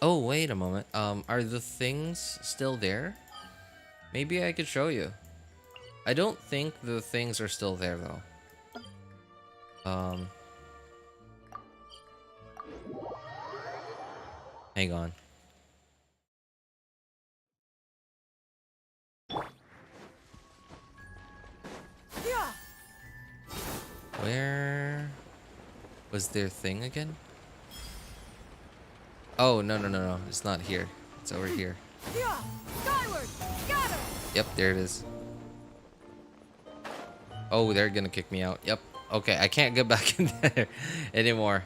Oh, wait a moment. Are the things still there? Maybe I could show you. I don't think the things are still there, though. Um, hang on. Where was their thing again? Oh, no, no, no, no. It's not here. It's over here. Skyward! Scatter! Yep, there it is. Oh, they're gonna kick me out. Yep. Okay, I can't get back in there anymore.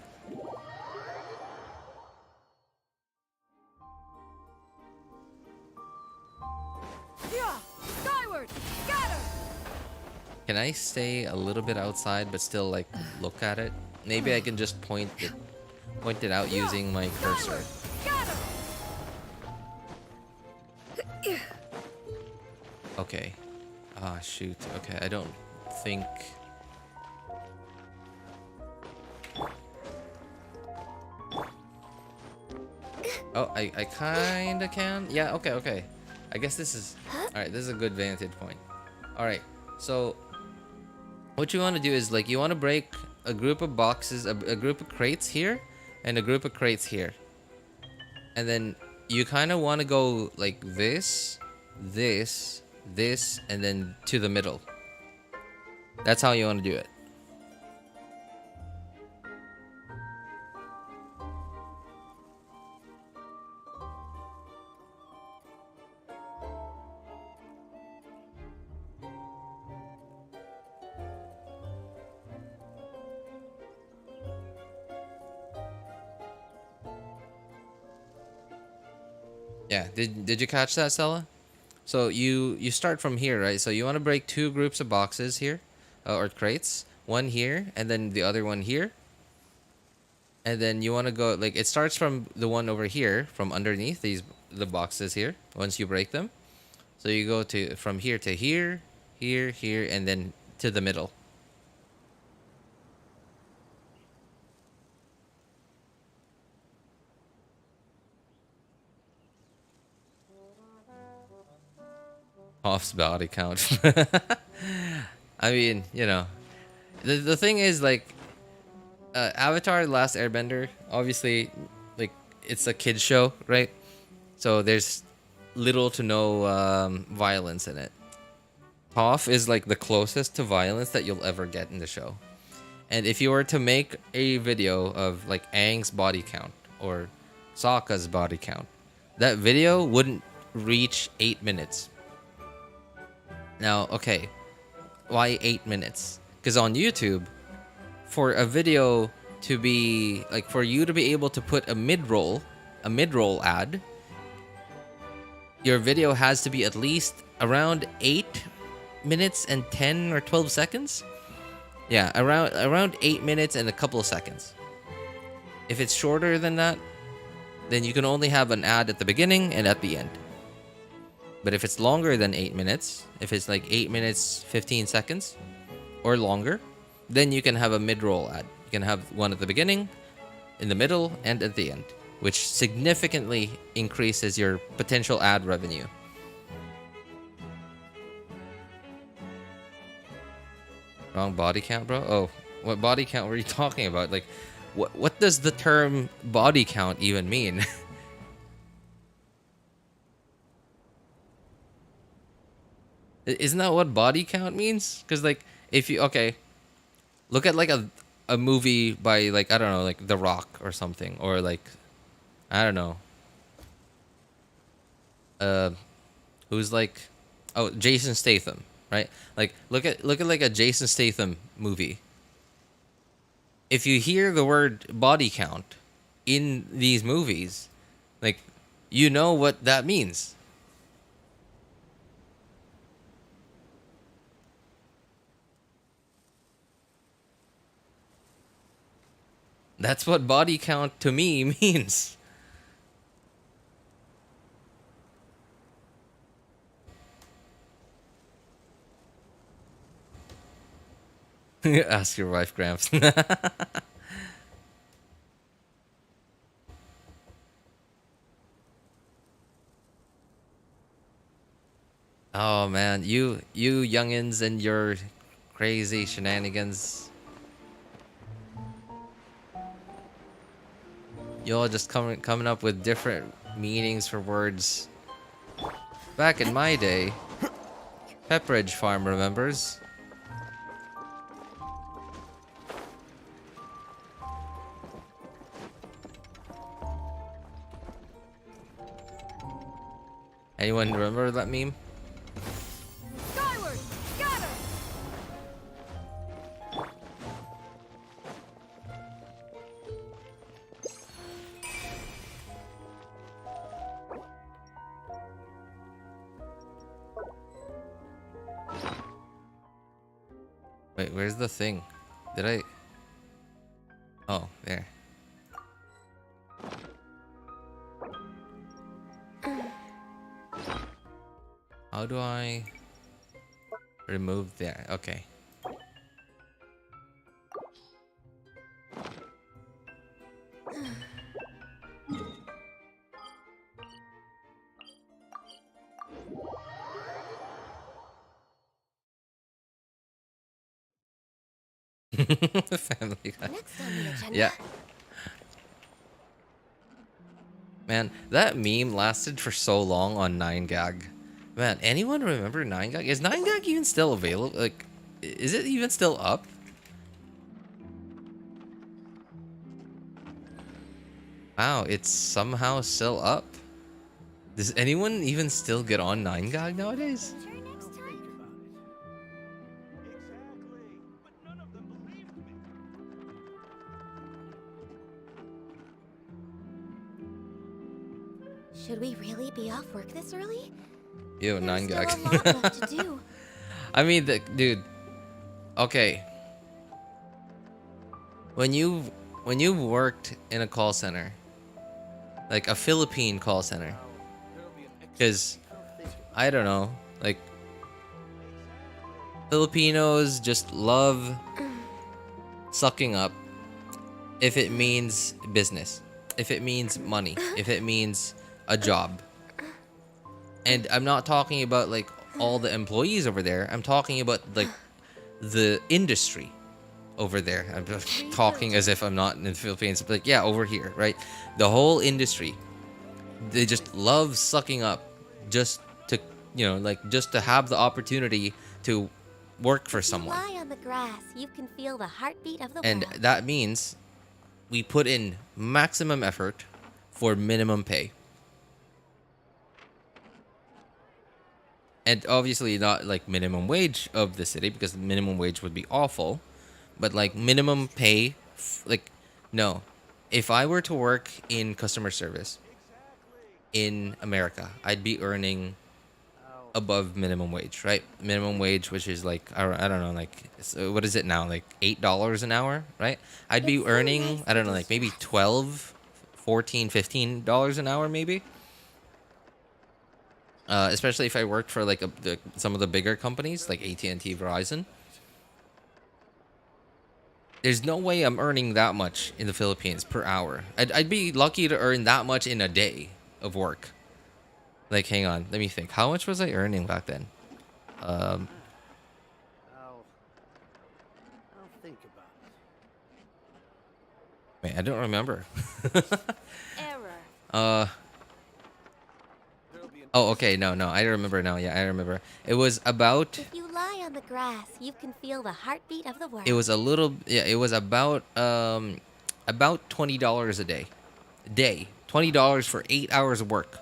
Skyward! Scatter! Can I stay a little bit outside but still like look at it? Maybe I can just point it out using my cursor. Scatter! Okay. Ah, shoot. Okay, I don't think. Oh, I kinda can. Yeah, okay, okay. I guess this is alright, this is a good vantage point. Alright, so what you want to do is like you want to break a group of boxes, a group of crates here, and a group of crates here. And then you kind of want to go like this, this, this, and then to the middle. That's how you want to do it. Yeah, did you catch that, Stella? So you start from here, right? So you want to break two groups of boxes here, or crates. One here, and then the other one here. And then you want to go, like, it starts from the one over here, from underneath the boxes here, once you break them. So you go from here to here, here, here, and then to the middle. Off's body count. I mean, you know, the thing is, like, Avatar: The Last Airbender, obviously, like, it's a kid's show, right? So there's little to no violence in it. Toph is like the closest to violence that you'll ever get in the show. And if you were to make a video of like Aang's body count or Sokka's body count, that video wouldn't reach 8 minutes. Now, okay, why 8 minutes? Because on YouTube, for a video to be like, for you to be able to put a mid-roll ad, your video has to be at least around 8 minutes and 10 or 12 seconds. Yeah, around 8 minutes and a couple of seconds. If it's shorter than that, then you can only have an ad at the beginning and at the end. But if it's longer than 8 minutes, if it's like 8 minutes 15 seconds or longer, then you can have a mid-roll ad. You can have one at the beginning, in the middle, and at the end, which significantly increases your potential ad revenue. Wrong body count, bro? Oh, what body count were you talking about? Like, what does the term body count even mean? Isn't that what body count means? Because, like, if you, okay, look at, like, a movie by, like, I don't know, like, The Rock or something. Or, like, I don't know. Who's, like, oh, Jason Statham, right? Like, look at, like, a Jason Statham movie. If you hear the word body count in these movies, like, you know what that means. That's what body count to me means. Ask your wife, Gramps. Oh man, you youngins and your crazy shenanigans. Y'all just coming up with different meanings for words. Back in my day, Pepperidge Farm remembers. Anyone remember that meme? Skyward, scatter! Wait, where's the thing? Did I? Oh, there. How do I remove that? Okay. Family Guy. Next on the agenda. Yeah. Man, that meme lasted for so long on 9gag. Man, anyone remember 9gag? Is 9gag even still available? Like, is it even still up? Wow, it's somehow still up. Does anyone even still get on 9gag nowadays? Should we really be off work this early? Ew, There's 9gag. still a lot left to do. I mean, dude. Okay. When you've worked in a call center, like a Philippine call center, because I don't know, like Filipinos just love sucking up if it means business, if it means money, if it means a job. And I'm not talking about like all the employees over there. I'm talking about like the industry over there. I'm just talking as if I'm not in the Philippines. But like, yeah, over here, right? The whole industry. They just love sucking up just to, like just to have the opportunity to work for someone. Lie on the grass, you can feel the heartbeat of the And world. that means we put in maximum effort for minimum pay. And obviously not like minimum wage of the city, because minimum wage would be awful. But like minimum pay, like, no. If I were to work in customer service in America, I'd be earning above minimum wage, right? Minimum wage, which is like, I don't know, like, so what is it now? Like $8 an hour, right? I'd be earning, I don't know, like maybe $12, $14, $15 an hour maybe. Especially if I worked for like some of the bigger companies like AT&T, Verizon. There's no way I'm earning that much in the Philippines per hour. I'd be lucky to earn that much in a day of work. Like, hang on, let me think. How much was I earning back then? I'll think about it. Wait, I don't remember. Error. Oh, okay, no, I remember now. Yeah, I remember. It was about. If you lie on the grass, you can feel the heartbeat of the world. It was a little. Yeah, it was about $20 a day. $20 for 8 hours of work.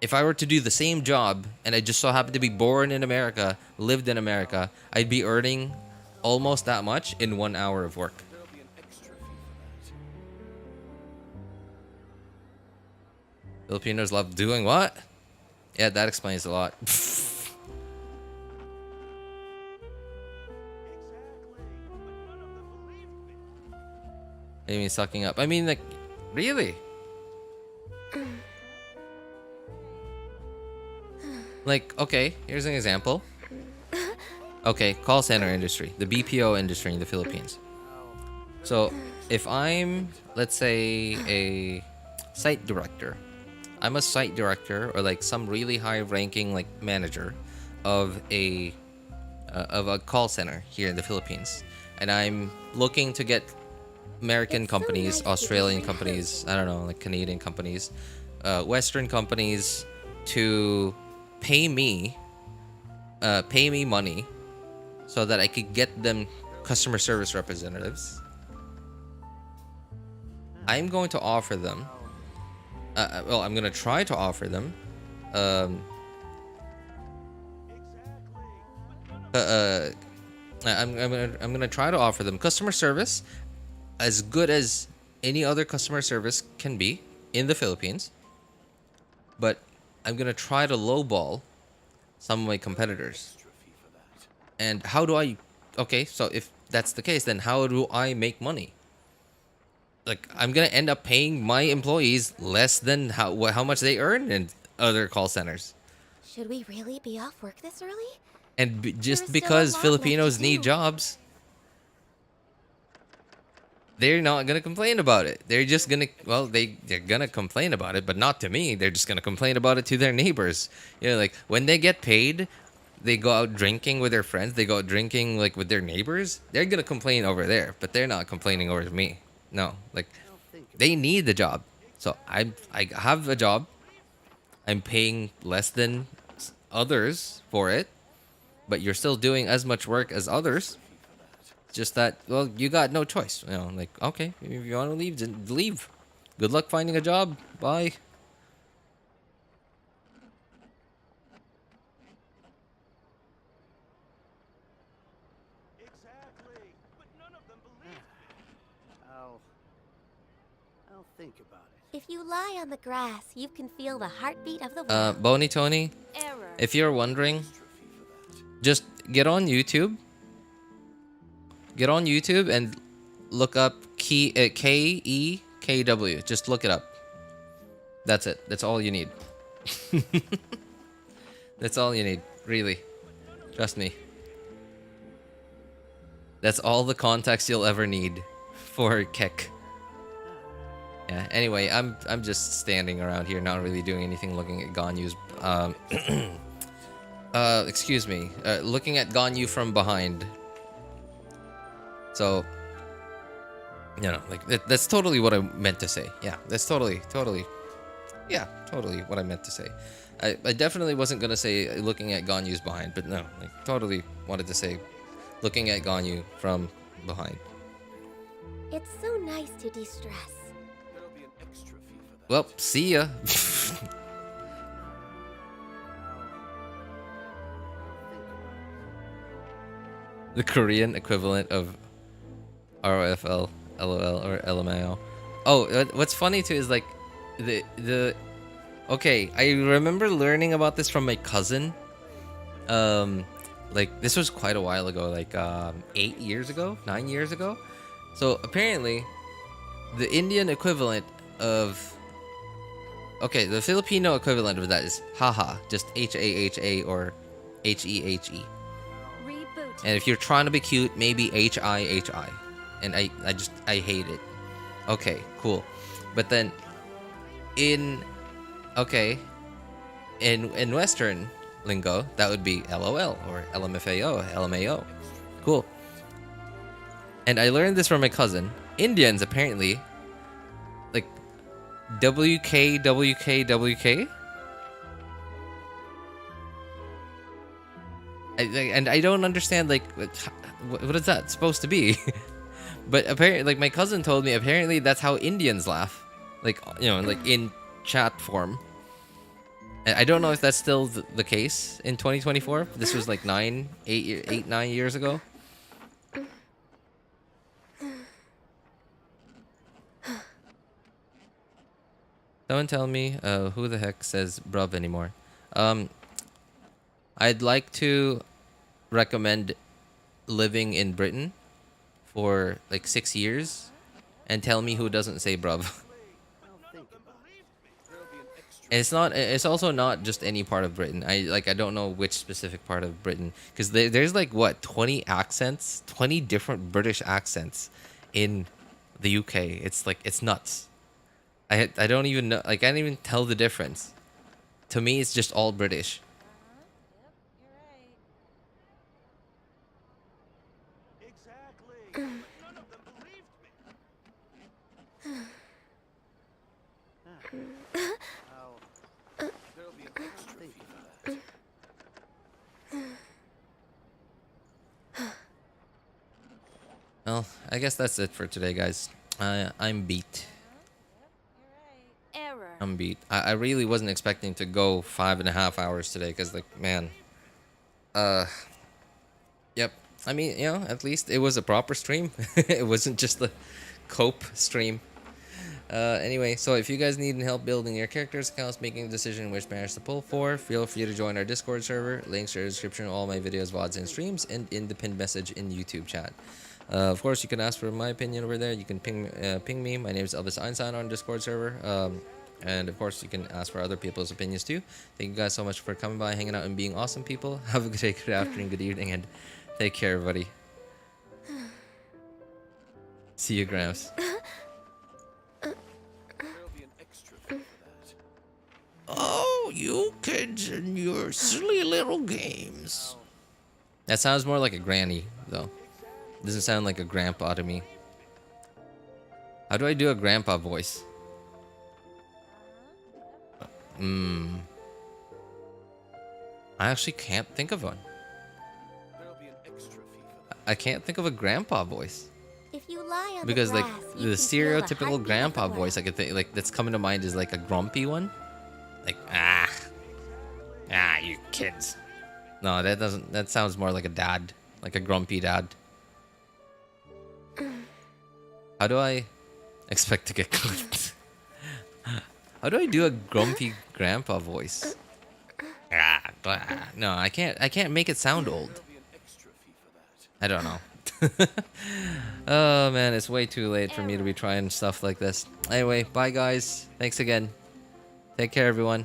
If I were to do the same job and I just so happened to be born in America, lived in America, I'd be earning almost that much in 1 hour of work. Filipinos love doing what? Yeah, that explains a lot. I mean, sucking up. I mean, like, really? Like, okay, here's an example. Okay, call center industry, the BPO industry in the Philippines. So, if I'm, let's say, a site director, I'm a site director or like some really high-ranking like manager of a call center here in the Philippines, and I'm looking to get American It's so companies, nice to Australian be companies, I don't know, like Canadian companies, Western companies to pay me money so that I could get them customer service representatives. I'm going to offer them. Well, I'm going to try to offer them. I'm gonna try to offer them customer service as good as any other customer service can be in the Philippines. But I'm gonna try to lowball some of my competitors. And how do I? Okay, so if that's the case, then how do I make money? Like, I'm gonna end up paying my employees less than how much they earn in other call centers. Should we really be off work this early? And There is just still a because lot left to Filipinos need do. jobs, they're not gonna complain about it. They're just gonna, well, they're gonna complain about it, but not to me. They're just gonna complain about it to their neighbors. You know, like when they get paid, they go out drinking with their friends. They go out drinking like with their neighbors. They're gonna complain over there, but they're not complaining over me. No, like they need the job. So I have a job. I'm paying less than others for it, but you're still doing as much work as others. Just that, well, you got no choice. You know, like, okay, if you want to leave, then leave. Good luck finding a job. Bye. Exactly. But none of them believe me. I'll think about it. If you lie on the grass, you can feel the heartbeat of the world. Boney Tony, Error. if you're wondering, just get on YouTube. Get on YouTube and look up KEKW. Just look it up. That's it. That's all you need. That's all you need, really. Trust me. That's all the context you'll ever need for Kek. Yeah. Anyway, I'm just standing around here, not really doing anything, looking at Ganyu's. Excuse me. Looking at Ganyu from behind. So, you know, like that's totally what I meant to say. Yeah, that's totally what I meant to say. I definitely wasn't gonna say looking at Ganyu's behind, but no, like totally wanted to say looking at Ganyu from behind. It's so nice to de-stress. There'll be an extra fee for that. Well, see ya. The Korean equivalent of ROFL, LOL, or LMAO. Oh, what's funny too is like the okay, I remember learning about this from my cousin. Like this was quite a while ago, like 8 years ago, 9 years ago. So apparently, the Indian equivalent of the Filipino equivalent of that is haha, just HAHA or HEHE. Reboot. And if you're trying to be cute, maybe HIHI. And I hate it. Okay, cool. But then in Western lingo, that would be LOL or LMFAO, LMAO. Cool. And I learned this from my cousin. Indians apparently like WK. And I don't understand like what is that supposed to be? But apparently, like my cousin told me, apparently that's how Indians laugh, like you know, like in chat form. And I don't know if that's still the case in 2024. This was like 9 years ago. Don't tell me who the heck says bruv anymore. I'd like to recommend living in Britain for like 6 years and tell me who doesn't say bruv. And it's also not just any part of Britain. I don't know which specific part of Britain, because there's like what 20 accents, 20 different British accents in the UK. It's like it's nuts. I don't even know, like I can't even tell the difference. To me, it's just all British. Well, I guess that's it for today, guys. I'm beat. Error. I'm beat. I really wasn't expecting to go 5.5 hours today, because, like, man. Yep. I mean, you know, at least it was a proper stream. It wasn't just a cope stream. Anyway, so if you guys need help building your characters, accounts, making a decision which banners to pull for, feel free to join our Discord server. Links are in the description of all my videos, VODs, and streams, and in the pinned message in YouTube chat. Of course, you can ask for my opinion over there. You can ping me. My name is Elvis Einstein on Discord server. And of course, you can ask for other people's opinions too. Thank you guys so much for coming by, hanging out, and being awesome people. Have a good day, good afternoon, good evening, and take care, everybody. See you, Gramps. Oh, you kids and your silly little games. That sounds more like a granny, though. Doesn't sound like a grandpa to me. How do I do a grandpa voice? I actually can't think of one. I can't think of a grandpa voice. If you lie on Because, the like, grass, the you can feel the stereotypical heartbeat grandpa of the voice I could think, like, that's coming to mind is like a grumpy one. Like, you kids. No, that doesn't, that sounds more like a dad. Like a grumpy dad. How do I expect to get clipped? How do I do a grumpy grandpa voice? No, I can't make it sound old. I don't know. Oh man, it's way too late for me to be trying stuff like this. Anyway, bye guys. Thanks again. Take care, everyone.